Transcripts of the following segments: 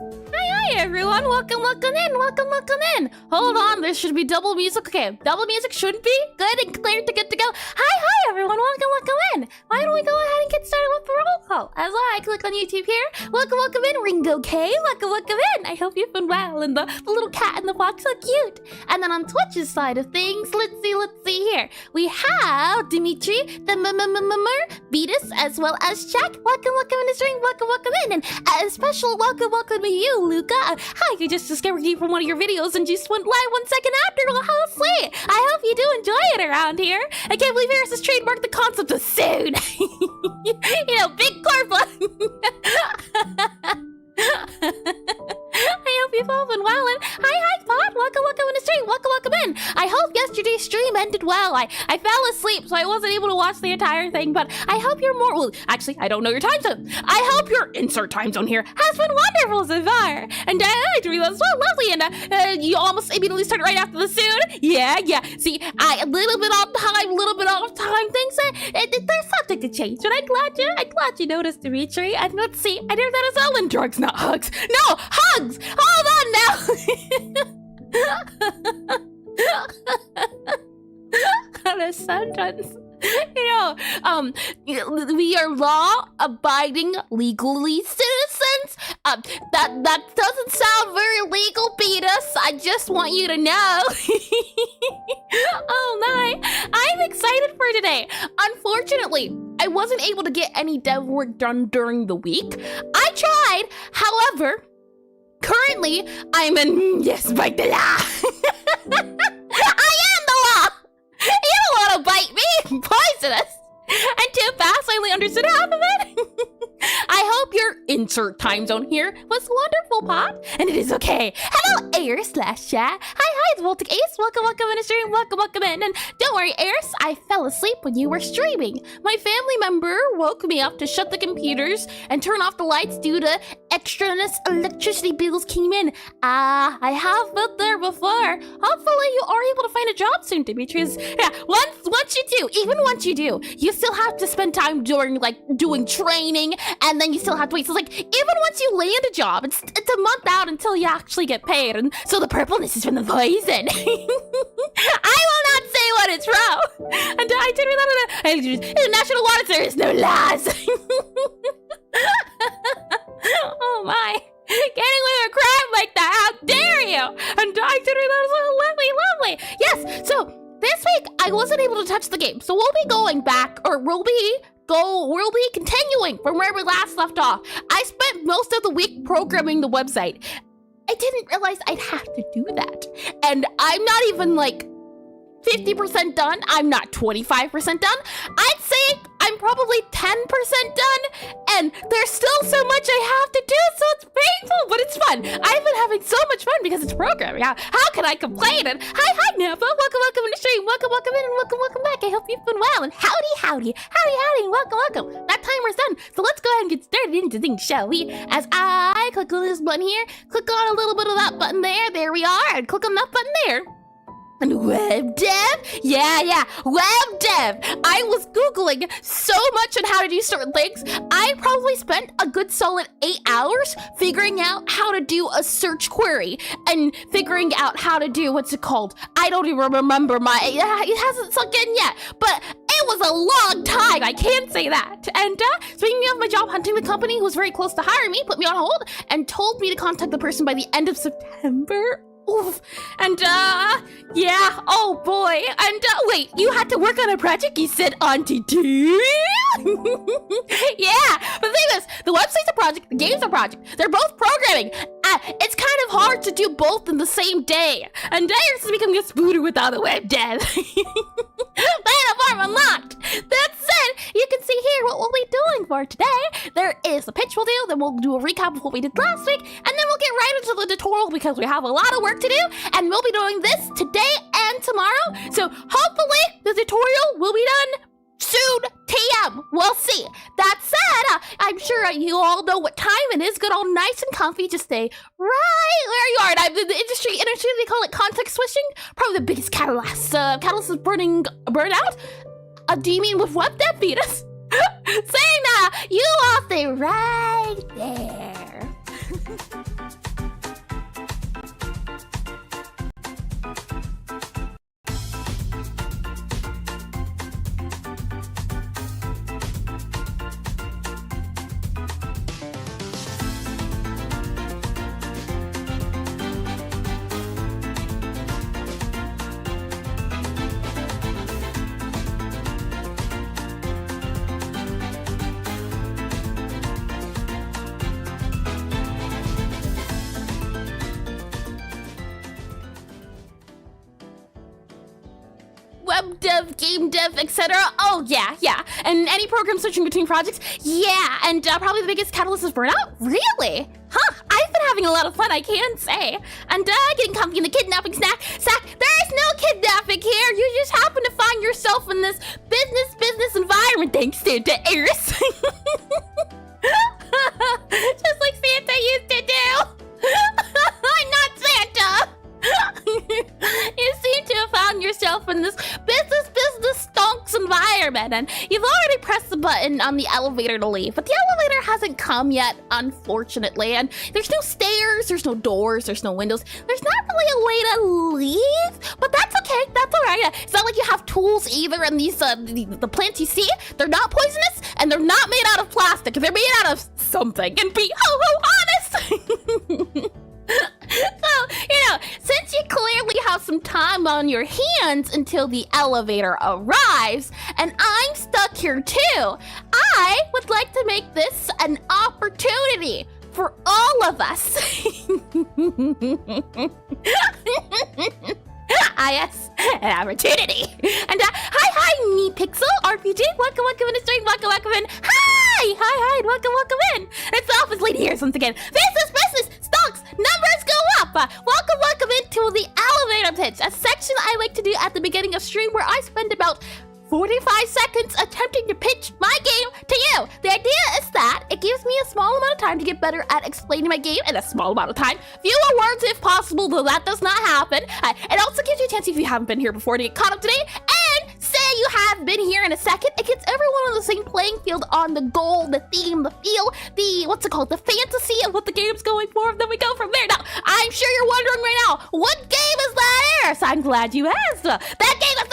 Hi everyone, welcome in. Hold on, there should be double music. Okay, double music should be good and clear to good to go. Hi everyone, welcome in. Why don't we go ahead and get started with the roll call? As I click on YouTube here, welcome in, Ringo K, welcome in. I hope you've been well, and the little cat in the box, so cute. And then on Twitch's side of things, let's see here. We have Dimitri, the Beatus, as well as Jack. Welcome in the stream, welcome in. And a special welcome to you, Luca. Hi, I just discovered you from one of your videos and just went live 1 second after. Well, how sweet. I hope you do enjoy it around here. I can't believe Eris has trademarked the concept of soon. You know, big corporate. I hope you've all been well, and hi, Pod. Welcome in the stream. Welcome in. I hope yesterday's stream ended well. I fell asleep, so I wasn't able to watch the entire thing, but I hope you're more, well, actually, I don't know your time zone. I hope your insert time zone here has been wonderful so far. And I agree, that's so lovely, and you almost immediately started right after the soon. Yeah. See, a little bit off time things, they're subject to change, but I'm glad you noticed, Dimitri. And let's see, I know that is all in drugs, not hugs. No, hugs! Hold on now! The sentence. We are law-abiding, legally citizens. That doesn't sound very legal, Beatus. I just want you to know. Oh my, I'm excited for today. Unfortunately, I wasn't able to get any dev work done during the week. I tried, however, currently, I'm in, yes, bite the law. I am the law. You don't want to bite me, poisonous. And too fast, I only understood half of it. I hope your insert time zone here was wonderful, Pod, and it is okay. Hello, Air/chat. Hi, it's Voltic Ace. Welcome in the stream. Welcome in. And don't worry, Airs, I fell asleep when you were streaming. My family member woke me up to shut the computers and turn off the lights due to extraneous electricity bills came in. I have been there before. Hopefully, you are able to find a job soon, Demetrius. Yeah, once you do, you still have to spend time doing training, and then you still have to wait. So even once you land a job, it's a month out until you actually get paid, and so the purpleness is from the poison. I will not say what it's from. And I did read that in the National Water Service, no laws. Oh my. Getting with a crime like that, how dare you? And I did read that as lovely. Yes, so this week, I wasn't able to touch the game, so we'll be going back, or we'll be continuing from where we last left off. I spent most of the week programming the website. I didn't realize I'd have to do that. And I'm not even 50% done. I'm not 25% done. I'd say I'm probably 10% done, and there's still so much I have to do, so it's painful, but it's fun. I've been having so much fun because it's programming. How can I complain? And hi, Napa. Welcome in the stream. Welcome in, and welcome back. I hope you've been well, and howdy, and welcome. That timer's done, so let's go ahead and get started into things, shall we? As I click on this button here, click on a little bit of that button there we are, and click on that button there. And web dev? Yeah, web dev. I was Googling so much on how to do certain things. I probably spent a good solid 8 hours figuring out how to do a search query and figuring out how to do, what's it called? I don't even remember it hasn't sunk in yet, but it was a long time, I can say that. And speaking of my job hunting, the company who was very close to hiring me put me on hold and told me to contact the person by the end of September. Oof. And yeah, oh boy. And wait, you had to work on a project, you said, Auntie T? Yeah, but the thing is, the website's a project, the game's a project. They're both programming. It's kind of hard to do both in the same day. And Darius is becoming a spooter without a web dev. Platform unlocked. That said, you can see here what we'll be doing for today. There is a pitch we'll do, then we'll do a recap of what we did last week, and then we'll get right into the tutorial because we have a lot of work to do, and we'll be doing this today and tomorrow. So hopefully the tutorial will be done soon. TM, we'll see. That said, I'm sure you all know what time it is. Get all nice and comfy. Just stay right where you are. And I'm in the industry, they call it context switching. Probably the biggest catalyst. Catalyst is burnout. Do you mean with web dev, Fetus? Saying that, you all stay right there. Web dev, game dev, etc. Oh yeah. And any program switching between projects? Yeah, and probably the biggest catalyst is burnout? Really? Huh, I've been having a lot of fun, I can say. And getting comfy in the kidnapping sack. There is no kidnapping here. You just happen to find yourself in this business environment, thanks to Eris. Just like Santa used to do. I'm not Santa. You seem to have found yourself in this business stonks environment, and you've already pressed the button on the elevator to leave, but the elevator hasn't come yet, unfortunately, and there's no stairs, there's no doors, there's no windows, there's not really a way to leave, but that's okay, that's all right. It's not like you have tools either, and these the plants you see, they're not poisonous, and they're not made out of plastic, they're made out of something, and be honest. So, since you clearly have some time on your hands until the elevator arrives, and I'm stuck here too, I would like to make this an opportunity for all of us. Yes, an opportunity. And hi, me Pixel RPG. Welcome in the stream. Welcome in. Hi, welcome in. It's the office lady here once again. Business, stocks, numbers go up. Welcome into the elevator pitch, a section I like to do at the beginning of stream where I spend about 45 seconds attempting to pitch my game to you. The idea is that it gives me a small amount of time to get better at explaining my game in a small amount of time. Fewer words if possible, though that does not happen. It also gives you a chance, if you haven't been here before, to get caught up today. And say you have been here in a second, it gets everyone on the same playing field on the goal, the theme, the feel, the fantasy of what the game's going for. And then we go from there. Now, I'm sure you're wondering right now, what game is that, Eris? I'm glad you asked. That game is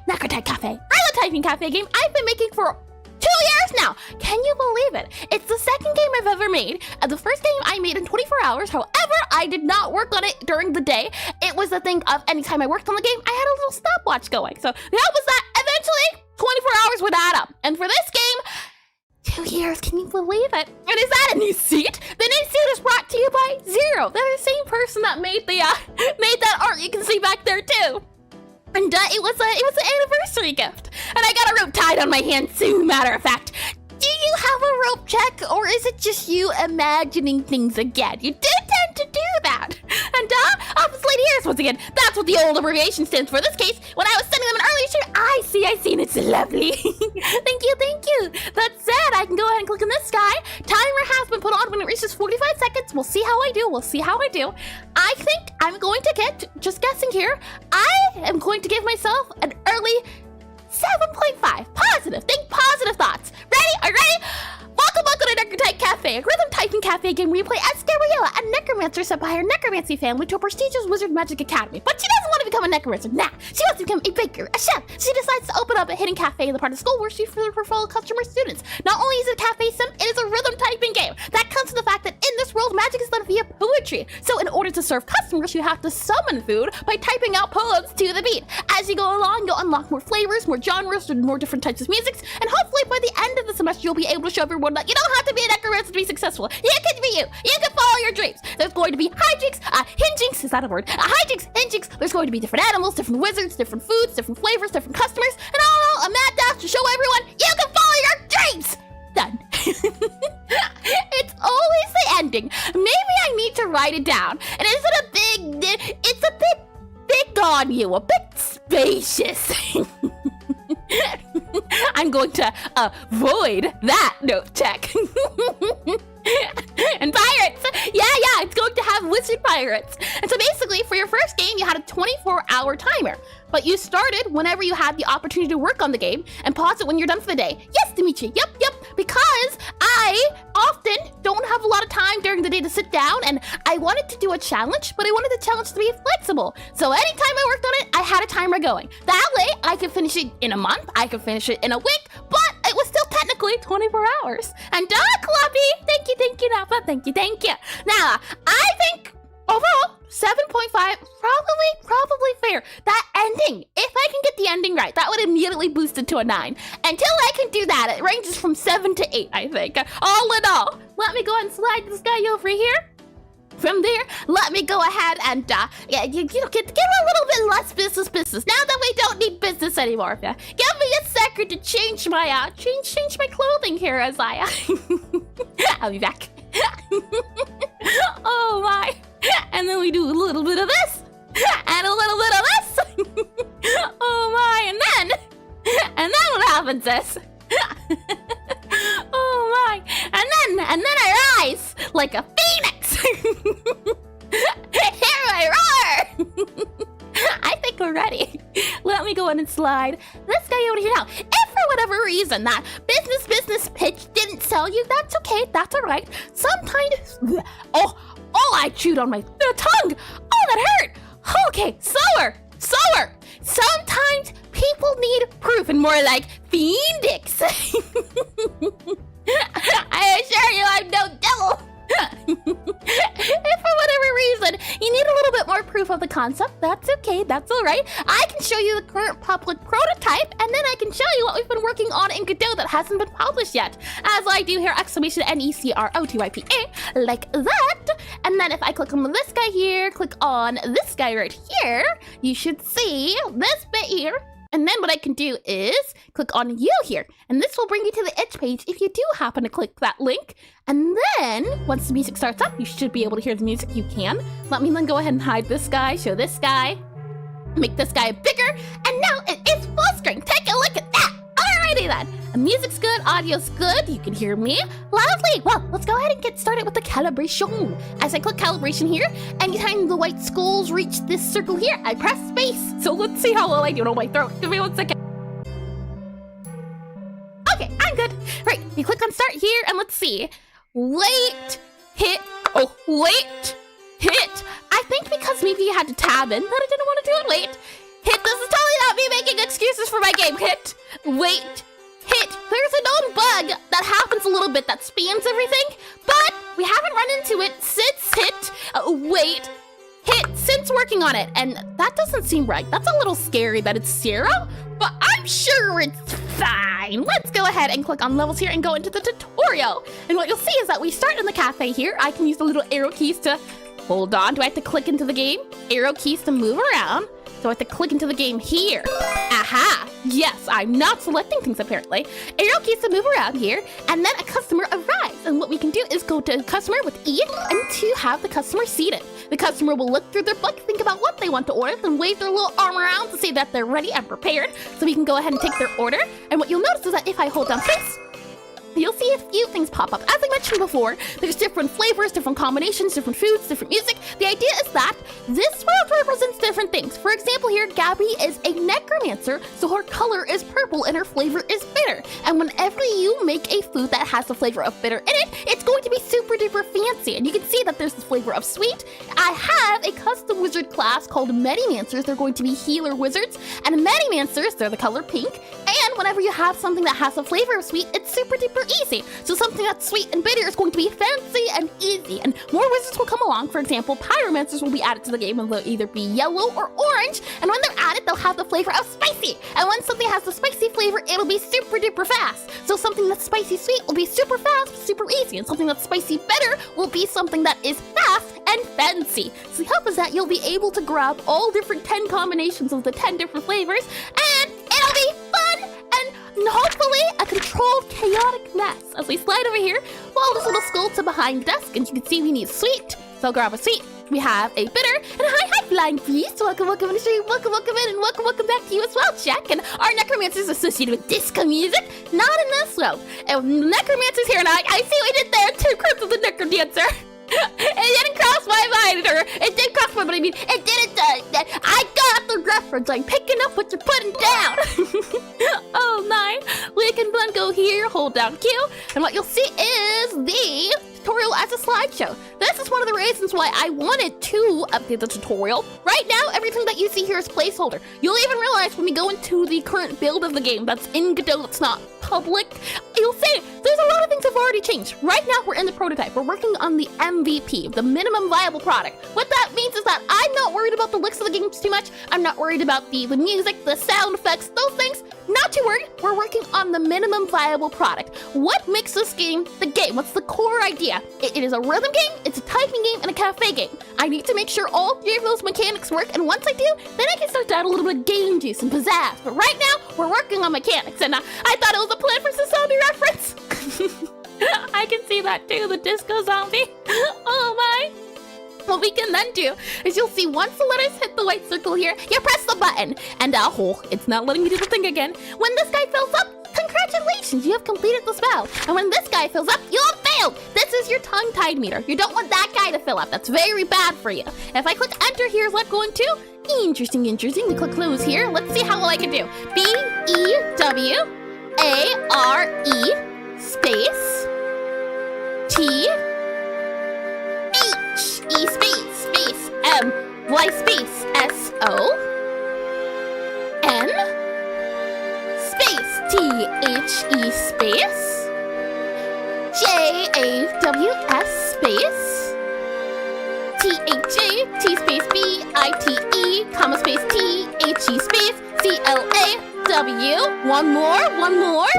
Necrotype Cafe. I'm a typing cafe game I've been making for 2 years now. Can you believe it? It's the second game I've ever made. The first game I made in 24 hours. However, I did not work on it during the day. It was a thing of anytime I worked on the game, I had a little stopwatch going. So that was that. Eventually, 24 hours would add up. And for this game, 2 years. Can you believe it? And is that a new seat? The new seat is brought to you by Zero. They're the same person that made that art you can see back there too. And it was an anniversary gift. And I got a rope tied on my hand too, matter of fact. Do you have a rope check, or is it just you imagining things again? You do tend to do that. And Office Lady Eris, once again, that's what the old abbreviation stands for. In this case, when I was sending them an earlier stream, I see, and it's lovely. Thank you. That said, I can go ahead and click on this guy. Timer has been put on when it reaches 45 seconds. We'll see how I do. I think I'm going to get, just guessing here, I am going to give myself an early 7.5. Positive. Think positive thoughts. Ready? Are you ready? Welcome to Necrotype Cafe, a rhythm typing cafe game where you play as Gabriella, a necromancer sent by her necromancy family to a prestigious wizard magic academy. But she doesn't want to become a necromancer. Nah, she wants to become a baker, a chef. She decides to open up a hidden cafe in the part of school where she further her fellow customer students. Not only is it a cafe sim, it is a rhythm typing game. That comes to the fact that in this world, magic is done via poetry. So in order to serve customers, you have to summon food by typing out poems to the beat. As you go along, you'll unlock more flavors, more genres, and more different types of music. And hopefully by the end of the semester, you'll be able to show everyone that you don't have to be a necromancer to be successful. You can be you. You can follow your dreams. There's going to be hijinks, hinjinks, is that a word? Hijinks, hinjinks. There's going to be different animals, different wizards, different foods, different flavors, different customers, and all a mad dash to show everyone you can follow your dreams. Done. It's always the ending. Maybe I need to write it down. And it's a bit big on you, a bit spacious. I'm going to avoid that note check. And pirates! Yeah, it's going to have wizard pirates. And so basically, for your first game, you had a 24-hour timer. But you started whenever you had the opportunity to work on the game and pause it when you're done for the day. Yes, Dimitri, yep. Because I often don't have a lot of time during the day to sit down, and I wanted to do a challenge, but I wanted the challenge to be flexible. So anytime I worked on it, I had a timer going. That way, I could finish it in a month, I could finish it in a week, but it was still technically 24 hours. And Cluppy, thank you, Napa, thank you. Now, I think overall, 7.5, probably fair. That ending, if I can get the ending right, that would immediately boost it to a 9. Until I can do that, it ranges from 7 to 8, I think. All in all, let me go and slide this guy over here. From there, let me go ahead and, get a little bit less business. Now that we don't need business anymore. Give me a second to change my, change my clothing here as I, I'll be back. Oh my. And then we do a little bit of this, and a little bit of this. Oh my, and then what happens is, oh my, and then I rise like a phoenix. Here I roar. I think we're ready. Let me go in and slide this guy over here now. If for whatever reason that business pitch didn't sell you, that's okay, that's all right. Sometimes, oh, I chewed on my tongue. Oh, that hurt. Okay, slower. Sometimes people need proof and more like Phoenix. I assure you I'm no devil. If for whatever reason you need a little bit more proof of the concept, that's okay, that's all right. I can show you the current public prototype, and then I can show you what we've been working on in Godot that hasn't been published yet. As I do here, exclamation NECROTYPA, like that. And then if I click on this guy here, click on this guy right here, you should see this bit here. And then what I can do is click on you here, and this will bring you to the itch page if you do happen to click that link. And then once the music starts up, you should be able to hear the music. You can. Let me then go ahead and hide this guy, show this guy, make this guy bigger, and now it is full screen. Take a look at that. Alrighty then. The music's good, audio's good, you can hear me loudly. Well, let's go ahead and get started with the calibration. As I click calibration here, anytime the white skulls reach this circle here, I press space. So let's see how well I do on my throat. Give me 1 second. Okay, I'm good. Right, you click on start here, and let's see. Wait, hit, hit. I think because maybe you had to tab in that I didn't want to do it. Wait, hit, this is totally not me making excuses for my game. Hit, wait, hit. There's a known bug that happens a little bit that spams everything, but we haven't run into it since hit, wait, hit, since working on it, and that doesn't seem right. That's a little scary that it's 0, but I'm sure it's fine. Let's go ahead and click on levels here and go into the tutorial. And what you'll see is that we start in the cafe here. I can use the little arrow keys to, hold on, do I have to click into the game? Arrow keys to move around. So I have to click into the game here. Aha! Yes, I'm not selecting things apparently. Arrow keys to move around here, and then a customer arrives. And what we can do is go to customer with E and to have the customer seated. The customer will look through their book, think about what they want to order, then wave their little arm around to say that they're ready and prepared. So we can go ahead and take their order. And what you'll notice is that if I hold down space, you'll see a few things pop up. As I mentioned before, there's different flavors, different combinations, different foods, different music. The idea is that this world represents different things. For example here, Gabby is a necromancer, so her color is purple and her flavor is bitter. And whenever you make a food that has the flavor of bitter in it, it's going to be super duper fancy. And you can see that there's the flavor of sweet. I have a custom wizard class called Medimancers. They're going to be healer wizards. And Medimancers, they're the color pink. And whenever you have something that has a flavor of sweet, it's super duper easy. So something that's sweet and bitter is going to be fancy and easy. And more wizards will come along. For example, pyromancers will be added to the game and they'll either be yellow or orange. And when they're added, they'll have the flavor of spicy. And when something has the spicy flavor, it'll be super duper fast. So something that's spicy sweet will be super fast, super easy. And something that's spicy bitter will be something that is fast and fancy. So the hope is that you'll be able to grab all different 10 combinations of the 10 different flavors, and it'll be fun and hopefully a controlled chaotic mess. As we slide over here, follow this little skull to behind desk, and you can see we need sweet. So I'll grab a sweet. We have a bitter, and hi flying beast. Welcome in the stream, welcome in, and welcome back to you as well, Jack. And our necromancers associated with disco music, not in this world. And necromancers here, and I see what we did there. 2 crits of the necromancer. It didn't cross my mind, or it did cross my mind, I mean, it didn't, I got the reference, I'm picking up what you're putting down. Oh my, we can then go here, hold hold down Q, and what you'll see is the tutorial as a slideshow. This is one of the reasons why I wanted to update the tutorial. Right now, everything that you see here is placeholder. You'll even realize when we go into the current build of the game that's in Godot, that's not public, you'll see there's a lot of things have already changed. Right now, we're in the prototype. We're working on the MVP, the minimum viable product. What that means is that I'm not worried about the looks of the games too much. I'm not worried about the music, the sound effects, those things. Not too worried. We're working on the minimum viable product. What makes this game the game? What's the core idea? It is a rhythm game, it's a typing game, and a cafe game. I need to make sure all three of those mechanics work, and once I do, then I can start to add a little bit of game juice and pizzazz. But right now, we're working on mechanics, and I thought it was a Plant vs. Zombie reference. I can see that too, the disco zombie. Oh my. What we can then do is you'll see once the letters hit the white circle here, you press the button, and it's not letting me do the thing again. When this guy fills up, congratulations, you have completed the spell. And when this guy fills up, you have failed. This is your tongue-tied meter. You don't want that guy to fill up. That's very bad for you. If I click enter here, is that going to? Interesting. We click close here. Let's see how well I can do. BEWARE space THE space MY space SON space THE space JAWS space THA T space BITE comma space THE space CLAW. One more.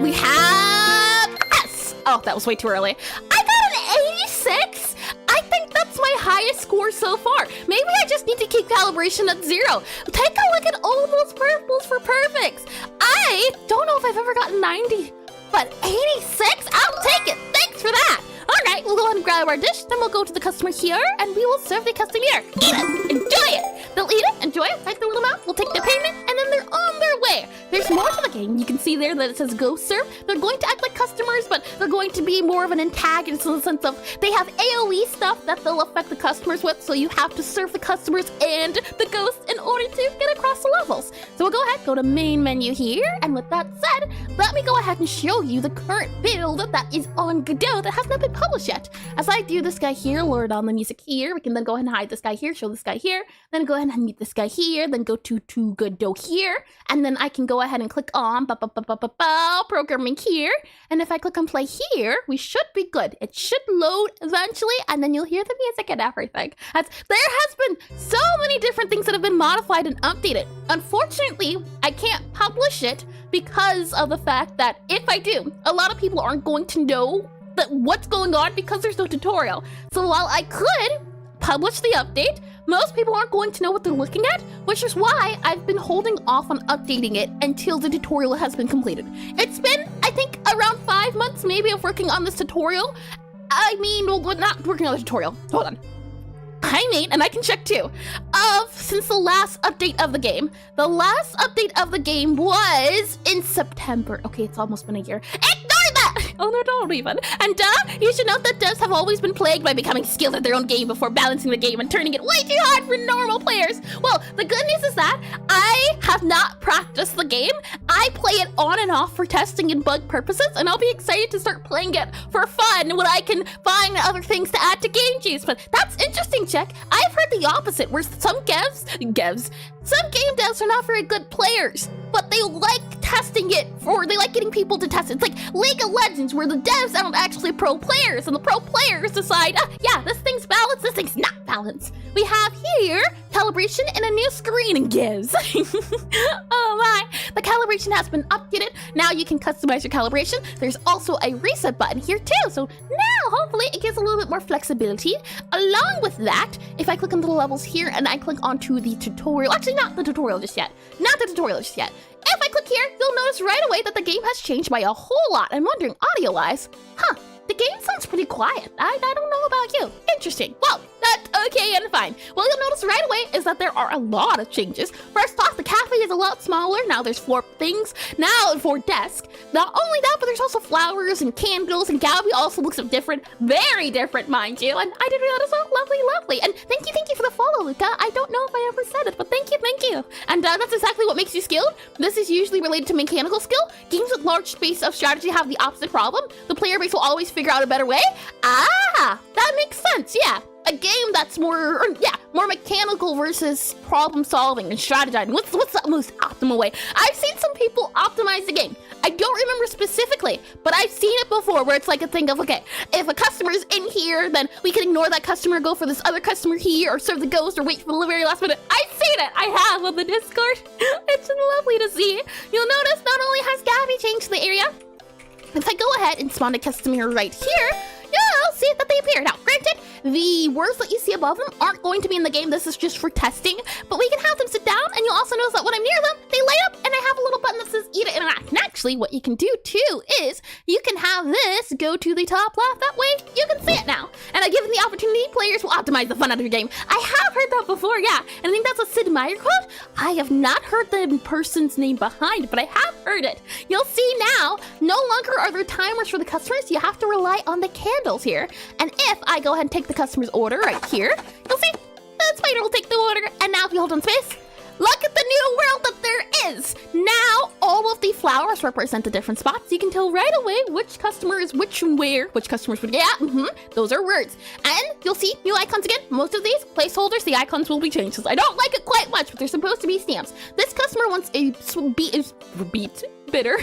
We have S. Oh, that was way too early. I got an 86. I think that's my highest score so far. Maybe I just need to keep calibration at 0. Take a look at all those purples for perfects. I don't know if I've ever gotten 90, but 86? I'll take it. Thanks for that. All right, we'll go ahead and grab our dish, then we'll go to the customer here, and we will serve the customer here. Eat it. Enjoy it. They'll eat it, enjoy it, type their little mouth, we'll take their payment, and then they're on their way. There's more to the game. You can see there that it says go serve. They're going to act like customers, but they're going to be more of an antagonist in the sense of they have AoE stuff that they'll affect the customers with, so you have to serve the customers and the ghosts in order to get across the levels. So we'll go ahead, go to main menu here, and with that said, let me go ahead and show you the current build that is on Godot that has not been published yet. As I do this guy here, lower down the music here, we can then go ahead and hide this guy here, show this guy here, then go ahead and meet this guy here, then go to Godot here, and then I can go ahead and click on programming here, and if I click on play here, we should be good. It should load eventually, and then you'll hear the music and everything. There has been so many different things that have been modified and updated. Unfortunately, I can't publish it because of the fact that if I do, a lot of people aren't going to know what's going on because there's no tutorial. So while I could publish the update, most people aren't going to know what they're looking at, which is why I've been holding off on updating it until the tutorial has been completed. It's been, I think, around 5 months maybe of working on this tutorial. I mean, well, not working on the tutorial. Hold on. I mean, and I can check too, since the last update of the game. The last update of the game was in September. Okay, it's almost been a year. Ignore that! Oh no, don't even. And you should note that devs have always been plagued by becoming skilled at their own game before balancing the game and turning it way too hard for normal players. Well, the good news is that I have not practiced the game. I play it on and off for testing and bug purposes, and I'll be excited to start playing it for fun when I can find other things to add to game juice. But that's interesting, Check. I've heard the opposite, where some some game devs are not very good players, but they like testing it they like getting people to test it. It's like League of Legends, where the devs aren't actually pro players, and the pro players decide, yeah, this thing's balanced, this thing's not balanced. We have here calibration and a new screen and gives. Oh my, the calibration has been updated. Now you can customize your calibration. There's also a reset button here too, so now hopefully it gives a little bit more flexibility. Along with that, if I click on the levels here and I click onto the tutorial, actually not the tutorial just yet, if I click here, you'll notice right away that the game has changed by a whole lot. I'm wondering, audio-wise, the game sounds pretty quiet. I don't know about you. Interesting. Well, But okay and fine. What you'll notice right away is that there are a lot of changes. First off, the cafe is a lot smaller. Now there's 4 things. Now 4 desks. Not only that, but there's also flowers and candles, and Gabby also looks different. Very different, mind you. And I did realize, oh, lovely, lovely. And thank you for the follow, Luca. I don't know if I ever said it, but thank you. And that's exactly what makes you skilled. This is usually related to mechanical skill. Games with large space of strategy have the opposite problem. The player base will always figure out a better way. Ah, that makes sense, yeah. A game that's more mechanical versus problem solving and strategizing. What's the most optimal way? I've seen some people optimize the game. I don't remember specifically, but I've seen it before where it's like a thing of, okay, if a customer's in here, then we can ignore that customer, go for this other customer here, or serve the ghost, or wait for the very last minute. I've seen it. I have on the Discord. It's lovely to see. You'll notice not only has Gabby changed the area, if I go ahead and spawn a customer right here, you'll see that they appear. Now, granted, the words that you see above them aren't going to be in the game. This is just for testing, but we can have them sit down, and you'll also notice that when I'm near them, they light up, and I have a little button that says eat it interact. And actually, what you can do too is you can have this go to the top left. That way, you can see it now. And given the opportunity, players will optimize the fun out of your game. I have heard that before, yeah. And I think that's a Sid Meier quote. I have not heard the person's name behind it, but I have heard it. You'll see now, no longer are there timers for the customers. You have to rely on the candles here. And if I go ahead and take the customer's order right here, you'll see the spider will take the order. And now if you hold on space, look at the new world that there is. Now all of the flowers represent the different spots. You can tell right away which customer is which and where, which customers would get. Those are words. And you'll see new icons again. Most of these placeholders, the icons will be changed. I don't like it quite much, but they're supposed to be stamps. This customer wants a bitter,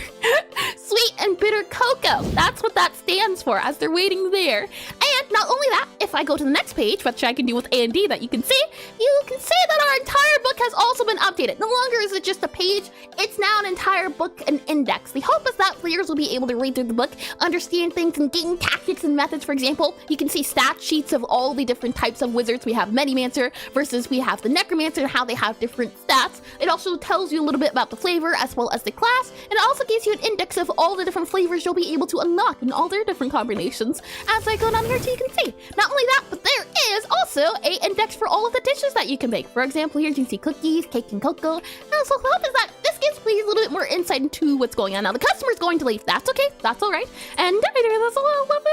sweet and bitter cocoa. That's what that stands for as they're waiting there. And not only that, if I go to the next page, which I can do with A and D that you can see that our entire book has also been updated. No longer is it just a page, it's now an entire book and index. The hope is that players will be able to read through the book, understand things and gain tactics and methods. For example, you can see stat sheets of all the different types of wizards. We have Medimancer versus we have the Necromancer and how they have different stats. It also tells you a little bit about the flavor as well as the class. And it also gives you an index of all the different flavors you'll be able to unlock in all their different combinations. As I go down here, so you can see. Not only that, but there is also an index for all of the dishes that you can make. For example, here you can see cookies, cake, and cocoa. And so the hope is that this gives me a little bit more insight into what's going on. Now, the customer's going to leave. That's okay. That's all right. And that's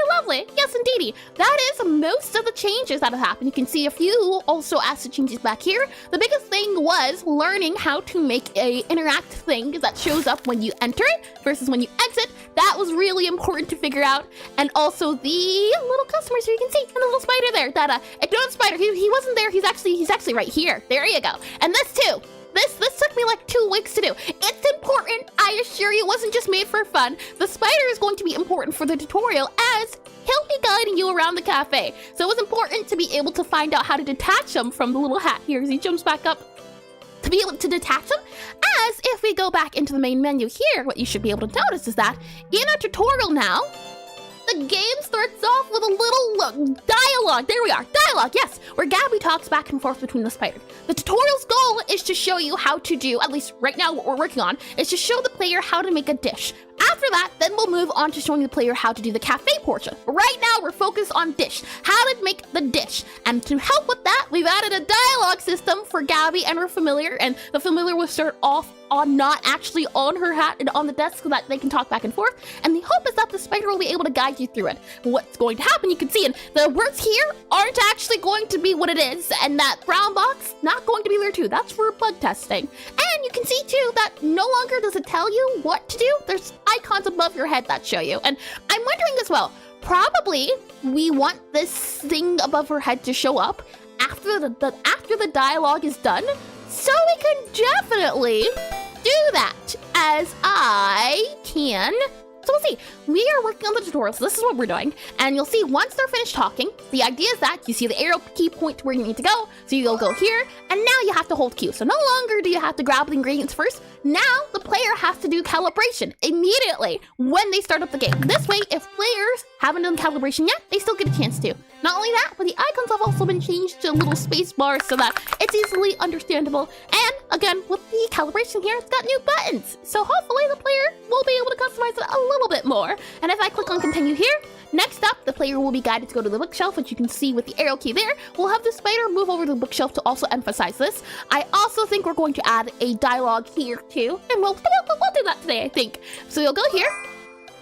lovely. Yes, indeedy. That is most of the changes that have happened. You can see a few also as the changes back here. The biggest thing was learning how to make a interact thing that shows up when you enter it versus when you exit. That was really important to figure out. And also the little customers here you can see, and the little spider there. That ignore the spider. He wasn't there. He's actually right here. There you go. And this too. This took me like 2 weeks to do. It's important. I assure you, it wasn't just made for fun. The spider is going to be important for the tutorial as he'll be guiding you around the cafe. So it was important to be able to find out how to detach him from the little hat here as he jumps back up. To be able to detach him, as if we go back into the main menu here, what you should be able to notice is that in a tutorial now, the game starts off with a little dialogue. There we are, dialogue, yes, where Gabby talks back and forth between the spider. The tutorial's goal is to show you how to do, at least right now what we're working on, is to show the player how to make a dish. After that, then we'll move on to showing the player how to do the cafe portion. But right now, we're focused on dish, how to make the dish. And to help with that, we've added a dialogue system for Gabby and her familiar, and the familiar will start off on not actually on her hat and on the desk so that they can talk back and forth. And the hope is that the spider will be able to guide you through it. What's going to happen, you can see, and the words here aren't actually going to be what it is, and that brown box, not going to be there too. That's for bug testing. And you can see too that no longer does it tell you what to do. There's icons above your head that show you. And I'm wondering as well, probably we want this thing above her head to show up after the dialogue is done, so we can definitely do that, as I can. So we'll see. We are working on the tutorial, so this is what we're doing. And you'll see once they're finished talking, the idea is that you see the arrow key point to where you need to go. So you'll go here, and now you have to hold Q. So no longer do you have to grab the ingredients first. Now the player has to do calibration immediately when they start up the game. This way, if players haven't done calibration yet, they still get a chance to. Not only that, but the icons have also been changed to little space bars so that it's easily understandable. And again, with the calibration here, it's got new buttons. So hopefully the player will be able to customize it a little bit more. And if I click on continue here, next Next up, the player will be guided to go to the bookshelf, which you can see with the arrow key there. We'll have the spider move over to the bookshelf to also emphasize this. I also think we're going to add a dialogue here too, and we'll do that today, I think. So you'll go here,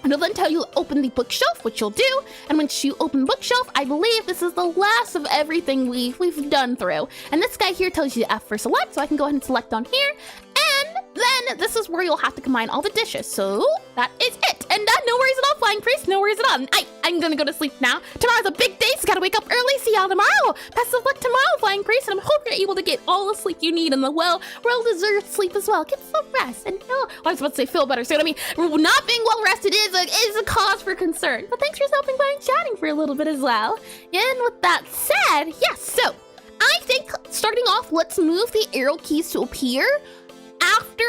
and it'll then tell you to open the bookshelf, which you'll do. And once you open the bookshelf, I believe this is the last of everything we've done through. And this guy here tells you F for select, so I can go ahead and select on here. And then this is where you'll have to combine all the dishes. So that is it. And no worries at all, Flying Priest, no worries at all. I'm gonna go to sleep now. Tomorrow's a big day, so gotta wake up early. See y'all tomorrow. Best of luck tomorrow, Flying Priest, and I hope you're able to get all the sleep you need and the well-deserved sleep as well. Get some rest. And I was about to say feel better soon. I mean, not being well-rested is a cause for concern. But thanks for stopping by and chatting for a little bit as well. And with that said, yes, so I think starting off, let's move the arrow keys to appear after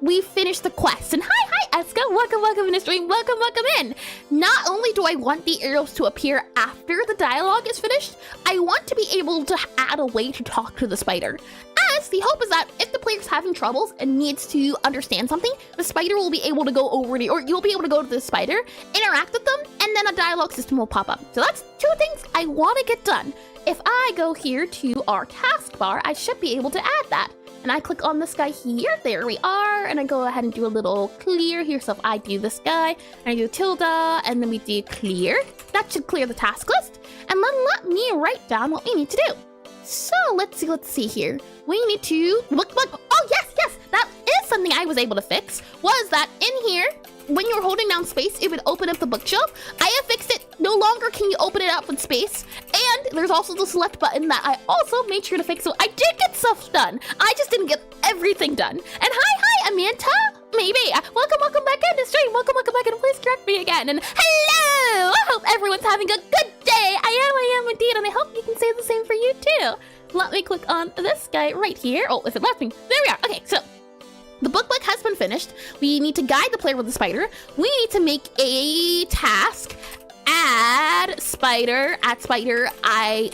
we finish the quest. And hi, Eska, welcome in the stream, welcome in. Not only do I want the arrows to appear after the dialogue is finished, I want to be able to add a way to talk to the spider. As the hope is that if the player's having troubles and needs to understand something, the spider will be able to go over to, or you'll be able to go to the spider, interact with them, and then a dialogue system will pop up. So that's two things I want to get done. If I go here to our taskbar, I should be able to add that. And I click on this guy here, there we are, and I go ahead and do a little clear here. So if I do this guy, and I do tilde, and then we do clear, that should clear the task list. And then let me write down what we need to do. So let's see here. We need to look, oh yes, that is something I was able to fix, was that in here, when you're holding down space, it would open up the bookshelf. I have fixed it. No longer can you open it up with space. And there's also the select button that I also made sure to fix. So I did get stuff done. I just didn't get everything done. And hi, Amanda. Maybe. Welcome back in the stream. Welcome back in. Please correct me again. And hello. I hope everyone's having a good day. I am indeed. And I hope you can say the same for you too. Let me click on this guy right here. Oh, if it lets me. There we are. Okay, so the book has been finished. We need to guide the player with the spider. We need to make a task. Add spider, INTERICTION.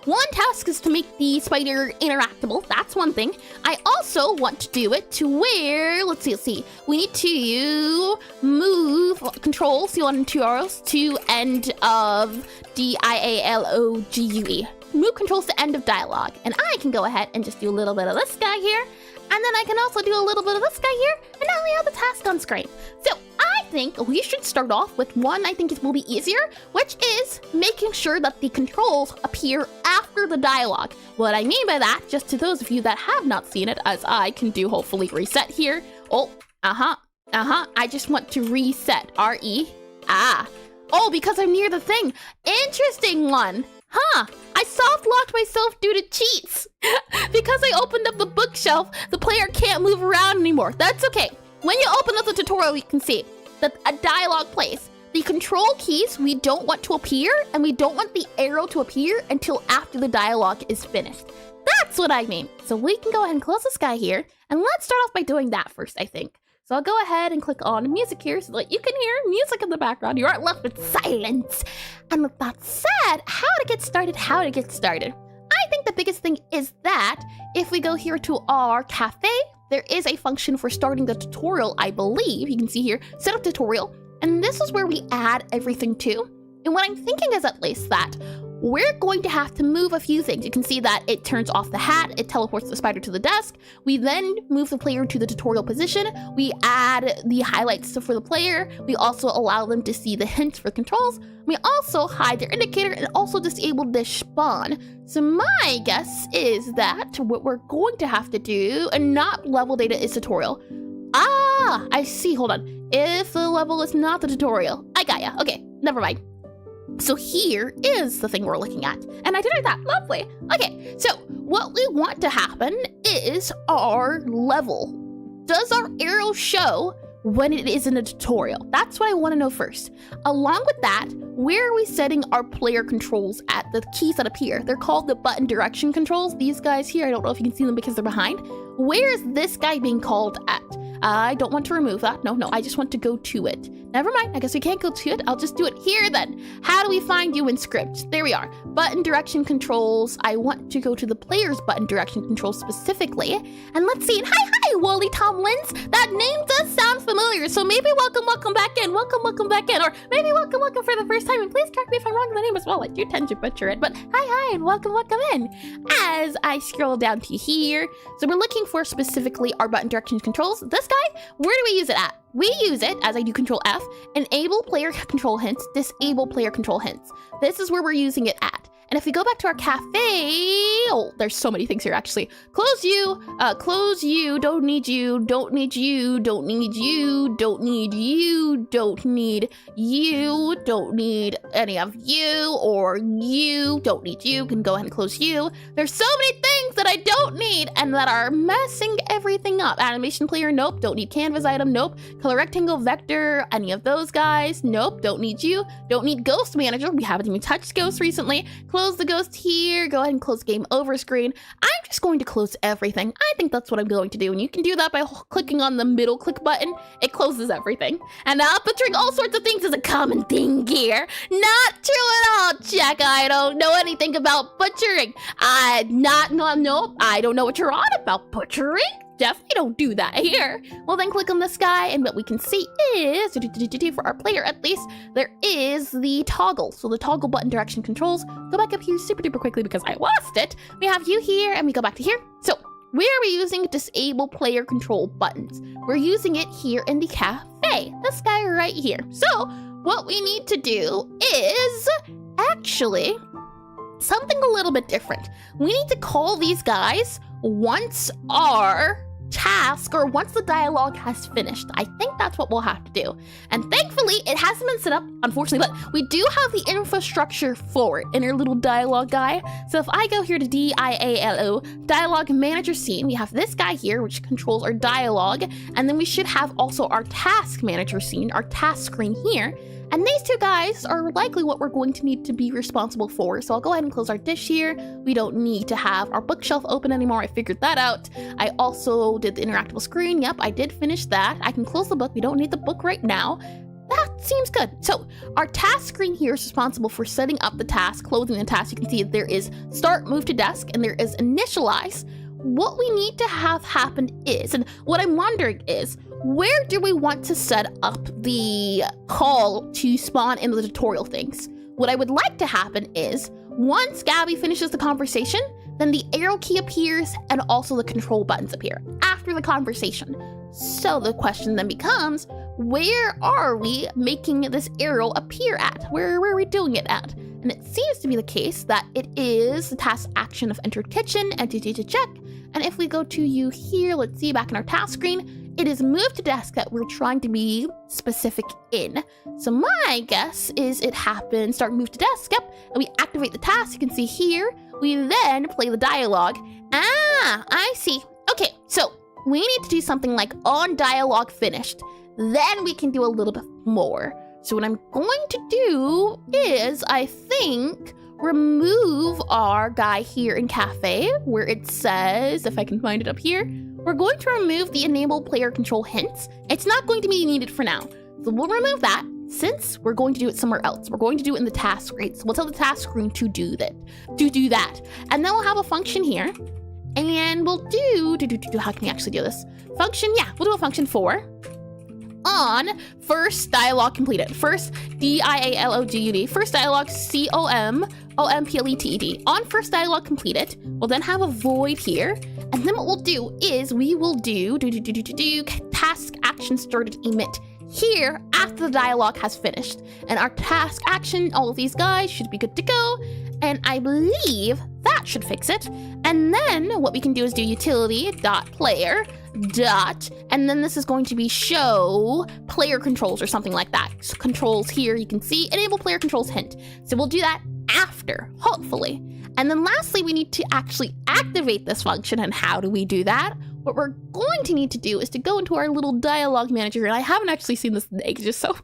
One task is to make the spider interactable. That's one thing. I also want to do it to where, let's see. We need to move controls, you want 2 arrows to end of DIALOGUE. Move controls to end of dialogue. And I can go ahead and just do a little bit of this guy here. And then I can also do a little bit of this guy here, and now we have the task on screen. So I think we should start off with one I think it will be easier, which is making sure that the controls appear after the dialogue. What I mean by that, just to those of you that have not seen it, as I can do hopefully reset here. Oh, I just want to reset, Oh, because I'm near the thing. Interesting one. I soft locked myself due to cheats. Because I opened up the bookshelf, the player can't move around anymore. That's okay. When you open up the tutorial, you can see that a dialogue plays. The control keys we don't want to appear, and we don't want the arrow to appear until after the dialogue is finished. That's what I mean. So we can go ahead and close this guy here, and let's start off by doing that first, I think. So I'll go ahead and click on music here so that you can hear music in the background. You aren't left with silence. And with that said, how to get started. I think the biggest thing is that if we go here to our cafe, there is a function for starting the tutorial, I believe. You can see here, set up tutorial. And this is where we add everything to. And what I'm thinking is at least that we're going to have to move a few things. You can see that it turns off the hat, it teleports the spider to the desk. We then move the player to the tutorial position. We add the highlights for the player. We also allow them to see the hints for controls. We also hide their indicator and also disable the spawn. So my guess is that what we're going to have to do, and not level data is tutorial. I see, hold on. If the level is not the tutorial, I got ya. Okay, never mind. So here is the thing we're looking at. And I did like that. Lovely. Okay, so what we want to happen is our level. Does our arrow show when it is in a tutorial? That's what I want to know first. Along with that, where are we setting our player controls at? The keys that appear. They're called the button direction controls. These guys here, I don't know if you can see them because they're behind. Where is this guy being called at? I don't want to remove that. No, I just want to go to it. never mind. I guess we can't go to it. I'll just do it here then. How do we find you in script? There we are. Button direction controls. I want to go to the player's button direction controls specifically. And let's see. Hi, Wally Tomlins. That name does sound familiar. So maybe welcome back in. Welcome back in. Or maybe welcome for the first time. And please correct me if I'm wrong with the name as well. I do tend to butcher it. But hi, and welcome in. As I scroll down to here. So we're looking for specifically our button direction controls. This guy, where do we use it at? We use it, as I do Control F, enable player control hints, disable player control hints. This is where we're using it at. And if we go back to our cafe, oh, there's so many things here actually. Close you, don't need you, don't need you, don't need you, don't need you, don't need you, don't need any of you, or you, don't need you, can go ahead and close you. There's so many things that I don't need and that are messing everything up. Animation player, nope, don't need canvas item, nope. Color rectangle, vector, any of those guys, nope, don't need you. Don't need ghost manager, we haven't even touched ghost recently. Close the ghost here, go ahead and close game over screen. I'm just going to close everything. I think that's what I'm going to do, and you can do that by clicking on the middle click button. It closes everything. And now butchering all sorts of things is a common thing here. Not true at all, Jack. I don't know anything about butchering. No, I don't know what you're on about, butchering. Definitely don't do that here. Well, then click on this guy, and what we can see is, for our player at least, there is the toggle. So the toggle button direction controls. Go back up here super duper quickly because I lost it. We have you here, and we go back to here. So where are we using disable player control buttons? We're using it here in the cafe. This guy right here. So what we need to do is actually something a little bit different. We need to call these guys once our task or once the dialogue has finished. I think that's what we'll have to do. And thankfully, it hasn't been set up, unfortunately, but we do have the infrastructure for it in our little dialogue guy. So if I go here to DIALO, dialogue manager scene, we have this guy here, which controls our dialogue. And then we should have also our task manager scene, our task screen here. And these two guys are likely what we're going to need to be responsible for. So I'll go ahead and close our dish here. We don't need to have our bookshelf open anymore. I figured that out. I also did the interactable screen. Yep, I did finish that. I can close the book. We don't need the book right now. That seems good. So our task screen here is responsible for setting up the task, closing the task. You can see there is start, move to desk, and there is initialize. What we need to have happen is, and what I'm wondering is, where do we want to set up the call to spawn in the tutorial things? What I would like to happen is, once Gabby finishes the conversation, then the arrow key appears and also the control buttons appear after the conversation. So the question then becomes, where are we making this arrow appear at? Where are we doing it at? And it seems to be the case that it is the task action of enter kitchen and to check. And if we go to you here, let's see back in our task screen, it is move to desk that we're trying to be specific in. So my guess is it happens, start move to desk, yep, and we activate the task. You can see here, we then play the dialogue. Ah, I see. Okay, so we need to do something like on dialogue finished. Then we can do a little bit more. So what I'm going to do is, I think, remove our guy here in cafe where it says, if I can find it up here, we're going to remove the enable player control hints. It's not going to be needed for now. So we'll remove that since we're going to do it somewhere else. We're going to do it in the task screen. So we'll tell the task screen to do that. And then we'll have a function here. And we'll do, how can we actually do this? Function, yeah, we'll do a function for on first dialogue completed. First DIALOGUD, first dialogue COMOMPLETED. On first dialogue completed, we'll then have a void here. And then what we'll do is we will do task action started emit here after the dialogue has finished. And our task action, all of these guys should be good to go. And I believe that should fix it. And then what we can do is do utility.player dot, and then this is going to be show player controls or something like that. So controls here, you can see enable player controls hint. So we'll do that after, hopefully. And then lastly, we need to actually activate this function. And how do we do that? What we're going to need to do is to go into our little dialogue manager, and I haven't actually seen this in ages, so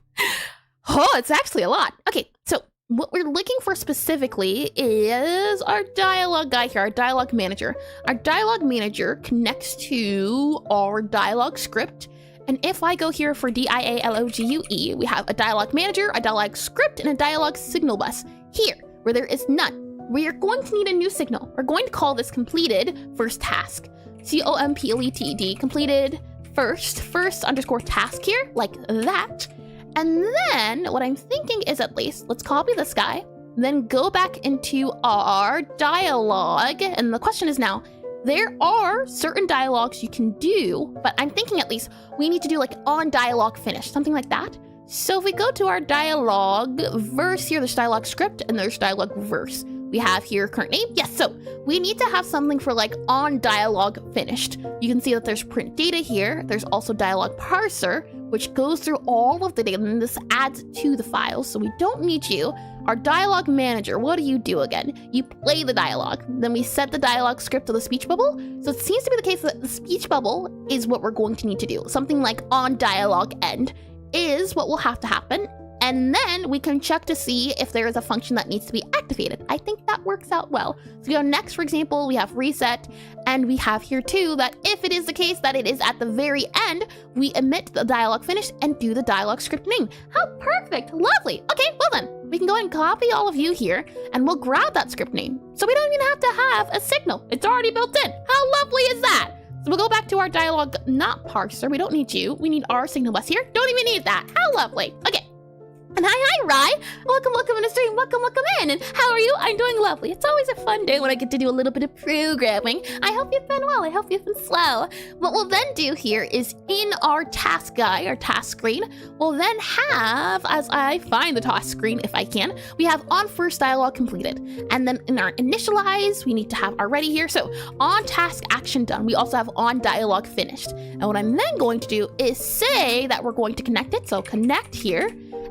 it's actually a lot. Okay, so what we're looking for specifically is our dialogue guy here, our dialogue manager. Our dialogue manager connects to our dialogue script, And if I go here for dialogue, we have a dialogue manager, a dialogue script, and a dialogue signal bus. Here, where there is none, we are going to need a new signal. We're going to call this completed first task. COMPLETED, completed first underscore task here, like that. And then what I'm thinking is, at least, let's copy this guy, then go back into our dialogue. And the question is now, there are certain dialogues you can do, but I'm thinking at least we need to do like on dialogue finish, something like that. So if we go to our dialogue verse here, there's dialogue script and there's dialogue verse. We have here current name. Yes, so we need to have something for like on dialogue finished. You can see that there's print data here. There's also dialogue parser, which goes through all of the data and this adds to the file. So we don't need you. Our dialogue manager, what do you do again? You play the dialogue. Then we set the dialogue script to the speech bubble. So it seems to be the case that the speech bubble is what we're going to need to do. Something like on dialogue end is what will have to happen. And then we can check to see if there is a function that needs to be activated. I think that works out well. So we go next, for example, we have reset, and we have here too that if it is the case that it is at the very end, we emit the dialogue finish and do the dialogue script name. How perfect, lovely. Okay, well then, we can go ahead and copy all of you here, and we'll grab that script name. So we don't even have to have a signal. It's already built in. How lovely is that? So we'll go back to our dialogue not parser. We don't need you. We need our signal bus here. Don't even need that. How lovely. Okay. And hi, Rye. Welcome in the stream. Welcome in. And how are you? I'm doing lovely. It's always a fun day when I get to do a little bit of programming. I hope you've been well. I hope you've been slow. What we'll then do here is in our task guy, our task screen, we'll then have, as I find the task screen if I can, we have on first dialogue completed. And then in our initialize, we need to have our ready here. So on task action done, we also have on dialogue finished. And what I'm then going to do is say that we're going to connect it. So connect here.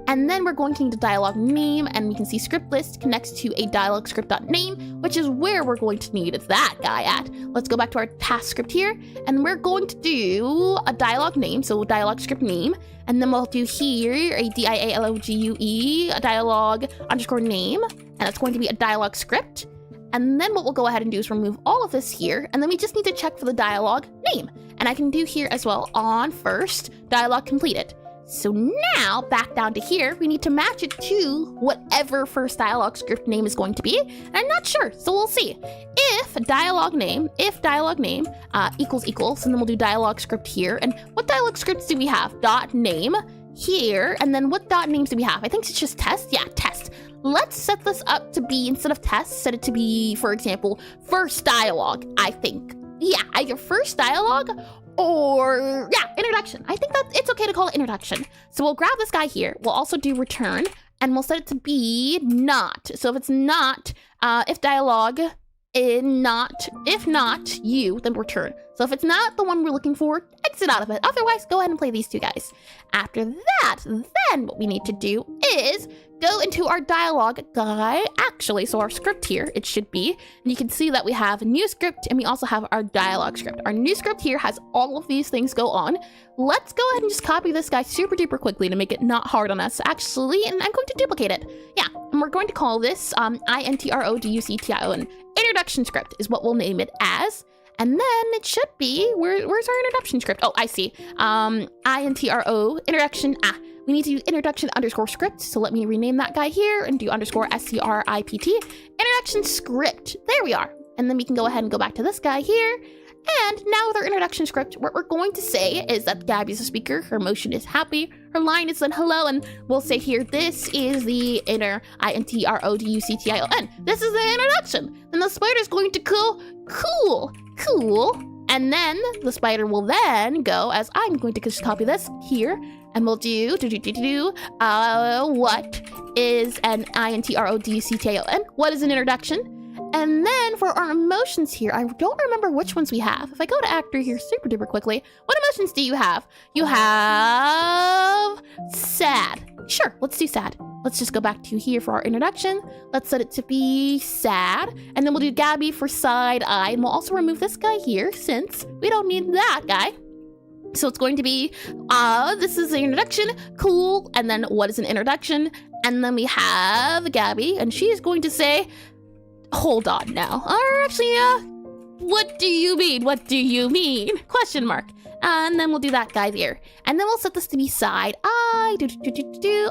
And then we're going to need a dialogue name, and we can see script list connects to a dialogue script.name, which is where we're going to need that guy at. Let's go back to our task script here, and we're going to do a dialogue name, so dialogue script name, and then we'll do here a dialogue, a dialogue underscore name, and it's going to be a dialogue script. And then what we'll go ahead and do is remove all of this here, and then we just need to check for the dialogue name. And I can do here as well on first dialogue completed. So now, back down to here, we need to match it to whatever first dialogue script name is going to be. And I'm not sure, so we'll see. If dialogue name equals, and then we'll do dialogue script here. And what dialogue scripts do we have? Dot name here, and then what dot names do we have? I think it's just test. Yeah, test. Let's set this up to be, instead of test, set it to be, for example, first dialogue, I think. Yeah, either first dialogue or, yeah, introduction. I think that it's okay to call it introduction. So we'll grab this guy here. We'll also do return, and we'll set it to be not. So if it's not, if dialogue, if not you, then return. So if it's not the one we're looking for, exit out of it. Otherwise, go ahead and play these two guys. After that, then what we need to do is go into our dialogue guy. Actually, so our script here, it should be, and you can see that we have a new script and we also have our dialogue script. Our new script here has all of these things go on. Let's go ahead and just copy this guy super duper quickly to make it not hard on us, actually, and I'm going to duplicate it. Yeah, and we're going to call this introduction introduction script is what we'll name it as. And then it should be, where's our introduction script? Oh, I see. Introduction, we need to do introduction underscore script. So let me rename that guy here and do underscore script, introduction script. There we are. And then we can go ahead and go back to this guy here. And now with our introduction script, what we're going to say is that Gabby's a speaker, her emotion is happy, her line is then hello, and we'll say here, this is the introduction. This is the introduction. Then the spider's going to go, cool. And then the spider will then go, as I'm going to just copy this here, and we'll do, what is an introduction? What is an introduction? And then for our emotions here, I don't remember which ones we have. If I go to actor here super duper quickly, what emotions do you have? You have sad. Sure, let's do sad. Let's just go back to here for our introduction. Let's set it to be sad. And then we'll do Gabby for side eye. And we'll also remove this guy here since we don't need that guy. So it's going to be, this is the introduction, cool. And then what is an introduction? And then we have Gabby, and she is going to say, hold on now. Or actually, what do you mean? What do you mean? Question mark. And then we'll do that guy there. And then we'll set this to be side eye,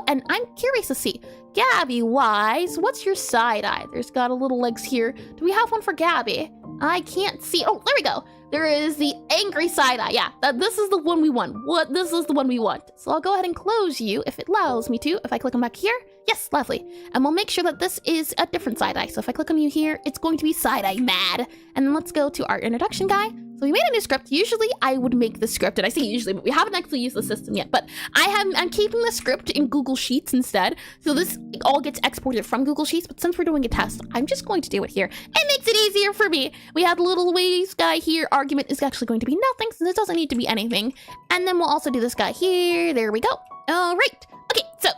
and I'm curious to see, Gabby Wise, what's your side eye? There's got a little legs here. Do we have one for Gabby? I can't see. Oh, there we go. There is the angry side eye. Yeah, this is the one we want. This is the one we want. So I'll go ahead and close you if it allows me to. If I click on back here, yes, lovely. And we'll make sure that this is a different side eye. So if I click on you here, it's going to be side eye mad. And then let's go to our introduction guy. So we made a new script. Usually I would make the script, and I say usually, but we haven't actually used the system yet. But I'm keeping the script in Google Sheets instead. So this all gets exported from Google Sheets, but since we're doing a test, I'm just going to do it here. It makes it easier for me. We have the little ways guy here. Argument is actually going to be nothing, so this doesn't need to be anything. And then we'll also do this guy here. There we go. All right. Okay, so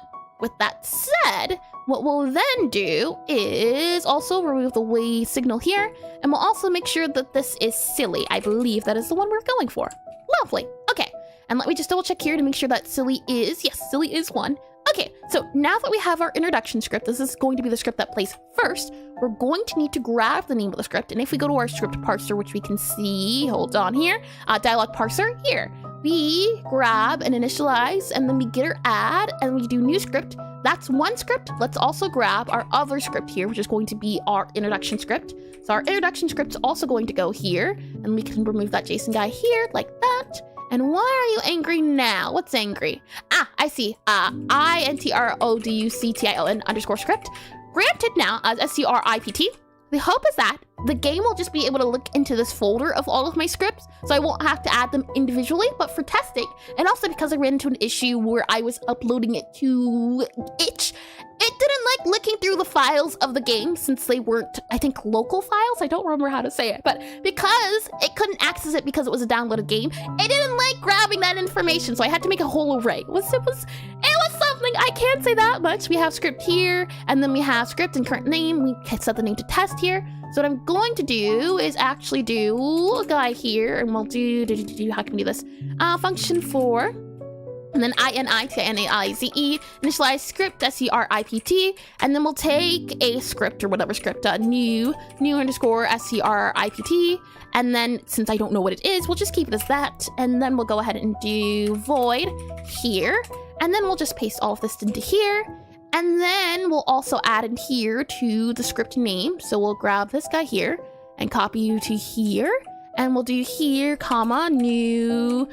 with that said, what we'll then do is also remove the way signal here, and we'll also make sure that this is silly. I believe that is the one we're going for. Lovely. Okay, and let me just double check here to make sure that silly is, yes, silly is one. Okay, so now that we have our introduction script, this is going to be the script that plays first. We're going to need to grab the name of the script, and if we go to our script parser, which we can see, hold on here, dialog parser here, we grab and initialize, and then we get our add, and we do new script. That's one script. Let's also grab our other script here, which is going to be our introduction script. So our introduction script is also going to go here, and we can remove that JSON guy here like that. And why are you angry now? What's angry? Ah, I see. INTRODUCTION underscore script. Granted now as SCRIPT. The hope is that the game will just be able to look into this folder of all of my scripts, so I won't have to add them individually, but for testing, and also because I ran into an issue where I was uploading it to itch, it didn't like looking through the files of the game since they weren't, I think, local files. I don't remember how to say it, but because it couldn't access it because it was a downloaded game, it didn't like grabbing that information, so I had to make a whole array. It was something, I can't say that much. We have script here, and then we have script and current name. We can set the name to test here. So what I'm going to do is actually do a guy here, and we'll do how can we do this? Function for, and then INITNAIZE, initialize script, SCRIPT, and then we'll take a script or whatever script, new underscore SCRIPT, and then since I don't know what it is, we'll just keep it as that, and then we'll go ahead and do void here, and then we'll just paste all of this into here. And then we'll also add in here to the script name. So we'll grab this guy here and copy you to here. And we'll do here, comma, new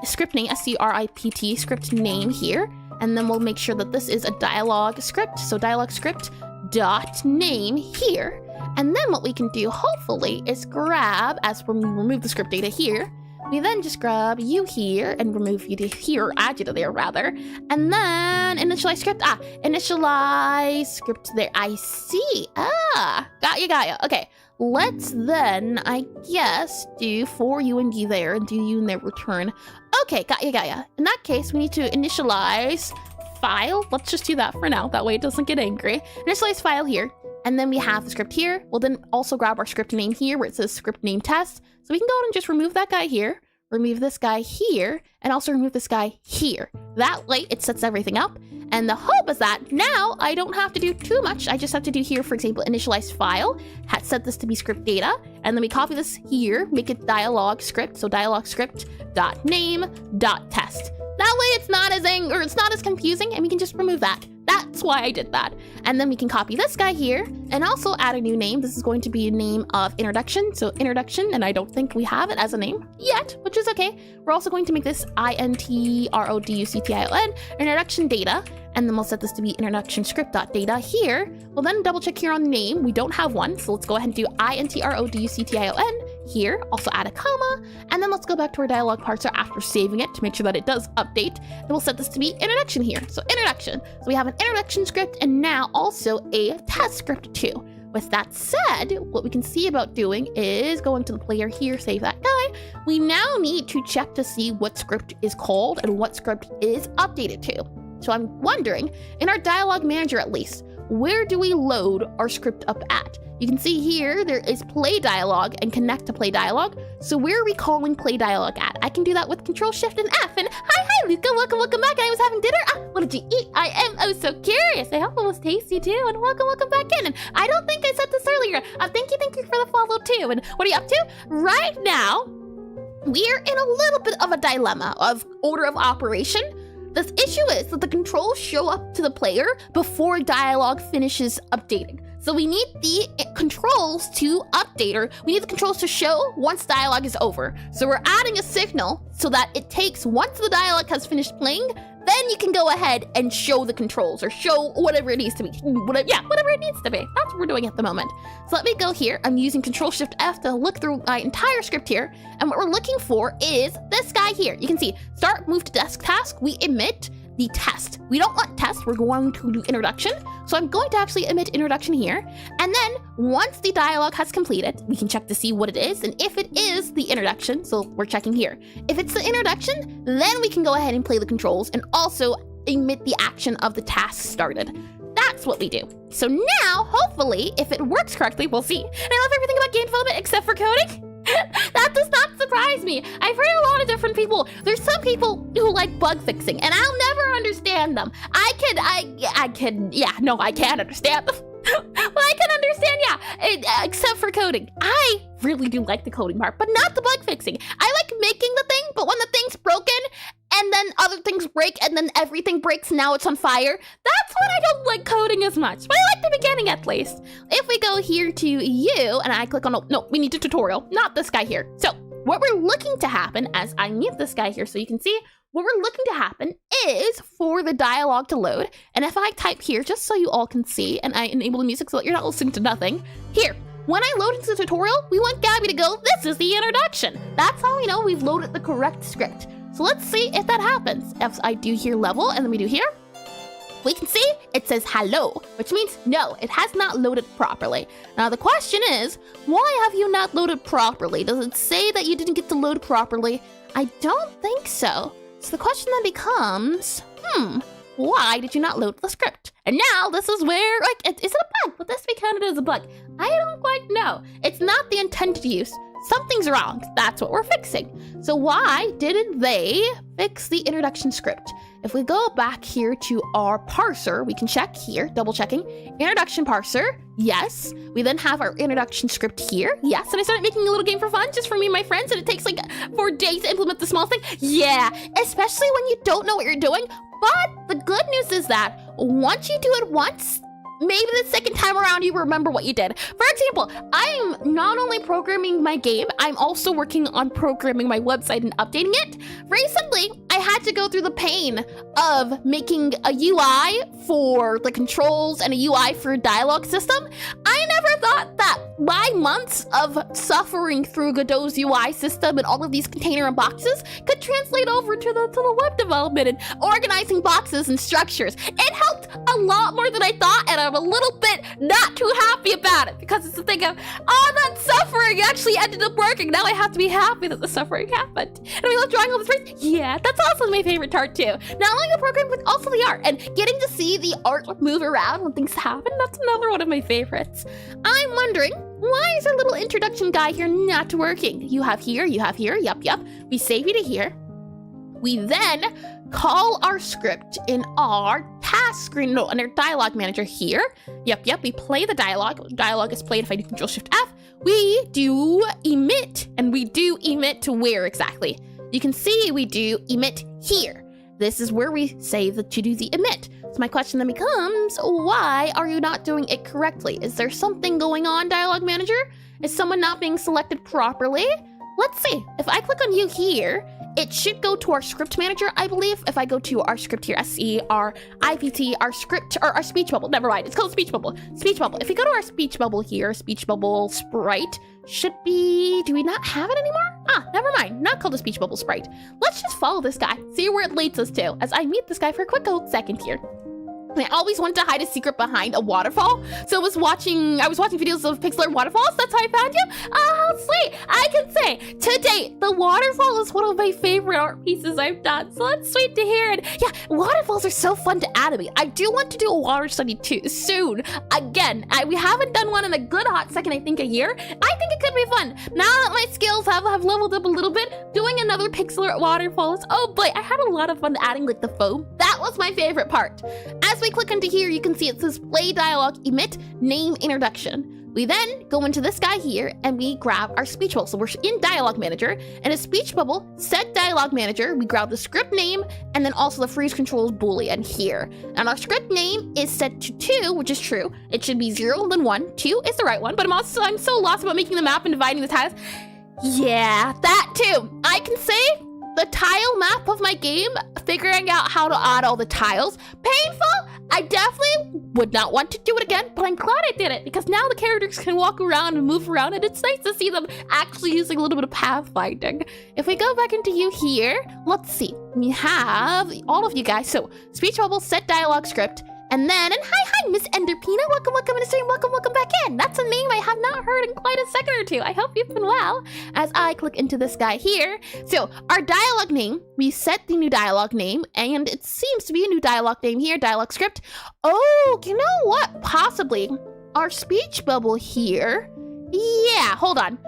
script name, SCRIPT, script name here. And then we'll make sure that this is a dialog script. So dialog script dot name here. And then what we can do, hopefully, is grab, as we remove the script data here, we then just grab you here and remove you to here, or add you to there rather. And then initialize script, initialize script there. I see, got you. Okay, let's then, I guess, do for you and you there and do you and there return. Okay, got you. In that case, we need to initialize file. Let's just do that for now. That way it doesn't get angry. Initialize file here. And then we have the script here. We'll then also grab our script name here where it says script name test. So we can go ahead and just remove that guy here, remove this guy here, and also remove this guy here. That way it sets everything up. And the hope is that now I don't have to do too much. I just have to do here, for example, initialize file, set this to be script data, and then we copy this here, make it dialog script. So dialog script dot name dot test. That way it's not as confusing, and we can just remove that. That's why I did that. And then we can copy this guy here and also add a new name. This is going to be a name of introduction. So introduction, and I don't think we have it as a name yet, which is okay. We're also going to make this INTRODUCTION, introduction data. And then we'll set this to be introduction script.data here. We'll then double check here on name. We don't have one, so let's go ahead and do INTRODUCTION here. Also add a comma, and then let's go back to our dialog parser after saving it to make sure that it does update. Then we'll set this to be introduction here. So introduction. So we have an introduction script and now also a test script too. With that said, what we can see about doing is going to the player here, save that guy. We now need to check to see what script is called and what script is updated to. So I'm wondering, in our dialog manager at least, where do we load our script up at? You can see here, there is play dialog and connect to play dialog. So where are we calling play dialog at? I can do that with Control Shift and F. And hi, Luca, welcome back. I was having dinner. What did you eat? I am so curious. I hope it was tasty too. And welcome back in. And I don't think I said this earlier. Thank you for the follow too. And what are you up to? Right now, we're in a little bit of a dilemma of order of operation. The issue is that the controls show up to the player before dialogue finishes updating. So we need the controls to update, or we need the controls to show once dialogue is over. So we're adding a signal so that it takes, once the dialogue has finished playing, then you can go ahead and show the controls or show whatever it needs to be. Whatever it needs to be. That's what we're doing at the moment. So let me go here. I'm using Control-Shift-F to look through my entire script here. And what we're looking for is this guy here. You can see, start, move to desk task. We emit the test. We don't want test. We're going to do introduction. So I'm going to actually emit introduction here. And then once the dialogue has completed, we can check to see what it is. And if it is the introduction, so we're checking here. If it's the introduction, then we can go ahead and play the controls and also emit the action of the task started. That's what we do. So now, hopefully, if it works correctly, we'll see. And I love everything about game development except for coding. That does not surprise me. I've heard a lot of different people. There's some people who like bug fixing, and I'll never understand them. I can't understand them. Well, I can understand, except for coding. I really do like the coding part, but not the bug fixing. I like making the thing, but when the thing's broken, and then other things break, and then everything breaks, and now it's on fire, that's when I don't like coding as much. But I like the beginning, at least. If we go here to you, and I click on, no, we need a tutorial, not this guy here. So what we're looking to happen, as I mute this guy here so you can see, what we're looking to happen is for the dialogue to load. And if I type here, just so you all can see, and I enable the music so that you're not listening to nothing, here. When I load into the tutorial, we want Gabby to go, this is the introduction. That's how we know we've loaded the correct script. So let's see if that happens. If I do here level, and then we do here, we can see it says hello, which means no, it has not loaded properly. Now the question is, why have you not loaded properly? Does it say that you didn't get to load properly? I don't think so. So the question then becomes, why did you not load the script? And now this is where, is it a bug? Would this be counted as a bug? I don't quite know. It's not the intended use. Something's wrong. That's what we're fixing. So why didn't they fix the introduction script? If we go back here to our parser, we can check here, double checking, introduction parser, yes. We then have our introduction script here, yes. And I started making a little game for fun, just for me and my friends, and it takes like 4 days to implement the small thing. Yeah, especially when you don't know what you're doing. But the good news is that once you do it once, maybe the second time around you remember what you did. For example, I'm not only programming my game, I'm also working on programming my website and updating it. Recently, I had to go through the pain of making a UI for the controls and a UI for a dialogue system. I never thought that my months of suffering through Godot's UI system and all of these container and boxes could translate over to the web development and organizing boxes and structures. It helped a lot more than I thought, and I'm a little bit not too happy about it because it's the thing of, that suffering actually ended up working. Now I have to be happy that the suffering happened. And we love drawing all the trees. Yeah, that's also my favorite part too. Not only the program, but also the art, and getting to see the art move around when things happen. That's another one of my favorites. I'm wondering, why is our little introduction guy here not working? You have here, yup. We save you to here. We then call our script in our task screen, in our dialogue manager here. Yup, we play the dialogue. Dialogue is played if I do Control-Shift-F. We do emit, and we do emit to where exactly? You can see we do emit here. This is where we say to do the emit. So my question then becomes, why are you not doing it correctly? Is there something going on, Dialogue Manager? Is someone not being selected properly? Let's see. If I click on you here, it should go to our script manager, I believe. If I go to our script here, SCRIPT, our script, or our speech bubble, never mind, it's called speech bubble. Speech bubble. If we go to our speech bubble here, speech bubble sprite should be, do we not have it anymore? Never mind, not called a speech bubble sprite. Let's just follow this guy, see where it leads us to, as I meet this guy for a quick old second here. I always wanted to hide a secret behind a waterfall, so I was watching videos of pixel art waterfalls. That's how I found you. Oh, how sweet! I can say, to date, the waterfall is one of my favorite art pieces I've done, so that's sweet to hear. And yeah, waterfalls are so fun to animate. I do want to do a water study too, soon. Again, we haven't done one in a good hot second, I think a year. I think it could be fun. Now that my skills have leveled up a little bit, doing another pixel art waterfalls, oh boy, I had a lot of fun adding like the foam. That was my favorite part. As we click into here, you can see it says play dialogue, emit, name, introduction. We then go into this guy here and we grab our speech bubble. So we're in dialogue manager and a speech bubble, set dialogue manager. We grab the script name and then also the freeze controls boolean here. And our script name is set to 2, which is true. It should be 0 and then 1. 2 is the right one, but I'm so lost about making the map and dividing the tiles. Yeah, that too. I can say the tile map of my game, figuring out how to add all the tiles, painful. I definitely would not want to do it again, but I'm glad I did it because now the characters can walk around and move around and it's nice to see them actually using a little bit of pathfinding. If we go back into you here, let's see. We have all of you guys. So speech bubble, set dialogue script, and then, and hi, Miss Enderpina. Welcome to the stream. Welcome back in. That's a name I have not heard in quite a second or two. I hope you've been well. As I click into this guy here. So our dialogue name, we set the new dialogue name, and it seems to be a new dialogue name here, dialogue script. Oh, you know what? Possibly our speech bubble here. Yeah, hold on.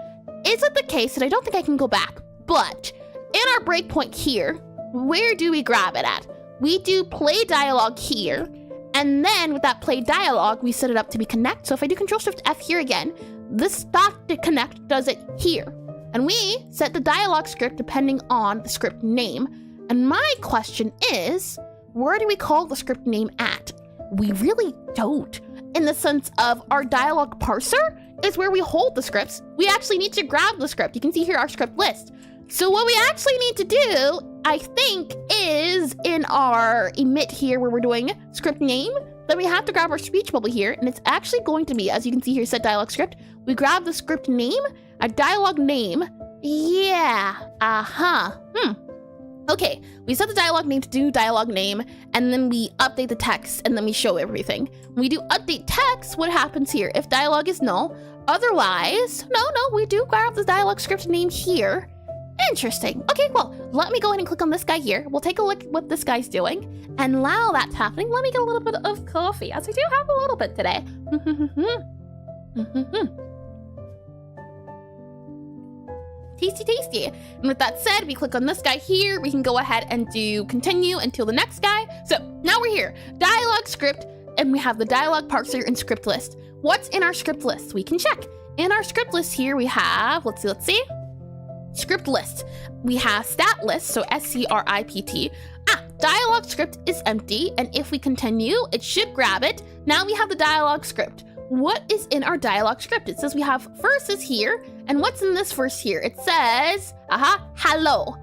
Is it the case that I don't think I can go back, but in our breakpoint here, where do we grab it at? We do play dialogue here. And then with that play dialogue, we set it up to be connect. So if I do Control-Shift-F here again, this dot to connect does it here. And we set the dialogue script depending on the script name. And my question is, where do we call the script name at? We really don't. In the sense of our dialogue parser is where we hold the scripts. We actually need to grab the script. You can see here our script list. So what we actually need to do, I think, is in our emit here where we're doing script name, then we have to grab our speech bubble here, and it's actually going to be, as you can see here, set dialogue script. We grab the script name, a dialogue name. Yeah, Okay, we set the dialogue name to do dialogue name, and then we update the text, and then we show everything. When we do update text, what happens here? If dialogue is null, otherwise, no, we do grab the dialogue script name here. Interesting. Okay, well, let me go ahead and click on this guy here. We'll take a look at what this guy's doing. And while that's happening, let me get a little bit of coffee, as I do have a little bit today. Tasty, tasty. And with that said, we click on this guy here. We can go ahead and do continue until the next guy. So now we're here. Dialogue script, and we have the dialogue parser and script list. What's in our script list? We can check. In our script list here, we have, let's see. Script list. We have stat list, so script. Dialogue script is empty, and if we continue, it should grab it. Now we have the dialogue script. What is in our dialogue script? It says we have verses here, and what's in this verse here? It says, hello.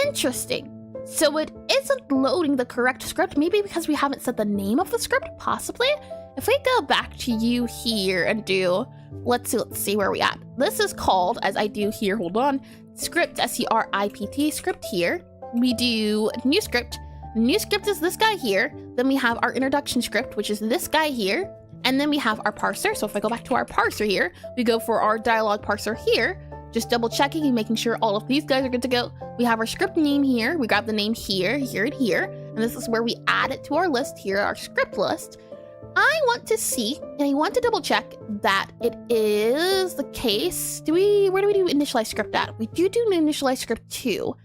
Interesting. So it isn't loading the correct script, maybe because we haven't set the name of the script, possibly? If we go back to you here and do, let's see where we at. This is called, as I do here, hold on, script, script, script here. We do new script. New script is this guy here. Then we have our introduction script, which is this guy here. And then we have our parser. So if I go back to our parser here, we go for our dialogue parser here. Just double checking and making sure all of these guys are good to go. We have our script name here. We grab the name here, here, and here. And this is where we add it to our list here, our script list. I want to see, and I want to double check that it is the case. Where do we do initialize script at? We do initialize script too.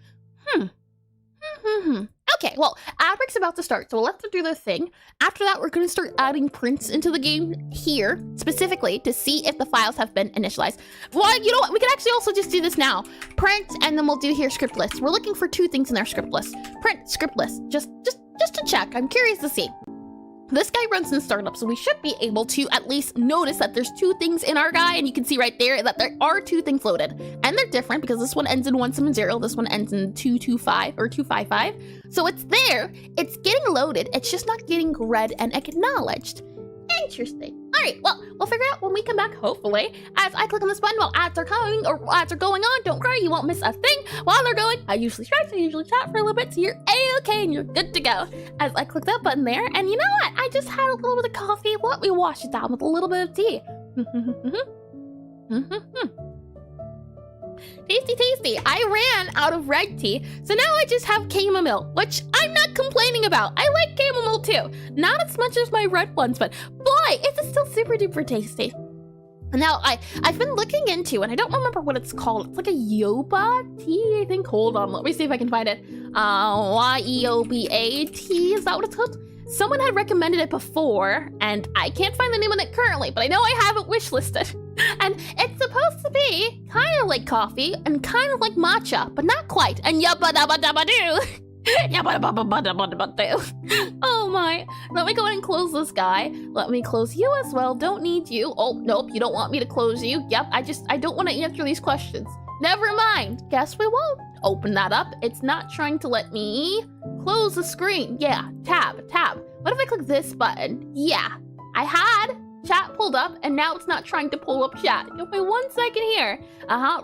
Okay, well, ad break's about to start, so let's do the thing. After that, we're going to start adding prints into the game here, specifically to see if the files have been initialized. Well, you know what? We can actually also just do this now. Print, and then we'll do here script list. We're looking for 2 things in our script list. Print, script list, just to check. I'm curious to see. This guy runs in startup, so we should be able to at least notice that there's 2 things in our guy, and you can see right there that there are 2 things loaded. And they're different because this one ends in 170, this one ends in 225 or 255. So it's there, it's getting loaded, it's just not getting read and acknowledged. Interesting. All right, well, we'll figure out when we come back, hopefully. As I click on this button while ads are coming or ads are going on, don't worry, you won't miss a thing while they're going. I usually stretch, I usually chat for a little bit, so you're A-okay and you're good to go. As I click that button there, and you know what? I just had a little bit of coffee. Let me wash it down with a little bit of tea. Tasty, tasty. I ran out of red tea, so now I just have chamomile, which I'm not complaining about. I like chamomile too. Not as much as my red ones, but boy, it's still super duper tasty. Now, I've been looking into, and I don't remember what it's called. It's like a yoba tea, I think. Hold on, let me see if I can find it. Y-E-O-B-A tea, is that what it's called? someone had recommended it before, and I can't find the name of it currently, but I know I have it wishlisted. And it's supposed to be kind of like coffee and kind of like matcha, but not quite. And yabba dabba dabba doo. Yabba dabba dabba dabba doo. Oh my. Let me go ahead and close this guy. Let me close you as well. Don't need you. Oh, nope. You don't want me to close you. Yep. I don't want to answer these questions. Never mind. Guess we won't open that up. It's not trying to let me close the screen. Yeah. Tab. What if I click this button? Yeah. I had chat pulled up, and now it's not trying to pull up chat. Give me 1 second here.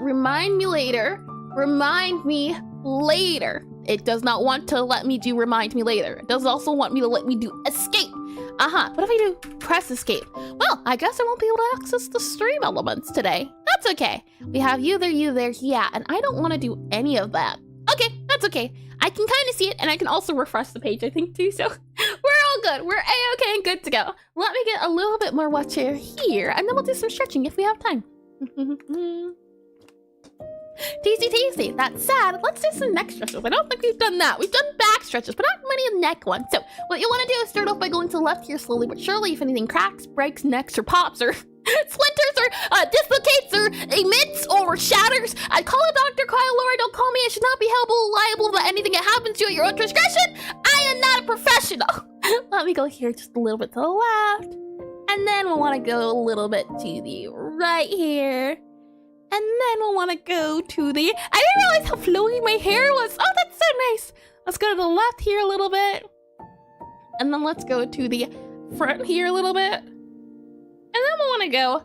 Remind me later. Remind me later. It does not want to let me do remind me later. It does also want me to let me do escape. What if I do press escape? Well, I guess I won't be able to access the stream elements today. That's okay. We have you there, yeah, and I don't want to do any of that. Okay, that's okay. I can kind of see it, and I can also refresh the page, I think, too, so we're all good. We're A-okay and good to go. Let me get a little bit more watch air here, and then we'll do some stretching if we have time. Teasy. That's sad. Let's do some neck stretches. I don't think we've done that. We've done back stretches, but not many neck ones. So what you want to do is start off by going to the left here slowly but surely. If anything cracks, breaks, necks, or pops, or splinters, or dislocates, or emits, or shatters, I'd call a doctor, call a lawyer. Don't call me. I should not be liable about anything that happens to you at your own discretion. I am not a professional. Let me go here just a little bit to the left. And then we'll want to go a little bit to the right here. And then we'll want to go to the... I didn't realize how flowy my hair was. Oh, that's so nice. Let's go to the left here a little bit. And then let's go to the front here a little bit. And then we'll want to go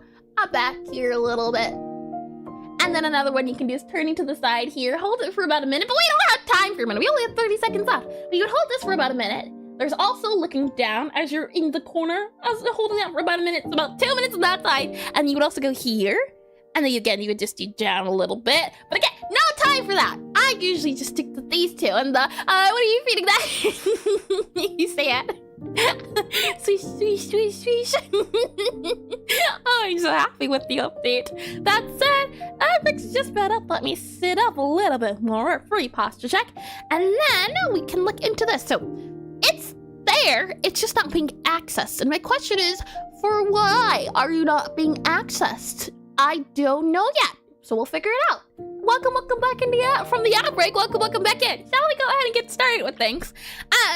back here a little bit. And then another one you can do is turning to the side here. Hold it for about a minute. But we don't have time for a minute. We only have 30 seconds left. But you would hold this for about a minute. There's also looking down as you're in the corner. I was holding that for about a minute. It's about 2 minutes on that side. And you would also go here. And then again, you would just do down a little bit. But again, no time for that. I usually just stick to these two. And what are you feeding that? You say it. Swish. Oh, I'm so happy with the update. That said, everything's just about up. Let me sit up a little bit more. Free posture check. And then we can look into this. So it's there. It's just not being accessed. And my question is, for why are you not being accessed? I don't know yet, so we'll figure it out. Welcome back in from the outbreak. Welcome back in. Shall we go ahead and get started with things?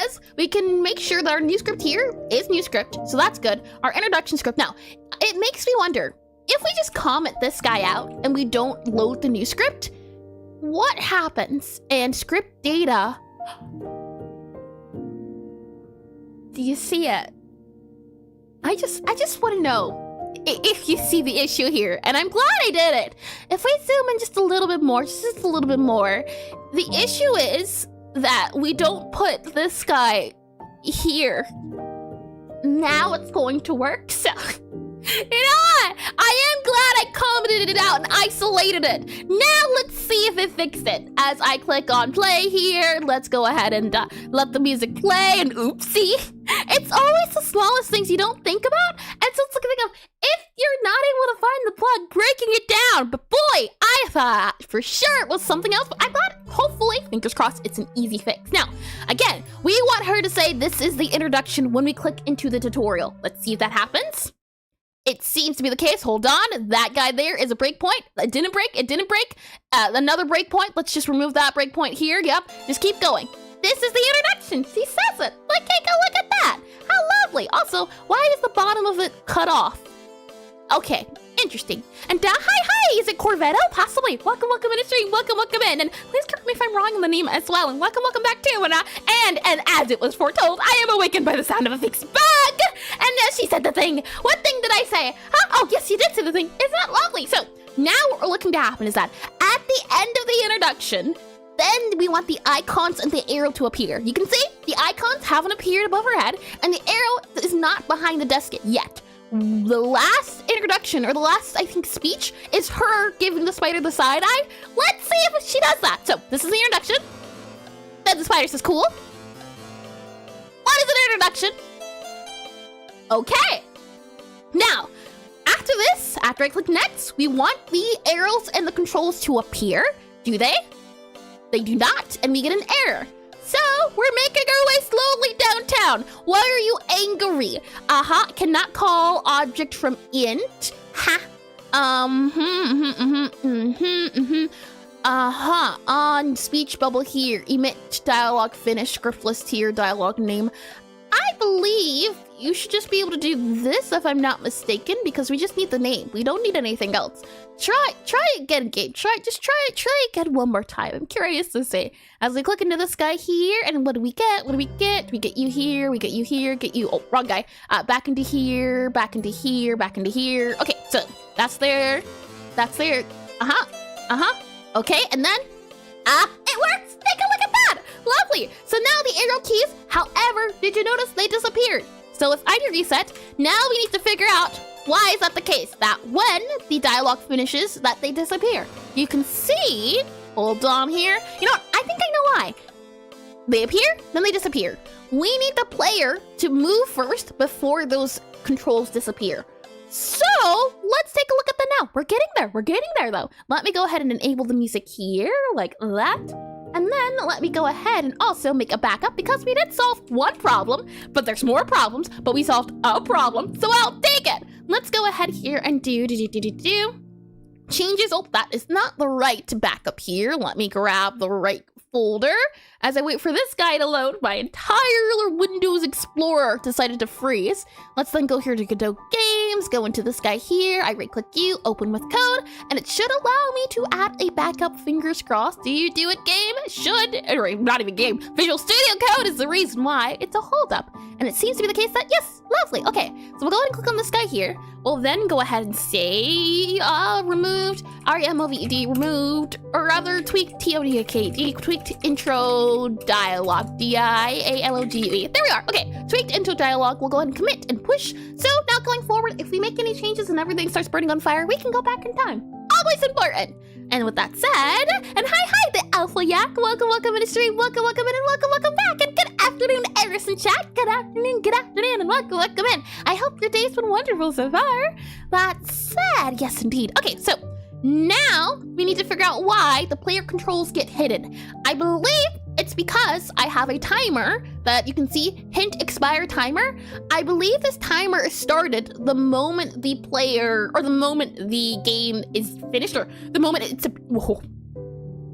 As we can make sure that our new script here is new script, so that's good. Our introduction script. Now, it makes me wonder, if we just comment this guy out and we don't load the new script, what happens? And script data, do you see it? I just want to know if you see the issue here, and I'm glad I did it. If I zoom in just a little bit more, the issue is that we don't put this guy here. Now it's going to work, so... You know what? I am glad I commented it out and isolated it. Now let's see if it fixed it. As I click on play here, let's go ahead and let the music play, and oopsie. It's always the smallest things you don't think about. And so it's like, think of, if you're not able to find the plug, breaking it down. But boy, I thought for sure it was something else. But I thought, hopefully, fingers crossed, it's an easy fix. Now, again, we want her to say this is the introduction when we click into the tutorial. Let's see if that happens. It seems to be the case. Hold on. That guy there is a breakpoint. It didn't break. Another breakpoint. Let's just remove that breakpoint here. Yep. Just keep going. This is the introduction. She says it. Like, take a look at that. How lovely. Also, why is the bottom of it cut off? Okay. Interesting. And hi. Is it Corvetto? Possibly. Welcome in the stream. Welcome in. And please correct me if I'm wrong in the name as well. And welcome back too. And as it was foretold, I am awakened by the sound of a fixed bug. And as she said the thing. What thing did I say? Huh? Oh, yes, you did say the thing. Isn't that lovely? So now what we're looking to happen is that at the end of the introduction, then we want the icons and the arrow to appear. You can see the icons haven't appeared above her head, and the arrow is not behind the desk yet. The last introduction, or the last, I think, speech, is her giving the spider the side eye. Let's see if she does that. So, this is the introduction. Then the spider says, cool. What is an introduction? Okay. Now, after this, after I click next, we want the arrows and the controls to appear. Do they? They do not, and we get an error. So, we're making our way slowly downtown. Why are you angry? Cannot call object from int. Ha. On speech bubble here. Emit dialogue finish. Script list here. Dialogue name. I believe you should just be able to do this if I'm not mistaken, because we just need the name. We don't need anything else. Try again, game. Try again one more time. I'm curious to see. As we click into this guy here, and what do we get? What do we get? We get you here, we get you here, get you, oh, wrong guy. Back into here, back into here, back into here. Okay, so that's there. That's there. Okay, and then, it works! Take a look at that! Lovely! So now the arrow keys, however, did you notice they disappeared? So if I do reset, now we need to figure out why is that the case? That when the dialogue finishes, that they disappear. You can see, hold on here. You know what? I think I know why. They appear, then they disappear. We need the player to move first before those controls disappear. So let's take a look at them now. We're getting there though. Let me go ahead and enable the music here like that. And then let me go ahead and also make a backup, because we did solve one problem, but there's more problems, but we solved a problem, so I'll take it. Let's go ahead here and do changes. Oh, that is not the right backup here. Let me grab the right folder. As I wait for this guy to load, my entire Windows Explorer decided to freeze. Let's then go here to Godot Games, go into this guy here. I right click you, open with code, and it should allow me to add a backup, fingers crossed. Do you do it, game? It should, or not even game. Visual Studio Code is the reason why it's a holdup. And it seems to be the case that, yes, lovely. Okay, so we'll go ahead and click on this guy here. We'll then go ahead and say, removed, REMOVED, removed, or rather tweaked, TODKD, tweaked intro dialogue, DIALOGUE. There we are. Okay, tweaked intro dialogue. We'll go ahead and commit and push. So now going forward, if we make any changes and everything starts burning on fire, we can go back in time. Always important. And with that said, and hi, the Alpha Yak. Welcome in the stream. Welcome in, and welcome back. And good afternoon, Emerson chat. Good afternoon, and welcome in. I hope your day's been wonderful so far. That said, yes indeed. Okay, so now we need to figure out why the player controls get hidden. I believe it's because I have a timer that you can see, hint expire timer. I believe this timer is started the moment the player, or the moment the game is finished, or the moment it's,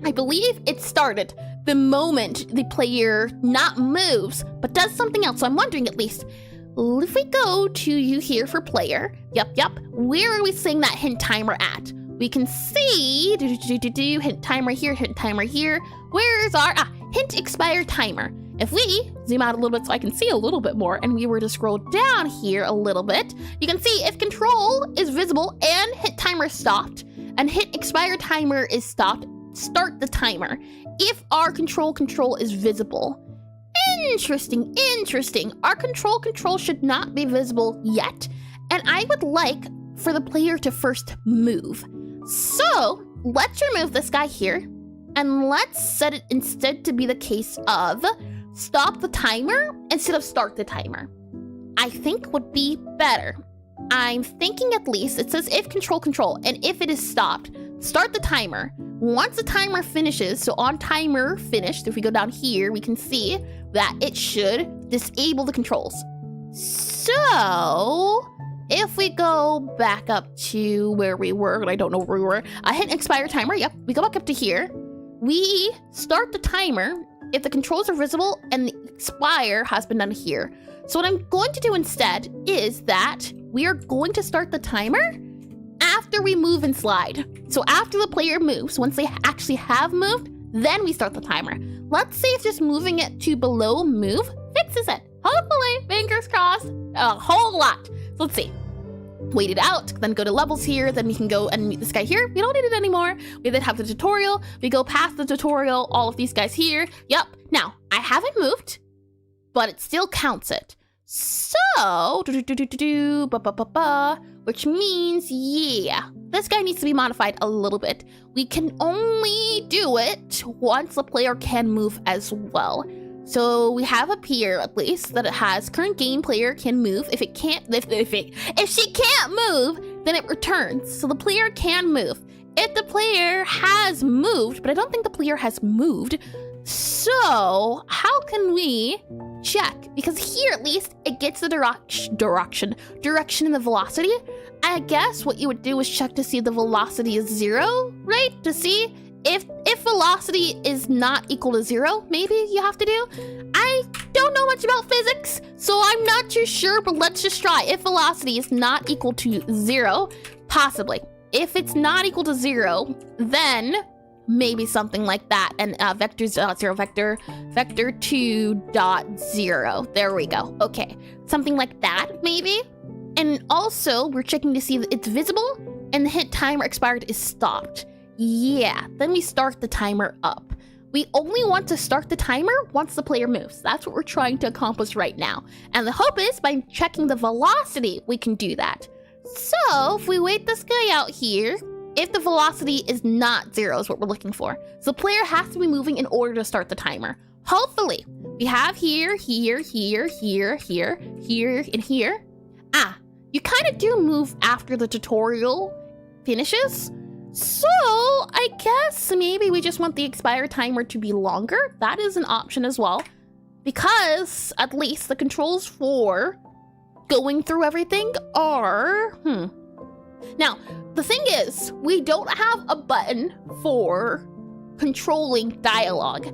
I believe it started the moment the player not moves, but does something else. So I'm wondering, at least, if we go to you here for player, yep, where are we seeing that hint timer at? We can see, hint timer here. Where's our, hint expire timer. If we zoom out a little bit so I can see a little bit more, and we were to scroll down here a little bit, you can see if control is visible and hint timer stopped, and hint expire timer is stopped, start the timer. If our control is visible. Interesting. Our control should not be visible yet, and I would like for the player to first move. So let's remove this guy here, and let's set it instead to be the case of stop the timer instead of start the timer. I think would be better. I'm thinking, at least, it says if control, and if it is stopped, start the timer. Once the timer finishes, so on timer finished, if we go down here, we can see that it should disable the controls. So if we go back up to where we were, and I don't know where we were, hit expire timer, yep, we go back up to here. We start the timer if the controls are visible and the expire has been done here. So what I'm going to do instead is that we are going to start the timer after we move and slide. So after the player moves, once they actually have moved, then we start the timer. Let's see if just moving it to below move fixes it. Hopefully, fingers crossed, a whole lot. So let's see. Wait it out, then go to levels here, then we can go and meet this guy here. We don't need it anymore. We then have the tutorial. We go past the tutorial, all of these guys here. Yep. Now, I haven't moved, but it still counts it. So, which means, yeah, this guy needs to be modified a little bit. We can only do it once the player can move as well. So we have up here, at least, that it has current game player can move. If it can't, if she can't move, then it returns. So the player can move. If the player has moved, but I don't think the player has moved. So how can we check? Because here at least it gets the direction and the velocity. I guess what you would do is check to see if the velocity is 0, right? To see if velocity is not equal to 0, maybe you have to do. I don't know much about physics, so I'm not too sure, but let's just try. If velocity is not equal to 0, possibly. If it's not equal to 0, then maybe something like that. And vector 0, vector 2.0. There we go. Okay, something like that, maybe. And also, we're checking to see if it's visible and the hint timer expired is stopped. Yeah, then we start the timer up. We only want to start the timer once the player moves. That's what we're trying to accomplish right now. And the hope is by checking the velocity, we can do that. So if we wait this guy out here, if the velocity is not 0 is what we're looking for. So the player has to be moving in order to start the timer. Hopefully, we have here, and here. You kind of do move after the tutorial finishes. So I guess maybe we just want the expire timer to be longer. That is an option as well. Because at least the controls for going through everything are... Now, the thing is, we don't have a button for controlling dialogue.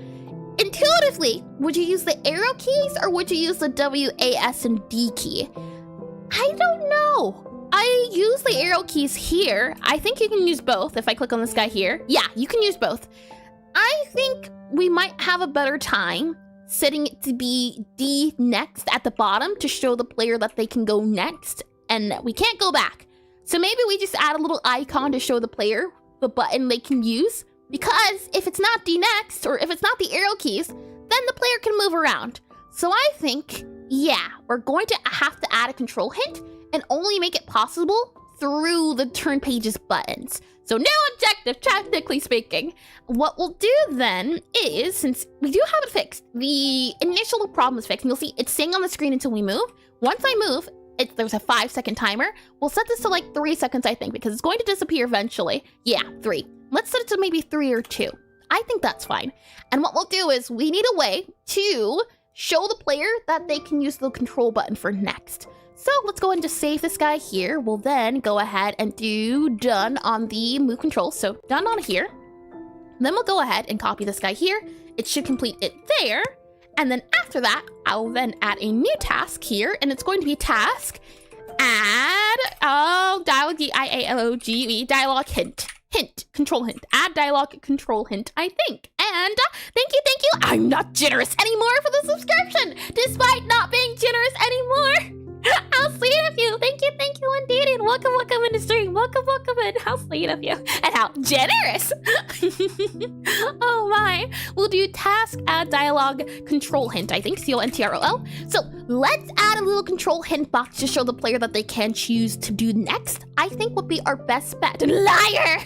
Intuitively, would you use the arrow keys or would you use the W, A, S, and D key? I don't know. I use the arrow keys here. I think you can use both if I click on this guy here. Yeah, you can use both. I think we might have a better time setting it to be D next at the bottom to show the player that they can go next and we can't go back. So maybe we just add a little icon to show the player the button they can use, because if it's not D next or if it's not the arrow keys, then the player can move around. So I think, yeah, we're going to have to add a control hint and only make it possible through the turn pages buttons. So no objective, technically speaking. What we'll do then is, since we do have it fixed, the initial problem is fixed, and you'll see it's staying on the screen until we move. Once I move, there's a 5-second timer. We'll set this to like 3 seconds, I think, because it's going to disappear eventually. Yeah, 3. Let's set it to maybe 3 or 2. I think that's fine. And what we'll do is we need a way to show the player that they can use the control button for next. So let's go ahead and just save this guy here. We'll then go ahead and do done on the move control. So done on here. Then we'll go ahead and copy this guy here. It should complete it there. And then after that, I'll then add a new task here, and it's going to be task add dialogue D-I-A-L-O-G-E dialogue hint. Control hint. Add dialogue control hint, I think. And thank you. I'm not generous anymore for the subscription, despite not being generous anymore. How sweet of you. Thank you indeed. And welcome in the stream. Welcome in. How sweet of you. And how generous. Oh my. We'll do task add dialogue control hint, I think. C-O-N-T-R-O-L. So let's add a little control hint box to show the player that they can choose to do next. I think would be our best bet. Liar.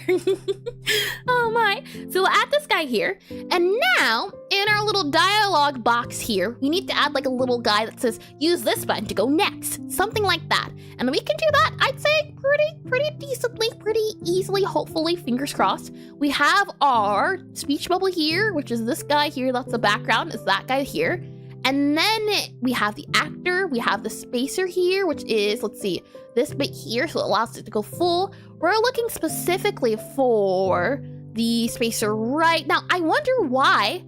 Oh my. So we'll add this guy here. And now in our little dialogue box here, we need to add like a little guy that says use this button to go next. Something like that. And we can do that, I'd say, pretty decently, pretty easily, hopefully, fingers crossed. We have our speech bubble here, which is this guy here. That's the background, is that guy here. And then we have the actor, we have the spacer here, which is, let's see, this bit here, so it allows it to go full. We're looking specifically for the spacer right now. I wonder why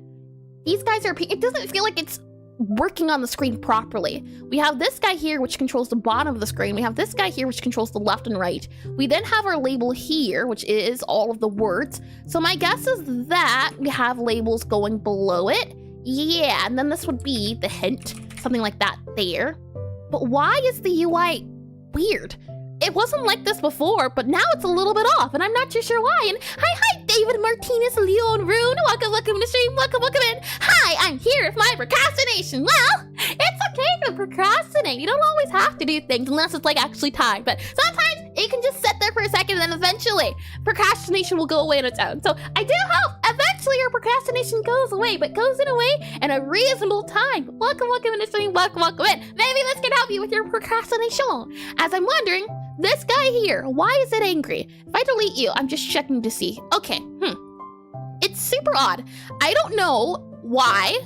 these guys are, it doesn't feel like it's working on the screen properly. We have this guy here, which controls the bottom of the screen. We have this guy here, which controls the left and right. We then have our label here, which is all of the words. So my guess is that we have labels going below it. Yeah, and then this would be the hint, something like that there. But why is the UI weird? It wasn't like this before, but now it's a little bit off, and I'm not too sure why. And hi, David Martinez, Leon Rune. Welcome to the stream. Welcome in. Hi, I'm here with my procrastination. Well, it's okay to procrastinate. You don't always have to do things unless it's like actually time. But sometimes it can just sit there for a second, and then eventually procrastination will go away on its own. So I do hope eventually your procrastination goes away, but goes in a way in a reasonable time. Welcome in the stream. Welcome in. Maybe this can help you with your procrastination. As I'm wondering, this guy here, why is it angry? If I delete you, I'm just checking to see. Okay, It's super odd. I don't know why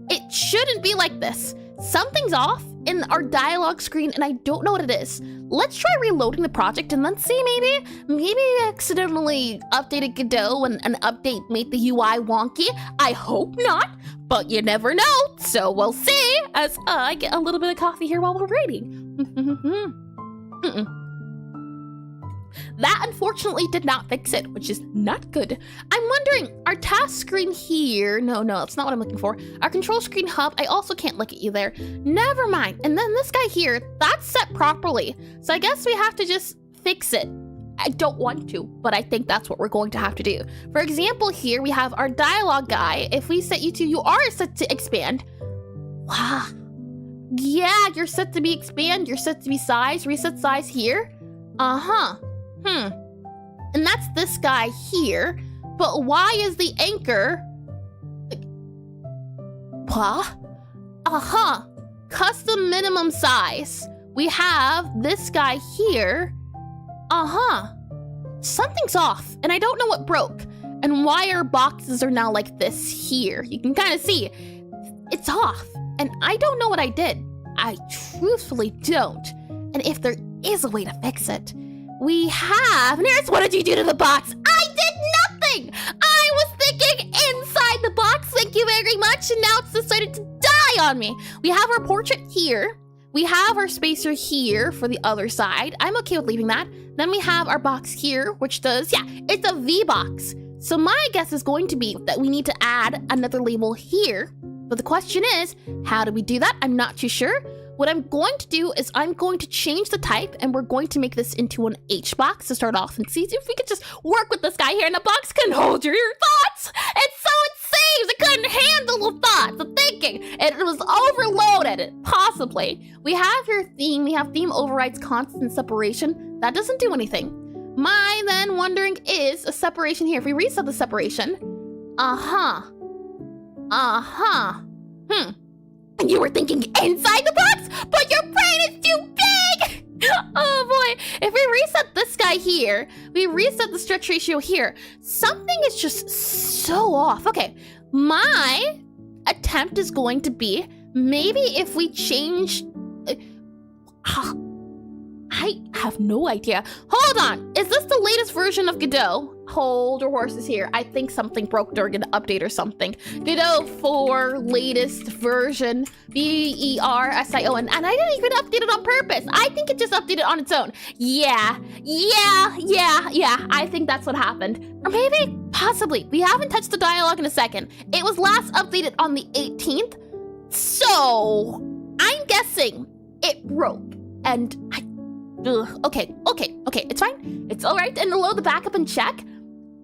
it shouldn't be like this. Something's off in our dialogue screen and I don't know what it is. Let's try reloading the project and then see maybe I accidentally updated Godot and an update made the UI wonky. I hope not, but you never know. So we'll see as I get a little bit of coffee here while we're reading. That unfortunately did not fix it, which is not good. I'm wondering, our task screen here, no, that's not what I'm looking for. Our control screen hub, I also can't look at you there. Never mind. And then this guy here, that's set properly. So I guess we have to just fix it. I don't want to, but I think that's what we're going to have to do. For example, here we have our dialogue guy. If we set you to, you are set to expand. Wow. Yeah, you're set to be expand, you're set to be size, reset size here. And that's this guy here, but why is the anchor? What? Custom minimum size. We have this guy here. Something's off, and I don't know what broke. And why our boxes are now like this here. You can kind of see it's off, and I don't know what I did. I truthfully don't. And if there is a way to fix it, we have... Nurse, what did you do to the box? I did nothing! I was thinking inside the box, thank you very much, and now it's decided to die on me. We have our portrait here. We have our spacer here for the other side. I'm okay with leaving that. Then we have our box here, which does... Yeah, it's a V box. So my guess is going to be that we need to add another label here. But the question is, how do we do that? I'm not too sure. What I'm going to do is I'm going to change the type and we're going to make this into an H box to start off and see if we could just work with this guy here and the box can hold your thoughts. And so it seems it couldn't handle the thoughts, the thinking. It was overloaded, possibly. We have your theme. We have theme overrides constant separation. That doesn't do anything. My then wondering is a separation here. If we reset the separation, And you were thinking inside the box, but your brain is too big! Oh boy, if we reset this guy here, we reset the stretch ratio here, something is just so off. Okay, my attempt is going to be, maybe if we change... I have no idea. Hold on, is this the latest version of Godot? Hold your horses here. I think something broke during an update or something. Godot 4 latest version, VERSION, and I didn't even update it on purpose. I think it just updated on its own. Yeah, I think that's what happened. Or maybe, possibly, we haven't touched the dialogue in a second. It was last updated on the 18th, so I'm guessing it broke, and okay, it's fine. It's all right. And to load the backup and check,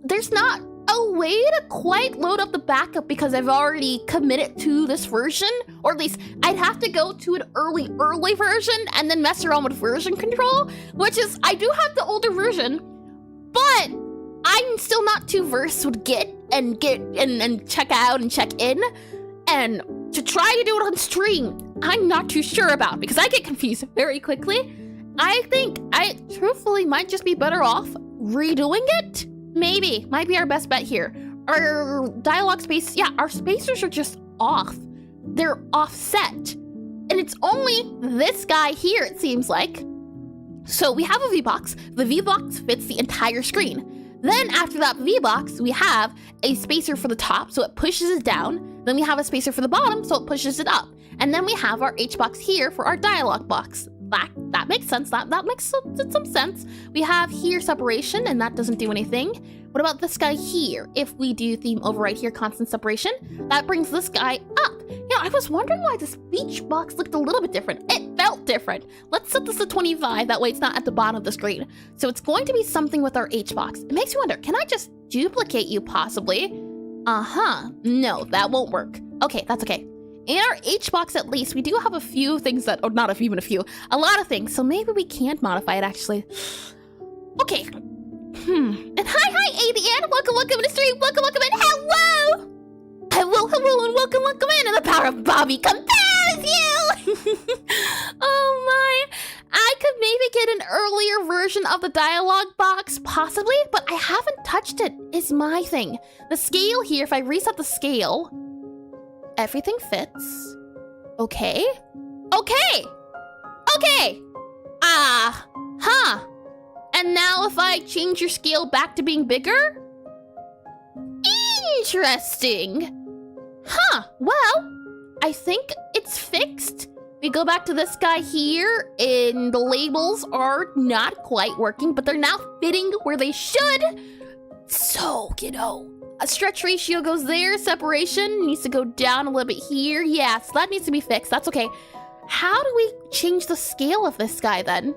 there's not a way to quite load up the backup because I've already committed to this version, or at least I'd have to go to an early version and then mess around with version control, which is, I do have the older version, but I'm still not too versed with Git and check out and check in, and to try to do it on stream, I'm not too sure about because I get confused very quickly. I think I truthfully might just be better off redoing it. Maybe, might be our best bet here. Our dialogue space, yeah, our spacers are just off. They're offset. And it's only this guy here, it seems like. So we have a V-box. The V-box fits the entire screen. Then after that V-box, we have a spacer for the top, so it pushes it down. Then we have a spacer for the bottom, so it pushes it up. And then we have our H-box here for our dialogue box. That makes sense. That makes some sense. We have here separation, and that doesn't do anything. What about this guy here? If we do theme override here, constant separation, that brings this guy up. You know, I was wondering why this speech box looked a little bit different. It felt different. Let's set this to 25. That way it's not at the bottom of the screen. So it's going to be something with our H box. It makes me wonder, can I just duplicate you possibly? No, that won't work. Okay, that's okay. In our H-box, at least, we do have a few things that, or not even a few, a lot of things, so maybe we can't modify it, actually. Okay. And hi, ADN! Welcome to the stream! Welcome in! Hello! Hello, and welcome in! And the power of Bobby compels you! Oh my! I could maybe get an earlier version of the dialogue box, possibly, but I haven't touched it, is my thing. The scale here, if I reset the scale... everything fits. Okay. Okay! Okay! And now if I change your scale back to being bigger? Interesting. Well, I think it's fixed. We go back to this guy here, and the labels are not quite working, but they're now fitting where they should. So, a stretch ratio goes there, separation needs to go down a little bit here. Yeah, so that needs to be fixed, that's okay. How do we change the scale of this guy then?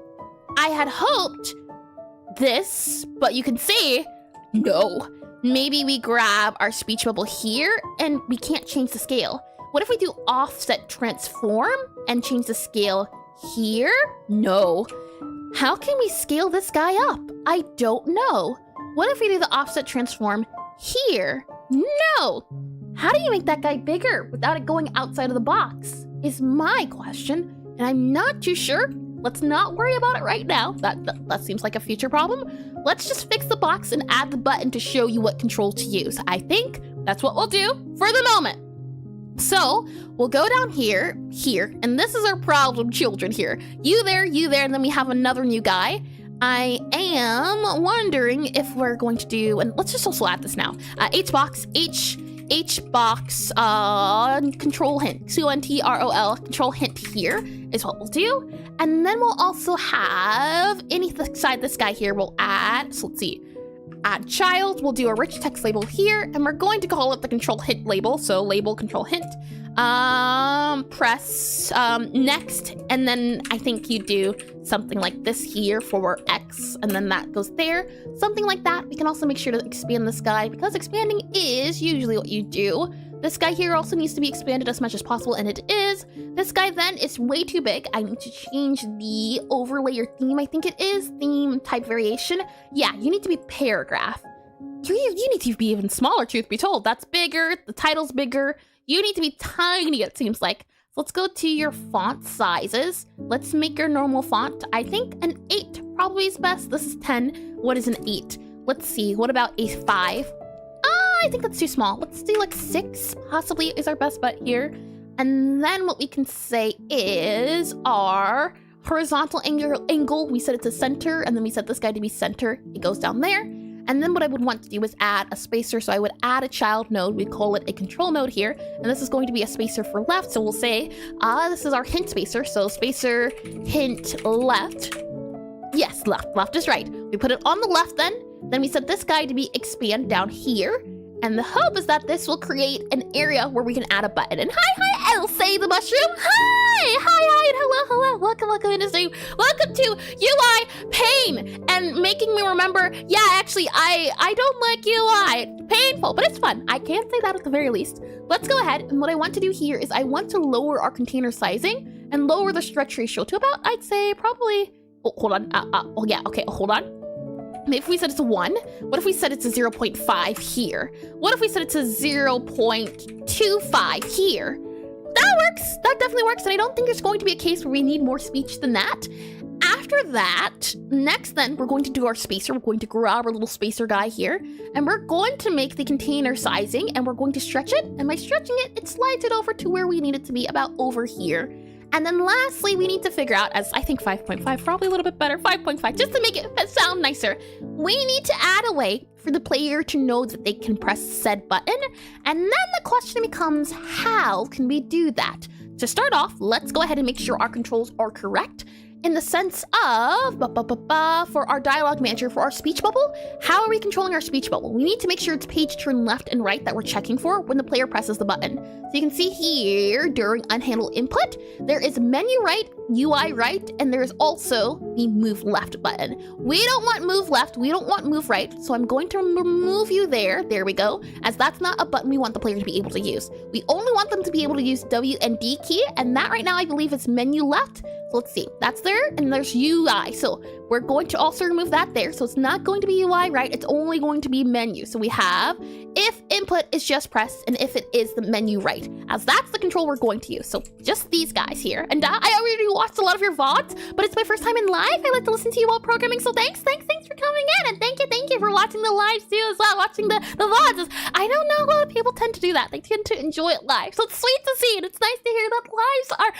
I had hoped this, but you can see, no. Maybe we grab our speech bubble here, and we can't change the scale. What if we do offset transform and change the scale here? No. How can we scale this guy up? I don't know. What if we do the offset transform here? No. How do you make that guy bigger without it going outside of the box? Is my question, and I'm not too sure. Let's not worry about it right now. That seems like a future problem. Let's just fix the box and add the button to show you what control to use. I think that's what we'll do for the moment. So we'll go down here, and this is our problem children here. You there, and then we have another new guy. I am wondering if we're going to do, and let's just also add this now. Hbox, Hbox, control hint, control control hint here is what we'll do. And then we'll also have inside this guy here, we'll add, so let's see. Add child, we'll do a rich text label here, and we're going to call it the control hint label, so label control hint. Press next, and then I think you do something like this here for X, and then that goes there, something like that. We can also make sure to expand this guy, because expanding is usually what you do. This guy here also needs to be expanded as much as possible, and it is. This guy then is way too big. I need to change the overlay or theme, I think it is, theme type variation. Yeah, you need to be paragraph. You need to be even smaller, truth be told. That's bigger, the title's bigger. You need to be tiny, it seems like. So let's go to your font sizes. Let's make your normal font. I think an 8 probably is best. This is 10. What is an 8? Let's see, what about a 5? I think that's too small. Let's do like 6 possibly is our best bet here. And then what we can say is our horizontal angle. We set it to center, and then we set this guy to be center. It goes down there. And then what I would want to do is add a spacer. So I would add a child node. We call it a control node here. And this is going to be a spacer for left. So we'll say, this is our hint spacer. So spacer hint left. Yes, left. Left is right. We put it on the left then. Then we set this guy to be expand down here. And the hope is that this will create an area where we can add a button. And hi, Elsie the mushroom. Hi, and hello. Welcome in the stream. Welcome to UI Pain. And making me remember, yeah, actually, I don't like UI. It's painful, but it's fun. I can say that at the very least. Let's go ahead. And what I want to do here is I want to lower our container sizing and lower the stretch ratio to about, I'd say, probably, hold on. Hold on. If we said it's a 1, what if we said it's a 0.5 here? What if we said it's a 0.25 here? That works. That definitely works. And I don't think there's going to be a case where we need more speech than that. After that, next then, we're going to do our spacer. We're going to grab our little spacer guy here. And we're going to make the container sizing. And we're going to stretch it. And by stretching it, it slides it over to where we need it to be, about over here. And then lastly, we need to figure out, as I think 5.5, probably a little bit better, 5.5, just to make it sound nicer. We need to add a way for the player to know that they can press said button. And then the question becomes, how can we do that? To start off, let's go ahead and make sure our controls are correct. In the sense of, for our dialogue manager, for our speech bubble, how are we controlling our speech bubble? We need to make sure it's page turn left and right that we're checking for when the player presses the button. So you can see here, during unhandled input, there is menu right, UI right, and there's also the move left button. We don't want move left, we don't want move right, so I'm going to remove you there. There we go, as that's not a button we want the player to be able to use. We only want them to be able to use W and D key, and that right now I believe is menu left. So let's see, that's there, and there's UI. So we're going to also remove that there. So it's not going to be UI, right? It's only going to be menu. So we have if input is just pressed, and if it is the menu right, as that's the control we're going to use. So just these guys here. And I already watched a lot of your VODs, but it's my first time in live. I like to listen to you while programming, so thanks for coming in, and thank you for watching the lives too as well, watching the VODs. I don't know, a lot of people tend to do that. They tend to enjoy it live, so it's sweet to see, and it's nice to hear that VODs are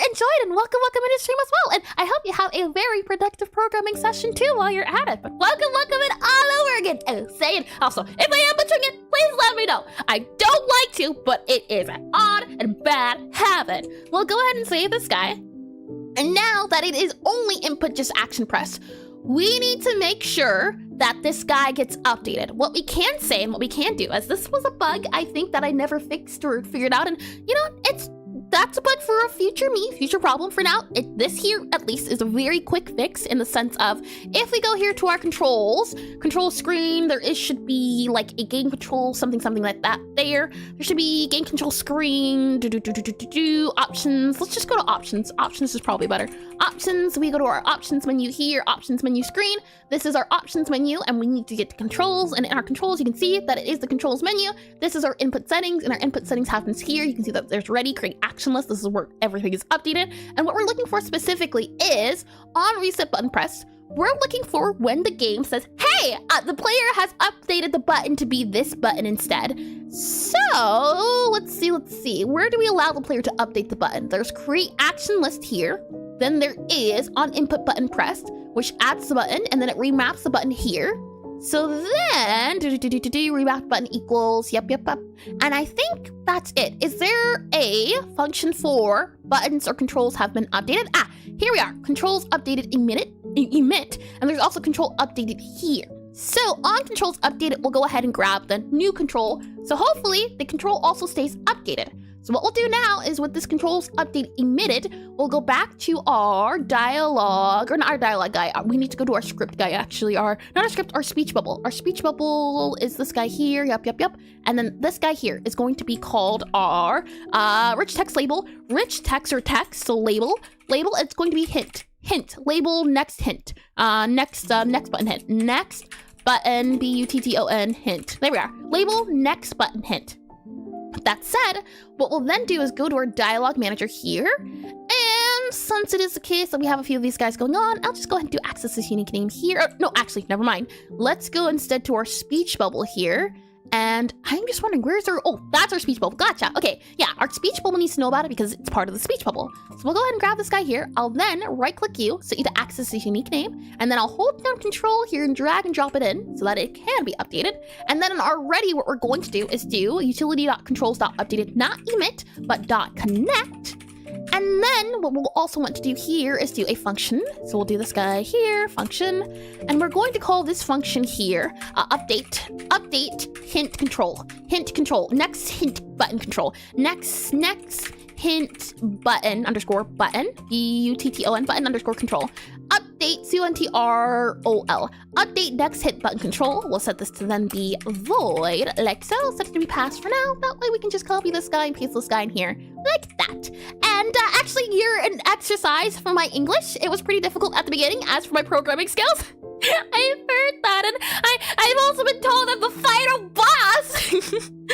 enjoyed, and welcome into stream as well. And I hope you have a very productive programming session too while you're at it. But welcome it all over again. Oh, saying also, if I am butchering it, please let me know. I don't like to, but it is an odd and bad habit. We'll go ahead and save this guy. And now that it is only input just action press, we need to make sure that this guy gets updated. What we can say and what we can do, as this was a bug I think that I never fixed or figured out, and you know, that's a bug for a future problem. For now, this here at least is a very quick fix in the sense of, if we go here to our control screen, should be like a game control, something like that there. There should be game control screen, options. Let's just go to options. Options is probably better. Options, we go to our options menu here, options menu screen. This is our options menu, and we need to get to controls, and in our controls, you can see that it is the controls menu. This is our input settings, and our input settings happens here. You can see that there's ready, create action list. This is where everything is updated. And what we're looking for specifically is on reset button press, we're looking for when the game says, hey, the player has updated the button to be this button instead. So let's see. Where do we allow the player to update the button? There's create action list here. Then there is on input button pressed, which adds the button, and then it remaps the button here. So then, remap button equals, yep. And I think that's it. Is there a function for buttons or controls have been updated? Here we are. Controls updated emit, and there's also control updated here. So on controls updated, we'll go ahead and grab the new control. So hopefully the control also stays updated. So what we'll do now is with this controls update emitted, we'll go back to our dialogue, or not our dialogue guy. We need to go to our script guy, actually. Not our script, our speech bubble. Our speech bubble is this guy here. Yep. And then this guy here is going to be called our rich text label. Rich text or text, so label. It's going to be hint. Label next hint. Next button hint. Next button button hint. There we are. Label next button hint. That said, what we'll then do is go to our dialogue manager here, and since it is the case that we have a few of these guys going on, I'll just go ahead and do access this unique name here. No, actually, never mind. Let's go instead to our speech bubble here, and I'm just wondering, that's our speech bubble. Gotcha. Okay, yeah, our speech bubble needs to know about it because it's part of the speech bubble. So we'll go ahead and grab this guy here. I'll then right-click you, so you to access this unique name, and then I'll hold down control here and drag and drop it in so that it can be updated. And then already what we're going to do is do utility.controls.updated, not emit, but .connect. And then what we'll also want to do here is do a function. So we'll do this guy here, function, and we're going to call this function here update hint control, next hint button control, next hint button underscore button, button button underscore control, update control, update next hit button control. We'll set this to then be void, like so. Set it to be passed for now. That way we can just copy this guy and paste this guy in here, like that. And actually, you're an exercise for my English. It was pretty difficult at the beginning. As for my programming skills, I've heard that, and I've also been told I'm the final boss.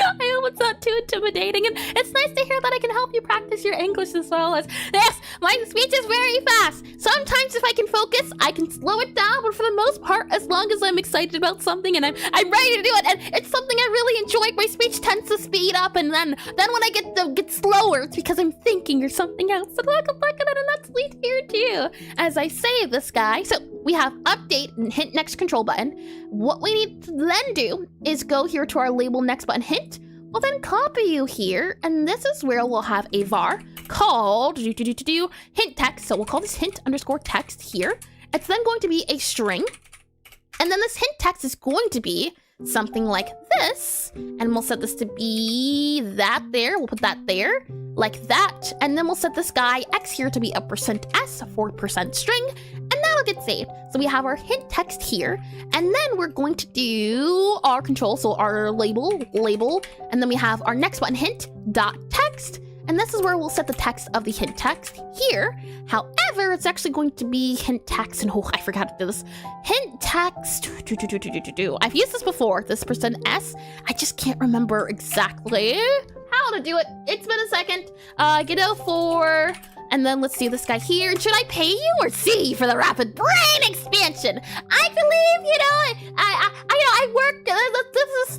I hope it's not too intimidating, and it's nice to hear that I can help you practice your English as well. As yes, my speech is very fast. Sometimes if I can focus, I can slow it down, but for the most part, as long as I'm excited about something and I'm ready to do it, and it's something I really enjoy, my speech tends to speed up, and then when I get slower, it's because I'm thinking or something else. So look at it, and that's sweet here too. As I save this guy, so we have update and hint next control button. What we need to then do is go here to our label next button hint. We'll then copy you here, and this is where we'll have a var called hint text. So we'll call this hint underscore text here. It's then going to be a string, and then this hint text is going to be something like this, and we'll set this to be that there. We'll put that there like that, and then we'll set this guy x here to be a %s for %string, and that'll get saved. So we have our hint text here, and then we're going to do our control, so our label, and then we have our next button hint dot text, and this is where we'll set the text of the hint text here. However, it's actually going to be hint text, and I forgot to do this. Hint text, I've used this before, this %s. I just can't remember exactly how to do it. It's been a second. Godot for And then let's see this guy here. Should I pay you or C for the rapid brain expansion? I believe, I work.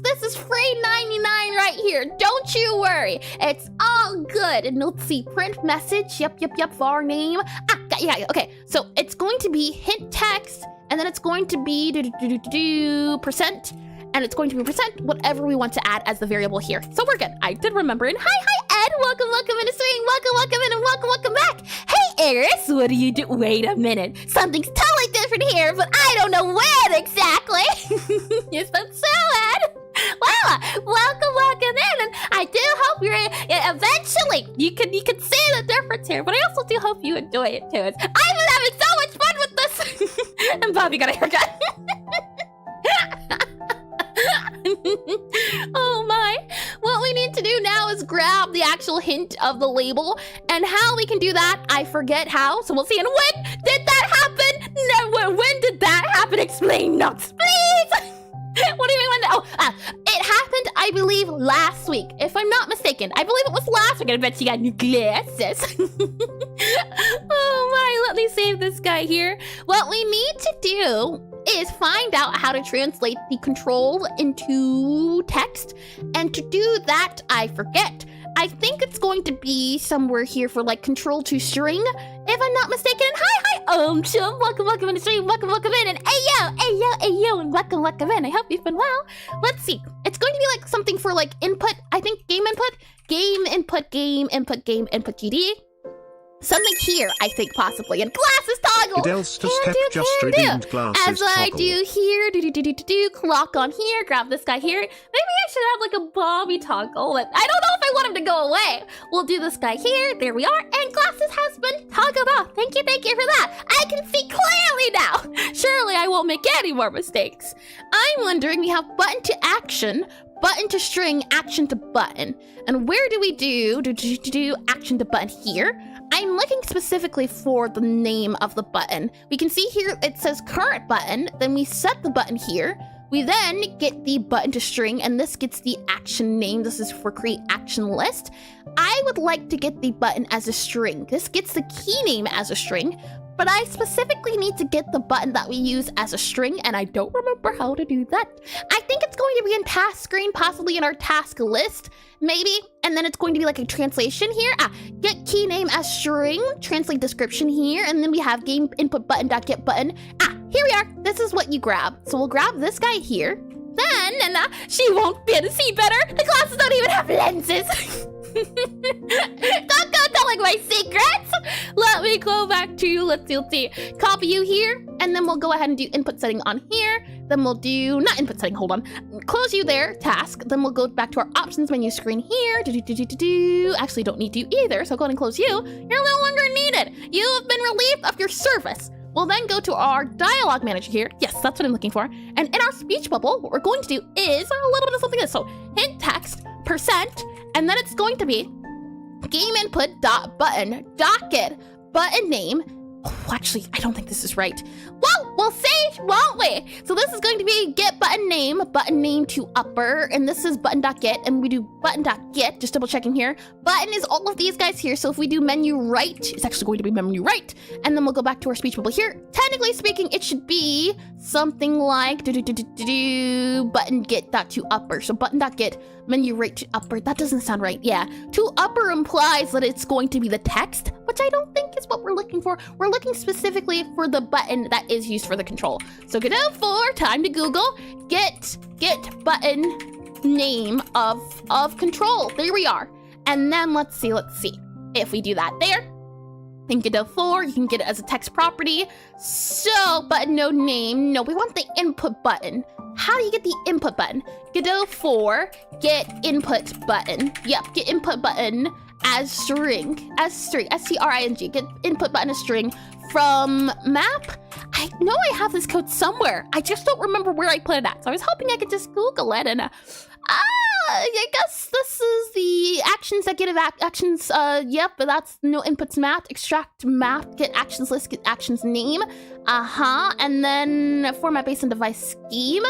This is free 99 right here. Don't you worry. It's all good. And let's see, print message. Yep, var name. Yeah, okay. So it's going to be hint text, and then it's going to be percent, and it's going to be percent whatever we want to add as the variable here. So we're good. I did remember. And hi, Ed. Welcome into stream. Welcome in, and welcome back. Hey, Eris, what do you do? Wait a minute. Something's totally different here, but I don't know when exactly. Is that so, Ed? Well, welcome in, and I do hope you're eventually you can see the difference here. But I also do hope you enjoy it too. I've been having so much fun with this. And Bobby got a haircut. Oh my. What we need to do now is grab the actual hint of the label, and how we can do that, I forget how, so we'll see. And when did that happen? No, when did that happen? Explain notes, please. What do you mean when? It happened, I believe, last week, if I'm not mistaken. I believe it was last week. I bet you got new glasses. Oh my, let me save this guy here. What we need to do is find out how to translate the control into text. And to do that, I forget. I think it's going to be somewhere here for like control to string, if I'm not mistaken. And hi, Chum, welcome in the stream, welcome in, and ayo, and welcome in. I hope you've been well. Let's see. It's going to be like something for like input, I think game input, game input, GD. Something here, I think, possibly. And glasses toggle! As I do here, clock on here, grab this guy here. Maybe I should have like a Bobby toggle. But I don't know if I want him to go away. We'll do this guy here. There we are. And glasses has been toggled off. Thank you for that. I can see clearly now. Surely I won't make any more mistakes. I'm wondering, we have button to action, button to string, action to button. And where do we do action to button here? I'm looking specifically for the name of the button. We can see here it says current button, then we set the button here. We then get the button to string, and this gets the action name. This is for create action list. I would like to get the button as a string. This gets the key name as a string, but I specifically need to get the button that we use as a string, and I don't remember how to do that. I think it's going to be in task screen, possibly in our task list, maybe, and then it's going to be like a translation here. Get key name as string, translate description here, and then we have game input button dot get button. Here we are. This is what you grab. So we'll grab this guy here. Then, and she won't be able to see better. The glasses don't even have lenses. Don't go telling my secrets. Let me go back to, let's see, copy you here, and then we'll go ahead and do input setting on here. Then we'll do, not input setting, hold on. Close you there, task. Then we'll go back to our options menu screen here. Actually, don't need to either, so go ahead and close you. You're no longer needed. You have been relieved of your service. We'll then go to our dialogue manager here. Yes, that's what I'm looking for. And in our speech bubble, what we're going to do is a little bit of something like this. So hint text, percent, and then it's going to be game input dot button docket button name. Oh, actually, I don't think this is right. Well, we'll see, won't we? So this is going to be get button name to upper, and this is button dot get, and we do button dot get, just double checking here. Button is all of these guys here, so if we do menu right, it's actually going to be menu right, and then we'll go back to our speech bubble here. Technically speaking, it should be something like button get dot to upper. So button dot get menu right to upper. That doesn't sound right. Yeah, to upper implies that it's going to be the text, which I don't think is what we're looking for. We're looking specifically for the button that is used for the control. So Godot for time to Google get button name of control. There we are. And then let's see if we do that there. In Godot 4, you can get it as a text property. So button no name. No, we want the input button. How do you get the input button? Godot 4 get input button. Yep, get input button as string, S-T-R-I-N-G. Get input button as string from map. I know I have this code somewhere. I just don't remember where I put it at. So I was hoping I could just Google it, and I guess this is the actions that get actions. Yep, but that's no inputs map, extract map, get actions list, get actions name. And then format based on device scheme.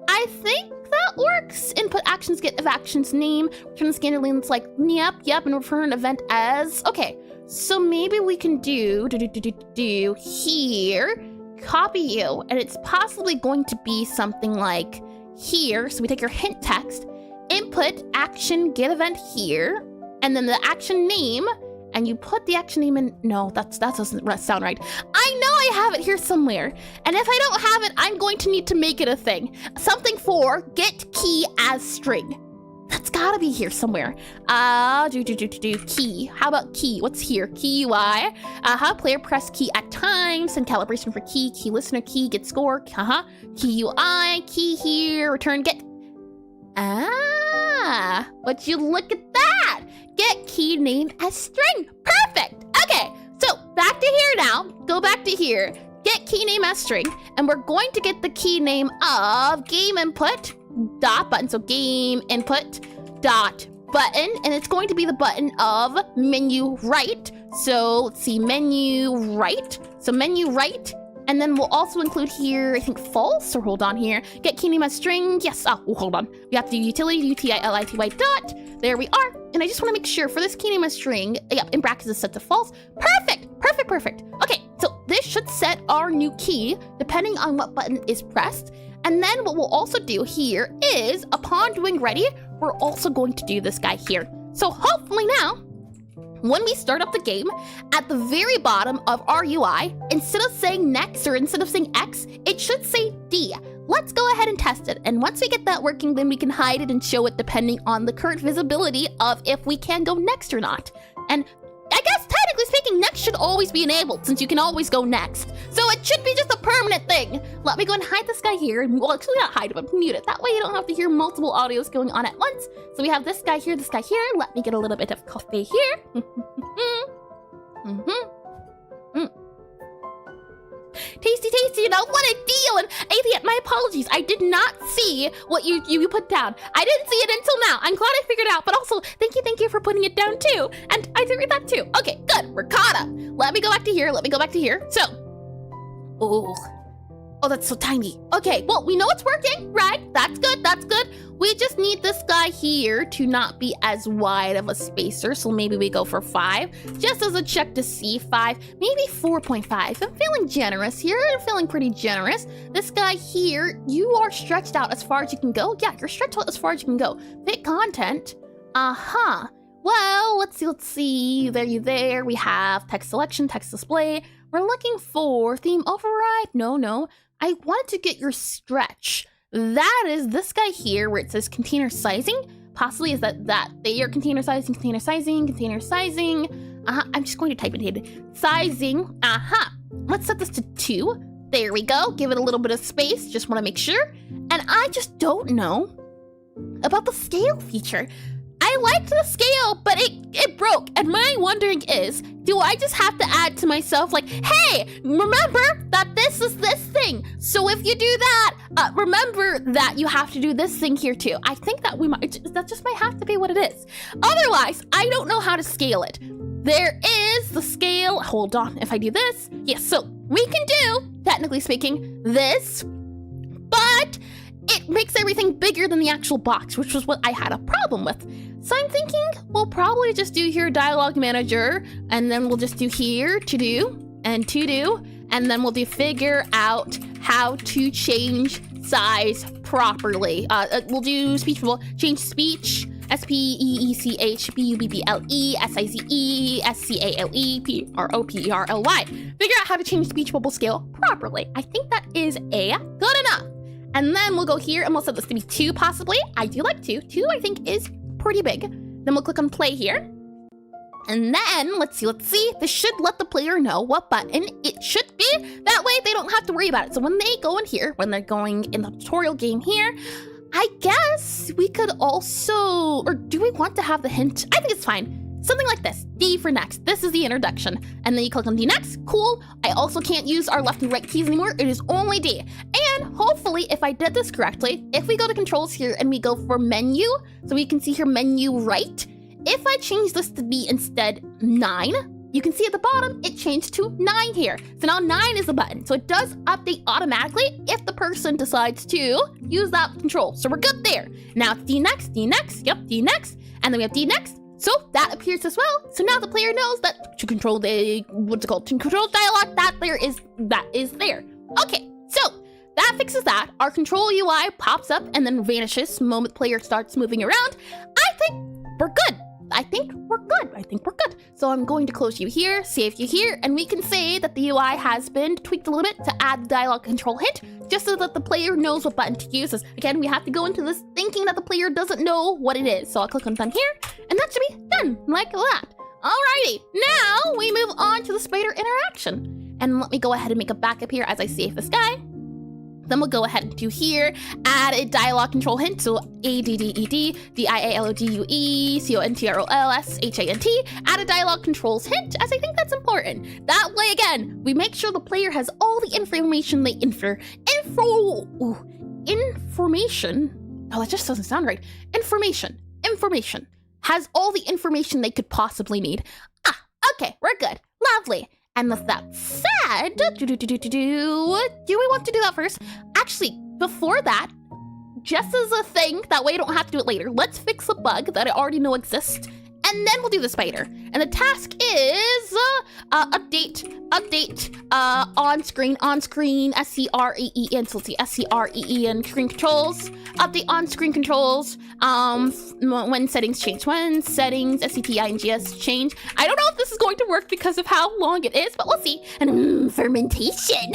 I think that works. Input actions, get of actions name, return the scanner lane. It's like, yep, and return an event as. Okay, so maybe we can do here, copy you, and it's possibly going to be something like here. So we take your hint text, input action, get event here, and then the action name, and you put the action name in. No, that doesn't sound right. I know I have it here somewhere, and if I don't have it, I'm going to need to make it a thing. Something for get key as string. That's gotta be here somewhere. Key. How about key? What's here? Key UI. Player press key at times, and calibration for key listener, key, get score. Key UI, key here, return get. Would you look at that? Get key named as string. Perfect. Okay, so back to here now. Go back to here. Get key name as string, and we're going to get the key name of game input dot button. So game input dot button, and it's going to be the button of menu right. So let's see, menu right. So menu right. And then we'll also include here, I think false, or hold on here. Get key name as string, yes, hold on. We have to do utility, utility dot, there we are. And I just wanna make sure for this key name as string, in brackets is set to false. Perfect. Okay, so this should set our new key depending on what button is pressed. And then what we'll also do here is, upon doing ready, we're also going to do this guy here. So hopefully now, when we start up the game, at the very bottom of our UI, instead of saying next or instead of saying X, it should say D. Let's go ahead and test it. And once we get that working, then we can hide it and show it depending on the current visibility of if we can go next or not. And I guess technically speaking, next should always be enabled since you can always go next. So it should be just a permanent thing. Let me go and hide this guy here. And well, actually not hide it, but mute it. That way you don't have to hear multiple audios going on at once. So we have this guy here, this guy here. Let me get a little bit of coffee here. Tasty, you know, what a deal. And Atheat, my apologies. I did not see what you put down. I didn't see it until now. I'm glad I figured it out, but also thank you for putting it down too. And I did read that too. Okay, good, we're caught up. Let me go back to here, So, oh, that's so tiny. Okay, well, we know it's working, right? That's good. We just need this guy here to not be as wide of a spacer, so maybe we go for 5, just as a check to see 5, maybe 4.5. I'm feeling generous here. I'm feeling pretty generous. This guy here, you are stretched out as far as you can go. Yeah, you're stretched out as far as you can go. Fit content. Well, let's see. There. We have text selection, text display. We're looking for theme override. No. I wanted to get your stretch. That is this guy here where it says container sizing. Possibly is that your container sizing. I'm just going to type it here. Sizing. Let's set this to 2. There we go. Give it a little bit of space. Just want to make sure. And I just don't know about the scale feature. I liked the scale, but it broke. And my wondering is, do I just have to add to myself like, hey, remember that this is this thing. So if you do that, remember that you have to do this thing here too. I think that that just might have to be what it is. Otherwise, I don't know how to scale it. There is the scale. Hold on, if I do this. Yes, so we can do, technically speaking, this, but it makes everything bigger than the actual box, which was what I had a problem with. So I'm thinking we'll probably just do here dialogue manager, and then we'll just do here to do, and then we'll do figure out how to change size properly. We'll do speech bubble, change speech, SPEECH BUBBLE SIZE SCALE PROPERLY. Figure out how to change speech bubble scale properly. I think that is a good enough. And then we'll go here and we'll set this to be 2 possibly. I do like 2. 2 I think is pretty big. Then we'll click on play here. And then let's see. This should let the player know what button it should be. That way they don't have to worry about it. So when they go in here, when they're going in the tutorial game here, I guess we could also, or do we want to have the hint? I think it's fine. Something like this, D for next. This is the introduction. And then you click on D next, cool. I also can't use our left and right keys anymore. It is only D. And hopefully, if I did this correctly, if we go to controls here and we go for menu, so we can see here menu right. If I change this to be instead 9, you can see at the bottom, it changed to 9 here. So now 9 is the button. So it does update automatically if the person decides to use that control. So we're good there. Now it's D next, yep, D next. And then we have D next. So that appears as well. So now the player knows that to control the, to control dialogue, that is there. Okay, so that fixes that. Our control UI pops up and then vanishes the moment player starts moving around. I think we're good. I think we're good. So I'm going to close you here, save you here, and we can say that the UI has been tweaked a little bit to add the dialogue control hint, just so that the player knows what button to use. Again, we have to go into this thinking that the player doesn't know what it is. So I'll click on done here, and that should be done, like that. Alrighty, now we move on to the spider interaction. And let me go ahead and make a backup here as I save this guy. Then we'll go ahead and do here, add a dialogue control hint, so ADDED, DIALOGUE, CONTROLS, HANT, add a dialogue controls hint, as I think that's important. That way, again, we make sure the player has all the information they information, oh, that just doesn't sound right. Information, has all the information they could possibly need. Okay, we're good, lovely. And with that said, do we want to do that first? Actually, before that, just as a thing, that way I don't have to do it later, let's fix a bug that I already know exists, and then we'll do the spider. And the task is update on screen, SCREEN, so let's see, SCREEN screen controls, update on screen controls, when settings change, SCTINGS change. I don't know if this is going to work because of how long it is, but we'll see. And fermentation.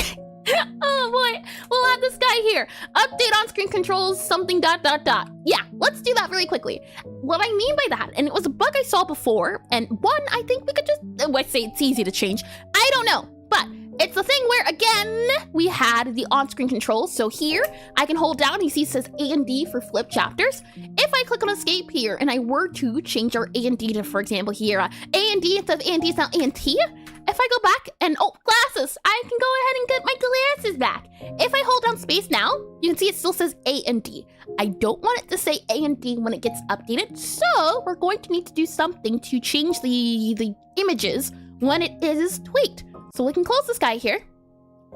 Oh boy, we'll have this guy here. Update on screen controls, something ... Yeah, let's do that really quickly. What I mean by that, and it was a bug I saw before, and one, I think we could just, let's say it's easy to change. I don't know, but it's the thing where, again, we had the on-screen controls. So here, I can hold down, you see it says A and D for flip chapters. If I click on escape here, and I were to change our A and D to, for example, here, A and D, instead of A and D, it's now A and T. If I go back and, oh, glasses, I can go ahead and get my glasses back. If I hold down space now, you can see it still says A and D. I don't want it to say A and D when it gets updated, so we're going to need to do something to change the images when it is tweaked. So we can close this guy here.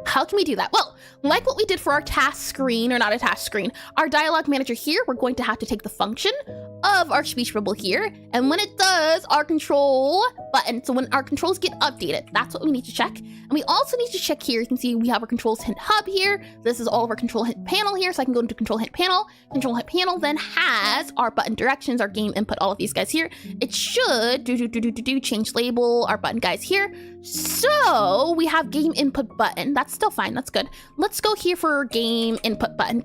How can we do that? Well, like what we did for our task screen, or not a task screen, our dialogue manager here, we're going to have to take the function of our speech bubble here, and when it does, our control button, so when our controls get updated, that's what we need to check. And we also need to check here, you can see we have our controls hint hub here. This is all of our control hint panel here, so I can go into control hint panel. Control hint panel then has our button directions, our game input, all of these guys here. It should change label, our button guys here. So we have game input button. That's still fine, that's good. Let's go here for game input button.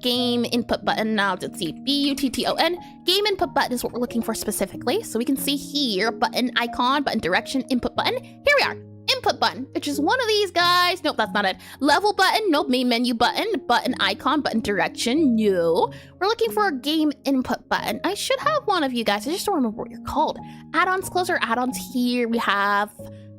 Now let's see, BUTTON. Game input button is what we're looking for specifically. So we can see here, button icon, button direction, input button. Here we are, input button, which is one of these guys. Nope, that's not it. Level button, nope. Main menu button, button icon, button direction, no. We're looking for a game input button. I should have one of you guys, I just don't remember what you're called. Add-ons, closer add-ons here. We have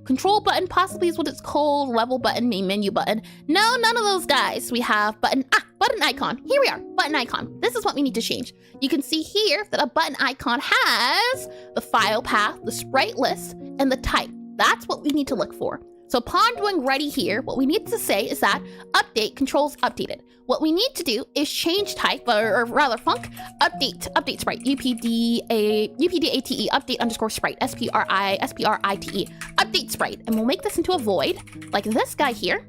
control button, possibly is what it's called. Level button, main menu button. No, none of those guys. We have button, button icon. Here we are, button icon. This is what we need to change. You can see here that a button icon has the file path, the sprite list, and the type. That's what we need to look for. So upon doing ready here, what we need to say is that update controls updated. What we need to do is change type, or rather func, update sprite, UPDATE, update underscore sprite, SPRITE, update sprite. And we'll make this into a void, like this guy here.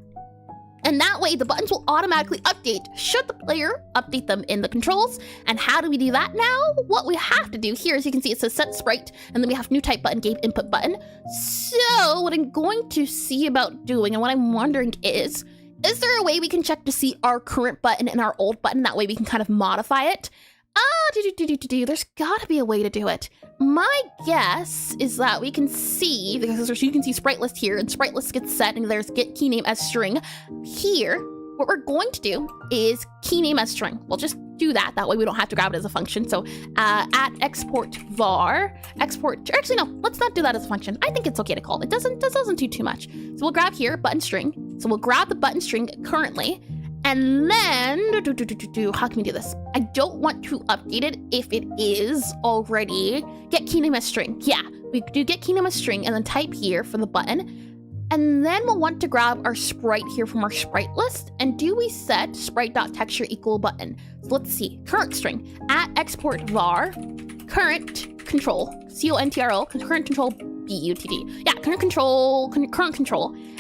And that way the buttons will automatically update should the player update them in the controls. And how do we do that now? What we have to do here, as you can see, it says set sprite, and then we have new type button, game input button. So what I'm going to see about doing, and what I'm wondering is there a way we can check to see our current button and our old button? That way we can kind of modify it. There's gotta be a way to do it. My guess is that we can see, because you can see sprite list here, and sprite list gets set, and there's get key name as string. Here, what we're going to do is key name as string. We'll just do that. That way we don't have to grab it as a function. So at export var, actually no, let's not do that as a function. I think it's okay to call it. This doesn't do too much. So we'll grab here, button string. So we'll grab the button string currently, And then, how can we do this? I don't want to update it if it is already get key name as string. Yeah, we do get key name as string and then type here for the button. And then we'll want to grab our sprite here from our sprite list. And do we set sprite.texture equal button? So let's see, current string at export var current control, CONTRL, current control BUTD. Yeah, current control.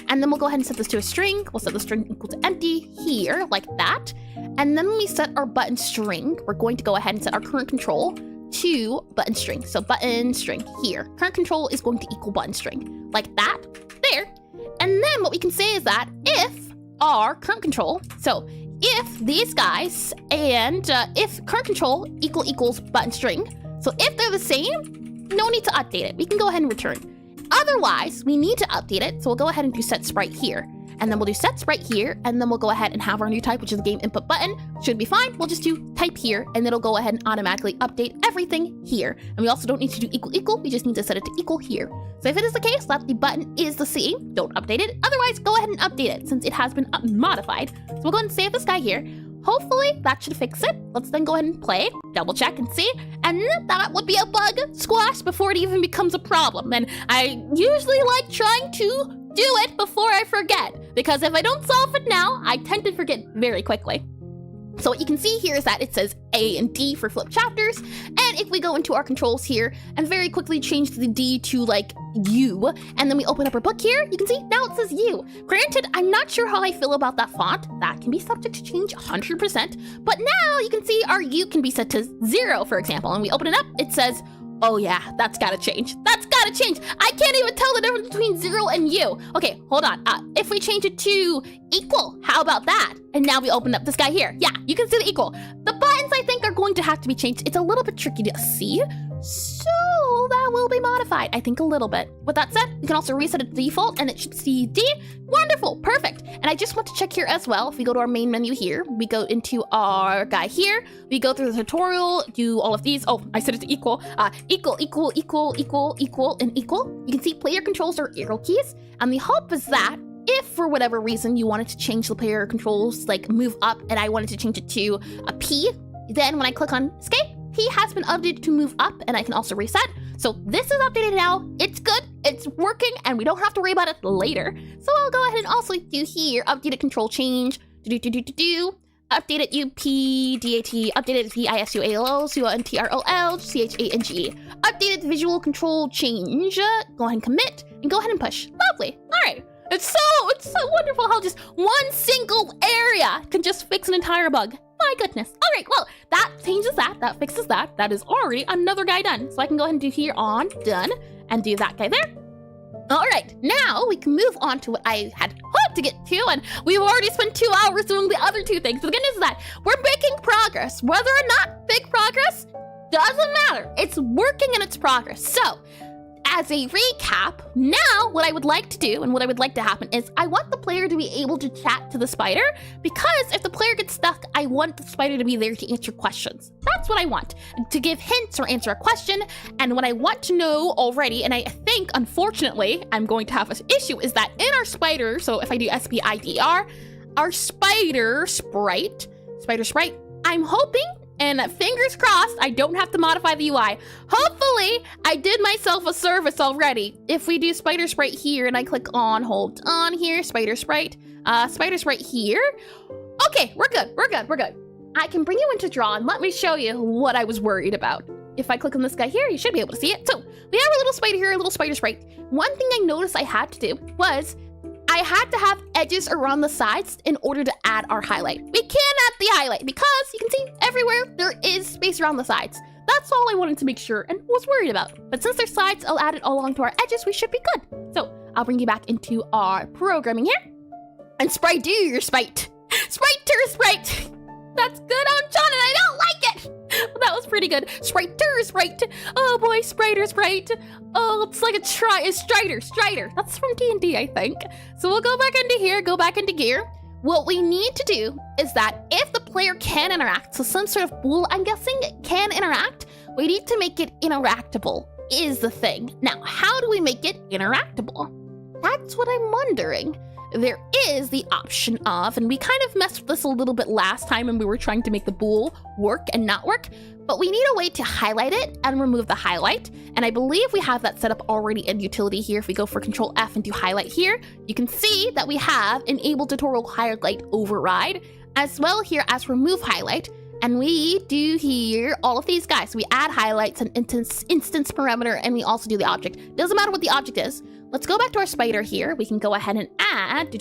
And then we'll go ahead and set this to a string. We'll set the string equal to empty here, like that. And then when we set our button string, we're going to go ahead and set our current control to button string. So button string here. Current control is going to equal button string, like that, there. And then what we can say is that if our current control, so if these guys and if current control equals button string, so if they're the same, no need to update it. We can go ahead and return. Otherwise, we need to update it, so we'll go ahead and do set sprite here. And then we'll do set sprite here, and then we'll go ahead and have our new type, which is the game input button. Should be fine. We'll just do type here, and it'll go ahead and automatically update everything here. And we also don't need to do equal, we just need to set it to equal here. So if it is the case that the button is the same, don't update it. Otherwise, go ahead and update it since it has been modified. So we'll go ahead and save this guy here. Hopefully that should fix it. Let's then go ahead and play, double check and see. And that would be a bug squash before it even becomes a problem. And I usually like trying to do it before I forget, because if I don't solve it now, I tend to forget very quickly. So what you can see here is that it says A and D for flip chapters. And if we go into our controls here and very quickly change the D to like U, and then we open up our book here, you can see now it says U. Granted, I'm not sure how I feel about that font. That can be subject to change 100%. But now you can see our U can be set to 0, for example. And we open it up, it says, oh yeah, that's gotta change. That's gotta change. I can't even tell the difference between 0 and U. Okay, hold on. If we change it to equal, how about that? And now we open up this guy here. Yeah, you can see the equal. The buttons, I think, are going to have to be changed. It's a little bit tricky to see, so that will be modified, I think, a little bit. With that said, we can also reset it to default, and it should see D. Wonderful, perfect. And I just want to check here as well. If we go to our main menu here, we go into our guy here, we go through the tutorial, do all of these. Oh, I set it to equal. Equal, and equal. You can see player controls are arrow keys, and the hope is that if for whatever reason you wanted to change the player controls, like move up, and I wanted to change it to a P, then when I click on escape, P has been updated to move up, and I can also reset. So this is updated now. It's good, it's working, and we don't have to worry about it later. So I'll go ahead and also do here, updated control change, updated UPDAT, updated VISUALO, CONTROL, CHANGE, updated visual control change. Go ahead and commit, and go ahead and push. Lovely, all right. It's so wonderful how just one single area can just fix an entire bug. My goodness. All right, well, that changes that fixes that. That is already another guy done. So I can go ahead and do here on done and do that guy there. All right, now we can move on to what I had hoped to get to, and we've already spent 2 hours doing the other two things. So the good news is that we're making progress. Whether or not big progress, doesn't matter. It's working and it's progress. So as a recap, now what I would like to do and what I would like to happen is I want the player to be able to chat to the spider, because if the player gets stuck, I want the spider to be there to answer questions. That's what I want, to give hints or answer a question. And what I want to know already, and I think, unfortunately, I'm going to have an issue, is that in our spider, so if I do SPIDR, our spider sprite, I'm hoping, and fingers crossed, I don't have to modify the UI. Hopefully, I did myself a service already. If we do spider sprite here and I click on, hold on here, spider sprite here. Okay, we're good. I can bring you into draw and let me show you what I was worried about. If I click on this guy here, you should be able to see it. So we have a little spider here, a little spider sprite. One thing I noticed I had to do was I had to have edges around the sides in order to add our highlight. We can't add the highlight because you can see everywhere there is space around the sides. That's all I wanted to make sure and was worried about. But since there's sides, I'll add it all along to our edges. We should be good. So I'll bring you back into our programming here. And sprite do your sprite. Sprite. That's good on John, and I don't like it. That was pretty good. Sprite. Oh boy, sprite. Oh, it's like a strider. That's from D&D, I think. So we'll go back into here, go back into gear. What we need to do is that if the player can interact, so some sort of bool, I'm guessing, can interact, we need to make it interactable, is the thing. Now, how do we make it interactable? That's what I'm wondering. there is the option of, and we kind of messed with this a little bit last time when we were trying to make the bool work and not work, but we need a way to highlight it and remove the highlight. And I believe we have that set up already in utility here. If we go for Control F and do highlight here, you can see that we have enable tutorial highlight override, as well here as remove highlight. And we do here all of these guys. So we add highlights and instance parameter, and we also do the object. Doesn't matter what the object is. Let's go back to our spider here. We can go ahead and add a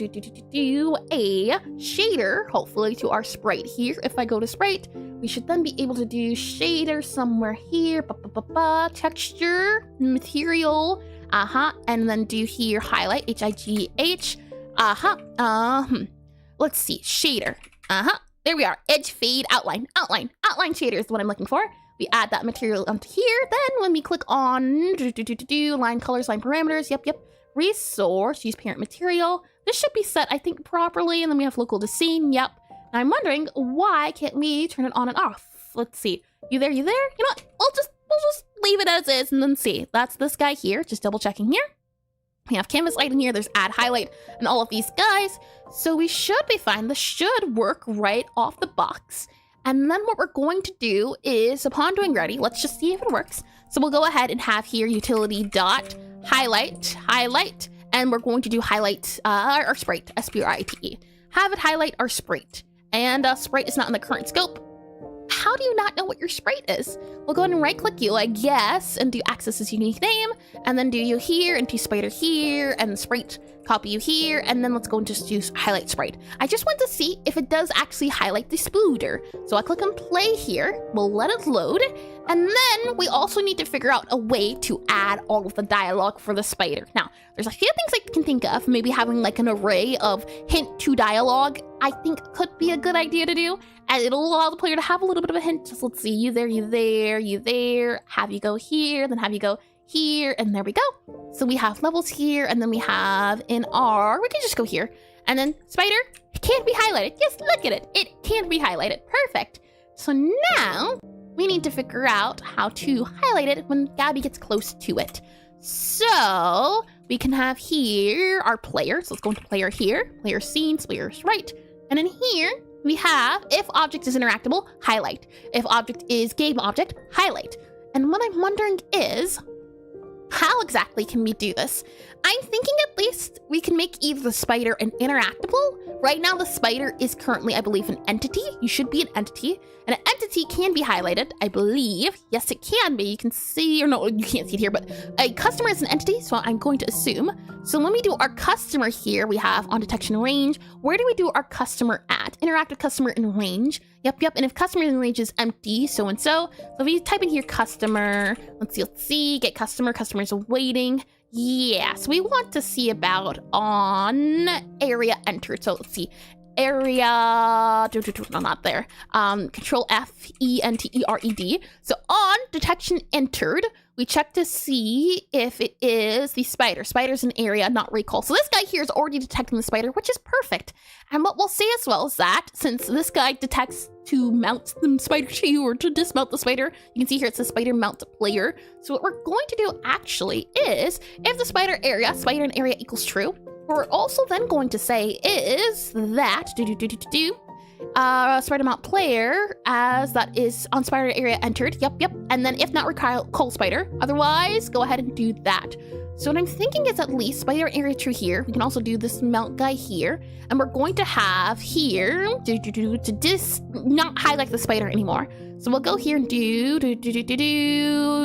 shader, hopefully, to our sprite here. If I go to sprite, we should then be able to do shader somewhere here. Texture, material, and then do here highlight, HIGH, Let's see, shader, There we are, edge, fade, outline shader is what I'm looking for. We add that material onto here. Then when we click on line colors, line parameters, yep, resource, use parent material. This should be set, I think, properly. And then we have local to scene, yep. And I'm wondering, why can't we turn it on and off? Let's see, you there? You know what, we'll just leave it as is and then see. That's this guy here, just double checking here. We have canvas light in here, there's add highlight and all of these guys. So we should be fine. This should work right off the box. And then what we're going to do is, upon doing ready, let's just see if it works. So we'll go ahead and have here utility dot highlight, and we're going to do highlight our sprite, SPRITE. Have it highlight our sprite. And sprite is not in the current scope. How do you not know what your sprite is? We'll go ahead and right click you, I guess, and do access as unique name, and then do you here, and do spider here, and sprite, copy you here, and then let's go and just use highlight sprite. I just want to see if it does actually highlight the spider. So I click on play here, we'll let it load, and then we also need to figure out a way to add all of the dialogue for the spider. Now, there's a few things I can think of. Maybe having like an array of hint to dialogue, I think could be a good idea to do, and it'll allow the player to have a little bit of a hint. Just let's see, you there, have you go here, then have you go here, and there we go. So we have levels here, and then we have in R, we can just go here, and then spider, it can't be highlighted. Yes, look at it, it can't be highlighted. Perfect. So now we need to figure out how to highlight it when Gabby gets close to it. So we can have here our player. So let's go into player here, player scenes, player's right, and in here we have if object is interactable, highlight. If object is game object, highlight. And what I'm wondering is, how exactly can we do this? I'm thinking at least we can make either the spider an interactable. Right now the spider is currently, I believe, an entity. You should be an entity. And an entity can be highlighted, I believe. Yes, it can be. You can see, or no, you can't see it here, but a customer is an entity, so I'm going to assume. So when we do our customer here, we have on detection range. Where do we do our customer at? Interactive customer in range. Yep. And if customer in range is empty, so and so. So if you type in here customer, let's see, get customer, customer's waiting. Yeah, so we want to see about on area entered. So let's see, area, no, not there. Control F, ENTERED. So on detection entered, we check to see if it is the spider. Spider's an area, not recall. So this guy here is already detecting the spider, which is perfect. And what we'll say as well is that since this guy detects to mount the spider to you or to dismount the spider, you can see here it says spider mount player. So what we're going to do actually is if the spider in area equals true, what we're also then going to say is that spider mount player as that is on spider area entered. Yep. And then if not recall spider, otherwise go ahead and do that. So what I'm thinking is at least spider area true here. We can also do this mount guy here, and we're going to have here to not highlight the spider anymore. So we'll go here and do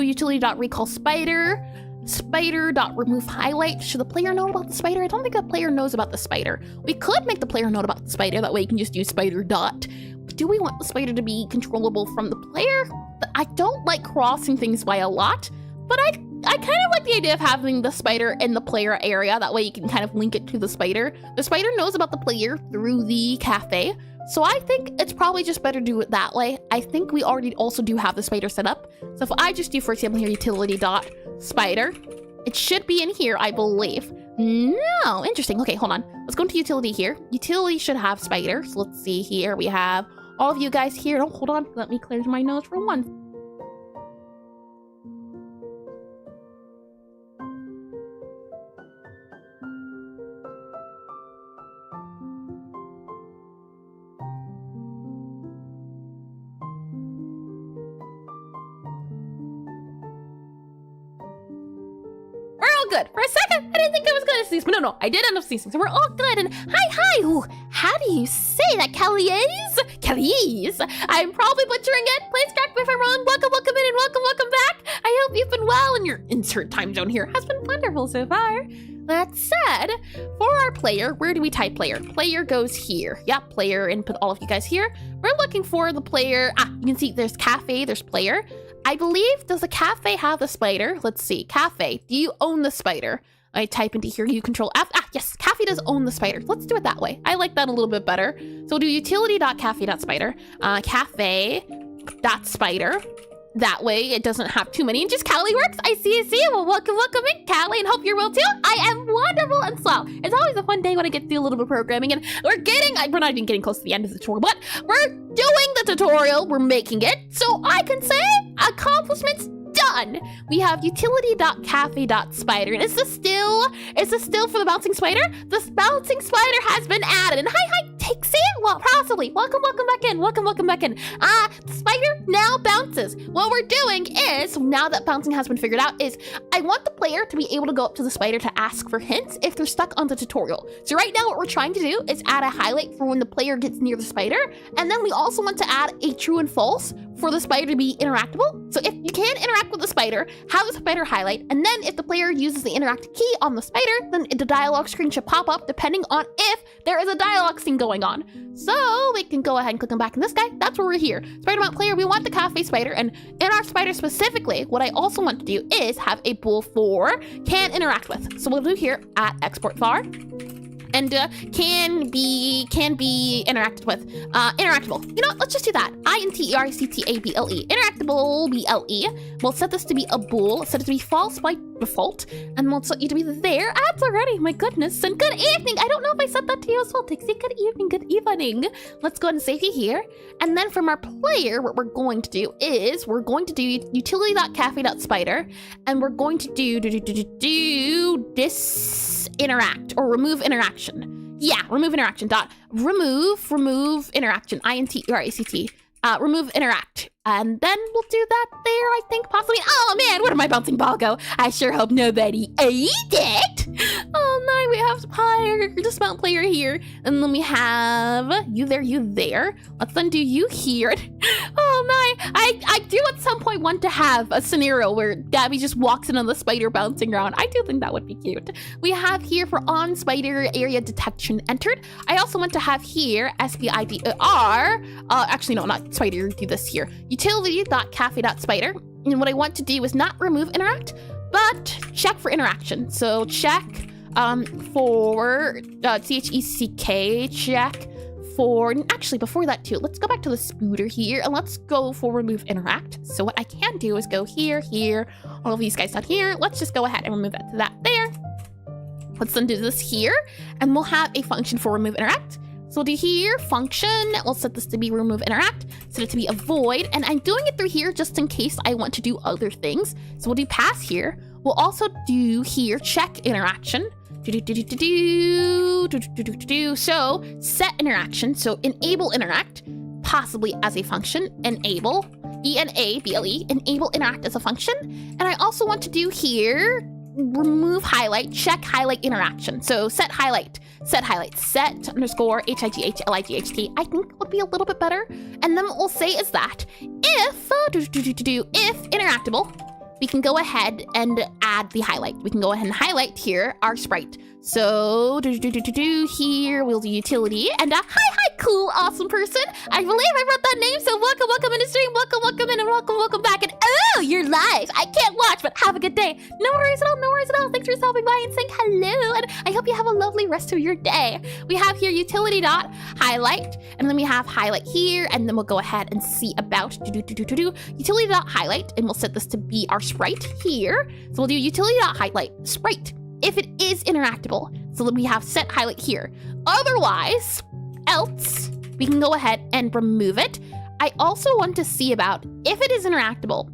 utility.recall spider. Spider.remove highlight. Should the player know about the spider? I don't think the player knows about the spider. We could make the player know about the spider. That way you can just use spider dot. But do we want the spider to be controllable from the player? I don't like crossing things by a lot, but I kind of like the idea of having the spider in the player area. That way you can kind of link it to the spider. The spider knows about the player through the cafe. So I think it's probably just better to do it that way. I think we already also do have the spider set up. So if I just do, for example, here utility dot spider, it should be in here, I believe. No, interesting. Okay, hold on. Let's go into utility here. Utility should have spider. So let's see here. We have all of you guys here. Oh, hold on. Let me clear my nose for one. all good. For a second, I didn't think I was gonna sneeze, but no, I did end up sneezing, so we're all good. And hi. Ooh, how do you say that, Callies? Callies? I'm probably butchering it. Please correct me if I'm wrong. Welcome in and welcome back. I hope you've been well, and your insert time zone here has been wonderful so far. That said, for our player, where do we type player? Player goes here. Yep, player, and put all of you guys here. We're looking for the player. You can see there's cafe, there's player. I believe, does the cafe have the spider? Let's see, cafe, do you own the spider? I type into here, you control F. Yes, cafe does own the spider. Let's do it that way. I like that a little bit better. So we'll do utility.cafe.spider, cafe.spider. That way it doesn't have too many. And just Callie works. I see. Well, welcome in, Callie, and hope you're well too. I am wonderful and swell. It's always a fun day when I get to do a little bit of programming, and we're not even getting close to the end of the tutorial, but we're doing the tutorial. We're making it, so I can say accomplishments done. We have utility.cafe.spider, and is this still for the bouncing spider? This bouncing spider has been added, and hi, Tixie. Well, possibly. Welcome back in. The spider now bounces. What we're doing is, now that bouncing has been figured out, is I want the player to be able to go up to the spider to ask for hints if they're stuck on the tutorial. So right now what we're trying to do is add a highlight for when the player gets near the spider, and then we also want to add a true and false for the spider to be interactable. So if you can interact with the spider, have the spider highlight, and then if the player uses the interact key on the spider, then the dialog screen should pop up depending on if there is a dialogue scene going on. So we can go ahead and click on back in this guy. That's where we're here. Spider mount player, we want the cafe spider, and in our spider specifically, what I also want to do is have a bool for can interact with. So we'll do here at export var. And can be interacted with. Interactable. You know what? Let's just do that. interactable. Interactable, BLE. We'll set this to be a bool. Set it to be false by default. And we'll set you to be there. Ads already. My goodness. And good evening. I don't know if I said that to you as well, Tixie. Good evening. Let's go ahead and save you here. And then from our player, what we're going to do is we're going to do utility.cafe.spider. And we're going to do this interact or remove interaction. Yeah, remove interaction dot remove interaction interact. Remove interact, and then we'll do that there, I think, possibly. Oh man, where did my bouncing ball go? I sure hope nobody ate it. Oh no, we have player, dismount player here, and then we have you there. Let's then do you here. Oh my, I do at some point want to have a scenario where Gabby just walks in on the spider bouncing around. I do think that would be cute. We have here for on spider area detection entered. I also want to have here SPIDER. Actually, no, not spider. Do this here. Utility.cafe.spider. And what I want to do is not remove interact, but check for interaction. So check for CHECK. Check for, actually before that too, let's go back to the spooder here and let's go for remove interact. So what I can do is go here, all of these guys down here. Let's just go ahead and remove that to that there. Let's then do this here, and we'll have a function for remove interact. So we'll do here, function, we'll set this to be remove interact, set it to be a void, and I'm doing it through here just in case I want to do other things. So we'll do pass here. We'll also do here, check interaction. So set interaction, so enable interact, possibly as a function, enable, ENABLE, enable interact as a function. And I also want to do here, remove highlight, check highlight interaction. So set highlight, set underscore HIGHLIGHT, I think would be a little bit better. And then what we'll say is that if interactable, we can go ahead and add the highlight. We can go ahead and highlight here our sprite. So here we'll do utility, and hi cool awesome person. I believe I wrote that name, so welcome in the stream, welcome in, and welcome back. And oh, you're live. I can't watch, but have a good day. No worries at all. Thanks for stopping by and saying hello, and I hope you have a lovely rest of your day. We have here utility dot highlight, and then we have highlight here, and then we'll go ahead and see about utility dot highlight, and we'll set this to be our sprite here. So we'll do utility dot highlight sprite if it is interactable. So that we have set highlight here. Otherwise, else, we can go ahead and remove it. I also want to see about if it is interactable.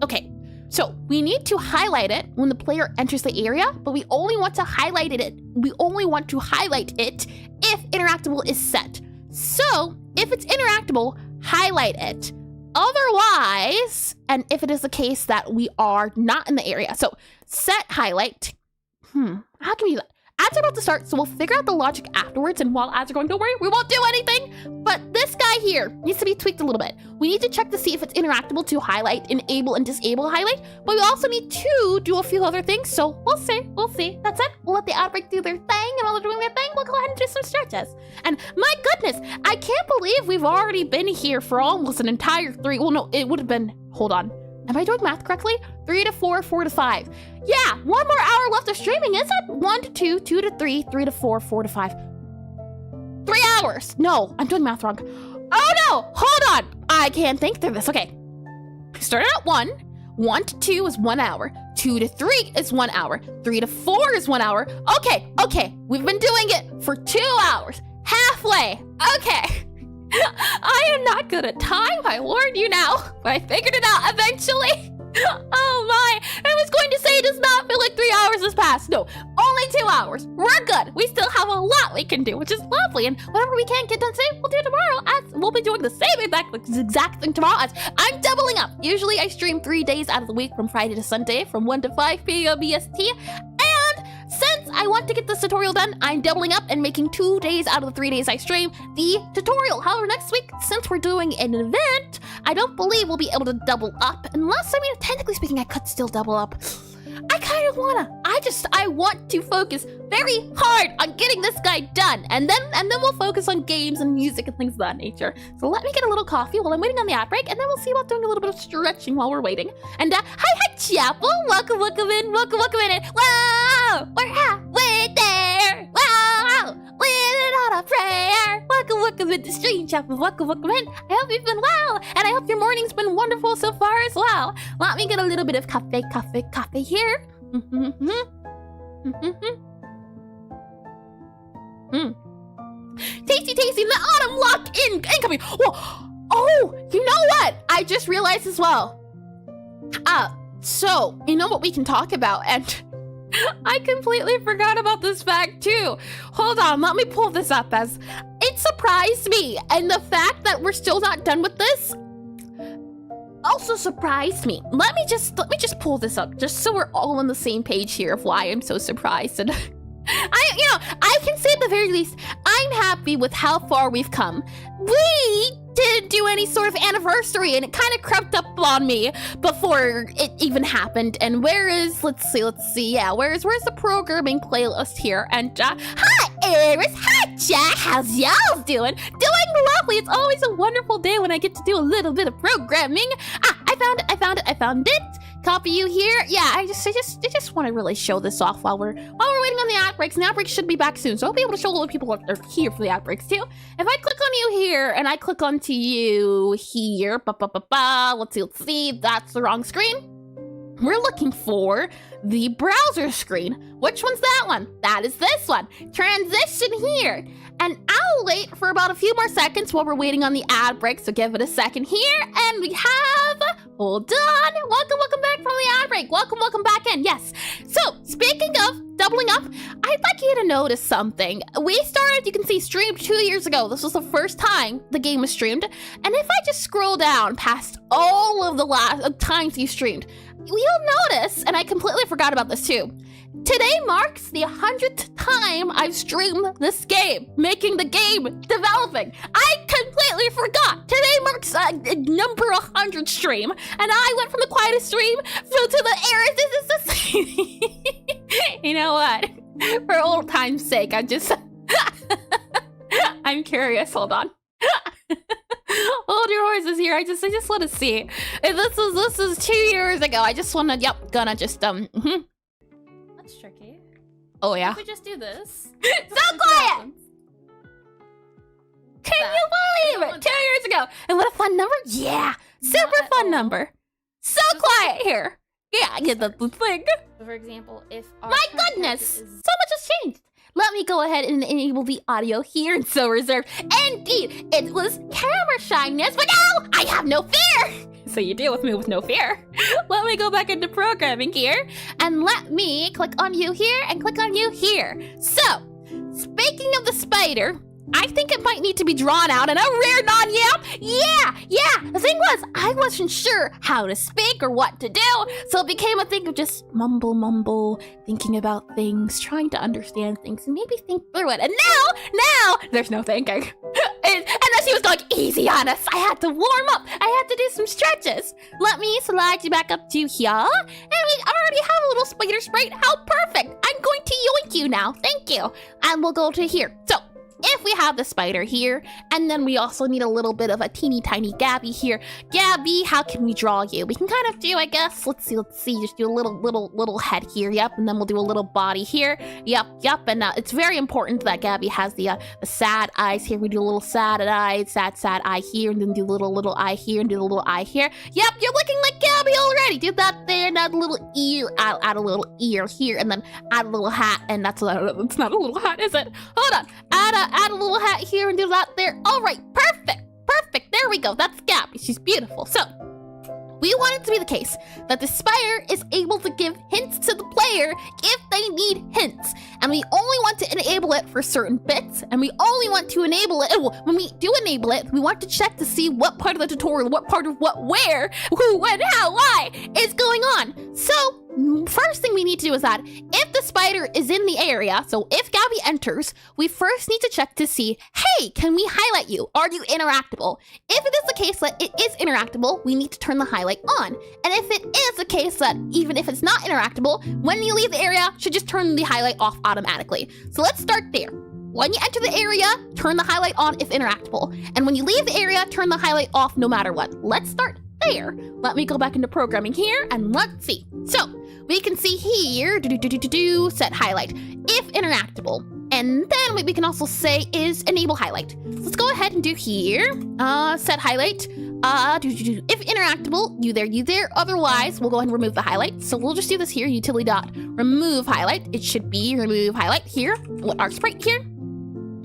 Okay, so we need to highlight it when the player enters the area, but we only want to highlight it. We only want to highlight it if interactable is set. So if it's interactable, highlight it. Otherwise, and if it is the case that we are not in the area, so set highlight, How can we do that? Ads are about to start, so we'll figure out the logic afterwards, and while ads are going, don't worry, we won't do anything. But this guy here needs to be tweaked a little bit. We need to check to see if it's interactable to highlight, enable, and disable highlight, but we also need to do a few other things, so we'll see. That's it. We'll let the ad break do their thing, and while they're doing their thing, we'll go ahead and do some stretches. And my goodness, I can't believe we've already been here for almost an entire 3. Well, no, it would have been, hold on. Am I doing math correctly? 3 to 4, 4 to 5. Yeah, 1 more hour left of streaming, is it? 1 to 2, 2 to 3, 3 to 4, 4 to 5. 3 hours. No, I'm doing math wrong. Oh no, hold on. I can't think through this. Okay. Started at 1. 1 to 2 is 1 hour. 2 to 3 is 1 hour. 3 to 4 is 1 hour. Okay. We've been doing it for 2 hours. Halfway. Okay. I am not good at time, I warn you now, but I figured it out eventually. Oh my, I was going to say it does not feel like 3 hours has passed. No, only 2 hours. We're good. We still have a lot we can do, which is lovely, and whatever we can't get done today, we'll do tomorrow. We'll be doing the same exact thing tomorrow as I'm doubling up. Usually I stream 3 days out of the week from Friday to Sunday from 1 to 5 p.m. BST, and since I want to get this tutorial done, I'm doubling up and making 2 days out of the 3 days I stream the tutorial. However, next week, since we're doing an event, I don't believe we'll be able to double up. Unless, I mean, technically speaking, I could still double up. I kind of wanna. I want to focus very hard on getting this guy done. And then we'll focus on games and music and things of that nature. So let me get a little coffee while I'm waiting on the ad break, and then we'll see about doing a little bit of stretching while we're waiting. And hi, Chapel. Welcome in. Wow, we're halfway there. Wow, living on a prayer. Welcome in the stream, Chapel. Welcome in. I hope you've been well, and I hope your morning's been wonderful so far as well. Let me get a little bit of coffee here. Tasty, the autumn lock incoming. Whoa. Oh, you know what? I just realized as well. So, you know what we can talk about, and I completely forgot about this fact too. Hold on, let me pull this up, as it surprised me, and the fact that we're still not done with this also surprised me. Let me just pull this up, just so we're all on the same page here of why I'm so surprised. And I can say at the very least, I'm happy with how far we've come. We didn't do any sort of anniversary, and it kind of crept up on me before it even happened. And let's see, yeah, where's the programming playlist here? And hi Eris, hi Jack, how's y'all doing? Doing lovely. It's always a wonderful day when I get to do a little bit of programming. I found it. Copy you here. Yeah, I just want to really show this off while we're waiting on the ad breaks. And the ad breaks should be back soon, so I'll be able to show all the people that are here for the ad breaks too. If I click on you here and I click onto you here, let's see, that's the wrong screen. We're looking for the browser screen. Which one's that one? That is this one. Transition here. And I'll wait for about a few more seconds while we're waiting on the ad break, so give it a second here. And we have, hold on, welcome back from the ad break. Welcome back in, yes. So, speaking of doubling up, I'd like you to notice something. We started, you can see, streamed 2 years ago. This was the first time the game was streamed. And if I just scroll down past all of the last times you streamed, you'll notice, and I completely forgot about this too, today marks the 100th time I've streamed this game, making the game, developing. I completely forgot. Today marks number 100 stream, and I went from the quietest stream to the Eris. You know what? For old time's sake, I'm curious. Hold on. Hold your horses here. I just want to see. This is 2 years ago. I just want to. Gonna just That's tricky. Oh yeah. If we just do this. So quiet. Can you believe it? 2 years ago. And what a fun number. Yeah. Super fun number. So quiet here. Yeah, I get the thing. For example, if my goodness, so much has changed. Let me go ahead and enable the audio here and so reserved. Indeed, it was camera shyness, but now I have no fear. So you deal with me with no fear. Let me go back into programming here, and let me click on you here and click on you here. So, speaking of the spider, I think it might need to be drawn out in a rare non-yap. Yeah. The thing was, I wasn't sure how to speak or what to do, so it became a thing of just mumble, thinking about things, trying to understand things, and maybe think through it. And now, there's no thinking. And then she was going easy on us. I had to warm up. I had to do some stretches. Let me slide you back up to here. And we already have a little spider sprite. How perfect. I'm going to yoink you now. Thank you. And we'll go to here. So, if we have the spider here, and then we also need a little bit of a teeny tiny Gabby here. Gabby, how can we draw you? We can kind of do, I guess, let's see, just do a little head here, yep, and then we'll do a little body here, yep, and it's very important that Gabby has the sad eyes here. We do a little sad eye here, and then do a little eye here, and do a little eye here. Yep, you're looking like Gabby already. Do that there, and add a little ear, add a little ear here, and then add a little hat, and it's not a little hat, is it? Hold on, add a little hat here and do that there. All right, perfect. There we go. That's Gabby. She's beautiful. So, we want it to be the case that the spider is able to give hints to the player if they need hints. And we only want to enable it for certain bits, and we only want to enable it, when we do enable it, we want to check to see what part of the tutorial, what part of what, where, who, when, how, why is going on. So, first thing we need to do is that if the spider is in the area, so if Gabby enters, we first need to check to see, hey, can we highlight you? Are you interactable? If it is the case that it is interactable, we need to turn the highlight on. And if it is the case that even if it's not interactable, when you leave the area, should just turn the highlight off automatically. So let's start there. When you enter the area, turn the highlight on if interactable. And when you leave the area, turn the highlight off no matter what. Let's start there. Let me go back into programming here and let's see. So we can see here, set highlight if interactable. And then what we can also say is enable highlight. So let's go ahead and do here, set highlight, if interactable, you there. Otherwise, we'll go ahead and remove the highlight. So we'll just do this here, utility.remove highlight. It should be remove highlight here, with our sprite here.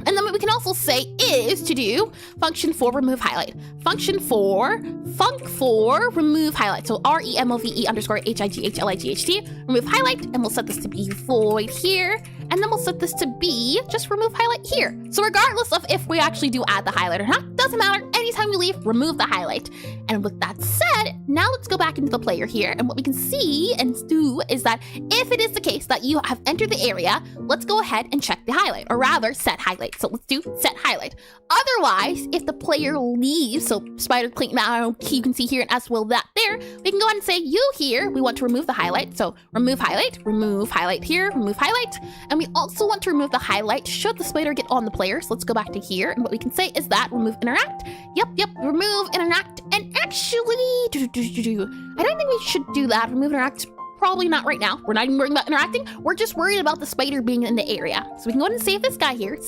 And then what we can also say is to do function for remove highlight. Function for remove highlight. So REMOVE_HIGHLIGHT, remove highlight, and we'll set this to be void here. And then we'll set this to be just remove highlight here. So regardless of if we actually do add the highlight or not, doesn't matter. Anytime we leave, remove the highlight. And with that said, now let's go back into the player here. And what we can see and do is that if it is the case that you have entered the area, let's go ahead and check the highlight, or rather set highlight. So let's do set highlight. Otherwise, if the player leaves, so spider clean, now you can see here and as well that there, we can go ahead and say you here, we want to remove the highlight. So remove highlight here, remove highlight. And we also want to remove the highlight should the spider get on the player. So let's go back to here. And what we can say is that remove interact. Yep, remove interact. And actually, I don't think we should do that. Remove interact. Probably not right now. We're not even worried about interacting. We're just worried about the spider being in the area. So we can go ahead and save this guy here,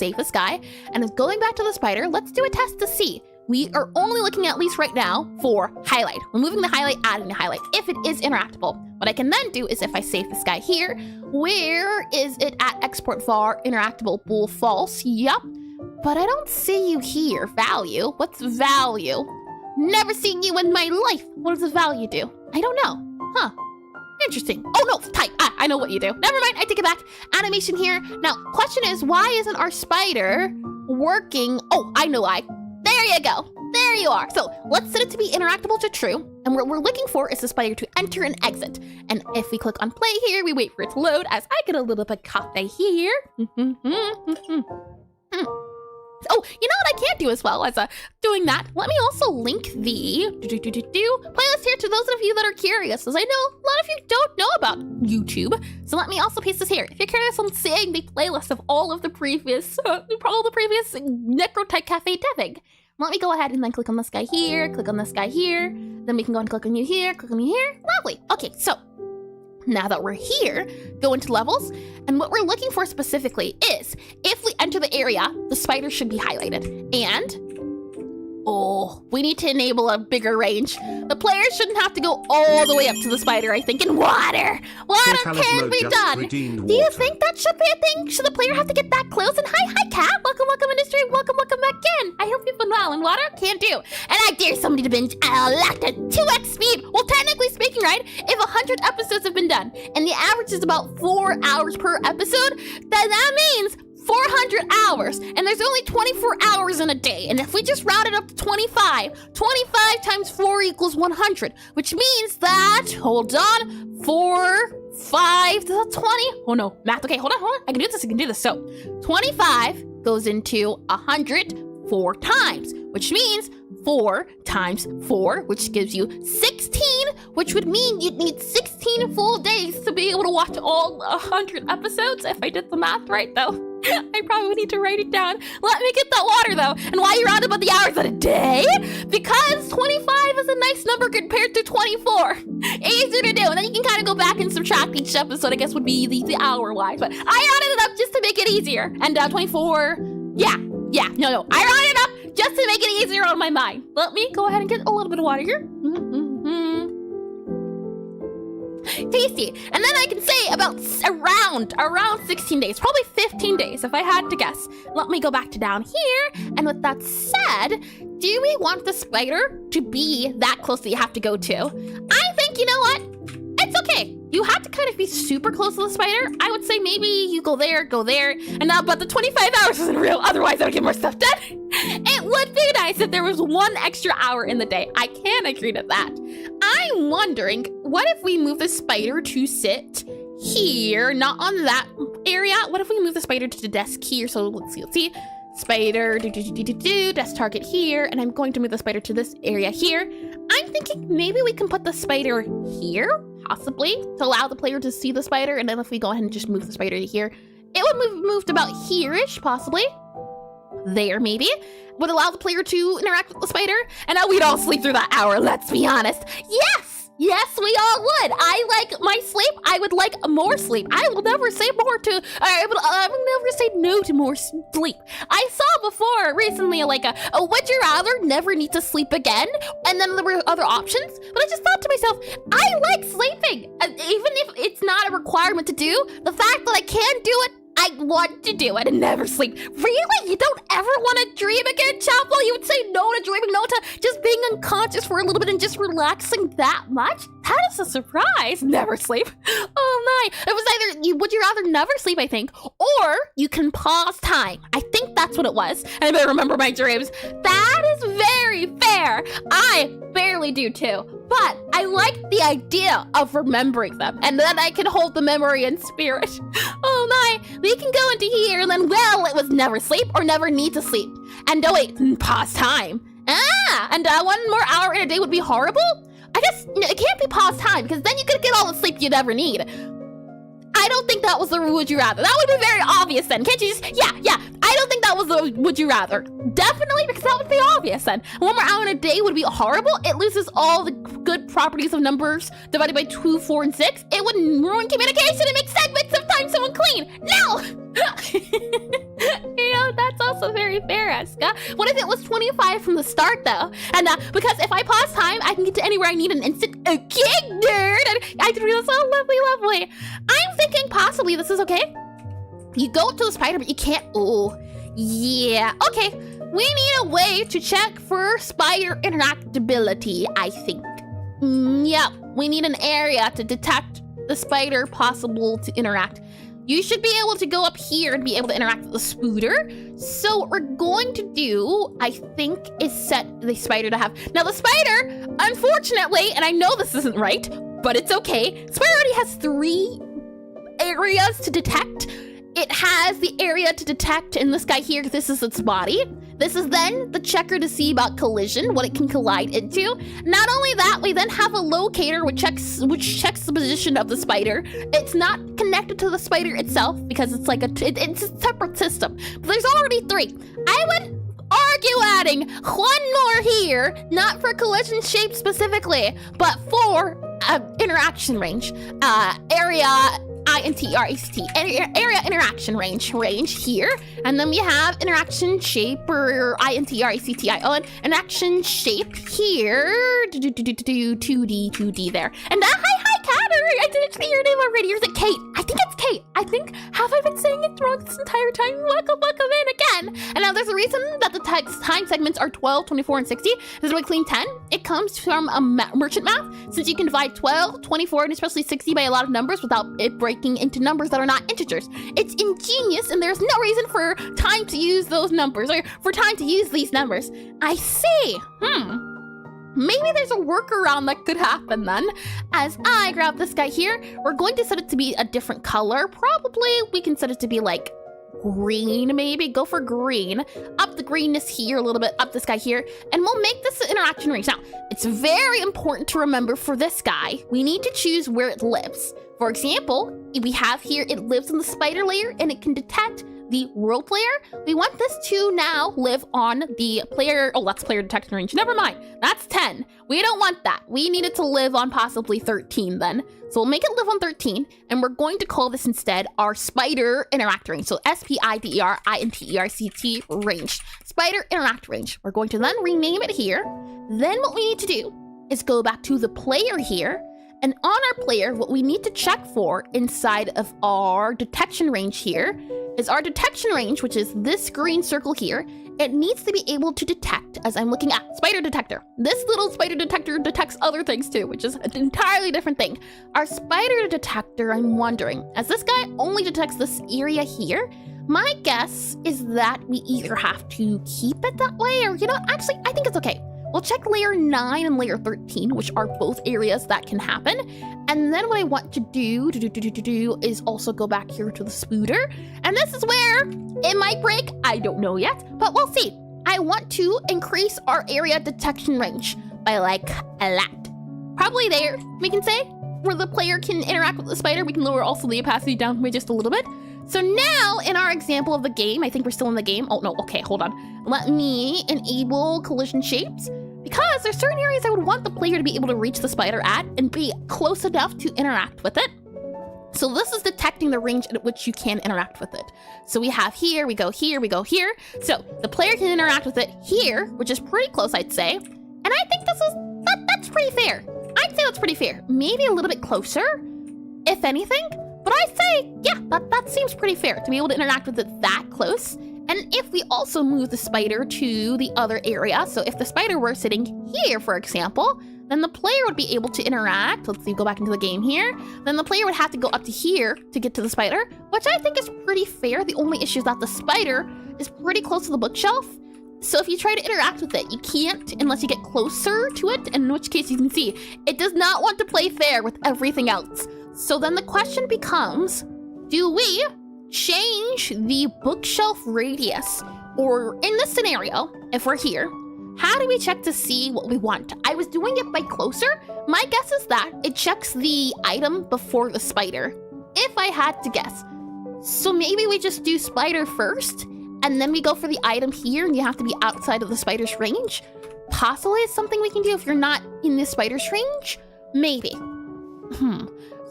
and going back to the spider, let's do a test to see. We are only looking at least right now for highlight. Removing the highlight, adding the highlight, if it is interactable. What I can then do is if I save this guy here, where is it at export var, interactable, bool, false? Yup. But I don't see you here. Value, what's value? Never seen you in my life. What does the value do? I don't know. Huh. Interesting. Oh no, type. I know what you do. Never mind, I take it back. Animation here. Now, question is, why isn't our spider working? Oh, I know why. There you go. There you are. So let's set it to be interactable to true. And what we're looking for is the spider to enter and exit. And if we click on play here, we wait for it to load as I get a little bit of coffee here. Oh, you know what I can't do as well as doing that? Let me also link the playlist here to those of you that are curious, as I know a lot of you don't know about YouTube. So let me also paste this here. If you're curious on seeing the playlist of all of the previous, Necrotype Cafe deving, let me go ahead and then click on this guy here, click on this guy here. Then we can go and click on you here, click on you here. Lovely. Okay, so now that we're here, go into levels, and what we're looking for specifically is if we enter the area, the spider should be highlighted. And we need to enable a bigger range. The player shouldn't have to go all the way up to the spider, I think, in water. Water can be done. Do you think that should be a thing? Should the player have to get that close? And hi, Cat. Welcome, industry. Welcome back in. I hope you've been well in water. Can do. And I dare somebody to binge locked at 2x speed. Well, technically speaking, right? If 100 episodes have been done, and the average is about 4 hours per episode, then that means 400 100 hours, and there's only 24 hours in a day. And if we just round it up to 25, 25 times 4 equals 100, which means that, hold on, 4, 5, 20. Oh no, math. Okay, hold on. I can do this. So 25 goes into 100 4 times, which means 4 times 4, which gives you 16, which would mean you'd need 16 full days to be able to watch all 100 episodes. If I did the math right, though. I probably would need to write it down. Let me get that water, though. And why you round up the hours in a day? Because 25 is a nice number compared to 24. Easier to do. And then you can kind of go back and subtract each episode, I guess would be the hour-wise. But I rounded it up just to make it easier. And 24, no. I rounded it up just to make it easier on my mind. Let me go ahead and get a little bit of water here. Tasty. And then I can say about around 16 days, probably 15 days if I had to guess. Let me go back to down here. And with that said, do we want the spider to be that close that you have to go to? I think, you know what? It's okay. You have to kind of be super close to the spider. I would say maybe you go there, and now, but the 25 hours isn't real. Otherwise, I would get more stuff done. It would be nice if there was 1 extra hour in the day. I can agree to that. I'm wondering, what if we move the spider to sit here, not on that area? What if we move the spider to the desk here? So let's see. Spider, desk target here, and I'm going to move the spider to this area here. I'm thinking maybe we can put the spider here, possibly, to allow the player to see the spider, and then if we go ahead and just move the spider to here, it would move about here-ish, possibly. There, maybe. Would allow the player to interact with the spider, and now we'd all sleep through that hour, let's be honest. Yes, we all would. I like my sleep. I would like more sleep. I will never say I will never say no to more sleep. I saw before recently like a would you rather never need to sleep again? And then there were other options. But I just thought to myself, I like sleeping. Even if it's not a requirement to do, the fact that I can do it, I want to do it and never sleep. Really? You don't ever want to dream again, Chapel? You would say no to dreaming, no to just being unconscious for a little bit and just relaxing that much? That is a surprise. Never sleep. Oh my. It was either, would you rather never sleep, I think, or you can pause time. I think that's what it was. And I better remember my dreams. That is very fair. I barely do too. But I like the idea of remembering them, and then I can hold the memory in spirit. Oh my, we can go into here, and then, well, it was never sleep or never need to sleep. And wait, pause time. And 1 more hour in a day would be horrible? I guess it can't be pause time, because then you could get all the sleep you'd ever need. I don't think that was the would you rather. That would be very obvious then. Can't you just, yeah. I don't think that was the would you rather. Definitely, because that would be obvious then. 1 more hour in a day would be horrible. It loses all the good properties of numbers divided by 2, 4, and 6. It would ruin communication and make segments of time so unclean. No! That's also very fair, Eska. What if it was 25 from the start, though? And because if I pause time, I can get to anywhere I need an instant. Okay, nerd! And I can do this all lovely. I'm thinking possibly this is okay. You go to the spider, but you can't. Oh, yeah. Okay, we need a way to check for spider interactability, I think. Yep, we need an area to detect the spider possible to interact. You should be able to go up here and be able to interact with the spooter. So what we're going to do, I think, is set the spider to have. Now the spider, unfortunately, and I know this isn't right, but it's okay. Spider already has 3 areas to detect. It has the area to detect in this guy here. This is its body. This is then the checker to see about collision, what it can collide into. Not only that, we then have a locator which checks the position of the spider. It's not connected to the spider itself because it's like it's a separate system. But there's already 3. I would argue adding 1 more here, not for collision shape specifically, but for interaction range, area area interaction range here, and then we have interaction shape or INTRACTION interaction shape here, 2D there, and hi Catter, right. I didn't see your name already. Or is it Kate? I think it's Kate. Have I been saying it wrong this entire time? Welcome in again. And now there's a reason that the time segments are 12, 24, and 60. This is why clean 10. It comes from a merchant math, since you can divide 12, 24, and especially 60 by a lot of numbers without it breaking into numbers that are not integers. It's ingenious, and there's no reason for time to use those numbers, or for time to use these numbers. I see. Maybe there's a workaround that could happen then. As I grab this guy here, we're going to set it to be a different color. Probably we can set it to be like green, maybe. Go for green. Up the greenness here a little bit, up this guy here, and we'll make this an interaction range. Now, it's very important to remember for this guy, we need to choose where it lives. For example, we have here, it lives in the spider layer and it can detect the world player. We want this to now live on the player, oh, that's player detection range. Never mind, that's 10. We don't want that. We need it to live on possibly 13 then. So we'll make it live on 13, and we're going to call this instead our spider interact range. So SPIDERINTERCT range, spider interact range. We're going to then rename it here. Then what we need to do is go back to the player here, and on our player, what we need to check for inside of our detection range here is our detection range, which is this green circle here. It needs to be able to detect, as I'm looking at spider detector. This little spider detector detects other things too, which is an entirely different thing. Our spider detector, I'm wondering, as this guy only detects this area here, my guess is that we either have to keep it that way or, you know, actually, I think it's okay. We'll check layer 9 and layer 13, which are both areas that can happen. And then what I want to do is also go back here to the spooder. And this is where it might break. I don't know yet, but we'll see. I want to increase our area detection range by like a lot. Probably there, we can say, where the player can interact with the spider. We can lower also the opacity down by just a little bit. So now, in our example of the game, I think we're still in the game. Oh no, okay, hold on. Let me enable collision shapes, because there's certain areas I would want the player to be able to reach the spider at and be close enough to interact with it. So this is detecting the range at which you can interact with it. So we have here, we go here, we go here. So the player can interact with it here, which is pretty close, I'd say. And I think that's pretty fair. I'd say that's pretty fair. Maybe a little bit closer, if anything. But I'd say, yeah, that seems pretty fair to be able to interact with it that close. And if we also move the spider to the other area, so if the spider were sitting here, for example, then the player would be able to interact. Let's see, go back into the game here. Then the player would have to go up to here to get to the spider, which I think is pretty fair. The only issue is that the spider is pretty close to the bookshelf. So if you try to interact with it, you can't unless you get closer to it, in which case you can see it does not want to play fair with everything else. So then the question becomes, do we change the bookshelf radius? Or in this scenario, if we're here, how do we check to see what we want? I was doing it by closer. My guess is that it checks the item before the spider, if I had to guess. So maybe we just do spider first, and then we go for the item here, and you have to be outside of the spider's range. Possibly it's something we can do if you're not in the spider's range. Maybe.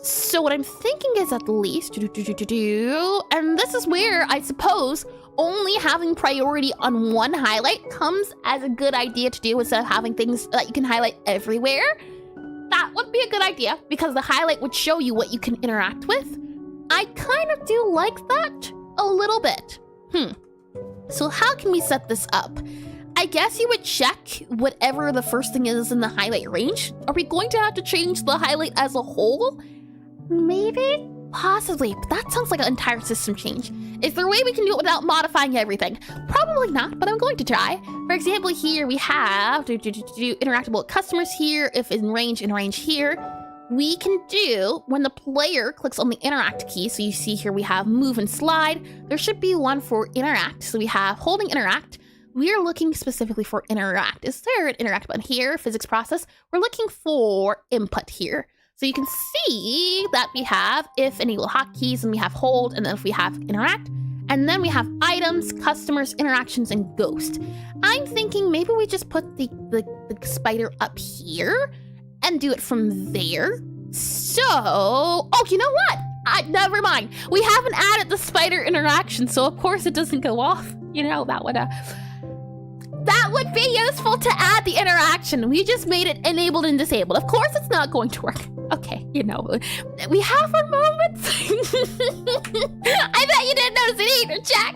So what I'm thinking is at least, and this is where I suppose only having priority on one highlight comes as a good idea to do instead of having things that you can highlight everywhere. That would be a good idea because the highlight would show you what you can interact with. I kind of do like that a little bit. So how can we set this up? I guess you would check whatever the first thing is in the highlight range. Are we going to have to change the highlight as a whole? Maybe? Possibly, but that sounds like an entire system change. Is there a way we can do it without modifying everything? Probably not, but I'm going to try. For example, here we have interactable customers here. If in range here, we can do when the player clicks on the interact key. So you see here we have move and slide. There should be one for interact. So we have holding interact. We are looking specifically for interact. Is there an interact button here? Physics process. We're looking for input here. So you can see that we have if enable hotkeys, and we have hold, and then if we have interact, and then we have items, customers, interactions, and ghost. I'm thinking maybe we just put the spider up here and do it from there. So, oh, you know what? Never mind. We haven't added the spider interaction, so of course it doesn't go off. You know, that would, that would be useful to add the interaction. We just made it enabled and disabled. Of course it's not going to work. Okay, you know, we have our moments. I bet you didn't notice it either, Jack.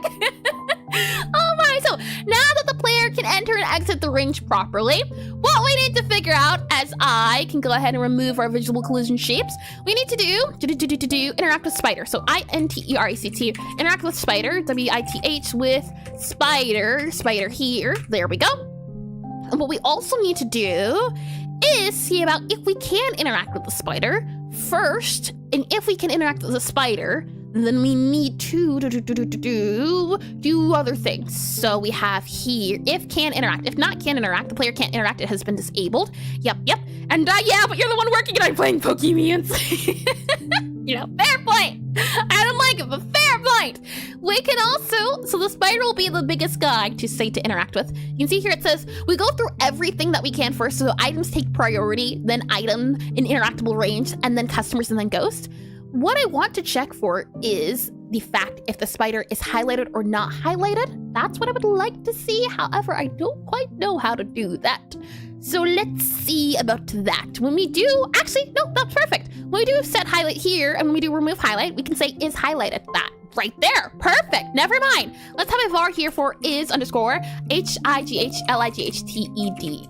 Oh my, so now that the player can enter and exit the range properly, what we need to figure out, as I can go ahead and remove our visual collision shapes, we need to do interact with spider. So INTERACT, interact with spider, WITH with spider here. There we go. And what we also need to do is see about if we can interact with the spider first, and if we can interact with the spider, then we need to do other things. So we have here, if can interact. If not can interact, the player can't interact, it has been disabled. Yep. And yeah, but you're the one working and I'm playing Pokemons. You know, fair point. I don't like it, but fair point. We can also, so the spider will be the biggest guy to say to interact with. You can see here it says, we go through everything that we can first. So items take priority, then item in interactable range, and then customers, and then ghost. What I want to check for is the fact if the spider is highlighted or not highlighted. That's what I would like to see. However, I don't quite know how to do that. So let's see about that. When we do, actually, no, that's perfect. When we do set highlight here and when we do remove highlight, we can say is highlighted. That right there. Perfect. Never mind. Let's have a var here for is underscore HIGHLIGHTED.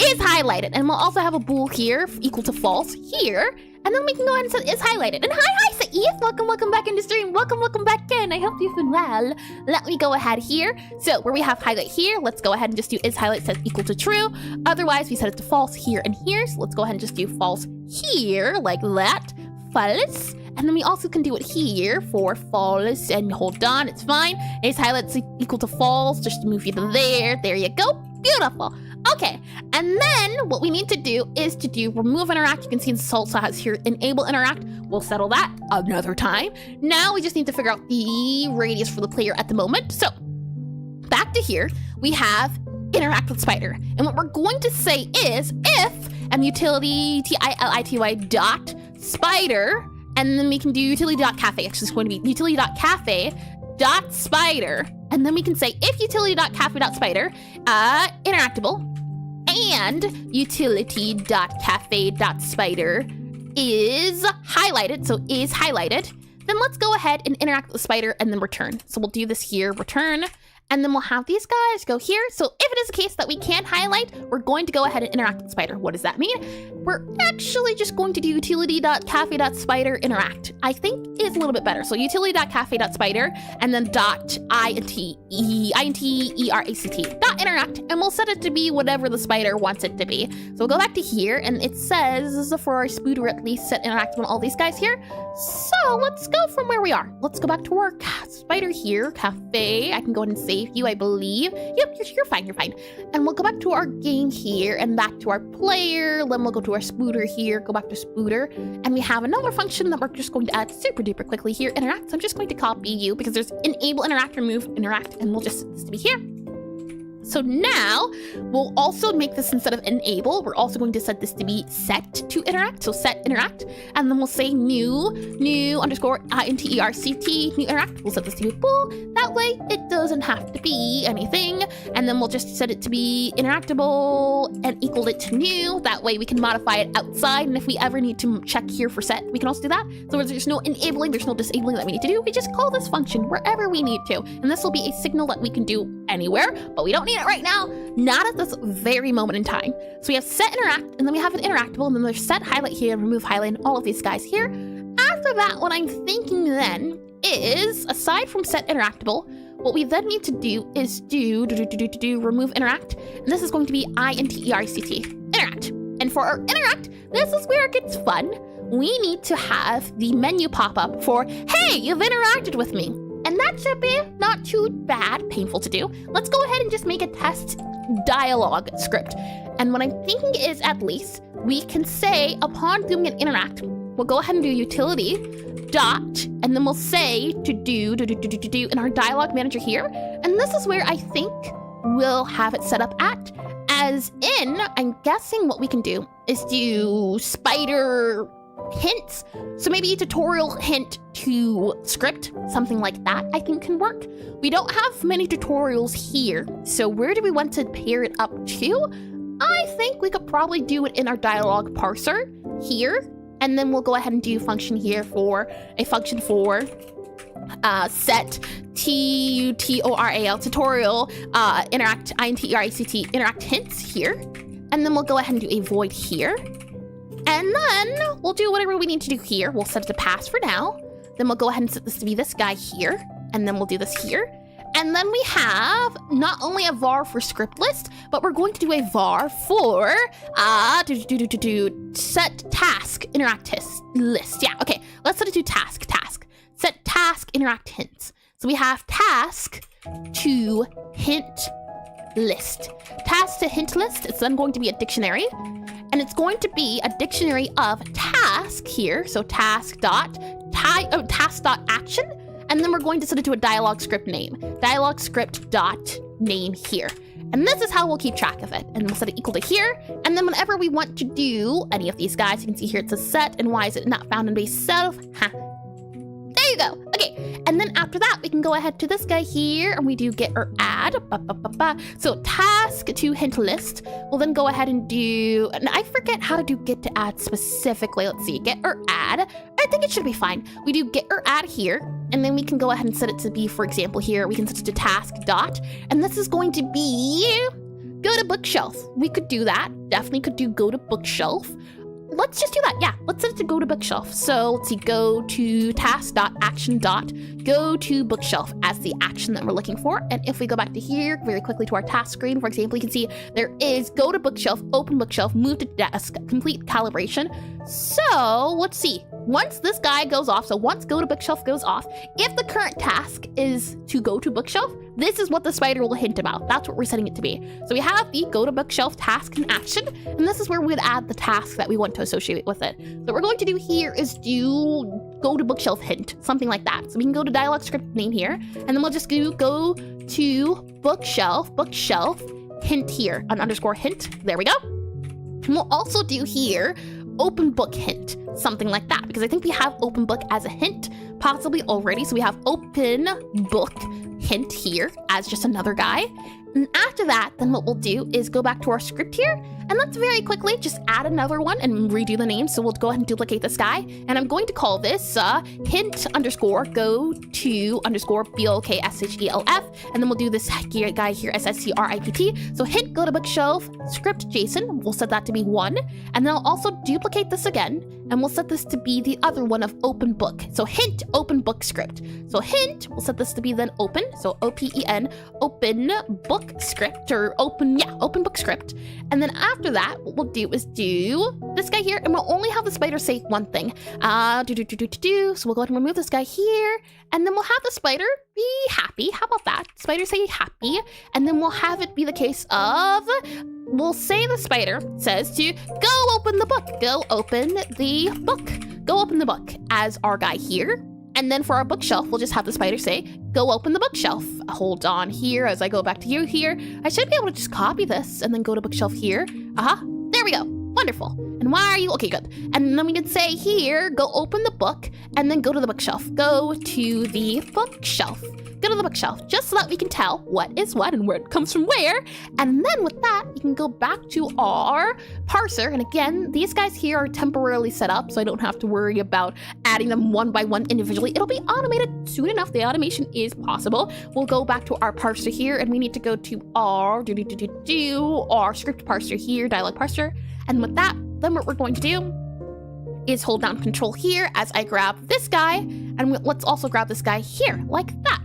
Is highlighted. And we'll also have a bool here equal to false here. And then we can go ahead and say is highlighted. And hi, Saif. Welcome back into stream. Welcome back in. I hope you've been well. Let me go ahead here. So where we have highlight here, let's go ahead and just do is highlight set equal to true. Otherwise, we set it to false here and here. So let's go ahead and just do false here, like that. False. And then we also can do it here for false. And hold on, it's fine. Is highlight equal to false. Just move you to there. There you go. Beautiful. Okay, and then what we need to do is to do remove interact. You can see it also has here enable interact. We'll settle that another time. Now we just need to figure out the radius for the player at the moment. So back to here, we have interact with spider. And what we're going to say is if utility tility dot spider, and then we can do utility.cafe. Actually, it's going to be utility.cafe dot spider. And then we can say if utility.cafe.spider interactable and utility.cafe.spider is highlighted, so is highlighted, then let's go ahead and interact with the spider and then return. So we'll do this here, return, and then we'll have these guys go here. So if it is the case that we can't highlight, we're going to go ahead and interact with the spider. What does that mean? We're actually just going to do utility.cafe.spider interact. I think is a little bit better. So utility.cafe.spider and then .interact dot interact, and we'll set it to be whatever the spider wants it to be. So we'll go back to here, and it says for our spooder at least set interact with all these guys here. So let's go from where we are. Let's go back to our spider here, cafe. I can go ahead and save you, I believe. Yep, you're fine. And we'll go back to our game here and back to our player. Then we'll go to our spooder here, go back to spooder. And we have another function that we're just going to add super duper quickly here, interact. So I'm just going to copy you because there's enable interact, remove interact, and we'll just set this to be here. So now we'll also make this instead of enable, we're also going to set this to be set to interact. So set interact, and then we'll say new underscore interect, new interact. We'll set this to be bool. That way it doesn't have to be anything. And then we'll just set it to be interactable and equal it to new. That way we can modify it outside. And if we ever need to check here for set, we can also do that. So there's no enabling, there's no disabling that we need to do. We just call this function wherever we need to. And this will be a signal that we can do anywhere, but we don't need it right now, not at this very moment in time. So we have set interact, and then we have an interactable, and then there's set highlight here, remove highlight, and all of these guys here. After that, what I'm thinking then is, aside from set interactable, what we then need to do is do remove interact, and this is going to be interect, interact. And for our interact, this is where it gets fun. We need to have the menu pop up for, hey, you've interacted with me. And that should be not too bad, painful to do. Let's go ahead and just make a test dialogue script. And what I'm thinking is at least we can say upon doing an interact, we'll go ahead and do utility dot, and then we'll say to do in our dialogue manager here. And this is where I think we'll have it set up at, as in, I'm guessing what we can do is do spider hints. So maybe tutorial hint to script, something like that I think can work. We don't have many tutorials here, so where do we want to pair it up to? I think we could probably do it in our dialogue parser here, and then we'll go ahead and do function here for a function for set tutorial tutorial interact interact interact hints here, and then we'll go ahead and do a void here, and then we'll do whatever we need to do here. We'll set it to pass for now, then we'll go ahead and set this to be this guy here, and then we'll do this here, and then we have not only a var for script list, but we're going to do a var for set task interact list. Yeah, okay, let's set it to task set task interact hints. So we have task to hint list. Task to hint list, it's then going to be a dictionary, and it's going to be a dictionary of task here. So task dot action, and then we're going to set it to a dialogue script name. Dialogue script dot name here. And this is how we'll keep track of it. And we'll set it equal to here. And then whenever we want to do any of these guys, you can see here it says set, and why is it not found in base self? There you go. Okay, and then after that, we can go ahead to this guy here, and we do get or add. So task to hint list. We'll then go ahead and do, and I forget how to do get to add specifically. Let's see, get or add. I think it should be fine. We do get or add here, and then we can go ahead and set it to be, for example, here, we can set it to task dot, and this is going to be go to bookshelf. We could do that. Definitely could do go to bookshelf. Let's just do that. Yeah, let's set it to go to bookshelf. So let's see, go to task.action go to bookshelf as the action that we're looking for. And if we go back to here very quickly to our task screen, for example, you can see there is go to bookshelf, open bookshelf, move to desk, complete calibration. So let's see. Once this guy goes off, so once go to bookshelf goes off, if the current task is to go to bookshelf, this is what the spider will hint about. That's what we're setting it to be. So we have the go to bookshelf task and action, and this is where we'd add the task that we want to associate with it. So what we're going to do here is do go to bookshelf hint, something like that. So we can go to dialogue script name here, and then we'll just do go to bookshelf hint here, an underscore hint. There we go. And we'll also do here open book hint, something like that, because I think we have open book as a hint possibly already. So we have open book hint here as just another guy. And after that, then what we'll do is go back to our script here, and let's very quickly just add another one and redo the name. So we'll go ahead and duplicate this guy, and I'm going to call this hint underscore go to underscore BOKSHELF, and then we'll do this guy here SSCRIPT. So hint go to bookshelf script JSON, we'll set that to be 1, and then I'll also duplicate this again, and we'll set this to be the other one of open book. So hint open book script. So hint, we'll set this to be then open, so OPEN, open book script, or open book script. And then after that, what we'll do is do this guy here, and we'll only have the spider say one thing. So we'll go ahead and remove this guy here, and then we'll have the spider be happy. How about that? Spider say happy, and then we'll have it be the case of, we'll say the spider says to go open the book, go open the book, go open the book as our guy here. And then for our bookshelf, we'll just have the spider say, go open the bookshelf. Hold on here as I go back to you here. I should be able to just copy this and then go to bookshelf here. There we go. Wonderful. And why are you? Okay, good. And then we can say here, go open the book, and then go to the bookshelf. Go to the bookshelf. Go to the bookshelf, just so that we can tell what is what and where it comes from where. And then with that, we can go back to our parser. And again, these guys here are temporarily set up, so I don't have to worry about adding them one by one individually. It'll be automated soon enough. The automation is possible. We'll go back to our parser here, and we need to go to our our script parser here, dialog parser. And with that, then what we're going to do is hold down control here as I grab this guy, and let's also grab this guy here, like that.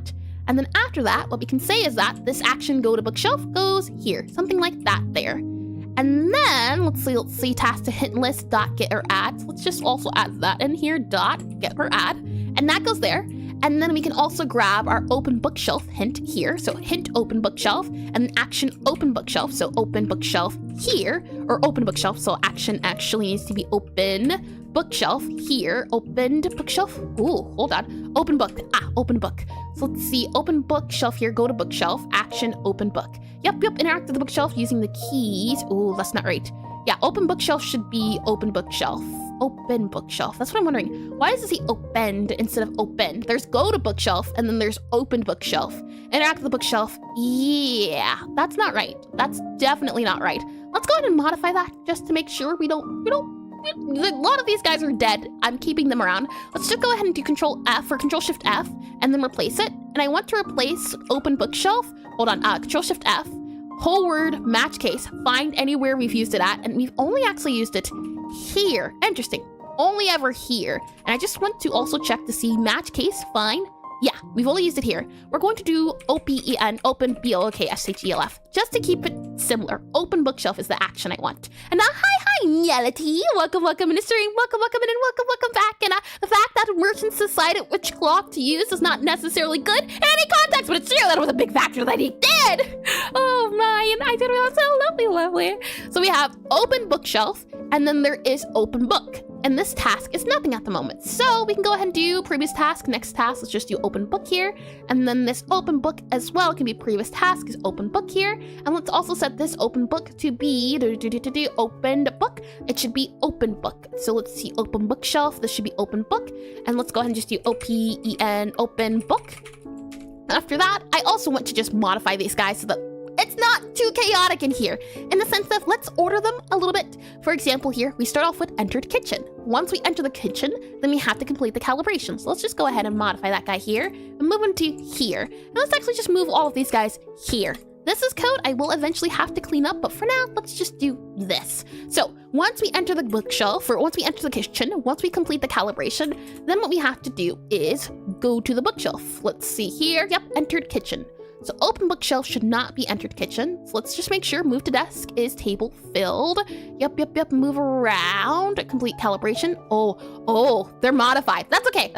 And then after that, what we can say is that this action go to bookshelf goes here, something like that there. And then let's see task to hint list dot get or add. So let's just also add that in here, dot get or add, and that goes there. And then we can also grab our open bookshelf hint here. So hint open bookshelf, and action open bookshelf. So open bookshelf here, or open bookshelf. So action actually needs to be open bookshelf here, opened bookshelf. Ooh, hold on. Open book. Open book. So let's see, open bookshelf here, go to bookshelf, action, open book. Yep, interact with the bookshelf using the keys. Ooh, that's not right. Yeah, open bookshelf should be open bookshelf. open bookshelf? That's what I'm wondering. Why does it say opened instead of open? There's go to bookshelf and then there's open bookshelf. Interact with the bookshelf. Yeah, that's not right. That's definitely not right. Let's go ahead and modify that just to make sure we don't, a lot of these guys are dead. I'm keeping them around. Let's just go ahead and do Control F or Control Shift F and then replace it. And I want to replace open bookshelf. Hold on, Control Shift F, whole word match case, find anywhere we've used it at. And we've only actually used it here. Interesting. Only ever here. And I just want to also check to see match case, find. Yeah, we've only used it here. We're going to do OPEN, open BOOKSHELF, just to keep it similar. Open bookshelf is the action I want. And now, hi, Nyality. Welcome, Minister. Welcome, and welcome back. And the fact that merchants decided which clock to use is not necessarily good in any context, but it's true. That was a big factor that he did. Oh my, and I did realize so lovely. So we have open bookshelf, and then there is open book. And this task is nothing at the moment. So we can go ahead and do previous task, next task. Let's just do open book here. And then this open book as well can be previous task is open book here. And let's also set this open book to be opened book. It should be open book. So let's see open bookshelf. This should be open book. And let's go ahead and just do OPEN open book. After that, I also want to just modify these guys so that it's not too chaotic in here, in the sense that let's order them a little bit. For example, here, we start off with entered kitchen. Once we enter the kitchen, then we have to complete the calibration. So let's just go ahead and modify that guy here and move him to here. And let's actually just move all of these guys here. This is code I will eventually have to clean up, but for now, let's just do this. So once we enter the bookshelf, or once we enter the kitchen, once we complete the calibration, then what we have to do is go to the bookshelf. Let's see here. Yep, entered kitchen. So open bookshelf should not be entered kitchen. So let's just make sure move to desk is table filled. Yep, move around, complete calibration. Oh, they're modified. That's okay.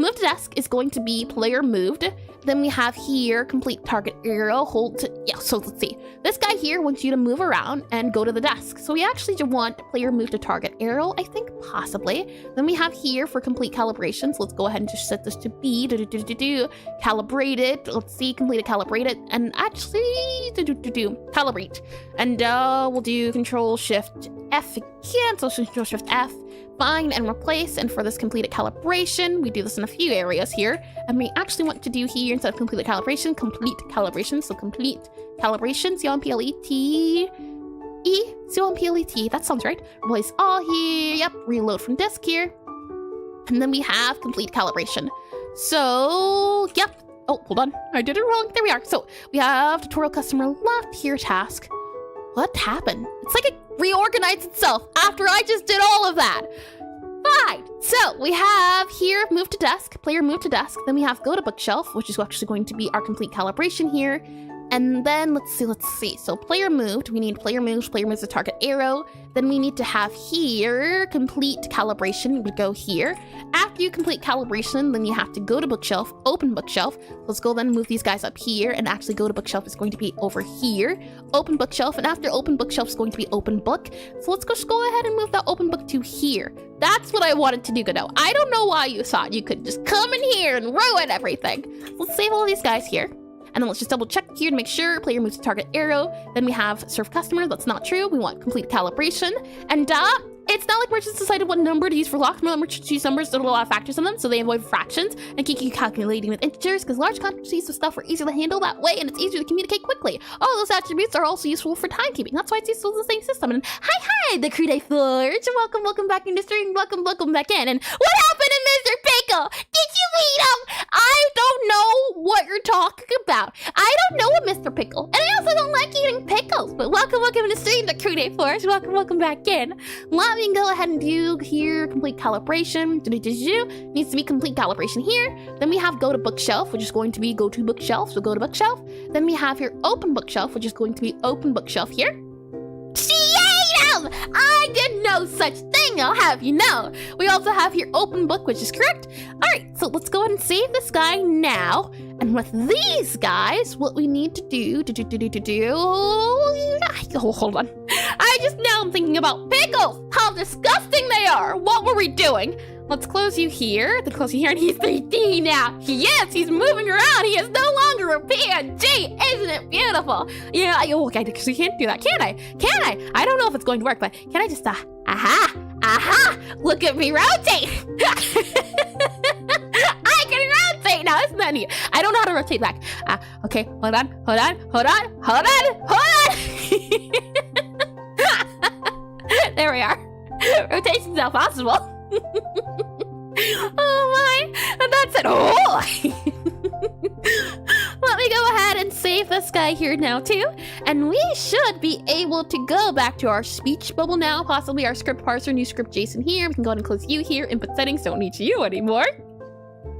Move to desk is going to be player moved. Then we have here complete target arrow, hold to, yeah, so let's see. This guy here wants you to move around and go to the desk. So we actually want player move to target arrow, I think, possibly. Then we have here for complete calibration. So let's go ahead and just set this to be calibrated. Let's see, completed calibrated, and actually calibrate. And we'll do Control Shift F again. So Control Shift F. Find and replace, and for this completed calibration, we do this in a few areas here, and we actually want to do here, instead of completed calibration, complete calibration. So complete calibration, C-O-M-P-L-E-T-E, that sounds right. Replace all here, yep, reload from disk here, and then we have complete calibration. So, yep, oh, hold on, I did it wrong, there we are. So we have tutorial customer left here task. What happened? It's like it reorganized itself after I just did all of that. Fine. So we have here move to desk, player move to desk. Then we have go to bookshelf, which is actually going to be our complete calibration here. And then let's see. So player moved, we need player moves the target arrow. Then we need to have here complete calibration, we go here. After you complete calibration, then you have to go to bookshelf, open bookshelf. Let's go then move these guys up here, and actually go to bookshelf is going to be over here. Open bookshelf, and after open bookshelf is going to be open book. So let's just go ahead and move that open book to here. That's what I wanted to do, Godot. I don't know why you thought you could just come in here and ruin everything. Let's save all these guys here. And then let's just double check here to make sure player moves to target arrow. Then we have serve customer. That's not true. We want complete calibration. And it's not like merchants decided what number to use for lock. Merchants use numbers that have a lot of factors in them, so they avoid fractions and keep calculating with integers, because large quantities of stuff are easier to handle that way, and it's easier to communicate quickly. All those attributes are also useful for timekeeping. That's why it's useful in the same system. And hi, the Create Forge. Welcome back in the stream. Welcome back in. And what happened to Mr. Pickle? Did you eat him? I don't know what you're talking about. I don't know a Mr. Pickle, and I also don't like eating pickles. But welcome in the stream, the Create Forge. Welcome back in. Let me go ahead and do here complete calibration. Needs to be complete calibration here. Then we have go to bookshelf, which is going to be go to bookshelf. So go to bookshelf. Then we have here open bookshelf, which is going to be open bookshelf here. She ate him! I did no such thing, I'll have you know. We also have here open book, which is correct. All right, so let's go ahead and save this guy now. And with these guys, what we need to do, oh, hold on. I'm thinking about pickles, how disgusting they are. What were we doing? Let's close you here, and he's 3D now. He's moving around. He is no longer a PNG. Isn't it beautiful? Okay, because we can't do that, can I? I don't know if it's going to work, but can I just, Aha! Look at me rotate! I can rotate now, isn't that neat? I don't know how to rotate back. Okay, hold on. There we are. Rotation's now possible. Oh my, and that's it. Oh! Let me go ahead and save this guy here now too. And we should be able to go back to our speech bubble now, possibly our script parser, new script JSON here. We can go ahead and close you here, input settings, don't need you anymore.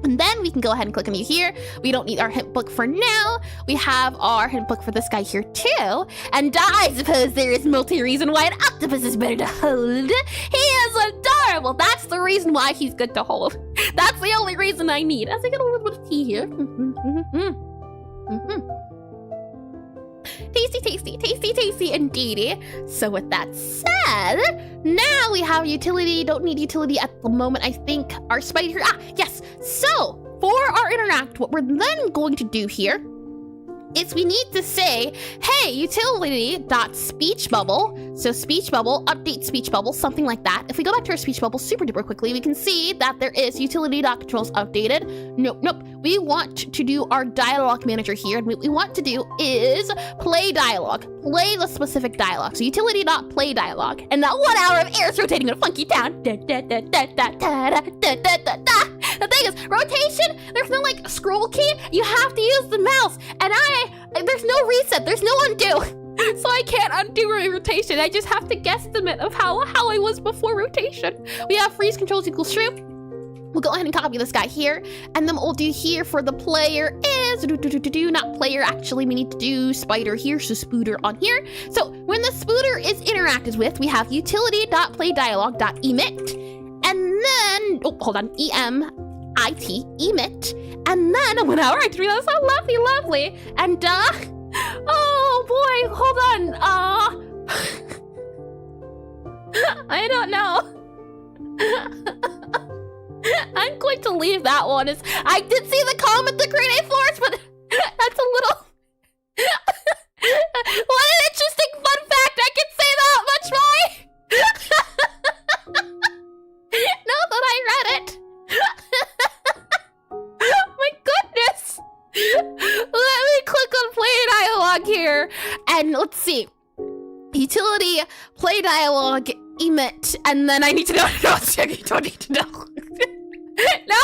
And then we can go ahead and click on you here. We don't need our hint book for now. We have our hint book for this guy here too. And I suppose there is multi-reason why an octopus is better to hold. He is adorable. That's the reason why he's good to hold. That's the only reason I need. As I get a little bit of tea here. Tasty indeedy. So with that said, now we have utility. Don't need utility at the moment. I think our spider here. Yes. So for our interact, what we're then going to do here is we need to say, hey, utility.speechBubble. So speechBubble, update speechBubble, something like that. If we go back to our speechBubble super duper quickly, we can see that there is utility.controls updated. Nope. We want to do our dialogue manager here. And what we want to do is play dialogue. Play the specific dialogue. So utility.play dialogue. And that 1 hour of air is rotating in a funky town. The thing is, rotation, there's no like scroll key. You have to use the mouse. And there's no reset, there's no undo. So I can't undo rotation. I just have to guesstimate of how I was before rotation. We have freeze controls equals true. We'll go ahead and copy this guy here. And then what we'll do here for the player is, not player, actually, we need to do spider here, so spooter on here. So when the spooter is interacted with, we have utility.playdialog.emit. And then, emit, emit. And then 1 hour, I drew that so lovely. And, oh boy, hold on. I don't know. I'm going to leave that one. I did see the comment, the grade A force, but that's a little... What an interesting fun fact. I can say that much, now that I read it. My goodness. Let me click on play dialogue here. And let's see. Utility, play dialogue, emit, and then I need to know. No, you don't need to know. No.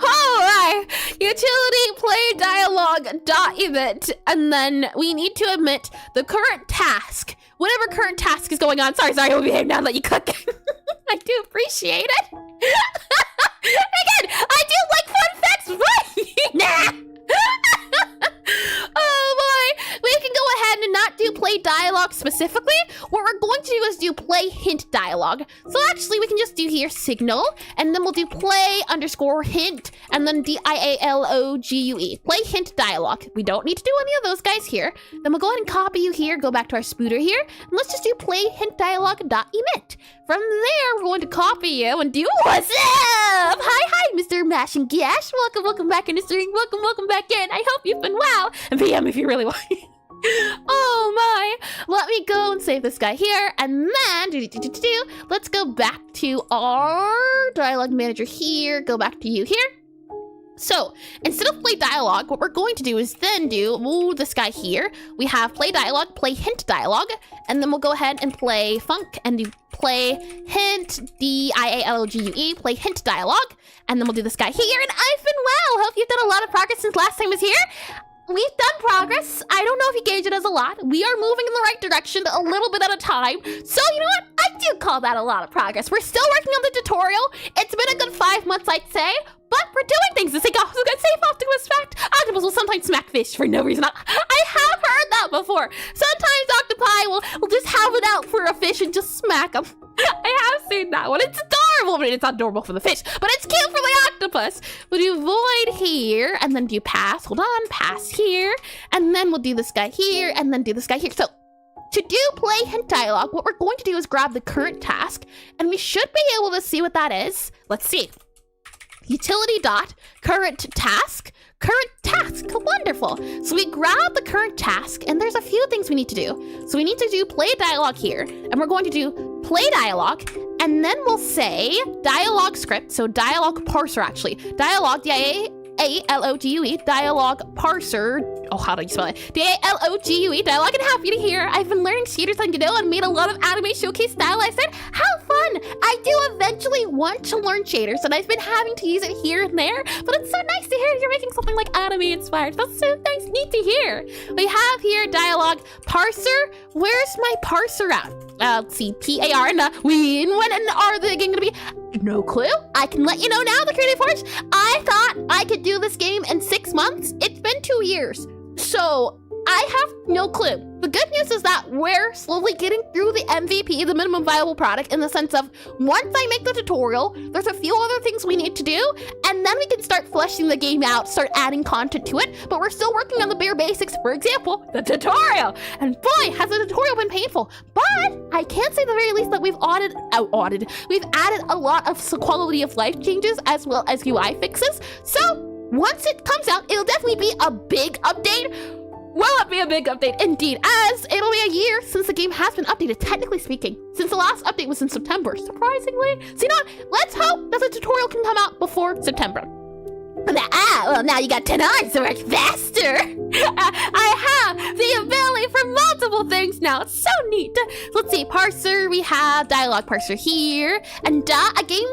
Alright. Utility, play dialogue, emit, and then we need to emit the current task. Whatever current task is going on. Sorry, I'll behave now and let you cook. I do appreciate it. Again, I do like fun facts, right? Nah. Oh boy, we can go ahead and not do play dialogue specifically. What we're going to do is do play hint dialogue. So actually we can just do here signal, and then we'll do play underscore hint, and then dialogue. Play hint dialogue. We don't need to do any of those guys here. Then we'll go ahead and copy you here, go back to our spooter here, and let's just do play hint dialogue.emit. From there, we're going to copy you and do what's up? Hi, Mr. Mash and Gash. Welcome back in the stream. Welcome back in. I hope you've been well. And PM if you really want. Oh my. Let me go and save this guy here. And then, let's go back to our dialogue manager here. Go back to you here. So instead of play dialogue, what we're going to do is then do this guy here. We have play dialogue, play hint dialogue, and then we'll go ahead and play funk and do play hint, dialogue, play hint dialogue, and then we'll do this guy here. And I've been well. Hope you've done a lot of progress since last time I was here. We've done progress. I don't know if you gauge it as a lot. We are moving in the right direction a little bit at a time. So you know what? I do call that a lot of progress. We're still working on the tutorial. It's been a good 5 months, I'd say. But we're doing things. The safe octopus fact. Octopus will sometimes smack fish for no reason. I have heard that before. Sometimes octopi will just have it out for a fish and just smack them. I have seen that one. It's adorable, but it's not adorable for the fish. But it's cute for the octopus. We'll do void here, and then do pass. Hold on, pass here. And then we'll do this guy here, and then do this guy here. So to do play hint dialogue, what we're going to do is grab the current task, and we should be able to see what that is. Let's see. Utility dot current task. Current task. Wonderful. wonderful. So we grab the current task, and there's a few things we need to do. So we need to do play dialogue here, and we're going to do play dialogue, and then we'll say dialogue script, so dialogue parser actually. Dialogue, D-I-A-L-O-G-U-E, dialogue parser. Oh, how do you spell it? D-A-L-O-G-U-E, dialogue, and happy to hear. I've been learning shaders on Godot and made a lot of anime showcase style. I said, how fun! I do eventually want to learn shaders, and I've been having to use it here and there, but it's so nice to hear you're making something like anime inspired. That's so nice, neat to hear. We have here dialogue parser. Where's my parser at? Let's see, P-A-R, and when are the game gonna be? No clue. I can let you know now, the Creative Forge. I thought I could do this game in 6 months. It's been 2 years. So I have no clue. The good news is that we're slowly getting through the MVP, the minimum viable product, in the sense of once I make the tutorial, there's a few other things we need to do, and then we can start fleshing the game out, start adding content to it, but we're still working on the bare basics. For example, the tutorial. And boy, has the tutorial been painful. But I can say at the very least that we've we've added a lot of quality of life changes as well as UI fixes. So once it comes out, it'll definitely be a big update. Will it be a big update? Indeed, as it'll be a year since the game has been updated, technically speaking, since the last update was in September, surprisingly. So you know what? Let's hope that the tutorial can come out before September. Well, now you got 10 eyes to work faster. I have the ability for multiple things now. It's so neat. Let's see, parser, we have dialogue parser here. And a game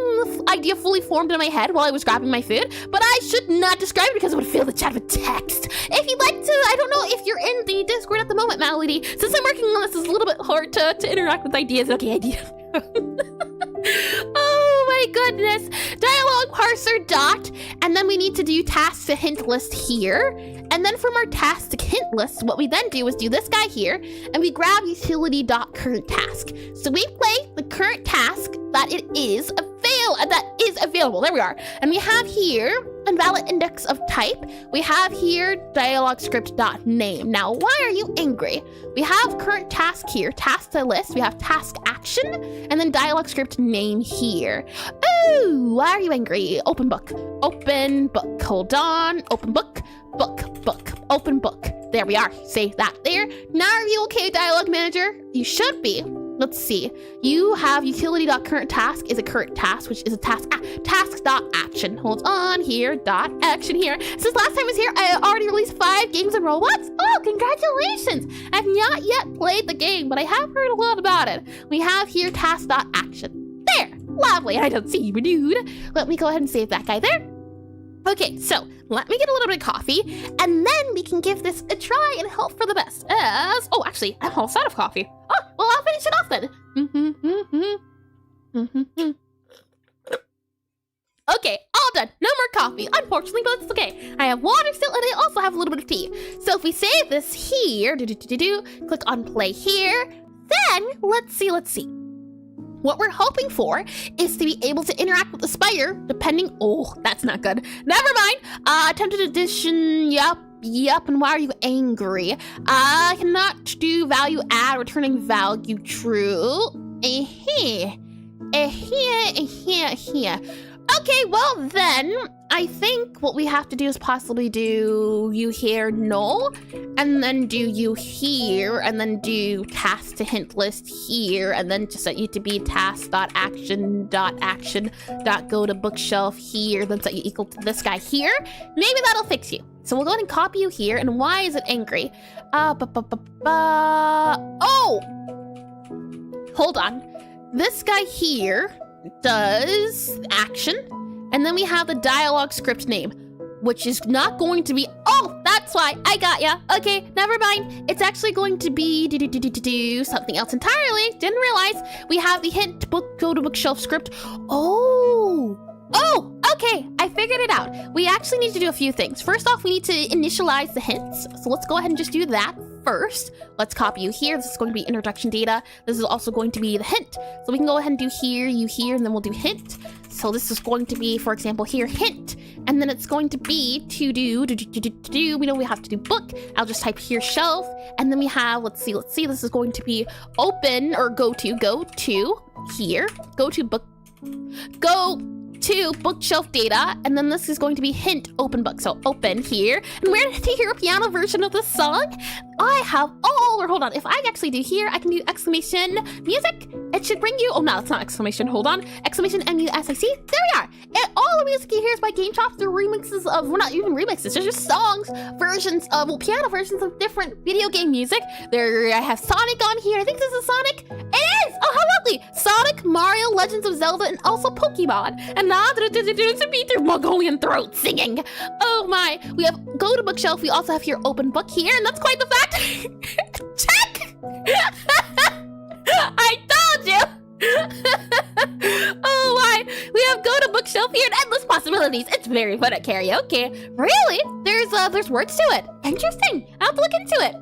idea fully formed in my head while I was grabbing my food, but I should not describe it because it would fill the chat with text. If you'd like to, I don't know if you're in the Discord at the moment, Malady. Since I'm working on this, it's a little bit hard to interact with ideas. Okay, ideas. Oh my goodness. Dialogue parser dot, and then we need to do task to hint list here. And then from our task to hint list, what we then do is do this guy here, and we grab utility dot current task. So we play the current task that is available. There we are. And we have here invalid index of type. We have here dialogue script dot name. Now, why are you angry? We have current task here, task to list. We have task action, and then dialogue script name here. Oh, why are you angry? Open book. Open book. Hold on. Open book. Book. Open book. There we are. Save that there. Now, are you okay, dialogue manager? You should be. Let's see. You have utility.current task is a current task, which is a task.action. Hold on here, .action here. Since last time I was here, I already released 5 games in Roblox. Oh, congratulations. I've not yet played the game, but I have heard a lot about it. We have here task.action. There, lovely. I don't see you, dude. Let me go ahead and save that guy there. Okay, so let me get a little bit of coffee, and then we can give this a try and hope for the best. Oh, actually, I'm almost out of coffee. Oh, well, I'll finish it off then. Okay, all done. No more coffee, unfortunately, but it's okay. I have water still, and I also have a little bit of tea. So if we save this here, click on play here, then let's see. What we're hoping for is to be able to interact with the spider depending... Oh, that's not good. Never mind. Attempted addition. Yup. And why are you angry? I cannot do value add, returning value true. Okay, well then, I think what we have to do is possibly do you here null, and then do you here, and then do task to hint list here, and then just set you to be task.action.go to bookshelf here, then set you equal to this guy here. Maybe that'll fix you. So we'll go ahead and copy you here, and why is it angry? Oh! Hold on. This guy here does action, and then we have the dialogue script name, which is not going to be... Oh, that's why. I got ya. Okay, never mind. It's actually going to be do something else entirely. Didn't realize we have the hint book go to bookshelf script. Oh, okay. I figured it out. We actually need to do a few things. First off, we need to initialize the hints. So let's go ahead and just do that first. Let's copy you here. This is going to be introduction data. This is also going to be the hint. So we can go ahead and do here, you here, and then we'll do hint. So this is going to be, for example, here, hint. And then it's going to be to do. We know we have to do book. I'll just type here shelf. And then we have, let's see. This is going to be open or go to here. Go to book. Go to bookshelf data, and then this is going to be hint open book. So open here, and where to hear a piano version of the song? I have or hold on, if I actually do here, I can do exclamation music. It should bring you, oh no, it's not exclamation, hold on. Exclamation MUSIC, there we are. And all the music you hear is by Game Chops. They're remixes of, well, not even remixes, they're just songs, versions of, well, piano versions of different video game music. There, I have Sonic on here. I think this is Sonic. It is! Oh, how lovely! Sonic, Mario, Legends of Zelda, and also Pokemon. And now, to beat their Mongolian throat singing. Oh my, we have go to bookshelf. We also have here open book here, and that's quite the fact. Check! I told you! Oh my, we have go to bookshelf here and endless possibilities. It's very fun at karaoke. Really? There's words to it. Interesting. I'll have to look into it.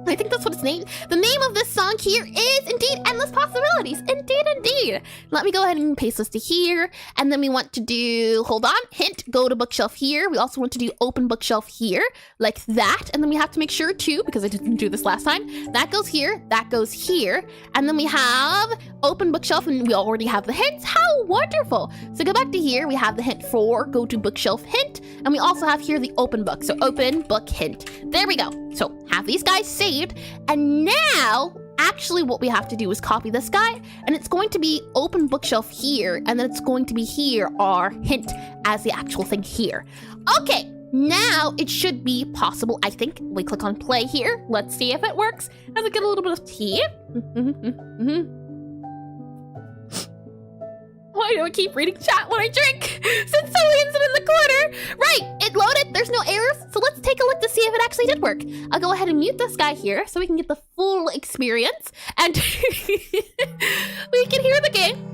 I think that's what it's named. The name of this song here is indeed Endless Possibilities. Indeed, indeed. Let me go ahead and paste this to here. And then we want to do, hold on, hint, go to bookshelf here. We also want to do open bookshelf here, like that. And then we have to make sure too, because I didn't do this last time, that goes here, that goes here. And then we have open bookshelf, and we already have the hints. How wonderful. So go back to here. We have the hint for go to bookshelf hint. And we also have here the open book. So open book hint. There we go. So have these guys saved. And now, actually what we have to do is copy this guy. And it's going to be open bookshelf here. And then it's going to be here, our hint as the actual thing here. Okay. Now it should be possible, I think. We click on play here. Let's see if it works. As I get a little bit of tea. Why do I keep reading chat when I drink? Since Cillian's in the corner. Right, it loaded. There's no errors. So let's take a look to see if it actually did work. I'll go ahead and mute this guy here so we can get the full experience. And we can hear the game.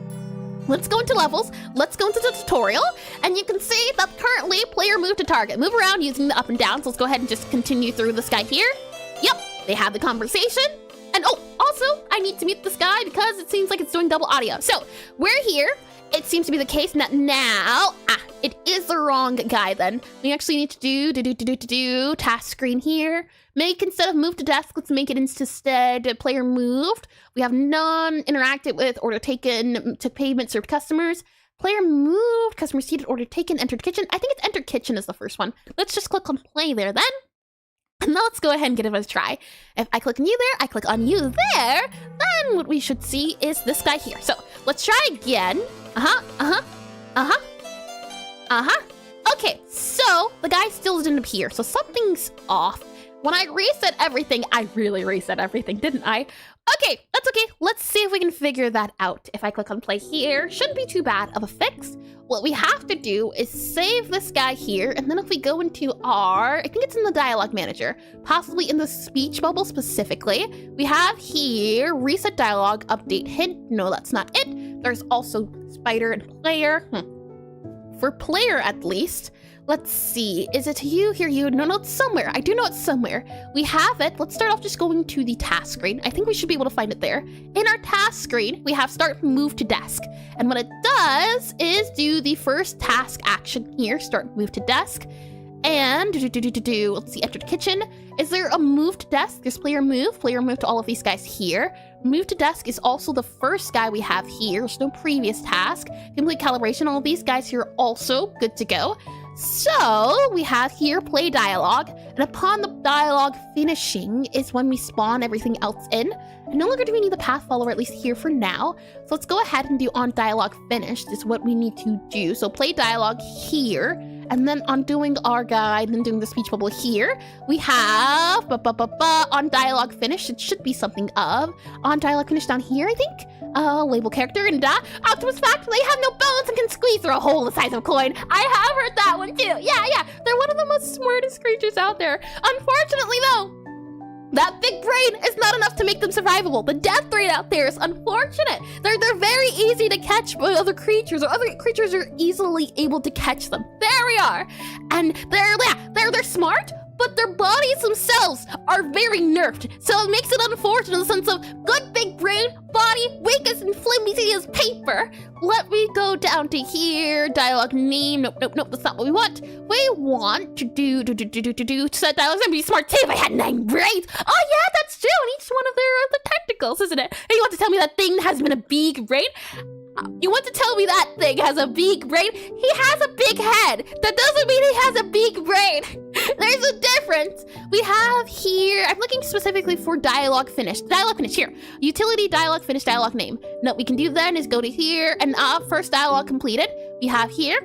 Let's go into levels. Let's go into the tutorial. And you can see that currently player move to target. Move around using the up and down. So let's go ahead and just continue through this guy here. Yep, they have the conversation. And oh, also, I need to mute this guy because it seems like it's doing double audio. So we're here. It seems to be the case that now, it is the wrong guy then. We actually need to do task screen here. Make instead of move to desk, let's make it instead player moved. We have none interacted with, order taken, took payment, served customers. Player moved, customer seated, order taken, entered kitchen. I think it's entered kitchen is the first one. Let's just click on play there then. And now let's go ahead and give it a try. If I click on you there, I click on you there, then what we should see is this guy here. So let's try again. Okay, so the guy still didn't appear, so something's off. When I reset everything, I really reset everything, didn't I? Okay, that's okay. Let's see if we can figure that out. If I click on play here, shouldn't be too bad of a fix. What we have to do is save this guy here, and then if we go into our, I think it's in the dialogue manager, possibly in the speech bubble specifically, we have here, reset dialogue, update hint. No, that's not it. There's also spider and player. For player at least, let's see. Is it you here? You? No, it's somewhere. I do know it's somewhere. We have it. Let's start off just going to the task screen. I think we should be able to find it there. In our task screen, we have start move to desk. And what it does is do the first task action here. Start move to desk. And let's see, enter the kitchen. Is there a move to desk? There's player move to all of these guys here. Move to desk is also the first guy we have here. There's no previous task. Complete calibration. All of these guys here are also good to go. So we have here play dialogue, and upon the dialogue finishing is when we spawn everything else in. And no longer do we need the path follower, at least here for now. So let's go ahead and do on dialogue finished is what we need to do. So play dialogue here, and then on doing our guide, and then doing the speech bubble here, we have on dialogue finished. It should be something of on dialogue finished down here, I think. Label character and Optimus fact, they have no bones and can squeeze through a hole the size of a coin. I have heard that one too. Yeah. They're one of the most smartest creatures out there. Unfortunately though, that big brain is not enough to make them survivable. The death rate out there is unfortunate. They're very easy to catch by other creatures, or other creatures are easily able to catch them. There we are. And they're smart, but their bodies themselves are very nerfed. So it makes it unfortunate in the sense of good big brain, body, weak as and flimsy as paper. Let me go down to here, dialogue name. Nope, that's not what we want. We want to do set dialogues. I'd be smart too if I had 9 brains. Oh yeah, that's true, on each one of their tentacles, isn't it? And you want to tell me that thing has been a big brain? You want to tell me that thing has a big brain? He has a big head. That doesn't mean he has a big brain. There's a difference. We have here, I'm looking specifically for dialogue finished. Dialogue finished, here. Utility, dialogue finished, dialogue name. No, we can do then is go to here and first dialogue completed. We have here.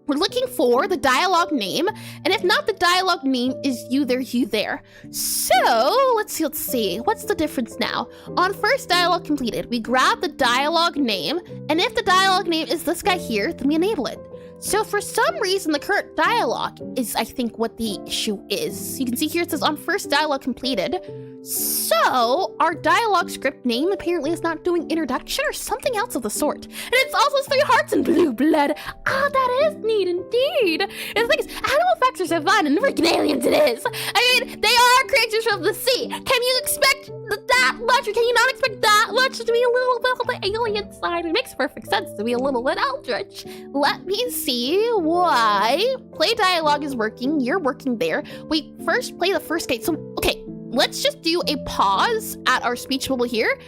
We're looking for the dialogue name, and if not the dialogue name is you there. So let's see. What's the difference now? On first dialogue completed, we grab the dialogue name, and if the dialogue name is this guy here, then we enable it. So for some reason, the current dialogue is, I think, what the issue is. You can see here it says on first dialogue completed. So our dialogue script name apparently is not doing introduction or something else of the sort. And it's also 3 hearts and blue blood. Ah, that is neat indeed. And the thing is, animal effects are so fun and freaking aliens it is. I mean, they are creatures from the sea. Can you expect that much, or can you not expect that much to be a little bit on the alien side? It makes perfect sense to be a little bit eldritch. Let me see why play dialogue is working. You're working there. Wait, first play the first gate. So, okay, let's just do a pause at our speech bubble here.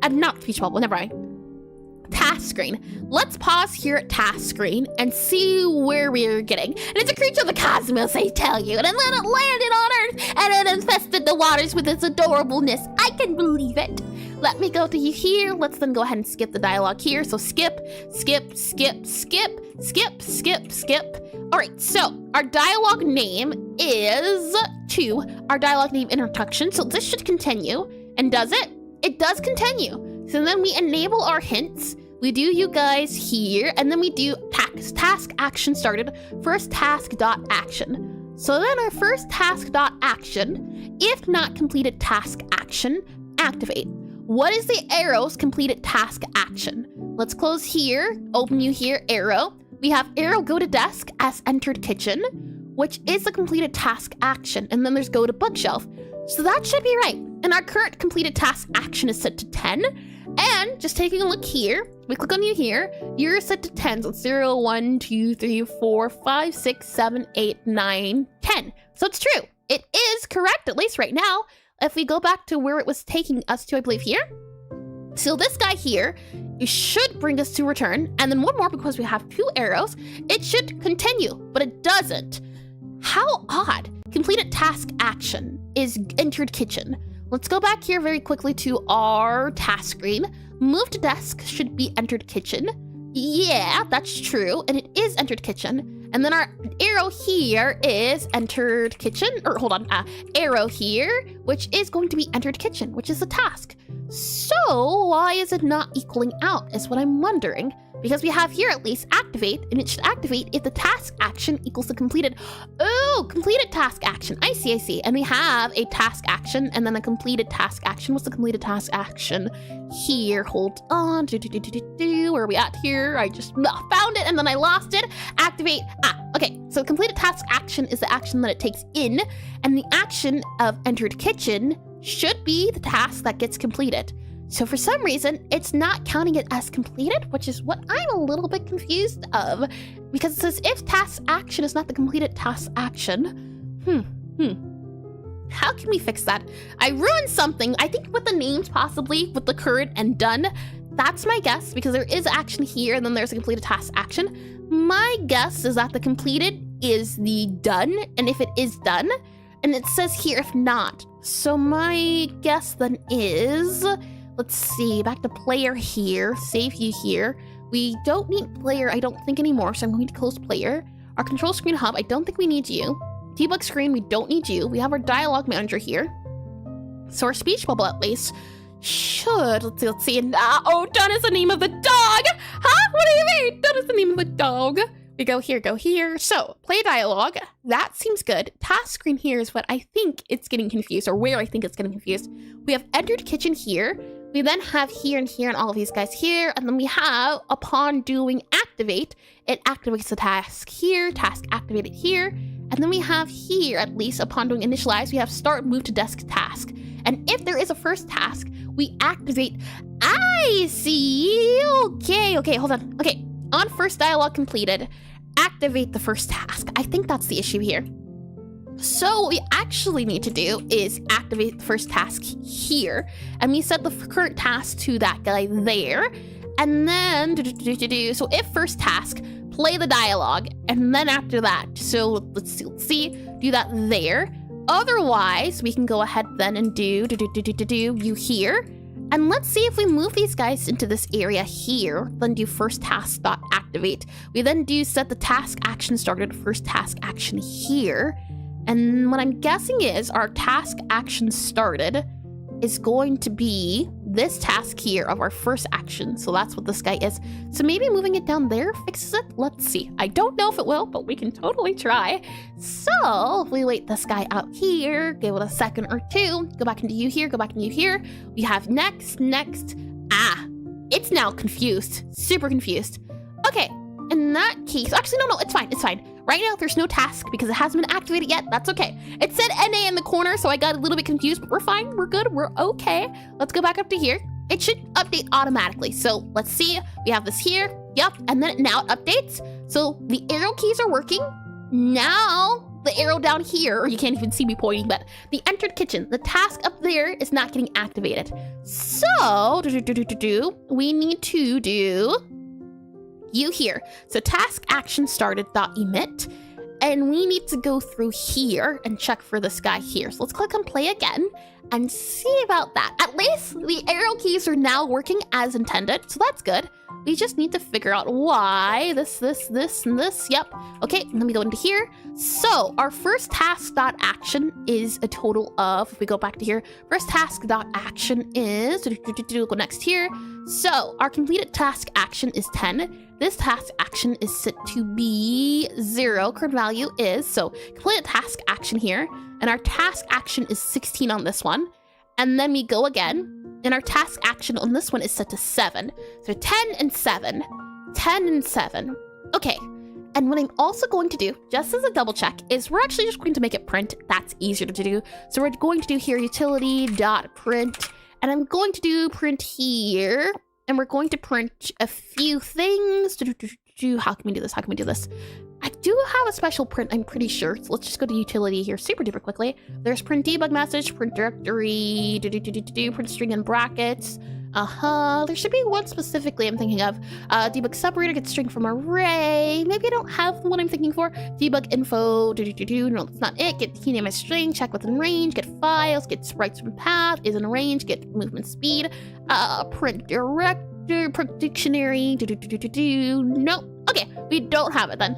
Not speech bubble, never mind. Task screen. Let's pause here at task screen and see where we're getting. And it's a creature of the cosmos, I tell you. And then it landed on Earth and it infested the waters with its adorableness. I can believe it. Let me go to you here. Let's then go ahead and skip the dialogue here. So skip, skip, skip, skip, skip, skip, skip. All right, so our dialogue name is 2. Our dialogue name introduction. So this should continue. And does it? It does continue. So then we enable our hints. We do you guys here, and then we do task action started, first task dot action. So then our first task dot action, if not completed task action, activate. What is the arrow's completed task action? Let's close here, open you here, arrow. We have arrow go to desk as entered kitchen, which is the completed task action, and then there's go to bookshelf. So that should be right. And our current completed task action is set to 10. And just taking a look here, we click on you here, you're set to 10. So it's 0, 1, 2, 3, 4, 5, 6, 7, 8, 9, 10. So it's true. It is correct, at least right now. If we go back to where it was taking us to, I believe here. So this guy here, it should bring us to return. And then one more, because we have 2 arrows, it should continue, but it doesn't. How odd. Completed task action is entered kitchen. Let's go back here very quickly to our task screen. Move to desk should be entered kitchen. Yeah, that's true. And it is entered kitchen. And then our arrow here is entered kitchen. Or hold on, arrow here, which is going to be entered kitchen, which is the task. So why is it not equaling out is what I'm wondering. Because we have here at least activate, and it should activate if the task action equals the completed. Oh, completed task action. I see. And we have a task action and then a completed task action. What's the completed task action? Here, hold on. Where are we at here? I just found it and then I lost it. Activate. Okay. So completed task action is the action that it takes in, and the action of entered kitchen should be the task that gets completed. So for some reason, it's not counting it as completed, which is what I'm a little bit confused of, because it says if task action is not the completed task action. How can we fix that? I ruined something. I think with the names, possibly with the current and done. That's my guess, because there is action here and then there's a completed task action. My guess is that the completed is the done, and if it is done, and it says here if not. So my guess then is, let's see, back to player here, save you here. We don't need player, I don't think anymore, so I'm going to close player. Our control screen hub, I don't think we need you. Debug screen, we don't need you. We have our dialogue manager here. So our speech bubble at least should, let's see. Oh, done is the name of the dog! Huh? What do you mean? Done is the name of the dog. We go here. So, play dialogue. That seems good. Task screen here is what I think it's getting confused, or where I think it's getting confused. We have entered kitchen here. We then have here and all of these guys here. And then we have, upon doing activate, it activates the task here, task activated here. And then we have here, at least upon doing initialize, we have start move to desk task. And if there is a first task, we activate. I see. Okay, hold on. Okay, on first dialogue completed, activate the first task. I think that's the issue here. So what we actually need to do is activate the first task here. And we set the current task to that guy there. And then, so if first task, play the dialogue, and then after that, so let's see, do that there. Otherwise, we can go ahead then and do you here. And let's see if we move these guys into this area here, then do first task dot activate. We then do set the task action started first task action here. And what I'm guessing is our task action started is going to be this task here of our first action. So that's what this guy is. So maybe moving it down there fixes it. Let's see. I don't know if it will, but we can totally try. So if we wait this guy out here, give it a second or two, go back into you here, go back into you here. We have next. It's now confused. Super confused. Okay, in that case, actually, no, it's fine. Right now, there's no task because it hasn't been activated yet. That's okay. It said NA in the corner, so I got a little bit confused, but we're fine. We're good. We're okay. Let's go back up to here. It should update automatically. So let's see. We have this here. Yep. And then now it updates. So the arrow keys are working. Now the arrow down here, you can't even see me pointing, but the entered kitchen, the task up there is not getting activated. So we need to do you here. So task action started dot emit, and we need to go through here and check for this guy here. So let's click on play again and see about that. At least the arrow keys are now working as intended, so that's good. We just need to figure out why this, and this. Yep. Okay, let me go into here. So our first task dot action is a total of, if we go back to here, first task dot action is, go next here. So our completed task action is 10. This task action is set to be 0. Current value is, so completed task action here. And our task action is 16 on this one. And then we go again. And our task action on this one is set to 7. So 10 and 7. 10 and 7. Okay. And what I'm also going to do, just as a double check, is we're actually just going to make it print. That's easier to do. So we're going to do here utility.print. And I'm going to do print here. And we're going to print a few things. How can we do this? I do have a special print, I'm pretty sure. So let's just go to utility here super duper quickly. There's print debug message, print directory, print string in brackets. There should be one specifically I'm thinking of. Debug separator, get string from array. Maybe I don't have the one I'm thinking for. Debug info, no, that's not it. Get key name as string, check within range, get files, get sprites from path, is in range, get movement speed, print director, print dictionary, no. Okay, we don't have it then.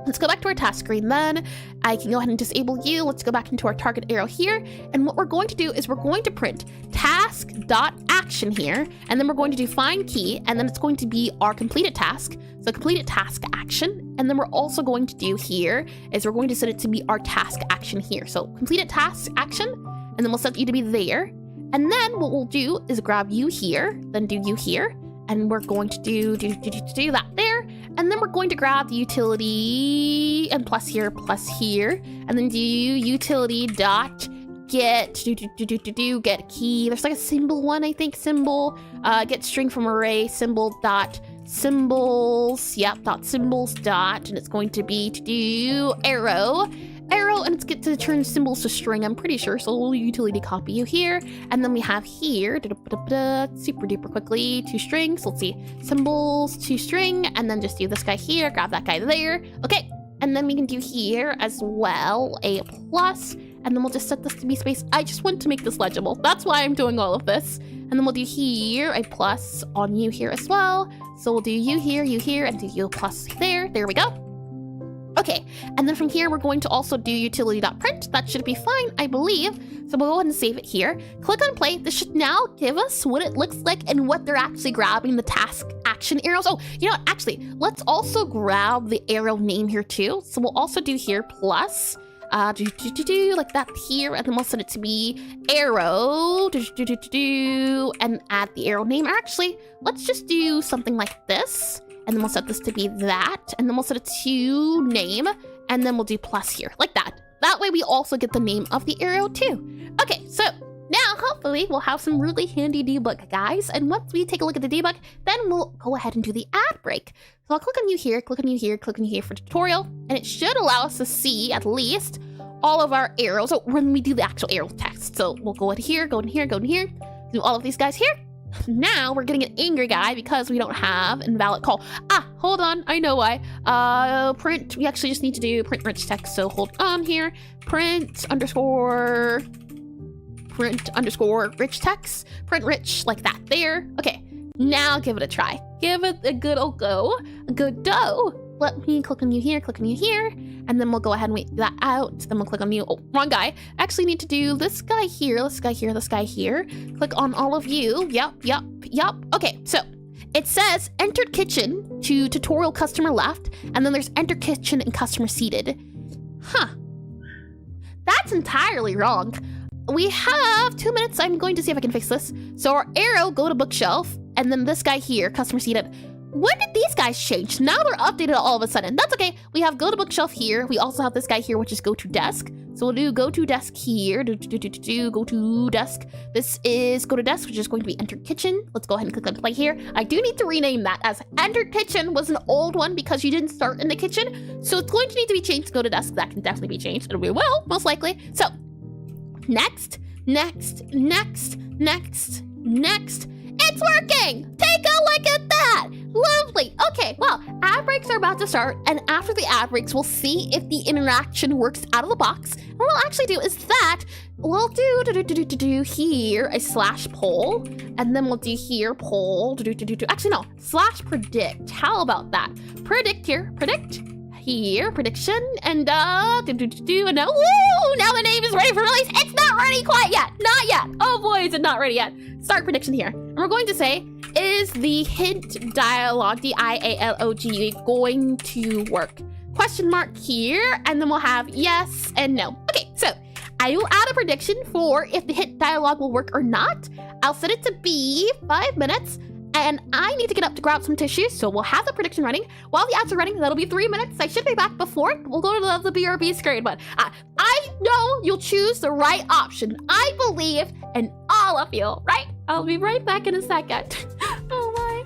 Let's go back to our task screen then. I can go ahead and disable you. Let's go back into our target arrow here. And what we're going to do is we're going to print task.action here. And then we're going to do find key. And then it's going to be our completed task. So completed task action. And then we're also going to do here is we're going to set it to be our task action here. So completed task action. And then we'll set you to be there. And then what we'll do is grab you here, then do you here. And we're going to do that there. And then we're going to grab the utility and plus here, and then do utility dot get get key. There's like a symbol one, I think, symbol, get string from array, symbol dot symbols, yep, dot symbols dot, and it's going to be to do arrow, and it's get to turn symbols to string, I'm pretty sure. So we'll utility copy you here, and then we have here super duper quickly 2 strings. Let's see, symbols 2 string, and then just do this guy here, grab that guy there. Okay, and then we can do here as well a plus, and then we'll just set this to be space. I just want to make this legible, that's why I'm doing all of this. And then we'll do here a plus on you here as well. So we'll do you here, and do you plus there. There we go. Okay, and then from here, we're going to also do utility.print. That should be fine, I believe. So we'll go ahead and save it here. Click on play. This should now give us what it looks like and what they're actually grabbing, the task action arrows. Oh, you know what? Actually, let's also grab the arrow name here too. So we'll also do here plus, like that here, and then we'll set it to be arrow, and add the arrow name. Actually, let's just do something like this. And then we'll set this to be that, and then we'll set it to name, and then we'll do plus here, like that. That way we also get the name of the arrow too. Okay, so now hopefully we'll have some really handy debug, guys. And once we take a look at the debug, then we'll go ahead and do the ad break. So I'll click on you here, click on you here, click on you here for tutorial, and it should allow us to see at least all of our arrows. So when we do the actual arrow text, so we'll go in here, go in here, go in here, do all of these guys here. Now we're getting an angry guy because we don't have invalid call. Ah, hold on, I know why. Print, we actually just need to do print rich text, so hold on here. Print underscore rich text. Print rich, like that, there. Okay, now give it a try. Give it a good old go. A good go. Let me click on you here, and then we'll go ahead and wait that out. Then we'll click on you. Oh, wrong guy. Actually need to do this guy here, this guy here, this guy here. Click on all of you. Yup. Okay, so it says entered kitchen to tutorial customer left, and then there's enter kitchen and customer seated. Huh. That's entirely wrong. We have 2 minutes. I'm going to see if I can fix this. So our arrow, go to bookshelf, and then this guy here, customer seated. When did these guys change? Now they're updated all of a sudden. That's okay. We have go to bookshelf here. We also have this guy here, which is go to desk. So we'll do go to desk here. Go to desk. This is go to desk, which is going to be enter kitchen. Let's go ahead and click on play here. I do need to rename that, as enter kitchen was an old one because you didn't start in the kitchen. So it's going to need to be changed to go to desk. That can definitely be changed, and we will, most likely. So next. It's working! Take a look at that! Lovely. Okay, well, ad breaks are about to start, and after the ad breaks, we'll see if the interaction works out of the box. And what we'll actually do is that we'll do here a slash poll, and then we'll do here poll, actually no, slash predict. How about that? Predict here, predict. Here, prediction, and and now, woo! Now the name is ready for release. It's not ready quite yet. Not yet. Oh boy, is it not ready yet. Start prediction here. And we're going to say, is the hint dialogue, dialogue, going to work? Question mark here, and then we'll have yes and no. Okay, so I will add a prediction for if the hint dialogue will work or not. I'll set it to be 5 minutes. And I need to get up to grab some tissues, so we'll have the prediction running. While the ads are running, that'll be 3 minutes. I should be back before it. We'll go to the BRB screen, but I know you'll choose the right option. I believe in all of you, right? I'll be right back in a second. Oh my.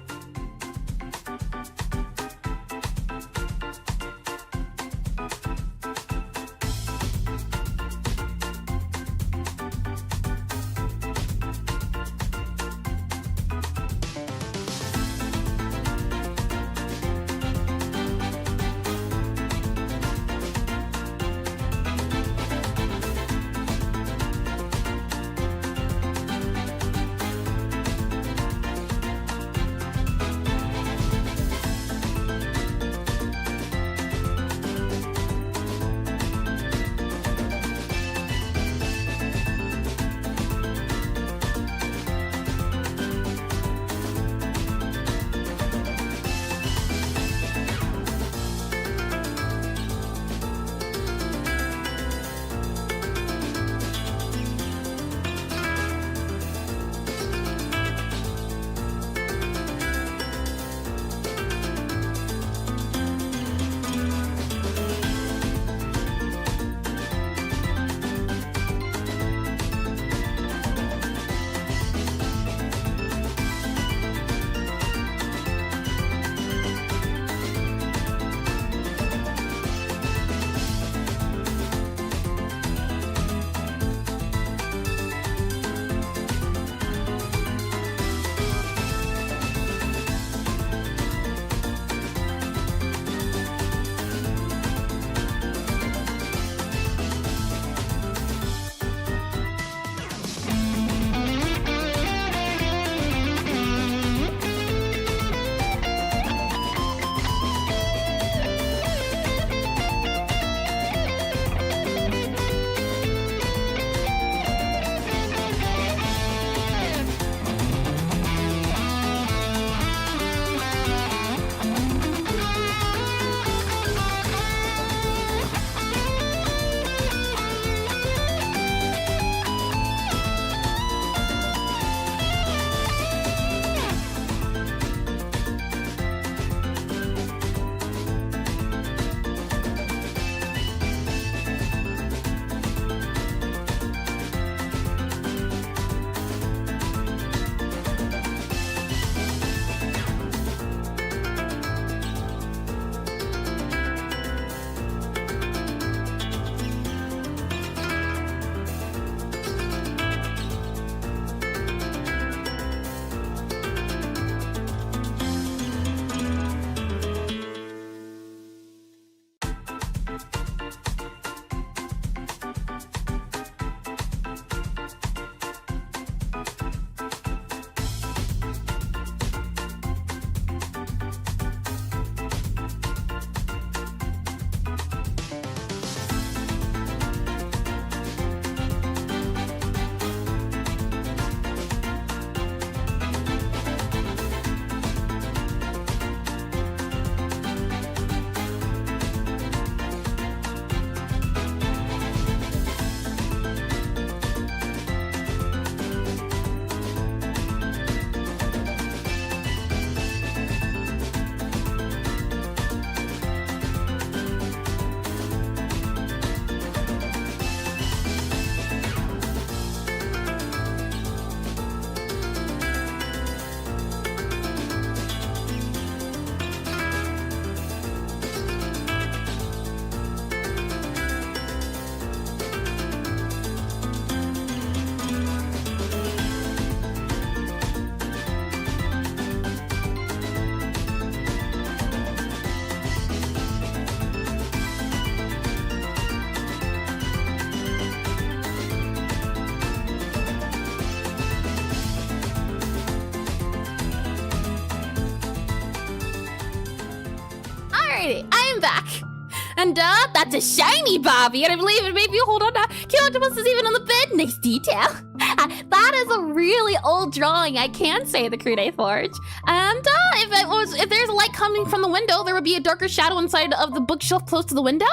And that's a shiny Bobby, and I believe it made me hold on. Cute octopus is even on the bed. Nice detail. That is a really old drawing, I can say, the Crude Forge. And if there's a light coming from the window, there would be a darker shadow inside of the bookshelf close to the window.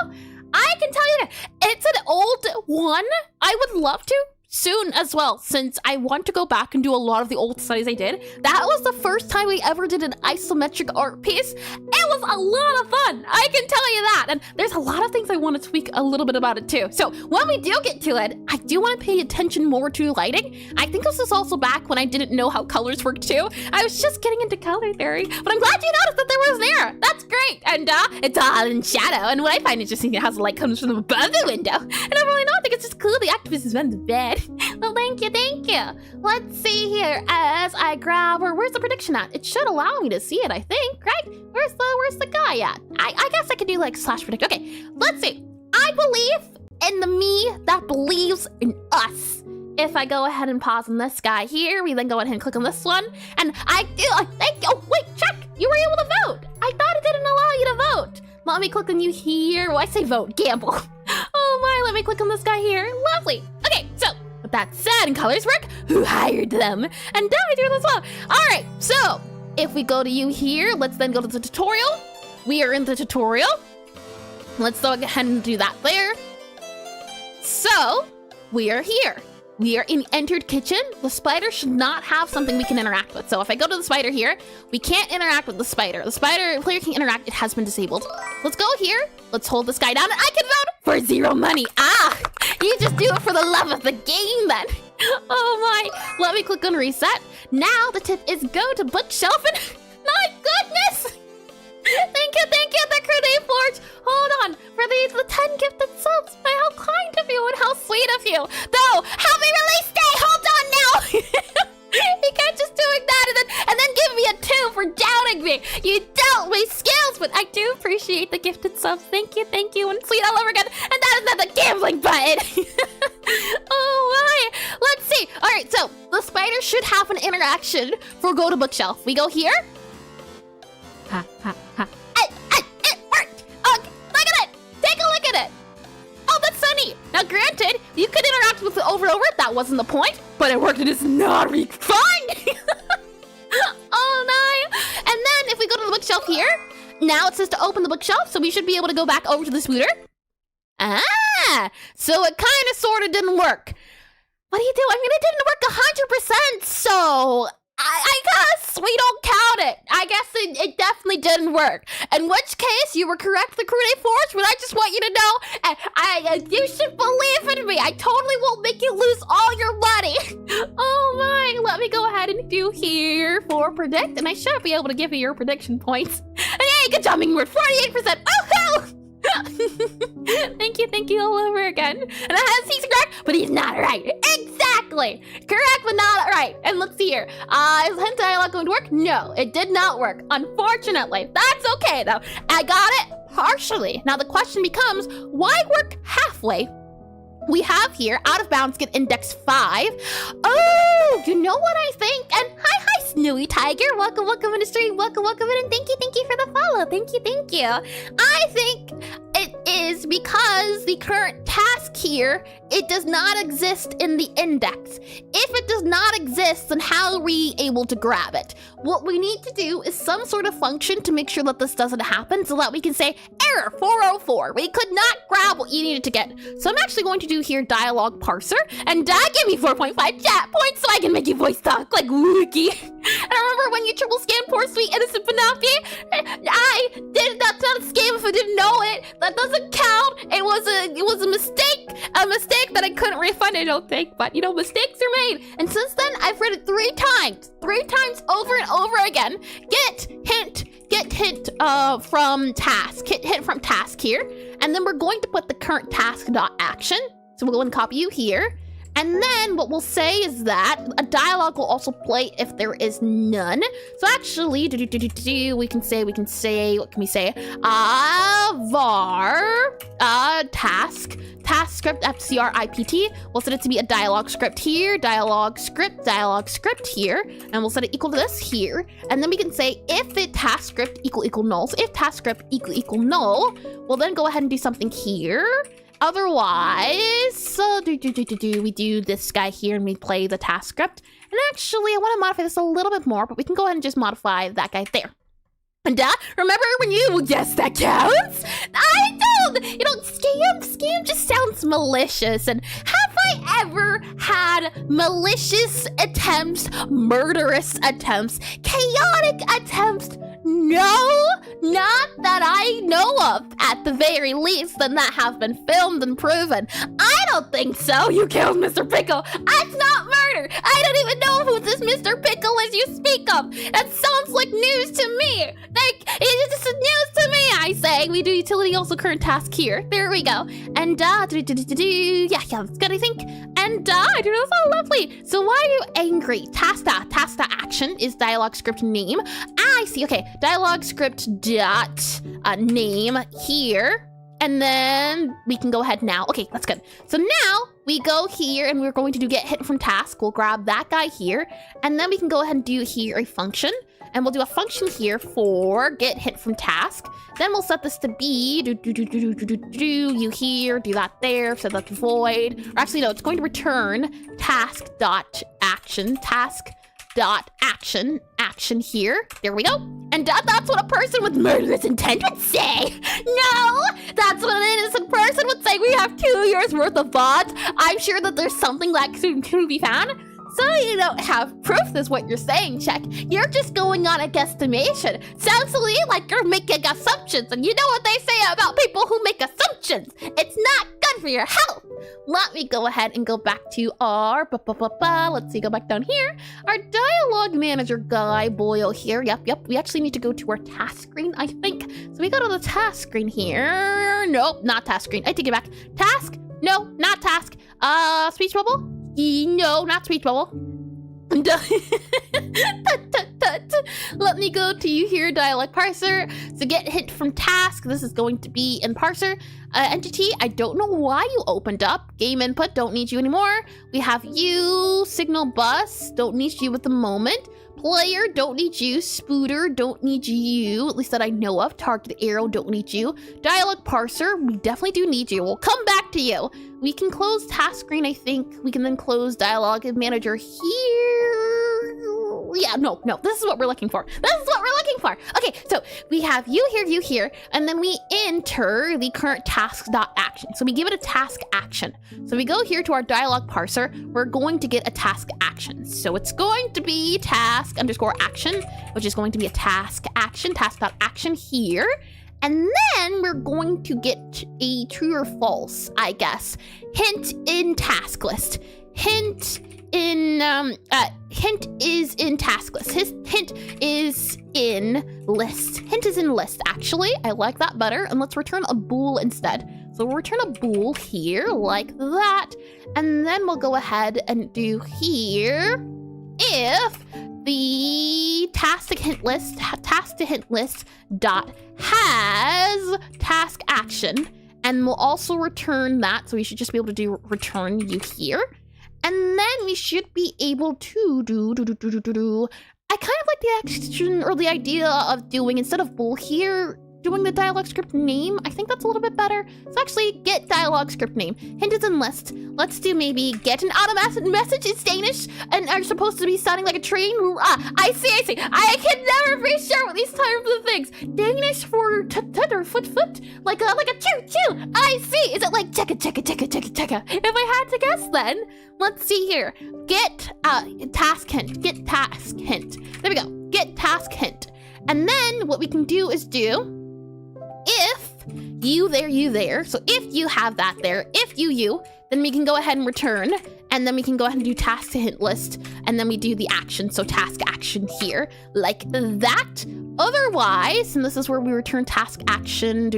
I can tell you that it's an old one. I would love to soon as well, since I want to go back and do a lot of the old studies I did. That was the first time we ever did an isometric art piece. It was a lot of fun, I can tell you that. And there's a lot of things I want to tweak a little bit about it too. So when we do get to it, I do want to pay attention more to lighting. I think this was also back when I didn't know how colors worked too. I was just getting into color theory, but I'm glad you noticed that there was there. That's great. And it's all in shadow. And what I find interesting is how the light comes from above the window. And I'm really not, I think it's just cool the octopus is on the bed. Well, thank you, thank you. Let's see here as I grab, or where's the prediction at? It should allow me to see it, I think, right? Where's the guy at? I guess I could do like slash predict. Okay, let's see. I believe in the me that believes in us. If I go ahead and pause on this guy here, we then go ahead and click on this one. And I thank you. Oh, wait, check. You were able to vote. I thought it didn't allow you to vote. Let me click on you here. Well, I say vote, gamble. Oh my, let me click on this guy here. Lovely. Okay, so with that said, and colors work, who hired them? And I do it as well. All right, so if we go to you here, let's then go to the tutorial. We are in the tutorial. Let's go ahead and do that there. So we are here. We are in entered kitchen. The spider should not have something we can interact with. So if I go to the spider here, we can't interact with the spider. The spider player can interact, it has been disabled. Let's go here. Let's hold this guy down and I can vote for 0 money. Ah, you just do it for the love of the game then. Oh my, let me click on reset. Now the tip is go to bookshelf and my goodness. Thank you, the Crude Forge. Hold on, for the 10 gifted subs. How kind of you and how sweet of you. Though, happy release day, hold on now. You can't just doing that and then give me a 2 for doubting me. You doubt my skills, but I do appreciate the gifted subs. Thank you, and sweet all over again. And that is not the gambling button. Oh my, let's see. All right, so the spider should have an interaction for go to bookshelf. We go here. Ha. It worked! Okay, look at it! Take a look at it! Oh, that's so neat! Now granted, you could interact with it over and over, that wasn't the point, but it worked and it's not refined! Oh no! And then if we go to the bookshelf here, now it says to open the bookshelf, so we should be able to go back over to the scooter. Ah! So it kind of sort of didn't work. What do you do? I mean, it didn't work 100%, so I guess we don't count it. I guess it definitely didn't work. In which case, you were correct, the Crude Forge, but I just want you to know, you should believe in me. I totally won't make you lose all your money. Oh my, let me go ahead and do here for predict, and I should be able to give you your prediction points. And yay, good job, we're 48%. Oh hell! Thank you all over again. And he's correct, but he's not right. Exactly. Correct, but not right. And let's see here. Is hint dialogue going to work? No, it did not work. Unfortunately. That's okay though. I got it partially. Now the question becomes, why work halfway? We have here, out of bounds, get index 5. Oh, you know what I think? And hi, Snowy Tiger. Welcome in the stream. Welcome in, and thank you for the follow. Thank you. I think it is because the current task here, it does not exist in the index. If it does not exist, then how are we able to grab it? What we need to do is some sort of function to make sure that this doesn't happen so that we can say, error 404. We could not grab what you needed to get. So I'm actually going to do here dialogue parser, and give me 4.5 chat points so I can make you voice talk like Wookie. And remember when you triple scanned poor sweet innocent Penelope? I did not tell the scam if I didn't know it. That doesn't count. It was a mistake that I couldn't refund, I don't think. But you know, mistakes are made. And since then, I've read it 3 times over and over again. Get hint from task. Hint from task here. And then we're going to put the current task.action. So we'll go and copy you here. And then what we'll say is that a dialogue will also play if there is none. So actually, we can say, what can we say? Var, task script, FCRIPT. We'll set it to be a dialogue script here, dialogue script here, and we'll set it equal to this here. And then we can say if it task script equal null. So if task script equal null, we'll then go ahead and do something here. Otherwise, we do this guy here and we play the task script. And actually, I want to modify this a little bit more, but we can go ahead and just modify that guy there. And remember when you, yes, that counts? I don't, scam just sounds malicious. And have I ever had malicious attempts, murderous attempts, chaotic attempts? No, not that I know of, at the very least, and that have been filmed and proven. I don't think so. You killed Mr. Pickle. That's not murder. I don't even know who this Mr. Pickle is you speak of. That sounds like news to me. Like, it's just news to me, I say. We do utility also current task here. There we go. And, yeah, that's good, I think. And, I do know, that's all lovely. So why are you angry? Task action is dialogue script name. I see, okay. Dialogue script dot name here. And then we can go ahead now. Okay, that's good. So now we go here and we're going to do get hit from task. We'll grab that guy here. And then we can go ahead and do here a function. And we'll do a function here for get hit from task. Then we'll set this to be you here, do that there, set that to void. Or actually, no, it's going to return task.action, action here. There we go. And that's what a person with murderous intent would say. No, that's what an innocent person would say. We have 2 years worth of VODs. I'm sure that there's something that can be found. So you don't have proof is what you're saying, Check. You're just going on a guesstimation. Sounds to me like you're making assumptions, and you know what they say about people who make assumptions. It's not good for your health. Let me go ahead and go back to our, let's see, go back down here. Our dialogue manager guy, Boyle here. Yep. We actually need to go to our task screen, I think. So we go to the task screen here. Nope, not task screen. I take it back. Task? No, not task. Speech bubble? No, not speech bubble. Let me go to you here, dialog parser. So get hit from task. This is going to be in parser. Entity, I don't know why you opened up. Game input, don't need you anymore. We have you. Signal bus, don't need you at the moment. Player, don't need you. Spooter, don't need you, at least that I know of. Target arrow, don't need you. Dialog parser, we definitely do need you. We'll come back to you. We can close task screen, I think. We can then close dialog manager here. Yeah, no, this is what we're looking for. Okay, so we have you here, and then we enter the current task.action. So we give it a task action. So we go here to our dialog parser. We're going to get a task action. So it's going to be task_action, which is going to be a task action, task.action here. And then we're going to get a true or false, I guess. Hint in task list. Hint is in task list. His hint is in list. Hint is in list, actually. I like that better. And let's return a bool instead. So we'll return a bool here like that. And then we'll go ahead and do here if the task to hint list dot has task action. And we'll also return that. So we should just be able to do return you here. And then we should be able to do. I kind of like the action or the idea of doing, instead of bool here, doing the dialog script name. I think that's a little bit better. So actually get dialog script name. Hint is in list. Let's do maybe get an automatic message. It's Danish and are supposed to be sounding like a train. I see. I can never be sure with these types of things. Danish for tut or foot, like a choo. I see. Is it like checka? If I had to guess, then let's see here. Get task hint. Get task hint. There we go. Get task hint. And then what we can do is if you there, so if you have that there, if you, then we can go ahead and return. and then we can go ahead and do task to hint list, and then we do the action, so task action here, like that. Otherwise, and this is where we return task action,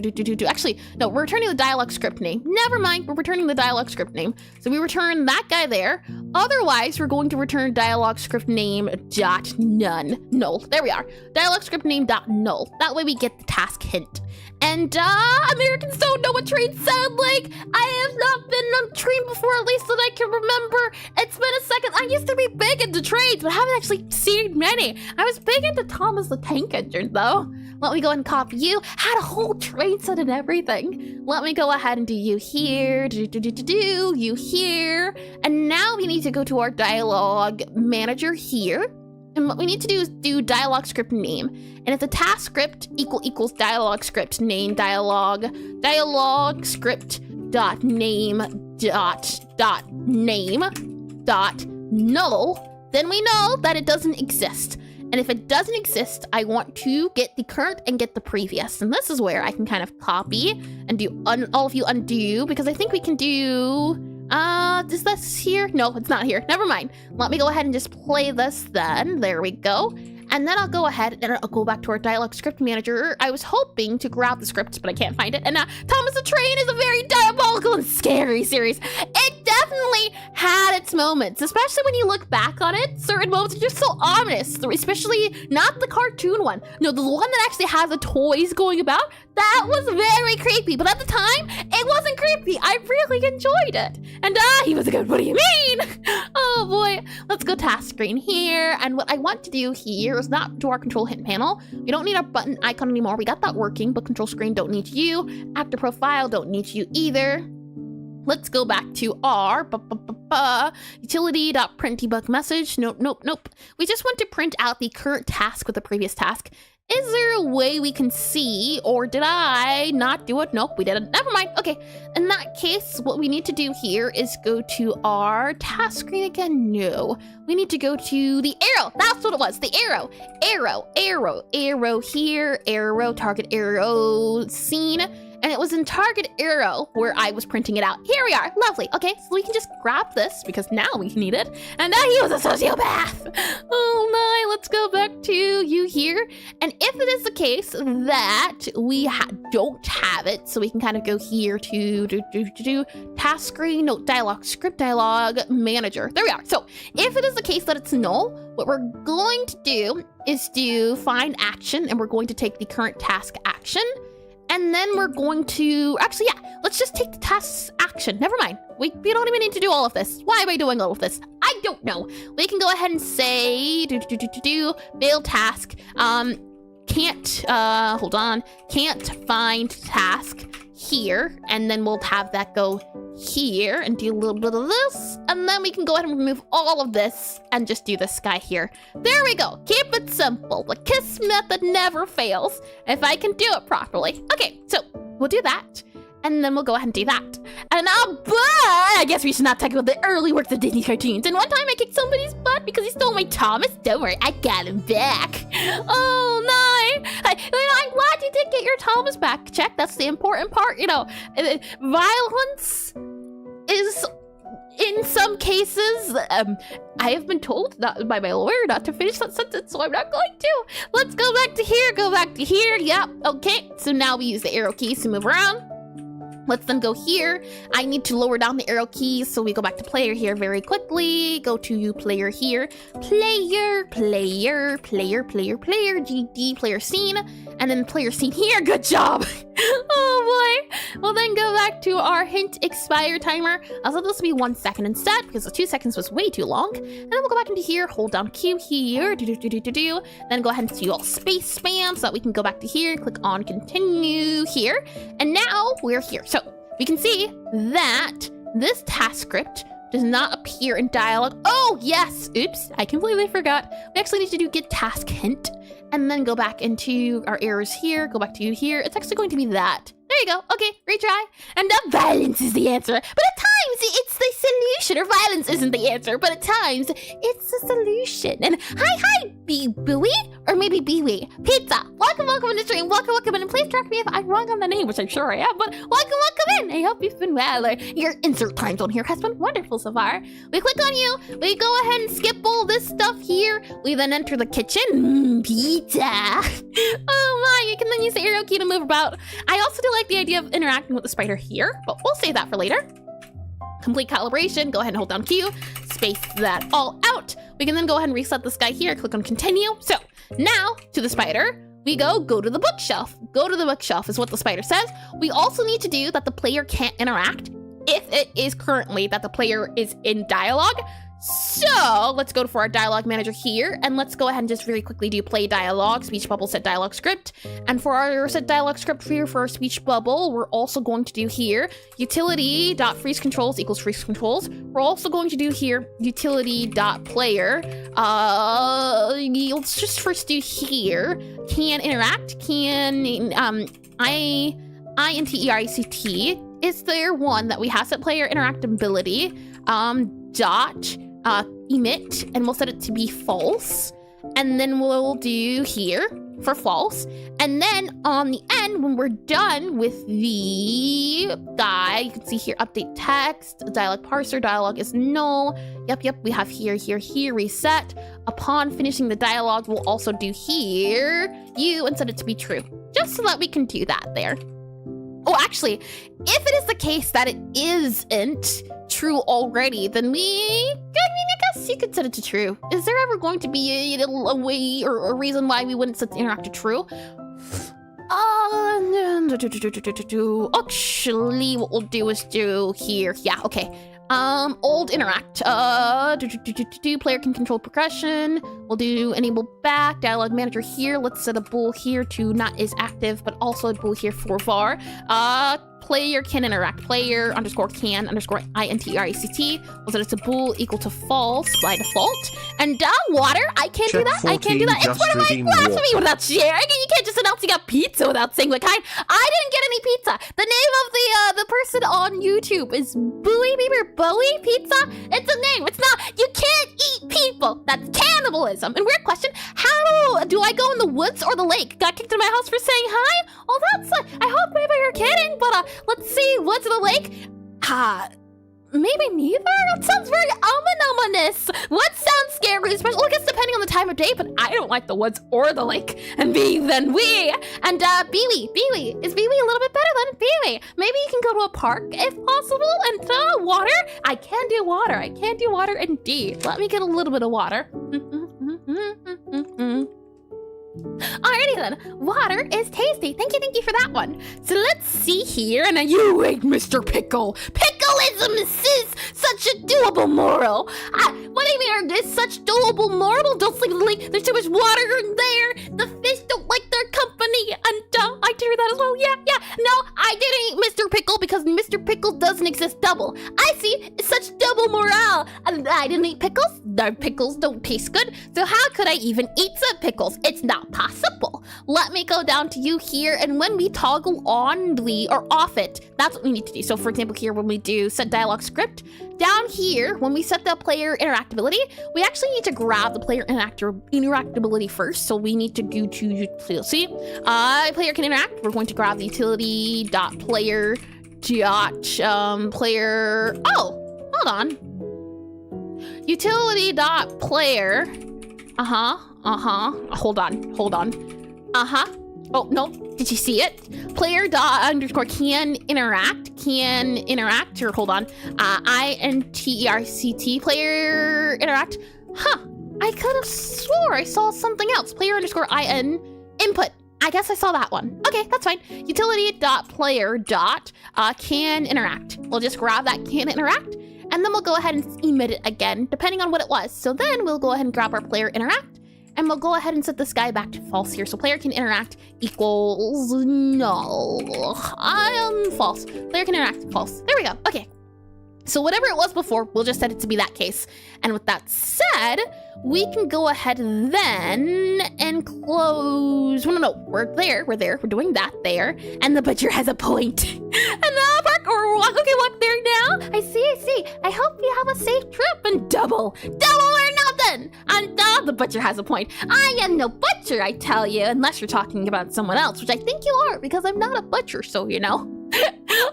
actually, no, we're returning the dialogue script name. Never mind, we're returning the dialogue script name. So we return that guy there. Otherwise, we're going to return dialogue script name dot none, null. There we are, dialogue script name dot null. That way we get the task hint. And Americans don't know what trains sound like. I have not been on a train before, at least that I can remember. It's been a second. I used to be big into trains, but I haven't actually seen many. I was big into Thomas the Tank Engine, though. Let me go ahead and copy you. Had a whole train set and everything. Let me go ahead and do you here, you here. And now we need to go to our dialogue manager here. And what we need to do is do dialogue script name. And if the task script equals dialogue script name dialogue script dot name dot name dot null, then we know that it doesn't exist. And if it doesn't exist, I want to get the current and get the previous. And this is where I can kind of copy and do all of you undo, because I think we can do, is this here? No, it's not here. Never mind. Let me go ahead and just play this then. There we go. And then I'll go ahead and I'll go back to our dialogue script manager. I was hoping to grab the script, but I can't find it. And Thomas the Train is a very diabolical and scary series. It definitely had its moments, especially when you look back on it. Certain moments are just so ominous, especially not the cartoon one. No, the one that actually has the toys going about. That was very creepy, but at the time, it wasn't creepy. I really enjoyed it. And he was a good, what do you mean? Oh boy, let's go task screen here. And what I want to do here is not do our control hint panel. We don't need our button icon anymore. We got that working, but control screen don't need you. Actor profile don't need you either. Let's go back to our utility.print debug message. Nope. We just want to print out the current task with the previous task. Is there a way we can see, or did I not do it? Nope, we didn't. Never mind. Okay, in that case, what we need to do here is go to our task screen again. No, we need to go to the arrow. That's what it was, the arrow. Arrow here, arrow, target arrow, scene. And it was in target arrow where I was printing it out. Here we are, lovely. Okay, so we can just grab this because now we need it. And now he was a sociopath. Oh my, let's go back to you here. And if it is the case that we don't have it, so we can kind of go here to task screen, no, dialogue, script dialogue, manager. There we are. So if it is the case that it's null, what we're going to do is do find action, and we're going to take the current task action. And then we're going to, actually, yeah, let's just take the task's action. Never mind. We don't even need to do all of this. Why am I doing all of this? I don't know. We can go ahead and say, failed task. Can't find task here. And then we'll have that go here and do a little bit of this. And then we can go ahead and remove all of this and just do this guy here. There we go. Keep it simple. The KISS method never fails if I can do it properly. Okay, so we'll do that. And then we'll go ahead and do that. And but I guess we should not talk about the early works of Disney cartoons. And one time I kicked somebody's butt because he stole my Thomas. Don't worry, I got him back. Oh, no. I'm glad you did get your Thomas back. Check, that's the important part. Violence is, in some cases, I have been told by my lawyer not to finish that sentence, so I'm not going to. Let's go back to here, Yep, okay. So now we use the arrow keys to move around. Let's then go here. I need to lower down the arrow keys, so we go back to player here very quickly. Go to player here. Player, GD, player scene, and then player scene here. Good job. Oh boy. We'll then go back to our hint expire timer. I'll set this to be 1 second instead, because the 2 seconds was way too long. And then we'll go back into here, hold down Q here, then go ahead and do all space spam so that we can go back to here, click on continue here. And now we're here. So we can see that this task script does not appear in dialogue. Oh, yes. Oops, I completely forgot. We actually need to do get task hint and then go back into our errors here, go back to here. It's actually going to be that. There you go. Okay, retry. And violence is the answer. But at times, it's the solution. Or violence isn't the answer, but at times, it's the solution. And hi, Buoy. or maybe Biwi. Pizza. Welcome in the stream. Welcome in. And please correct me if I'm wrong on the name, which I'm sure I am, but welcome in. I hope you've been well. Your insert time zone here has been wonderful so far. We click on you. We go ahead and skip all this stuff here. We then enter the kitchen. Pizza. Oh my, you can then use the arrow key to move about. I also do like the idea of interacting with the spider here, but we'll save that for later. Complete calibration. Go ahead and hold down Q. Space that all out. We can then go ahead and reset this guy here. Click on continue. So now to the spider, we go to the bookshelf. Go to the bookshelf is what the spider says. We also need to do that the player can't interact if it is currently that the player is in dialogue. So let's go for our dialogue manager here, and let's go ahead and just very quickly do play dialogue, speech bubble, set dialogue script. And for our set dialogue script here for our speech bubble, we're also going to do here utility.freeze controls equals freeze controls. We're also going to do here utility.player. Let's just first do here can interact, can INTERACT. Is there one that we have set player interactability dot emit, and we'll set it to be false, and then we'll do here for false, and then on the end when we're done with the guy, you can see here update text, dialogue parser, dialogue is null. Yep, we have here reset. Upon finishing the dialogue, we'll also do here you and set it to be true, just so that we can do that there. Oh, actually, if it is the case that it isn't true already, then I guess you could set it to true. Is there ever going to be a way or a reason why we wouldn't set the interact to true? Actually, what we'll do is do here. Yeah, okay. Old interact. Player can control progression. We'll do enable back dialogue manager here. Let's set a bool here to not is active, but also a bool here for var. Player can interact. Player underscore can underscore INTERACT. We'll set it to bool equal to false by default. And water. I can't do that. I can't do that. It's one of my blasphemy without sharing. You can't just announce you got pizza without saying what kind. I didn't get any pizza. The name of the person on YouTube is Bowie Pizza. It's a name. It's not. You can't eat people. That's cannibalism. And weird question. How do I go in the woods or the lake? Got kicked in my house for saying hi? Oh, that's. I hope maybe you're kidding, but let's see. Woods or the lake? Maybe neither? That sounds very ominous. What sounds scary, especially, I guess depending on the time of day, but I don't like the woods or the lake. And then we. And Biwi. Is Biwi a little bit better than Biwi? Maybe you can go to a park if possible. And water? I can do water indeed. Let me get a little bit of water. Alrighty then, water is tasty. Thank you for that one. So let's see here, and you wait, Mr. Pickle. Pickleism is such a doable moral. What do you mean, is such doable moral? Don't sleep in the lake. There's too much water in there. The fish don't like their company, and I did that as well. Yeah. No, I didn't eat Mr. Pickle because Mr. Pickle doesn't exist double. I see, it's such double morale. And I didn't eat pickles. The pickles don't taste good. So how could I even eat some pickles? It's not possible. Let me go down to you here, and when we toggle on or off it, that's what we need to do. So for example here, when we do set dialogue script, down here, when we set the player interactability, we actually need to grab the player interactability first. So we need to go to utility. Player can interact. We're going to grab the utility.player player. Oh, hold on. Utility.player. Hold on. Oh, no. Did you see it? Player underscore can interact, or hold on. INTERACT player interact. I could have swore I saw something else. Player underscore IN input. I guess I saw that one. Okay, that's fine. Utility.player can interact. We'll just grab that can interact, and then we'll go ahead and emit it again, depending on what it was. So then we'll go ahead and grab our player interact, and we'll go ahead and set this guy back to false here. So player can interact equals null. False. Player can interact, false. There we go. Okay. So whatever it was before, we'll just set it to be that case. And with that said, we can go ahead then and close. No, we're doing that there. And the butcher has a point. And the parkour walk there now. I see. I hope you have a safe trip and double or nothing. listen. And the butcher has a point. I am no butcher, I tell you, unless you're talking about someone else, which I think you are, because I'm not a butcher, so you know.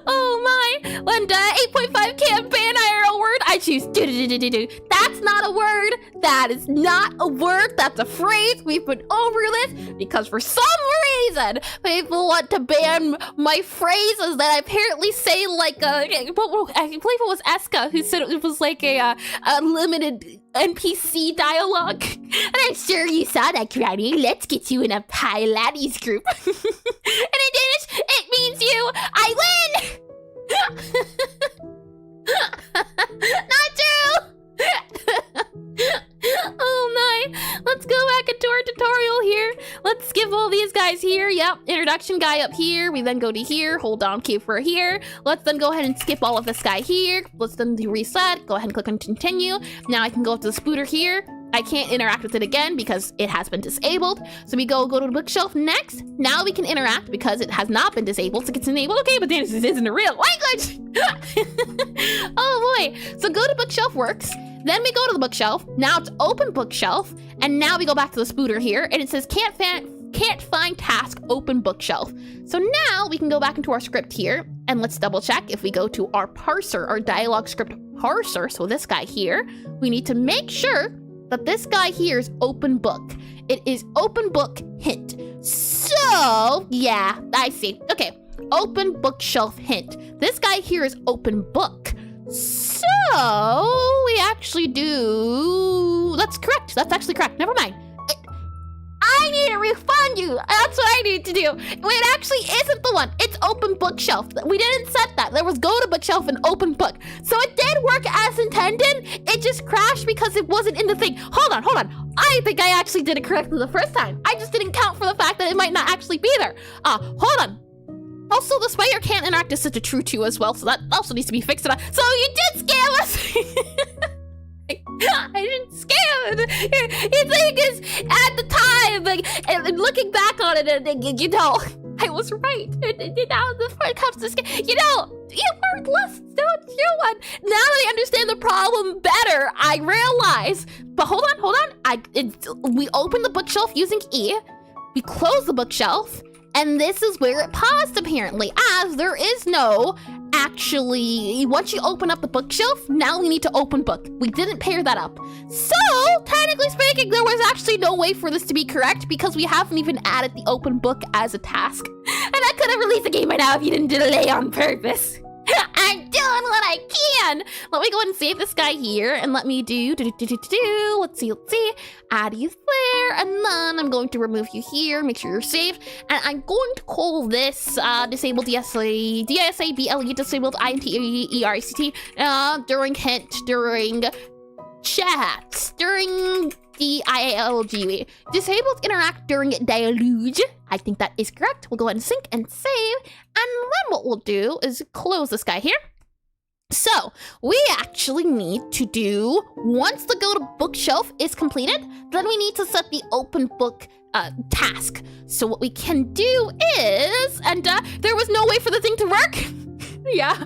Oh my, and 8.5 can't ban IRL word. I choose do. That's not a word. That is not a word. That's a phrase. We've been over this because for some reason people want to ban my phrases that I apparently say like I believe it was Eska who said it was like a limited NPC dialogue. And I'm sure you saw that, Crowdy. Let's get you in a Pilates group. And in Danish, it means you. I win! Not true! Oh my. Let's go back into our tutorial here. Let's skip all these guys here. Yep, introduction guy up here. We then go to here. Hold down Q for here. Let's then go ahead and skip all of this guy here. Let's then do reset. Go ahead and click on continue. Now I can go up to the spooter here. I can't interact with it again because it has been disabled. So we go to the bookshelf next. Now we can interact because it has not been disabled. So it gets enabled. Okay, but this isn't a real language. Oh boy. So go to bookshelf works. Then we go to the bookshelf. Now it's open bookshelf. And now we go back to the spooter here. And it says can't find task open bookshelf. So now we can go back into our script here. And let's double check. If we go to our parser, our dialogue script parser. So this guy here, we need to make sure that this guy here is open book. It is open book hint. So, yeah, I see. Okay, open bookshelf hint. This guy here is open book. So, we actually do... That's correct. That's actually correct. Never mind. I need to refund you. That's what I need to do. It actually isn't the one. It's open bookshelf. We didn't set that. There was go to bookshelf and open book. So it did work as intended. It just crashed because it wasn't in the thing. Hold on. I think I actually did it correctly the first time. I just didn't count for the fact that it might not actually be there. Hold on. Also, the player can't interact is such a true 2 as well, so that also needs to be fixed. So you did scam us. I didn't scam it. You think is at the time, like, and looking back on it, and you know, I was right. Now the part comes to scam. You know, you learned lessons, don't you? And now that I understand the problem better, I realize. But hold on. We open the bookshelf using E. We close the bookshelf. And this is where it paused, apparently, as there is no actually, once you open up the bookshelf, now we need to open book. We didn't pair that up. So, technically speaking, there was actually no way for this to be correct because we haven't even added the open book as a task. And I could have released the game by now if you didn't delay on purpose. I'm doing what I can. Let me go ahead and save this guy here and let me do. Let's see. Add you there. And then I'm going to remove you here. Make sure you're safe. And I'm going to call this disabled DSA BLE disabled INTERICT during hint, during chat, during DIALGE. Disabled interact during deluge. I think that is correct. We'll go ahead and sync and save. And then what we'll do is close this guy here. So we actually need to do, once the go to bookshelf is completed, then we need to set the open book task. So what we can do is, and there was no way for the thing to work. Yeah.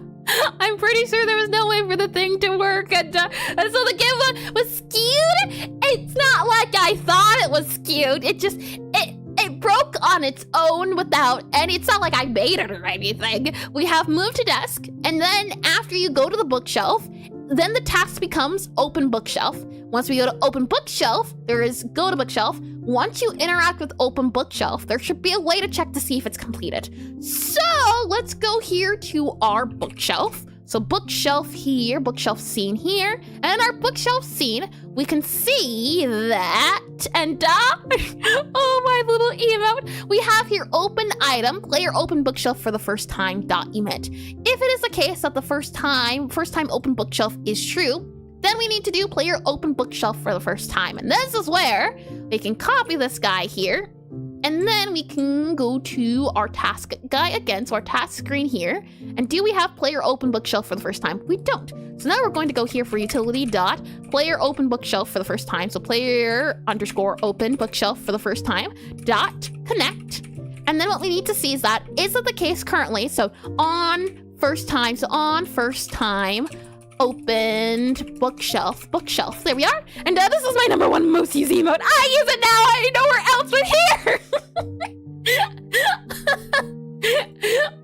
I'm pretty sure there was no way for the thing to work, and so the game was skewed. It's not like I thought it was skewed. It just it broke on its own without any. It's not like I made it or anything. We have move to desk, and then after you go to the bookshelf, then the task becomes open bookshelf. Once we go to open bookshelf, there is go to bookshelf. Once you interact with open bookshelf, there should be a way to check to see if it's completed. So let's go here to our bookshelf. So bookshelf here, bookshelf scene here, and our bookshelf scene, we can see that, and oh my little emote, we have here open item, player open bookshelf for the first time .emit. If it is the case that the first time open bookshelf is true, then we need to do player open bookshelf for the first time. And this is where we can copy this guy here. And then we can go to our task guy again. So our task screen here. And do we have player open bookshelf for the first time? We don't. So now we're going to go here for utility dot player open bookshelf for the first time. So player underscore open bookshelf for the first time dot connect. And then what we need to see is that, is it the case currently? So on first time, opened bookshelf. There we are. And this is my number one most used emote. I use it now. I nowhere else but here.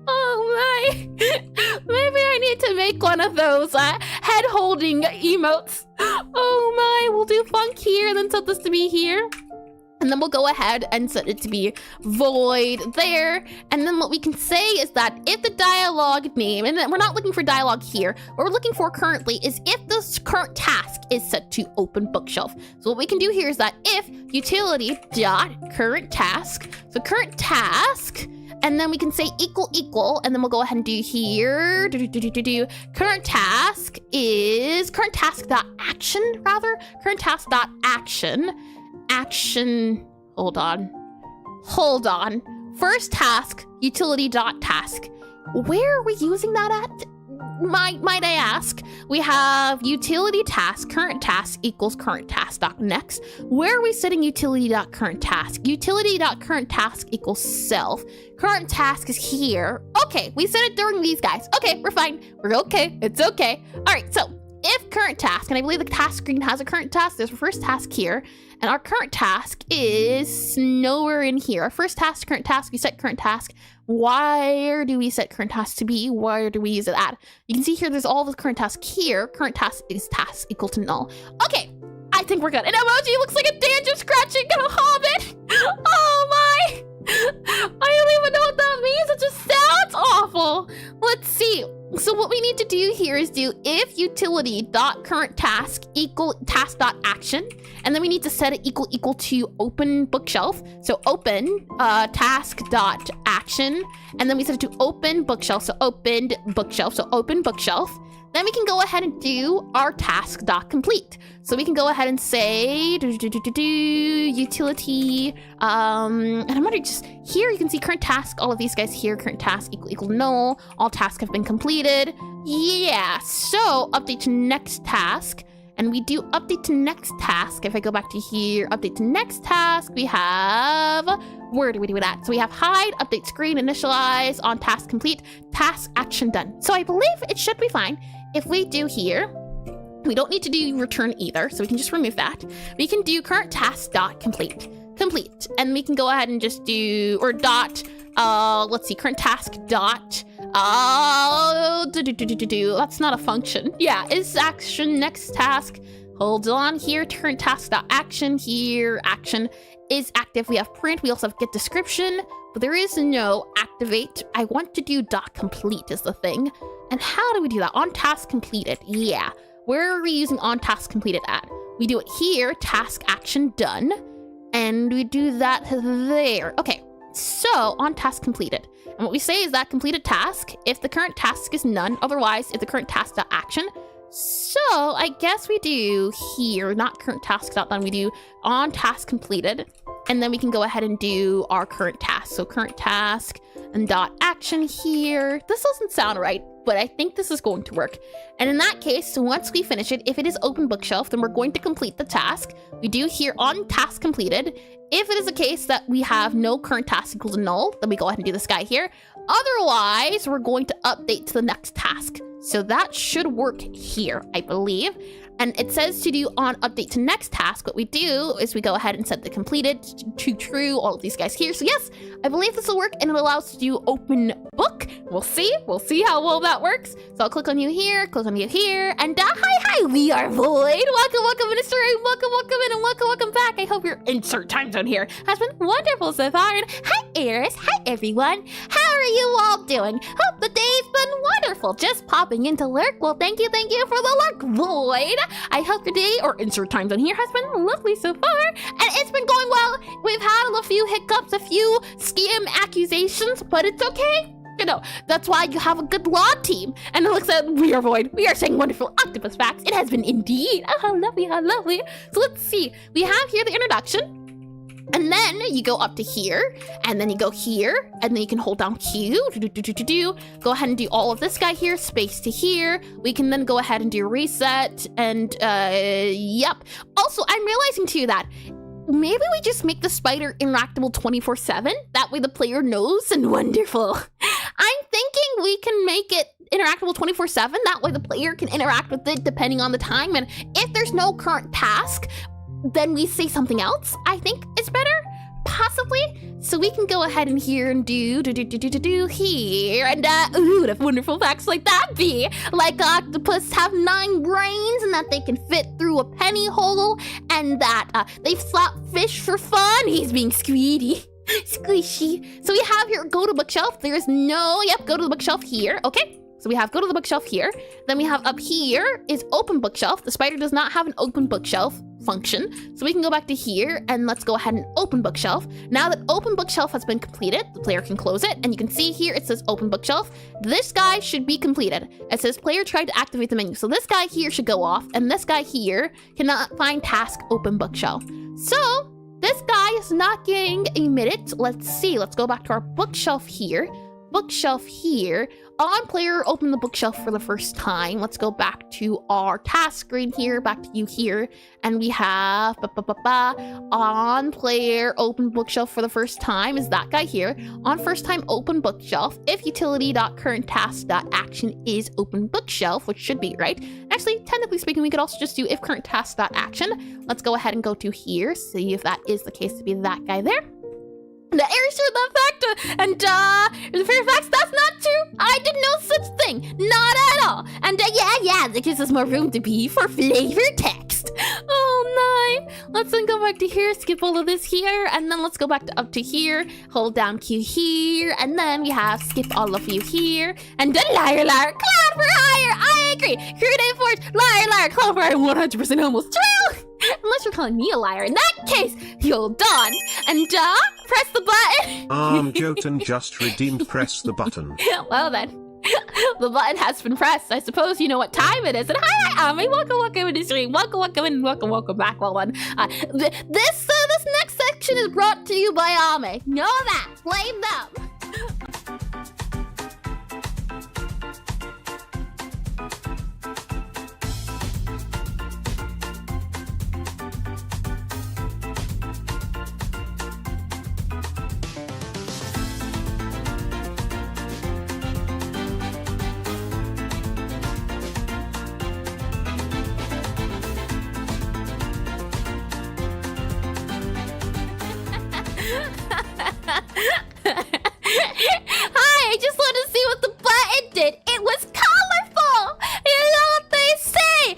Oh my. Maybe I need to make one of those head holding emotes. Oh my. We'll do funk here and then set this to be here. And then we'll go ahead and set it to be void there. And then what we can say is that if the dialogue name, and we're not looking for dialogue here, what we're looking for currently is if this current task is set to open bookshelf. So what we can do here is that if utility dot current task, so current task, and then we can say equal, and then we'll go ahead and do here, current task is current task dot action, current task dot action, hold on. First task, utility dot task. Where are we using that at? Might I ask? We have utility task, current task equals current task dot next. Where are we setting utility dot current task? Utility dot current task equals self. Current task is here. Okay, we set it during these guys. Okay, we're fine. We're okay. It's okay. All right, so if current task, and I believe the task screen has a current task, there's a first task here, and our current task is nowhere in here. Our first task, current task, we set current task. Where do we set current task to be? Where do we use it at? You can see here, there's all the current task here. Current task is task equal to null. Okay, I think we're good. An emoji looks like a dandruff scratching a hobbit. Oh my! I don't even know what that means. It just sounds awful. Let's see. So what we need to do here is do if utility dot current task equal task dot action, and then we need to set it equal to open bookshelf. So open task dot action, and then we set it to open bookshelf. So opened bookshelf. So open bookshelf. Then we can go ahead and do our task dot complete. So we can go ahead and say utility, and I'm gonna just here you can see current task, all of these guys here, current task equal null, all tasks have been completed. Yeah, so update to next task, and we do update to next task. If I go back to here, update to next task, we have, where do we do it at? So we have hide, update screen, initialize, on task complete, task action done. So I believe it should be fine. If we do here, we don't need to do return either, so we can just remove that. We can do current task dot complete, and we can go ahead and just do, or dot, let's see, current task dot, that's not a function. Yeah, is action next task. Hold on here, current task dot action here, action is active. We have print, we also have get description, but there is no activate. I want to do dot complete is the thing. And how do we do that? On task completed, yeah. Where are we using on task completed at? We do it here, task action done, and we do that there. Okay, so on task completed. And what we say is that completed task, if the current task is none, otherwise if the current task dot action. So I guess we do here, not current task dot done, we do on task completed, and then we can go ahead and do our current task. So current task and dot action here. This doesn't sound right, but I think this is going to work. And in that case, once we finish it, if it is open bookshelf, then we're going to complete the task. We do here on task completed. If it is a case that we have no current task equal to null, then we go ahead and do this guy here. Otherwise, we're going to update to the next task. So that should work here, I believe. And it says to do on update to next task. What we do is we go ahead and set the completed to true, all of these guys here. So yes, I believe this will work, and it allows us to do open book. We'll see how well that works. So I'll click on you here, click on you here, and hi, we are Void. Welcome, Minister, welcome in, and welcome back. I hope your insert time zone here has been wonderful so far. And hi, Eris, hi, everyone. How are you all doing? Hope the day's been wonderful. Just popping into lurk. Well, thank you for the lurk, Void. I hope your day, or insert time zone here, has been lovely so far, and it's been going well. We've had a few hiccups, a few scam accusations, but it's okay. You know, that's why you have a good law team. And it looks at we are Void. We are saying wonderful octopus facts. It has been indeed. Oh, how lovely, how lovely. So let's see. We have here the introduction. And then you go up to here, and then you go here, and then you can hold down Q, go ahead and do all of this guy here, space to here. We can then go ahead and do reset, and yep. Also, I'm realizing too that maybe we just make the spider interactable 24/7. That way the player knows, and wonderful. I'm thinking we can make it interactable 24/7. That way the player can interact with it depending on the time. And if there's no current task, then we say something else, I think is better, possibly. So we can go ahead and here and do here. And ooh, what wonderful facts like that be. Like octopus have 9 brains and that they can fit through a penny hole. And that they slap fish for fun. He's being squeedy. Squishy. So we have here, go to bookshelf. There is no, go to the bookshelf here. Okay. So we have go to the bookshelf here. Then we have up here is open bookshelf. The spider does not have an open bookshelf function. So we can go back to here and let's go ahead and open bookshelf. Now that open bookshelf has been completed, the player can close it. And you can see here it says open bookshelf. This guy should be completed. It says player tried to activate the menu. So this guy here should go off. And this guy here cannot find task open bookshelf. So this guy is not getting emitted. Let's see. Let's go back to our bookshelf here. Bookshelf here. On player, open the bookshelf for the first time. Let's go back to our task screen here, back to you here. And we have on player, open bookshelf for the first time is that guy here. On first time, open bookshelf. If utility.current_task.action is open bookshelf, which should be right. Actually, technically speaking, we could also just do if current task.action. Let's go ahead and go to here, see if that is the case to be that guy there. The erasure of that factor, and the fair facts, that's not true. I did no such thing, not at all. And yeah, that gives us more room to be for flavor text. Oh, nice. Let's then go back to here, skip all of this here, and then let's go back to up to here, hold down Q here, and then we have skip all of you here, and then liar, Claude for hire. I agree. Creative force, liar, Claude for hire, 100% almost true. Unless you're calling me a liar. In that case, you're done. And press the button. Jotun just redeemed press the button. Well then, the button has been pressed. I suppose you know what time it is. And hi, Ame. Welcome in the stream. Welcome back. Well done. This next section is brought to you by Ame. Know that. Blame them. Hi, I just wanted to see what the button did. It was colorful. You know what they say.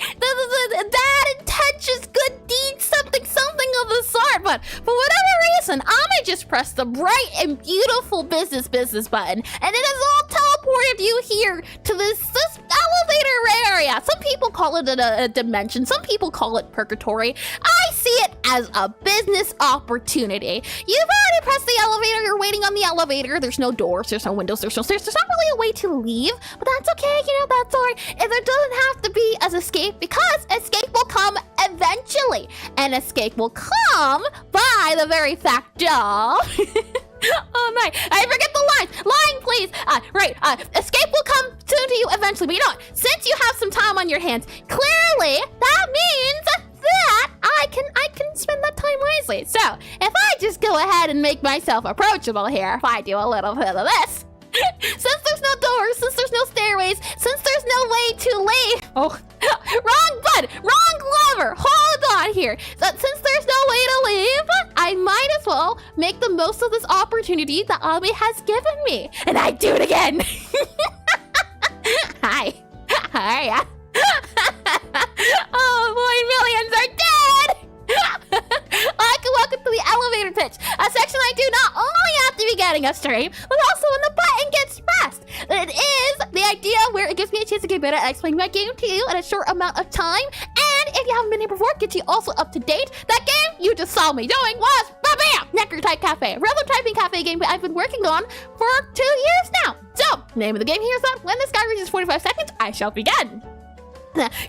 Bad intentions, good deeds, something of the sort. But for whatever reason, Ame just pressed the bright and beautiful business button, and it has all teleported you here to this elevator area. Some people call it a dimension. Some people call it purgatory. I see it as a business opportunity. You've already pressed the elevator. You're waiting on the elevator. There's no doors. There's no windows. There's no stairs. There's not really a way to leave, but that's okay. You know, that's all right. And there doesn't have to be as escape because escape will come eventually. And escape will come by the very fact of... Oh my, I forget the lines. Line, please. Escape will come soon to you eventually. But you know what? Since you have some time on your hands, clearly that means that I can spend that time wisely. So if I just go ahead and make myself approachable here, if I do a little bit of this, since there's no doors, since there's no stairways, since there's no way to leave. Oh, wrong button, wrong lever. Hold on here. Since there's no way to leave, I might as well make the most of this opportunity that Ame has given me. And I do it again. Hi. Oh boy, millions are dead. Welcome to the elevator pitch, a section I do not only have to be getting a stream, but also when the button gets pressed. It is the idea where it gives me a chance to get better at explaining my game to you in a short amount of time. And if you haven't been here before, get you also up to date. That game you just saw me doing was bam, Necrotype Cafe, a random typing cafe game I've been working on for 2 years now. So, name of the game here is that when this guy reaches 45 seconds, I shall begin.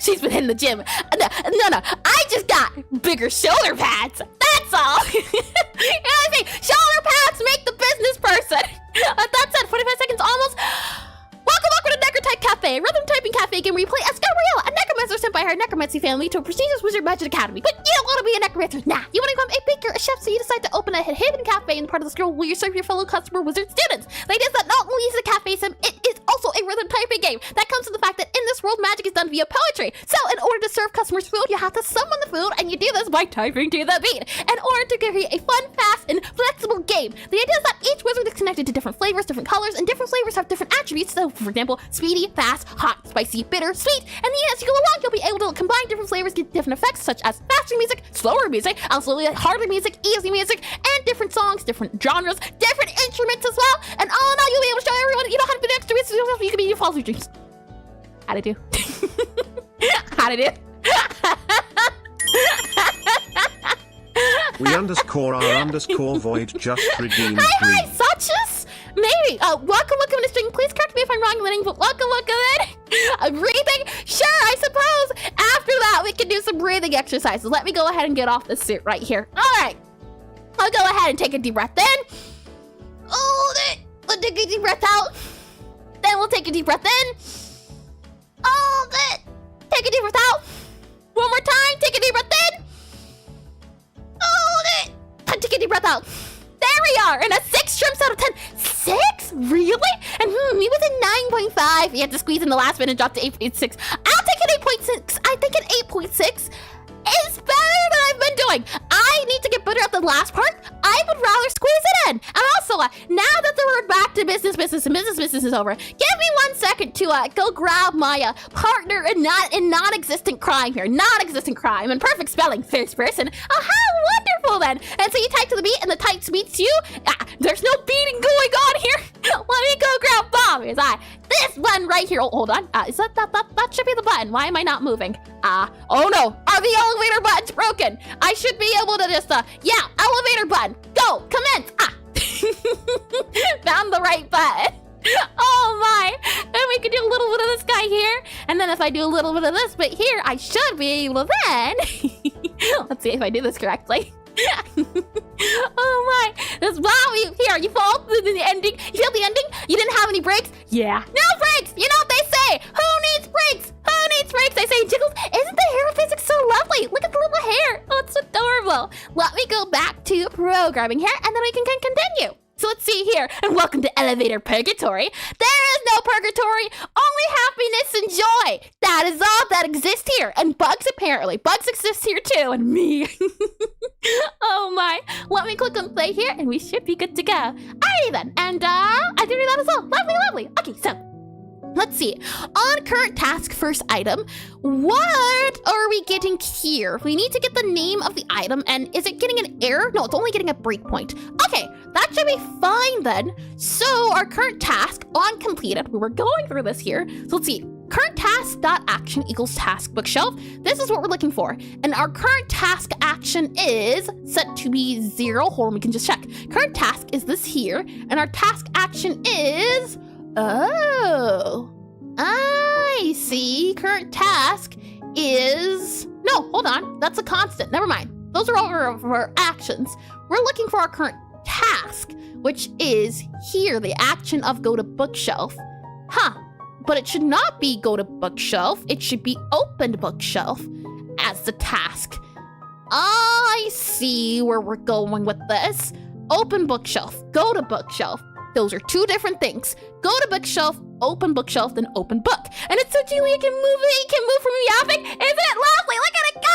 She's been in the gym. No, I just got bigger shoulder pads. That's all. You know what I mean? Shoulder pads make the business person. That's it. 45 seconds almost. Welcome to Necrotype Cafe, a rhythm typing cafe game where you play as Gabrielle, a necromancer sent by her necromancer necromancy family to a prestigious wizard magic academy. But you don't want to be a necromancer. Nah, you want to become a baker, a chef, so you decide to open a hidden cafe in the part of the scroll where you serve your fellow customer wizard students. The idea is that not only is it a cafe sim, it is also a rhythm typing game. That comes from the fact that in this world, magic is done via poetry. So in order to serve customers food, you have to summon the food, and you do this by typing to the beat. In order to create a fun, fast, and flexible game. The idea is that each wizard is connected to different flavors, different colors, and different flavors have different attributes. So, for example, speedy, fast, hot, spicy, bitter, sweet. And then as you go along, you'll be able to combine different flavors, get different effects, such as faster music, slower music, absolutely harder music, easy music, and different songs, different genres, different instruments as well. And all in all, you'll be able to show everyone you don't have to be next to it, so you can be your false dreams. How to do? How to do? We underscore our underscore void just redeemed Hi, green. Suchus? Maybe. Welcome in string. Please correct me if I'm wrong in the name, but welcome in. Breathing? Sure, I suppose. After that, we can do some breathing exercises. Let me go ahead and get off this suit right here. All right. I'll go ahead and take a deep breath in. Hold it. We'll take a deep breath out. Then we'll take a deep breath in. Hold it. Take a deep breath out. One more time. Take a deep breath in. Hold it. Take a deep breath out. There we are. And a 6 trims out of 10. 6? Really? And he was in 9.5. You had to squeeze in the last minute and drop to 8.6. I'll take an 8.6. I think an 8.6 is better than I've been doing. I need to get better at the last part. I would rather squeeze it in. And also, now that we're back to business and business is over, give me 1 second to go grab my partner in non-existent crime here. Non-existent crime and perfect spelling, first person. Oh, how wonderful then. And so you type to the beat and the type beats you. There's no beating going on here. Let me go grab Bob. This button right here. Oh, hold on. Is that should be the button. Why am I not moving? Oh no. Are the elevator buttons broken? I should be able to just, yeah, elevator button. Go, commence. Found the right button. Oh my. And we can do a little bit of this guy here. And then if I do a little bit of this bit here, I should be able to then. Let's see if I do this correctly. Oh my. This wow, here, you fall to the ending. You feel the ending? You didn't have any brakes? Yeah. No brakes! You know what they say? Who needs brakes? Who needs brakes? They say jiggles. Isn't the hair physics so lovely? Look at the little hair. Oh, it's adorable. Let me go back to programming here and then we can continue. So let's see here, and welcome to Elevator Purgatory. There is no purgatory, only happiness and joy. That is all that exists here, and bugs apparently. Bugs exist here too, and me. Oh my, let me click on play here, and we should be good to go. Alrighty then, and I did that as well. Lovely, lovely. Okay, so let's see. On current task first item, what are we getting here? We need to get the name of the item, and is it getting an error? No, it's only getting a breakpoint. Okay, that should be fine then. So our current task on completed, we were going through this here. So let's see. Current task dot action equals task bookshelf. This is what we're looking for. And our current task action is set to be 0. Hold on, we can just check. Current task is this here, and our task action is, oh, I see. Current task is, no, hold on. That's a constant. Never mind. Those are all of our actions. We're looking for our current task, which is here, the action of go to bookshelf. But it should not be go to bookshelf. It should be opened bookshelf as the task. I see where we're going with this. Open bookshelf, go to bookshelf. Those are two different things. Go to bookshelf, open bookshelf, then open book. And it's so cute, you can move from yapping. Isn't it lovely? Look at it go.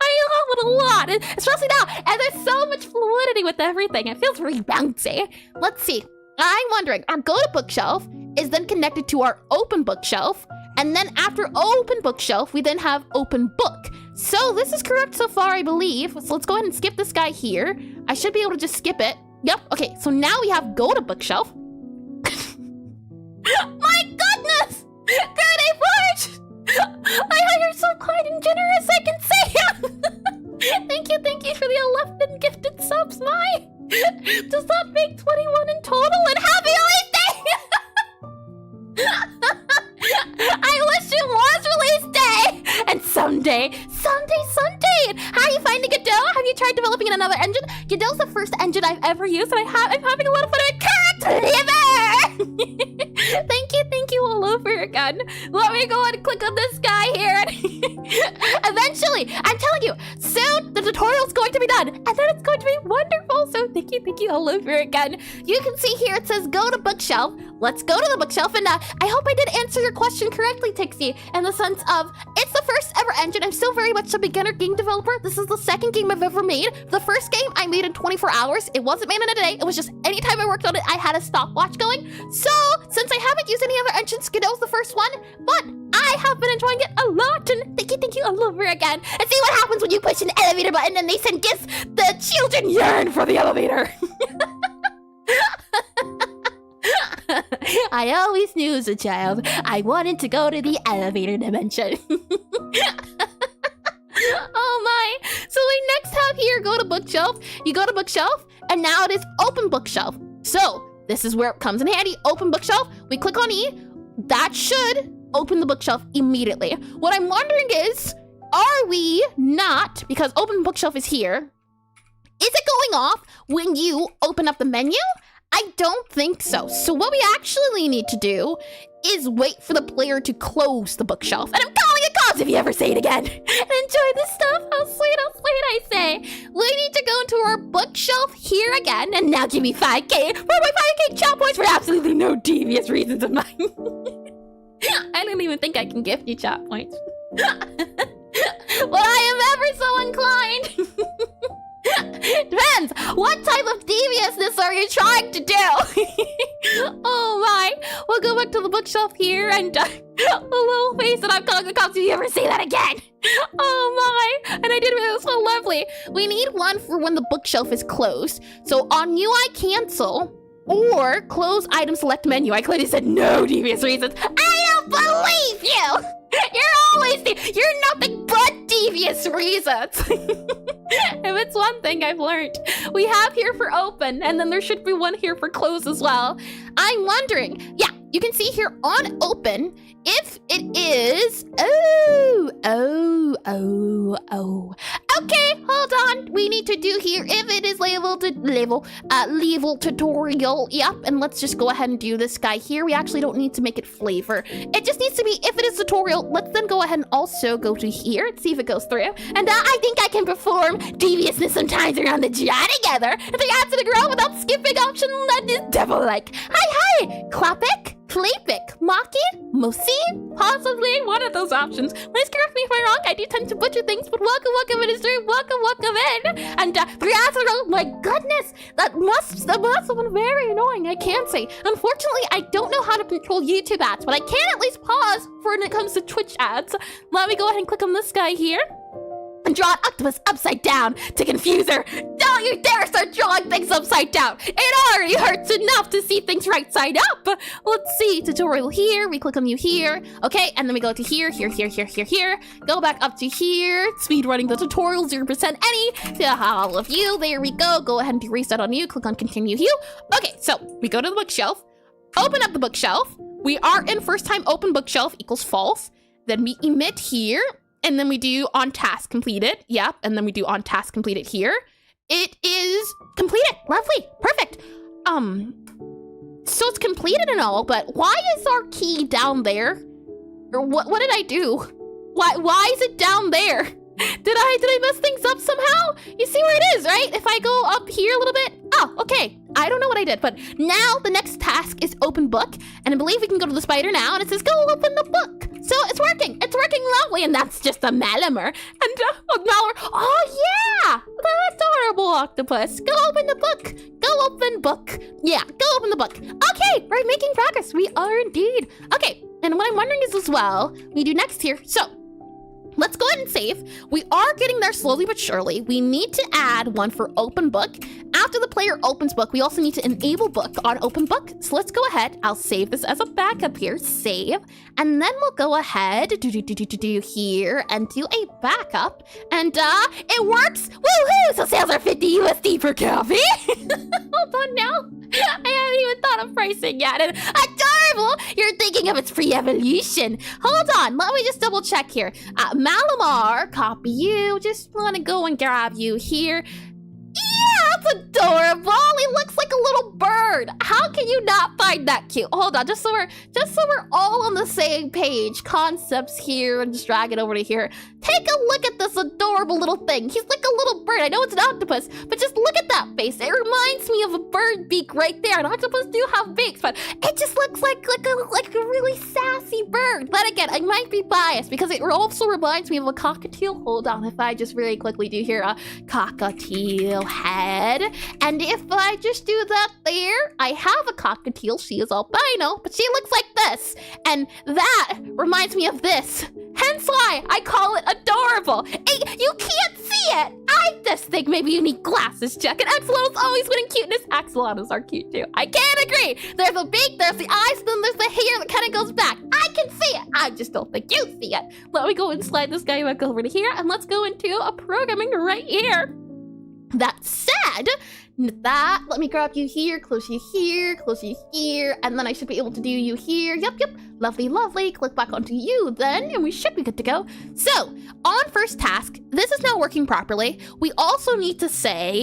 I love it a lot, especially now. And there's so much fluidity with everything. It feels really bouncy. Let's see. I'm wondering, our go to bookshelf is then connected to our open bookshelf. And then after open bookshelf, we then have open book. So this is correct so far, I believe. So let's go ahead and skip this guy here. I should be able to just skip it. Yep, okay, so now we have go to bookshelf. My goodness! Good Forge! You're so kind and generous, I can say. Thank you for the 11 gifted subs, my. Does that make 21 in total? And happy release day! I wish it was release day! And someday. How are you finding Godot? Have you tried developing in another engine? Godot's the first engine I've ever used, and I'm having a lot of fun with Thank you all over again. Let me go and click on this guy here. Eventually, I'm telling you, soon the tutorial's going to be done, and then it's going to be wonderful. So thank you all over again. You can see here it says go to bookshelf. Let's go to the bookshelf, and I hope I did answer your question correctly, Tixie, in the sense of it's the first ever engine. I'm still very much a beginner game developer. This is the second game I've ever made. The first game I made in 24 hours. It wasn't made in a day. It was just anytime I worked on it, I had a stopwatch going. So since I haven't used any other engines, Godot's the first one, but I have been enjoying it a lot, and thank you all over again. And see what happens when you push an elevator button and they send gifts. The children yearn for the elevator. I always knew as a child I wanted to go to the elevator dimension. Oh my. So we next have here go to bookshelf. You go to bookshelf, and now it is open bookshelf. So this is where it comes in handy. Open bookshelf. We click on E. That should open the bookshelf immediately. What I'm wondering is, are we not, because open bookshelf is here, is it going off when you open up the menu? I don't think so. So what we actually need to do is wait for the player to close the bookshelf. And I'm calling it cause if you ever say it again. And enjoy this stuff. How sweet, I say. We need to go into our bookshelf here again. And now give me 5K for my 5K chat points for absolutely no devious reasons of mine. I don't even think I can gift you chat points. But I am ever so inclined. Depends. What type of deviousness are you trying to do? Oh my. We'll go back to the bookshelf here, and a little face that I'm calling the cops if you ever say that again. Oh my. And I did it was so lovely. We need one for when the bookshelf is closed. So on UI cancel or close item select menu. I clearly said no devious reasons. I don't believe you. You're nothing but devious reasons. If it's one thing I've learned, we have here for open, and then there should be one here for close as well. I'm wondering, yeah, you can see here on open, if it is, okay, hold on. We need to do here, if it is level tutorial, yep, and let's just go ahead and do this guy here. We actually don't need to make it flavor. It just needs to be, if it is tutorial, let's then go ahead and also go to here and see if it goes through. And I think I can perform deviousness sometimes around the jaw together. If they add to the ground without skipping option, that is devil-like. Hi, Klopik, Klapik, Maki, Mosi, possibly one of those options. Please correct me if I'm wrong. I do tend to butcher things, but welcome in, stream. Welcome in. And Briathero, my goodness, that must have been very annoying, I can say. Unfortunately, I don't know how to control YouTube ads, but I can at least pause for when it comes to Twitch ads. Let me go ahead and click on this guy here. And draw an octopus upside down to confuse her. Don't you dare start drawing things upside down. It already hurts enough to see things right side up. Let's see, tutorial here. We click on you here. Okay, and then we go to here. Go back up to here. Speed running the tutorial, 0% any. To all of you, there we go. Go ahead and do reset on you. Click on continue you. Okay, so we go to the bookshelf. Open up the bookshelf. We are in first time open bookshelf equals false. Then we emit here. And then we do on task completed. Yep. And then we do on task completed here. It is completed. Lovely. Perfect. So it's completed and all, but why is our key down there? Or what did I do? Why is it down there? Did I mess things up somehow? You see where it is, right? If I go up here a little bit. Oh, okay. I don't know what I did, but now the next task is open book. And I believe we can go to the spider now, and it says go open the book. So it's working. It's working lovely, and that's just a Malamer. And Malware. Oh, yeah. That's adorable octopus. Go open the book. Go open book. Yeah, go open the book. Okay, we're making progress. We are indeed. Okay, and what I'm wondering is as well, we do next here. So let's go ahead and save. We are getting there slowly but surely. We need to add one for open book. After the player opens book, we also need to enable book on open book. So let's go ahead. I'll save this as a backup here. Save. And then we'll go ahead do here and do a backup. And it works. Woohoo! So sales are 50 USD per copy. Hold on now. I haven't even thought of pricing yet. And adorable! You're thinking of its pre-evolution. Hold on. Let me just double check here. Malamar, copy you. Just want to go and grab you here. Yeah, That's adorable. He looks like a little bird. How can you not find that cute? Hold on, just so we're all on the same page. Concepts here, and just drag it over to here. Take a look at this adorable little thing. He's like a little bird. I know it's an octopus, but just look at that face. It reminds me of a bird beak right there. And octopus do have beaks, but it just looks like a really sassy bird. But again, I might be biased because it also reminds me of a cockatiel. Hold on, if I just really quickly do here, a cockatiel head. And if I just do that there, I have a cockatiel. She is albino, but she looks like this. And that reminds me of this. Hence why I call it adorable. Hey, you can't see it. I just think maybe you need glasses, Chuck. And axolotls always winning cuteness. Axolotls are cute too. I can't agree. There's a beak, there's the eyes, and then there's the hair that kind of goes back. I can see it. I just don't think you see it. Let me go and slide this guy back over to here, and let's go into a programming right here. That said, let me grab you here, close you here, and then I should be able to do you here. Yep. Lovely. Click back onto you then, and we should be good to go. So, on first task, this is now working properly. We also need to say,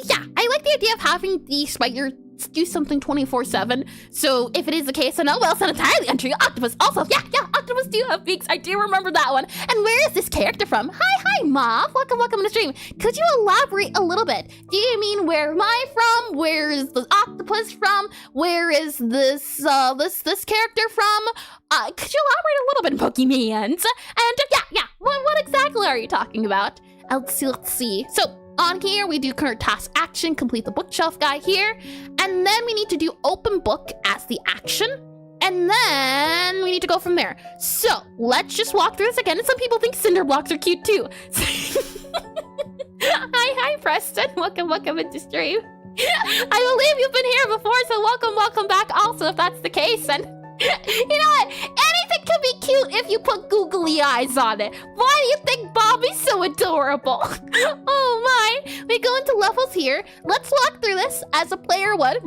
yeah, I like the idea of having the spider do something 24/7. So if it is the case, then oh well, it's not entirely untrue. Octopus also, yeah, octopus do have beaks. I do remember that one. And where is this character from? Hi, Mom. Welcome to the stream. Could you elaborate a little bit? Do you mean where am I from? Where is the octopus from? Where is this character from? Could you elaborate a little bit, Pokemans? And yeah. What exactly are you talking about? Let's see. So on here, we do current task action, complete the bookshelf guy here. And then we need to do open book as the action. And then we need to go from there. So let's just walk through this again. And some people think cinder blocks are cute too. Hi, Preston. Welcome into stream. I believe you've been here before, so welcome back also if that's the case. And you know what? Anything can be cute if you put googly eyes on it. Why do you think Bobby's so adorable? Oh my. We go into levels here. Let's walk through this as a player would.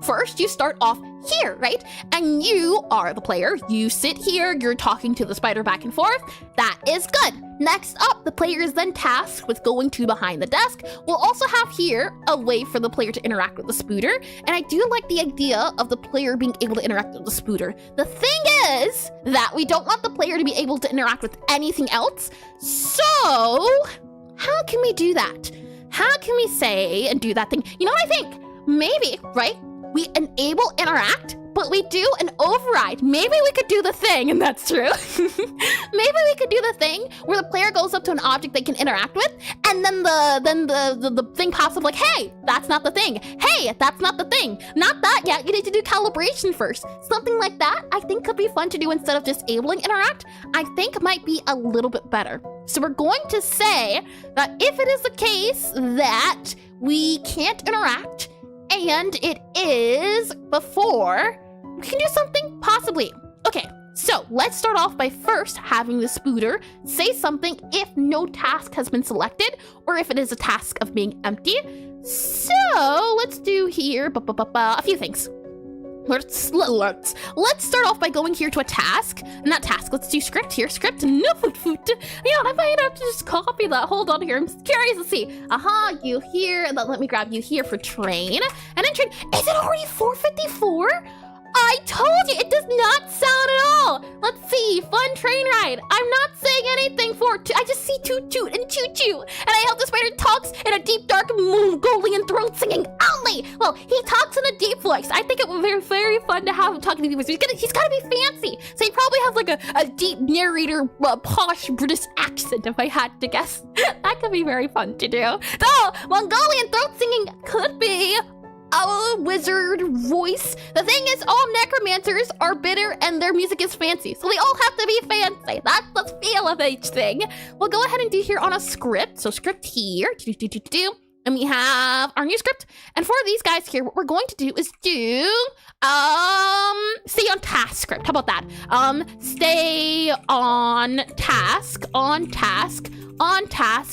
First, you start off here, right? And you are the player. You sit here. You're talking to the spider back and forth. That is good. Next up, the player is then tasked with going to behind the desk. We'll also have here a way for the player to interact with the spooter. And I do like the idea of the player being able to interact with the spooter. The thing is that we don't want the player to be able to interact with anything else. So how can we do that? How can we say and do that thing? You know what I think? Maybe, right? We enable interact, but we do an override. Maybe we could do the thing, and that's true. Maybe we could do the thing where the player goes up to an object they can interact with, and then the thing pops up like, hey, that's not the thing. Hey, that's not the thing. Not that yet. You need to do calibration first. Something like that I think could be fun to do instead of disabling interact. I think might be a little bit better. So we're going to say that if it is the case that we can't interact, and it is before, we can do something possibly. Okay, so let's start off by first having the spooter say something if no task has been selected or if it is a task of being empty. So let's do here a few things. Let's start off by going here to a task. Not task, let's do script here. Script, no foot. Yeah, I might have to just copy that. Hold on here, I'm curious to see. You here, and then let me grab you here for train. And then train, is it already 4:54? I told you, it does not sound at all. Let's see, fun train ride. I'm not saying anything for it. I just see toot toot and choo choo. And I hope the spider talks in a deep, dark Mongolian throat singing only. Well, he talks in a deep voice. I think it would be very fun to have him talking to deep voice. He's gotta be fancy. So he probably has like a deep narrator, posh British accent, if I had to guess. That could be very fun to do. Though, Mongolian throat singing could be a wizard voice. The thing is, all necromancers are bitter and their music is fancy. So they all have to be fancy. That's the feel of each thing. We'll go ahead and do here on a script. So script here. And we have our new script. And for these guys here, what we're going to do is do stay on task script. How about that? Stay on task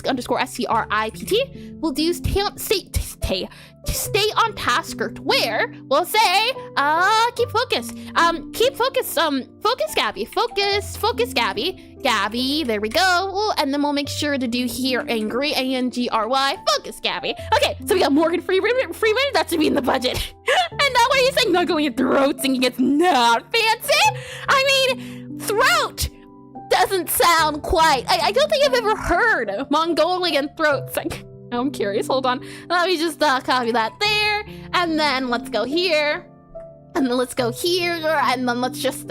underscore SCRIPT. We'll do stay Okay, stay on task or where we'll say, keep focus. Focus Gabby. Focus Gabby. Gabby, there we go. And then we'll make sure to do here angry, A-N-G-R-Y, focus Gabby. Okay, so we got Morgan Freeman, that should be in the budget. And now what are you saying? Mongolian throat singing, it's not fancy? I mean, throat doesn't sound quite, I don't think I've ever heard Mongolian throat singing. I'm curious, hold on. Let me just copy that there. And then let's go here. And then let's go here. And then let's just,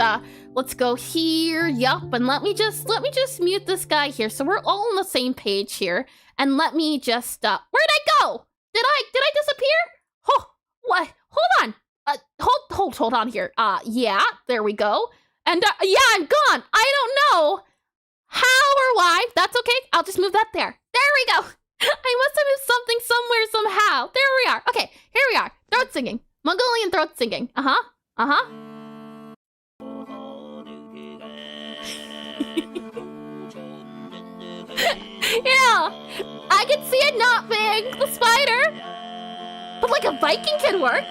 let's go here. Yup. And let me just mute this guy here. So we're all on the same page here. And let me just, where'd I go? Did I disappear? Oh, what? Hold on. Hold on here. Yeah, there we go. And, yeah, I'm gone. I don't know how or why. That's okay. I'll just move that there. There we go. I must have missed something somewhere somehow. There we are. Okay, here we are. Throat singing. Mongolian throat singing. Yeah, I can see it not being the spider, but like a Viking could work.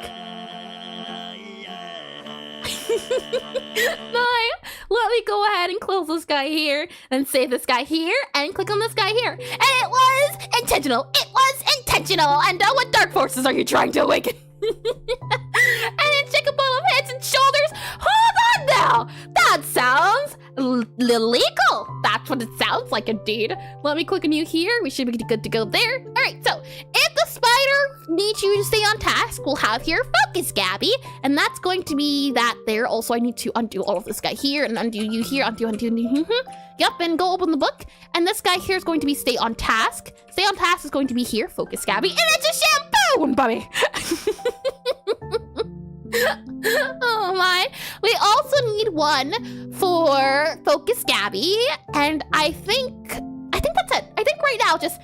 Let me go ahead and close this guy here and save this guy here and click on this guy here. And it was intentional. It was intentional. And what dark forces are you trying to awaken? And then check a ball of heads and shoulders. Hold on now. That sounds illegal. That's what it sounds like indeed. Let me click on you here. We should be good to go there. All right, so if the spider needs you to stay on task, we'll have here focus Gabby. And that's going to be that there. Also, I need to undo all of this guy here and undo you here. Undo. Yep, and go open the book. And this guy here is going to be stay on task. Stay on task is going to be here, focus Gabby. And it's a shampoo, buddy. Oh my. We also need one for focus Gabby. And I think that's it. I think right now, just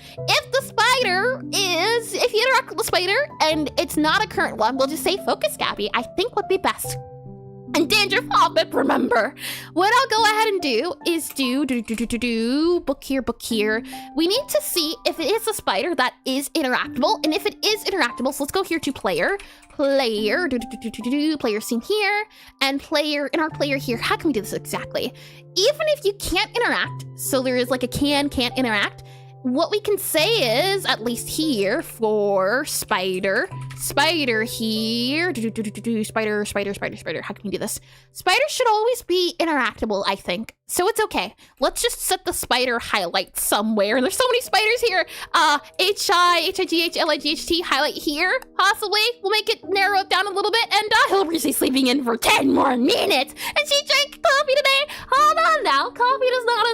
if you interact with the spider and it's not a current one, we'll just say focus Gabby. I think would be best. And danger Hobbit, remember. What I'll go ahead and do is book here. We need to see if it is a spider that is interactable. And if it is interactable, so let's go here to player, player scene here, and player in our player here. How can we do this exactly? Even if you can't interact, so there is like a can't interact, what we can say is, at least here, for spider here, spider, how can we do this? Spider should always be interactable, I think. So it's okay. Let's just set the spider highlight somewhere. There's so many spiders here. H-I-G-H-L-I-G-H-T highlight here, possibly. We'll make it narrow it down a little bit. And he'll be sleeping in for 10 more minutes. And she drank coffee today. Hold on now. Coffee does not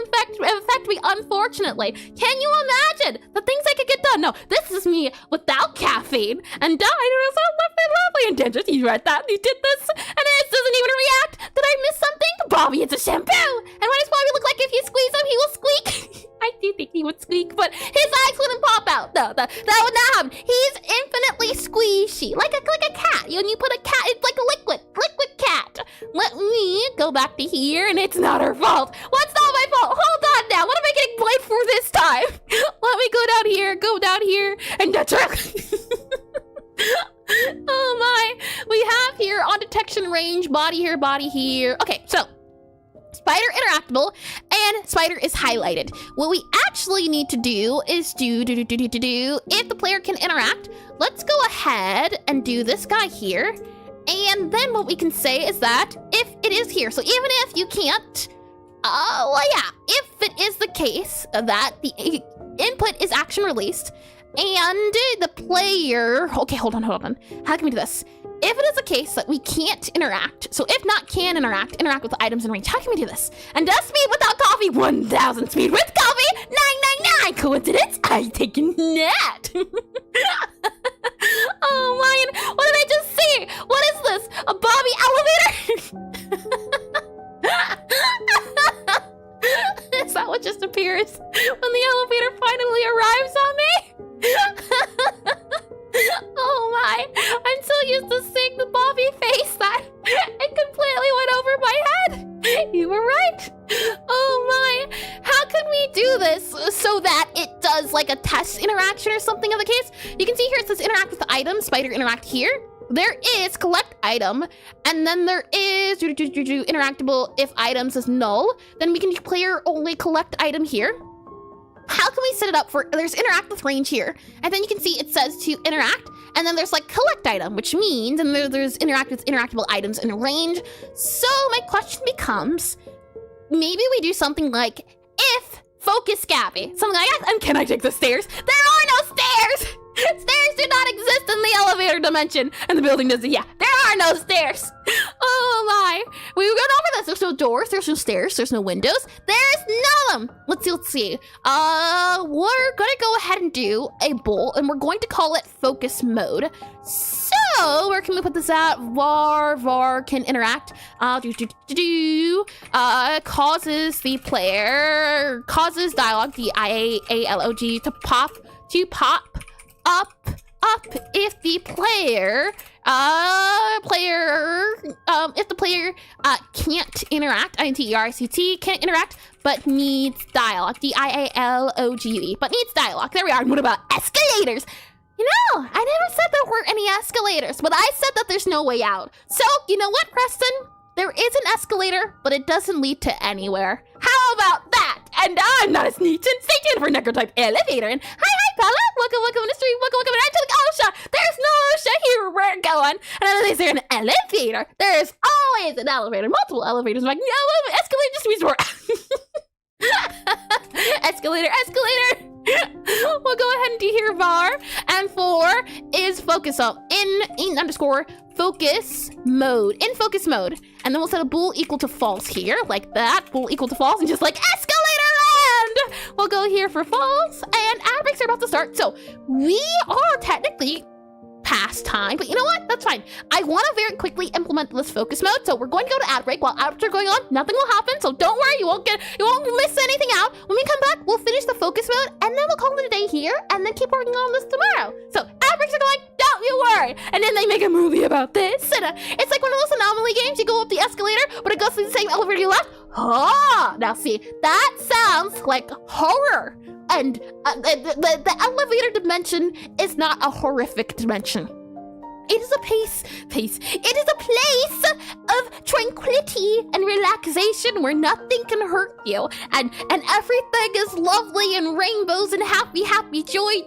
affect me, unfortunately. Can you imagine the things I could get done? No, this is me without caffeine. And it was so lovely and dangerous. You read that? You did this? And it doesn't even react. Did I miss something? Bobby, it's a shampoo. And what does Bobby look like if you squeeze him? He will squeak. I do think he would squeak, but his eyes wouldn't pop out. No, that would not happen. He's infinitely squishy, like a cat. When you put a cat, it's like a liquid cat. Let me go back to here, and it's not her fault. What's not my fault? Hold on now. What am I getting blamed for this time? Let me go down here, and that's right. Oh my. We have here on detection range, body here. Okay, so spider interactable and spider is highlighted. What we actually need to do is if the player can interact, let's go ahead and do this guy here. And then what we can say is that if it is here, so even if you can't, if it is the case that the input is action released and the player, okay, hold on. How can we do this? If it is the case that we can't interact, so if not can interact with the items in range, how can we do this? And does speed without coffee, 1000 speed with coffee, 999. Coincidence? I take that. Oh my, what did I just see? What is this? A Bobby elevator? Is that what just appears when the elevator finally arrives on me? Oh my, I'm so used to seeing the Bobby face that it completely went over my head. You were right. Oh my, how can we do this so that it does like a test interaction or something of the case, you can see here it says interact with the item, spider interact here. There is collect item, and then there is interactable if items is null. Then we can player only collect item here. How can we set it up for, there's interact with range here, and then you can see it says to interact, and then there's like collect item, which means, and there's interact with interactable items in range. So my question becomes, maybe we do something like if focus Gabby, something like that, and can I take the stairs? There are no stairs! Stairs do not exist in the elevator dimension, and the building doesn't. Yeah, there are no stairs. Oh my! We went over this. There's no doors. There's no stairs. There's no windows. There's none of them. Let's see. We're gonna go ahead and do a bowl, and we're going to call it focus mode. So where can we put this at? Var can interact. Causes the player causes dialogue dialog to pop up if the player can't interact, INTERICT, can't interact, but needs dialogue, DIALOGUE, but needs dialogue. There we are. And what about escalators? You know, I never said there weren't any escalators, but I said that there's no way out. So, you know what, Preston? There is an escalator, but it doesn't lead to anywhere. How about that? And I'm not a sneak in. Stay tuned for Necrotype Elevator. And hi, Bella. Welcome to the stream. Welcome to the OSHA. There's no OSHA here. We're going. And then is there an elevator? There's always an elevator. Multiple elevators. I'm like, no, escalator just means we're escalator. We'll go ahead and do here var. And 4 is focus up in underscore focus mode, in focus mode. And then we'll set a bool equal to false here, like that, bool equal to false, and just like escalator land! We'll go here for false, and ad breaks are about to start. So we are technically past time, but you know what? That's fine. I want to very quickly implement this focus mode, so we're going to go to ad break. While ad breaks are going on, nothing will happen, so don't worry, you won't miss anything out. When we come back, we'll finish the focus mode, and then we'll call it a day here, and then keep working on this tomorrow. So ad breaks are going, don't you worry. And then they make a movie about this, and it's like one of those anomaly games. You go up the escalator, but it goes through the same elevator you left. Ah, now see, that sounds like horror. And the elevator dimension is not a horrific dimension. It is a place. It is a place of tranquility and relaxation where nothing can hurt you. And everything is lovely and rainbows and happy, joy.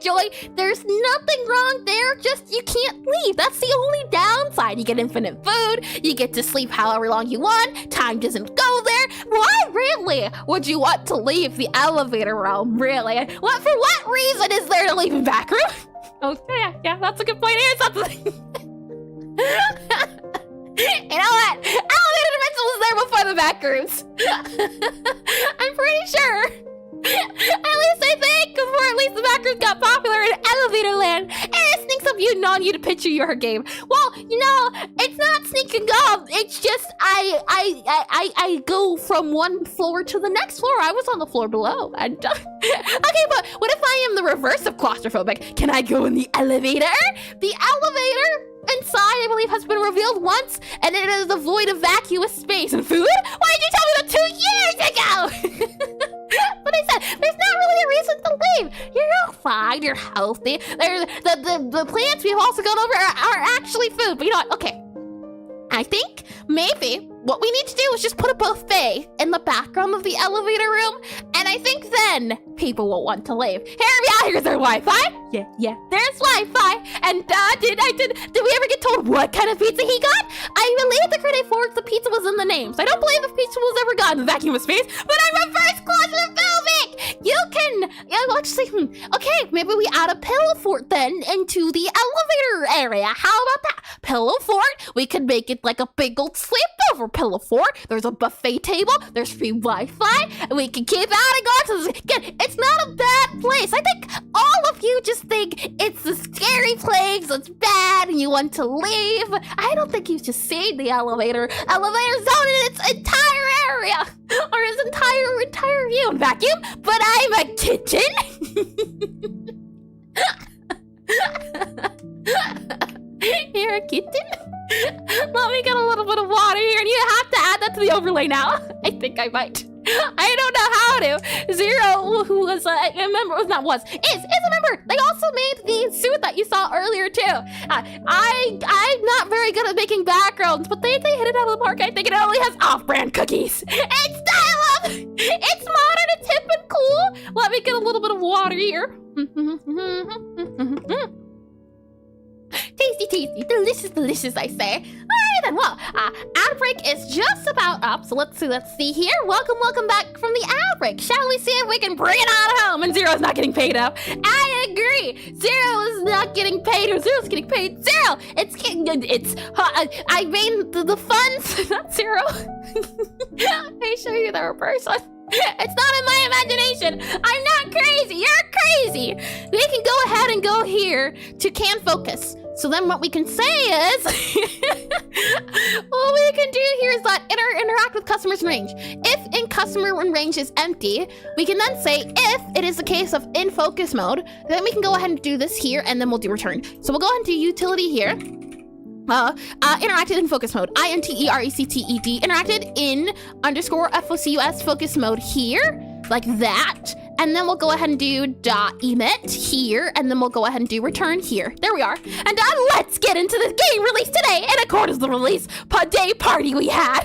There's nothing wrong there, just you can't leave. That's the only downside. You get infinite food, you get to sleep however long you want, time doesn't go there. Why really would you want to leave the elevator realm, really? For what reason is there to leave in back room? Oh, yeah, that's a good point. Here's something. You know what? Elevator dimension was there before the back rooms. I'm pretty sure. At least I think, before at least the back rooms got popular in elevator land. And it sneaks up you to picture your game. Well, you know, it's not sneaking up. It's just I go from one floor to the next floor. I was on the floor below. And okay, but what if I am the reverse of claustrophobic? Can I go in the elevator? The elevator inside, I believe, has been revealed once, and it is a void of vacuous space and food. Why did you tell me that 2 years ago? But I said, there's not really a reason to leave. You're all fine. You're healthy. The plants we've also gone over are actually food. But you know what? Okay. I think maybe what we need to do is just put a buffet in the background of the elevator room, and I think then people will want to leave. Here's our Wi-Fi. Yeah, there's Wi-Fi. And did we ever get told what kind of pizza he got? I believe the credit for the pizza was in the name, so I don't believe the pizza was ever got in the vacuum of space, but I'm reverse claustrophobic! Okay, maybe we add a pillow fort then into the elevator area. How about that? Pillow fort, we could make it like a big old sleepover pillow fort. There's a buffet table, there's free Wi-Fi, and we can keep adding on. Again, it's not a bad place. I think all of you just think it's a scary place, it's bad, and you want to leave. I don't think you've just seen the elevator zone in its entire area, or its entire view and vacuum, but I'm a kitchen. You're a kitten? Let me get a little bit of water here, and you have to add that to the overlay now. I think I might. I don't know how to. Zero, who was a member, is a member sword. They also made the suit that you saw earlier too. I'm not very good at making backgrounds, but they hit it out of the park. I think it only has off-brand cookies. It's style up. It's modern. It's hip and cool. Let me get a little bit of water here. Tasty, tasty, delicious, delicious, I say. Alright then, well, ad break is just about up, so let's see here. Welcome back from the ad break. Shall we see if we can bring it on home? And Zero's not getting paid up. I agree. Zero is not getting paid, or Zero's getting paid. Zero! I mean, the funds, not Zero. I show you the person. It's not in my imagination. I'm not crazy. You're crazy. We can go ahead and go here to can focus. So then what we can say is, what we can do here is that interact with customers in range. If in customer when range is empty, we can then say if it is a case of in focus mode, then we can go ahead and do this here and then we'll do return. So we'll go ahead and do utility here. Interacted in focus mode, INTERECTED, interacted in _FOCUS focus mode here, like that. And then we'll go ahead and do .emit here, and then we'll go ahead and do return here. There we are. And let's get into the game release today in accordance with the release day party we had.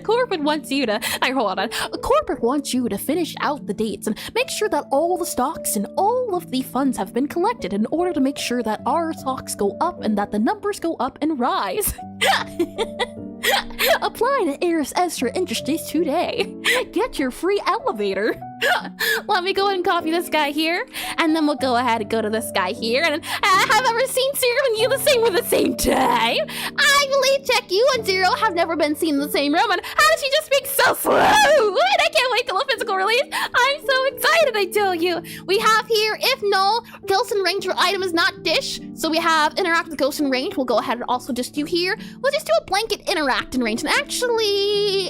Corporate wants you to, hold on. Corporate wants you to finish out the dates and make sure that all the stocks and all of the funds have been collected in order to make sure that our stocks go up and that the numbers go up and rise. Apply to Eris Extra Industries today. Get your free elevator. Let me go ahead and copy this guy here, and then we'll go ahead and go to this guy here. And have ever seen Zero and you the same at the same time? I believe Check You and Zero have never been seen in the same room. And how does she just speak so slow? And I can't wait till the physical release. I'm so excited, I tell you. We have here, if null, Ghost in range or item is not dish. So we have interact with Ghost in range. We'll go ahead and also just do here. We'll just do a blanket interact in range. And actually,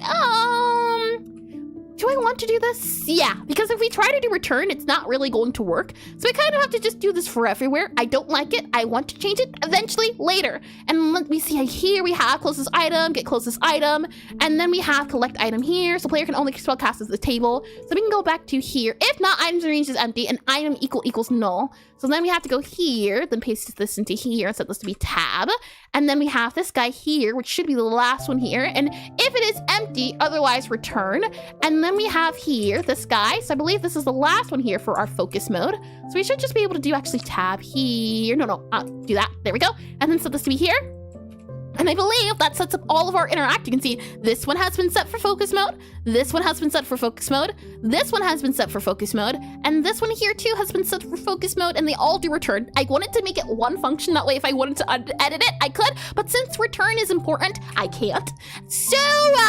do I want to do this? Yeah, because if we try to do return, it's not really going to work. So we kind of have to just do this for everywhere. I don't like it. I want to change it eventually later. And let me see here. We have closest item, get closest item, and then we have collect item here. So player can only spellcast as the table. So we can go back to here. If not, items range is empty and item equals null. So then we have to go here, then paste this into here and set this to be tab. And then we have this guy here, which should be the last one here. And if it is empty, otherwise return. And then we have here this guy. So I believe this is the last one here for our focus mode. So we should just be able to do actually tab here. No, do that. There we go. And then set this to be here. And I believe that sets up all of our interact. You can see this one has been set for focus mode. This one has been set for focus mode. This one has been set for focus mode. And this one here too has been set for focus mode, and they all do return. I wanted to make it one function. That way if I wanted to edit it, I could. But since return is important, I can't. So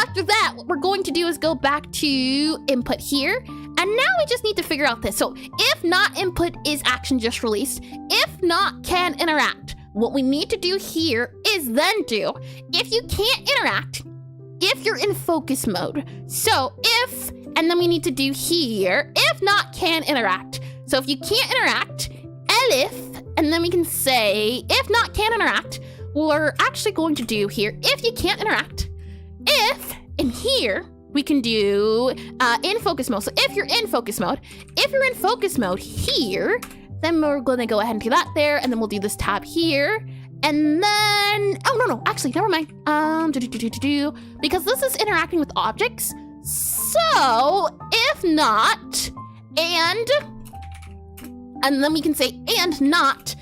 after that, what we're going to do is go back to input here. And now we just need to figure out this. So if not input is action just released. If not can interact. What we need to do here is then do, if you can't interact, if you're in focus mode. So if, and then we need to do here, if not can interact. So if you can't interact, elif, and then we can say, if not can interact, we're actually going to do here, if you can't interact, if, in here, we can do in focus mode. So if you're in focus mode here, then we're going to go ahead and do that there, and then we'll do this tab here, and then, oh no, actually, never mind. Because this is interacting with objects. So if not, and then we can say and not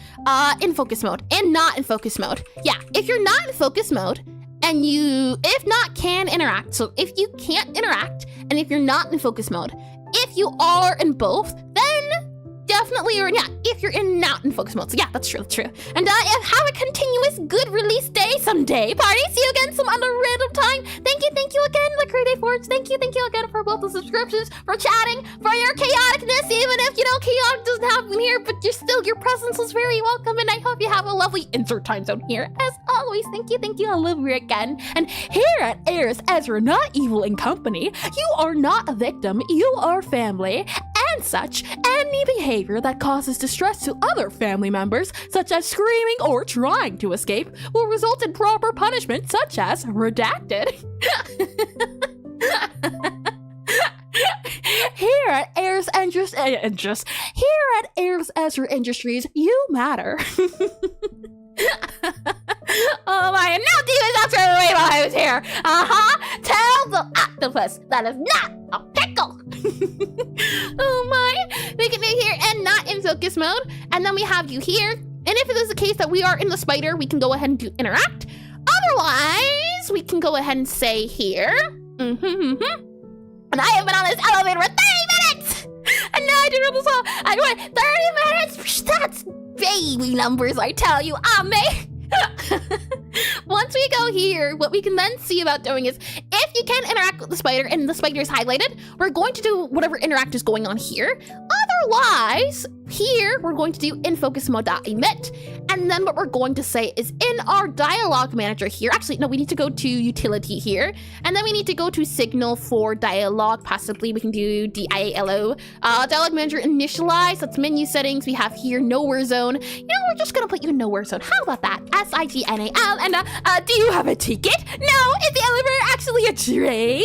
in focus mode, and not in focus mode. Yeah, if you're not in focus mode, and you, if not can interact. So if you can't interact, and if you're not in focus mode, if you are in both, then definitely, or yeah, if you're not in focus mode. So yeah, that's true. And have a continuous good release day someday. Party, see you again some other random time. Thank you again, the Creative Forge. Thank you again for both the subscriptions, for chatting, for your chaoticness, even if, chaotic doesn't happen here, but your presence is very welcome, and I hope you have a lovely insert time zone here. As always, thank you, I love you again. And here at Eris Ezra Not Evil and Company, you are not a victim, you are family. And such, any behavior that causes distress to other family members, such as screaming or trying to escape, will result in proper punishment, such as redacted. here at Airs Ezra Industries, you matter. Oh my, and now demons after the way while I was here. Tell the octopus that is not a pickle. Oh my, we can do here and not in focus mode. And then we have you here. And if it is the case that we are in the spider, we can go ahead and do interact. Otherwise, we can go ahead and say here. And I have been on this elevator for 30 minutes. And now I did this all. I went 30 minutes. That's baby numbers, I tell you, Ame. Once we go here, what we can then see about doing is, if you can interact with the spider and the spider is highlighted, we're going to do whatever interact is going on here. Otherwise, here we're going to do in focus mode.emit, and then what we're going to say is in our dialogue manager here. Actually, no, we need to go to utility here, and then we need to go to signal for dialogue. Possibly we can do dialo. Dialogue manager initialize. That's menu settings. We have here nowhere zone. You know, we're just gonna put you in nowhere zone. How about that? SIGNAL. And do you have a ticket? No. Is the elevator actually a train?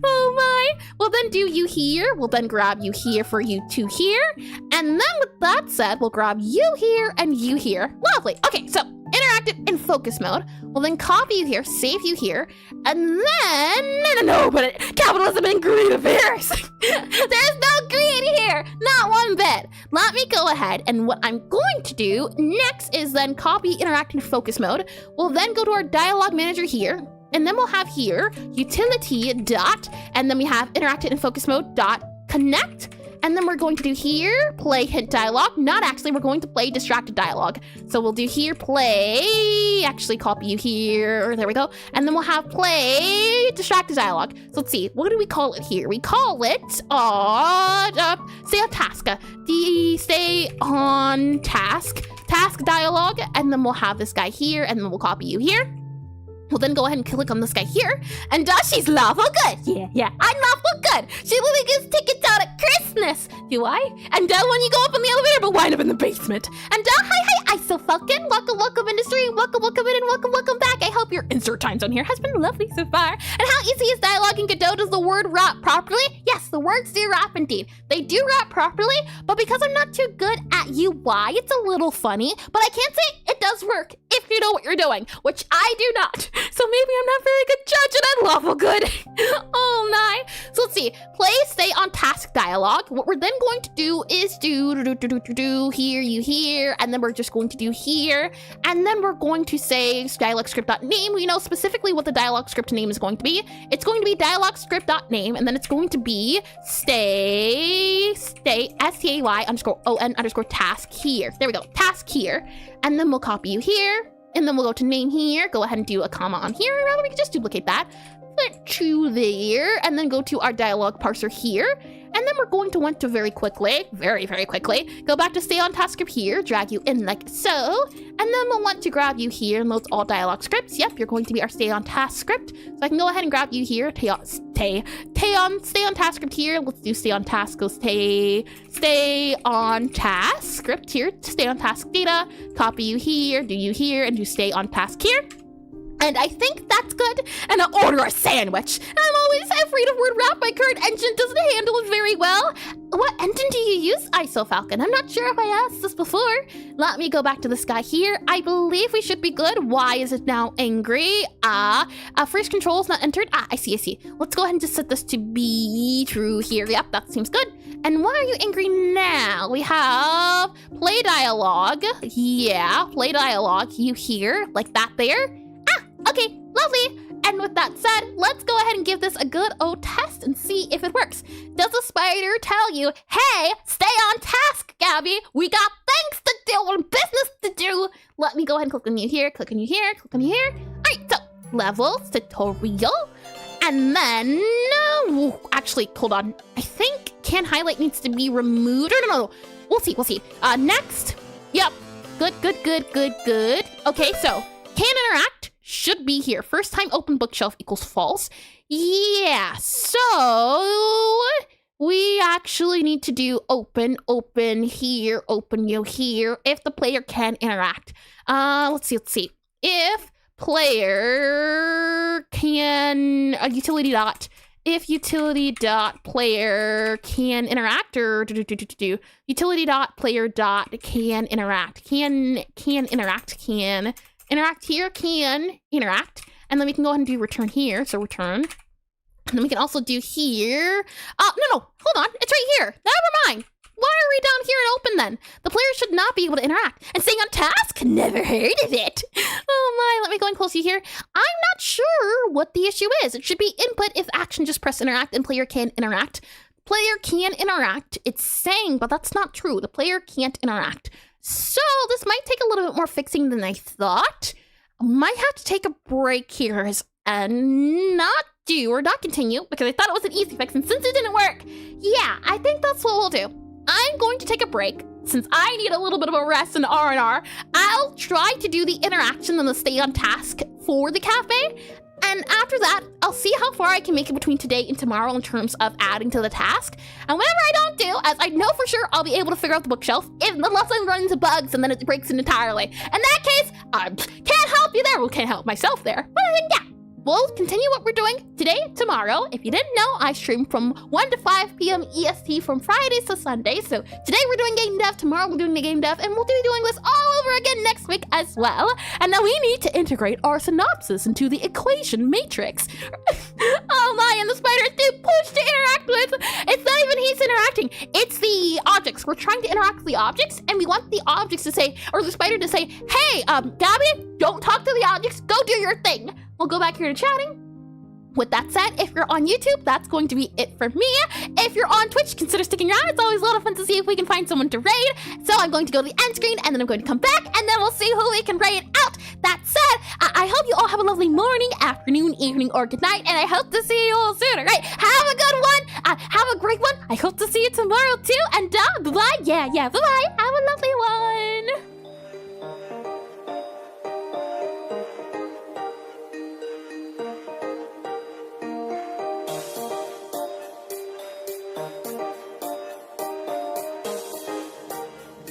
Oh my. We'll then do you here. We'll then grab you here for you two here, and then with that said, we'll grab you here and you here. Lovely. Okay, so interacted in focus mode. We'll then copy you here, save you here, and then but capitalism and greed affairs. There's no greed here, not one bit. Let me go ahead, and what I'm going to do next is then copy interact in focus mode. We'll then go to our dialogue manager here, and then we'll have here utility dot, and then we have interacted in focus mode dot connect. And then we're going to do here, play hint dialogue. Not actually, we're going to play distracted dialogue. So we'll do here, play, actually copy you here, there we go. And then we'll have play distracted dialogue. So let's see, what do we call it here? We call it, stay on task. Stay on task dialogue. And then we'll have this guy here, and then we'll copy you here. We'll then go ahead and click on this guy here, and she's lawful good. Yeah, I'm lawful good. She literally gives tickets out at Christmas. Do I? And when you go up in the elevator, but wind up in the basement. And hi, I so fucking welcome industry, welcome in, and welcome back. I hope your insert time zone here has been lovely so far. And how easy is dialogue in Godot? Does the word rap properly? Yes, the words do rap indeed. They do rap properly, but because I'm not too good at UI, it's a little funny. But I can't say it does work if you know what you're doing, which I do not. So maybe I'm not very good judge, and I'm lawful good. Oh my. So let's see. Play stay on task dialogue. What we're then going to do is do here, you here, and then we're just going to do here, and then we're going to say dialogscript.name. We know specifically what the dialogue script name is going to be. It's going to be dialogscript.name, and then it's going to be stay STAY_ON_ task here. There we go, task here. And then we'll copy you here, and then we'll go to name here, go ahead and do a comma on here, or rather we can just duplicate that. Put to there, and then go to our dialogue parser here, and then we're going to want to very quickly, go back to stay on task script here, drag you in like so, and then we'll want to grab you here and load all dialogue scripts. Yep, you're going to be our stay on task script. So I can go ahead and grab you here, stay on task script here. Let's do stay on task, go stay on task script here, stay on task data, copy you here, do you here, and do stay on task here. And I think that's good. And I'll order a sandwich. I'm always afraid of word wrap. My current engine doesn't handle it very well. What engine do you use, ISO Falcon? I'm not sure if I asked this before. Let me go back to this guy here. I believe we should be good. Why is it now angry? First control is not entered. I see. Let's go ahead and just set this to be true here. Yep, that seems good. And why are you angry now? We have play dialogue. Yeah, play dialogue. You hear like that there? Okay, lovely. And with that said, let's go ahead and give this a good old test and see if it works. Does the spider tell you, hey, stay on task, Gabby? We got things to do and business to do. Let me go ahead and click on you here, click on you here, click on you here. All right, so levels, tutorial. And then, actually, hold on. I think can highlight needs to be removed. No. We'll see. Next. Yep. Good. Okay, so can interact. Should be here. First time open bookshelf equals false. Yeah, so we actually need to do open here, open you here, if the player can interact. Let's see. If player can, utility dot if utility.player can interact or utility.player.can interact. Can interact here, can interact. And then we can go ahead and do return here. So return. And then we can also do here. No, hold on. It's right here. Never mind. Why are we down here and open then? The player should not be able to interact. And staying on task? Never heard of it. Oh my, let me go and close you here. I'm not sure what the issue is. It should be input if action, just press interact and player can interact. Player can interact. It's saying, but that's not true. The player can't interact. So this might take a little bit more fixing than I thought. I might have to take a break here and not continue because I thought it was an easy fix, and since it didn't work, yeah, I think that's what we'll do. I'm going to take a break since I need a little bit of a rest and R&R. I'll try to do the interaction and the stay on task for the cafe, and after that, I'll see how far I can make it between today and tomorrow in terms of adding to the task. And whatever I don't do, as I know for sure I'll be able to figure out the bookshelf, unless I run into bugs and then it breaks it entirely. In that case, I can't help you there. Well, can't help myself there. But yeah. We'll continue what we're doing today, tomorrow. If you didn't know, I stream from 1 to 5 p.m. EST from Fridays to Sundays. So today we're doing game dev, tomorrow we're doing the game dev, and we'll be doing this all over again next week as well. And now we need to integrate our synopsis into the equation matrix. Oh my, and the spider is too pushed to interact with. It's not even he's interacting. It's the objects. We're trying to interact with the objects, and we want the objects to say, or the spider to say, hey, Gabby, don't talk to the objects. Go do your thing. We'll go back here to chatting. With that said, if you're on YouTube, that's going to be it for me. If you're on Twitch, consider sticking around. It's always a lot of fun to see if we can find someone to raid. So I'm going to go to the end screen, and then I'm going to come back, and then we'll see who we can raid out. That said, I hope you all have a lovely morning, afternoon, evening, or good night, and I hope to see you all soon, all right? Have a good one. Have a great one. I hope to see you tomorrow, too. And bye-bye. Yeah, bye-bye. Have a lovely one.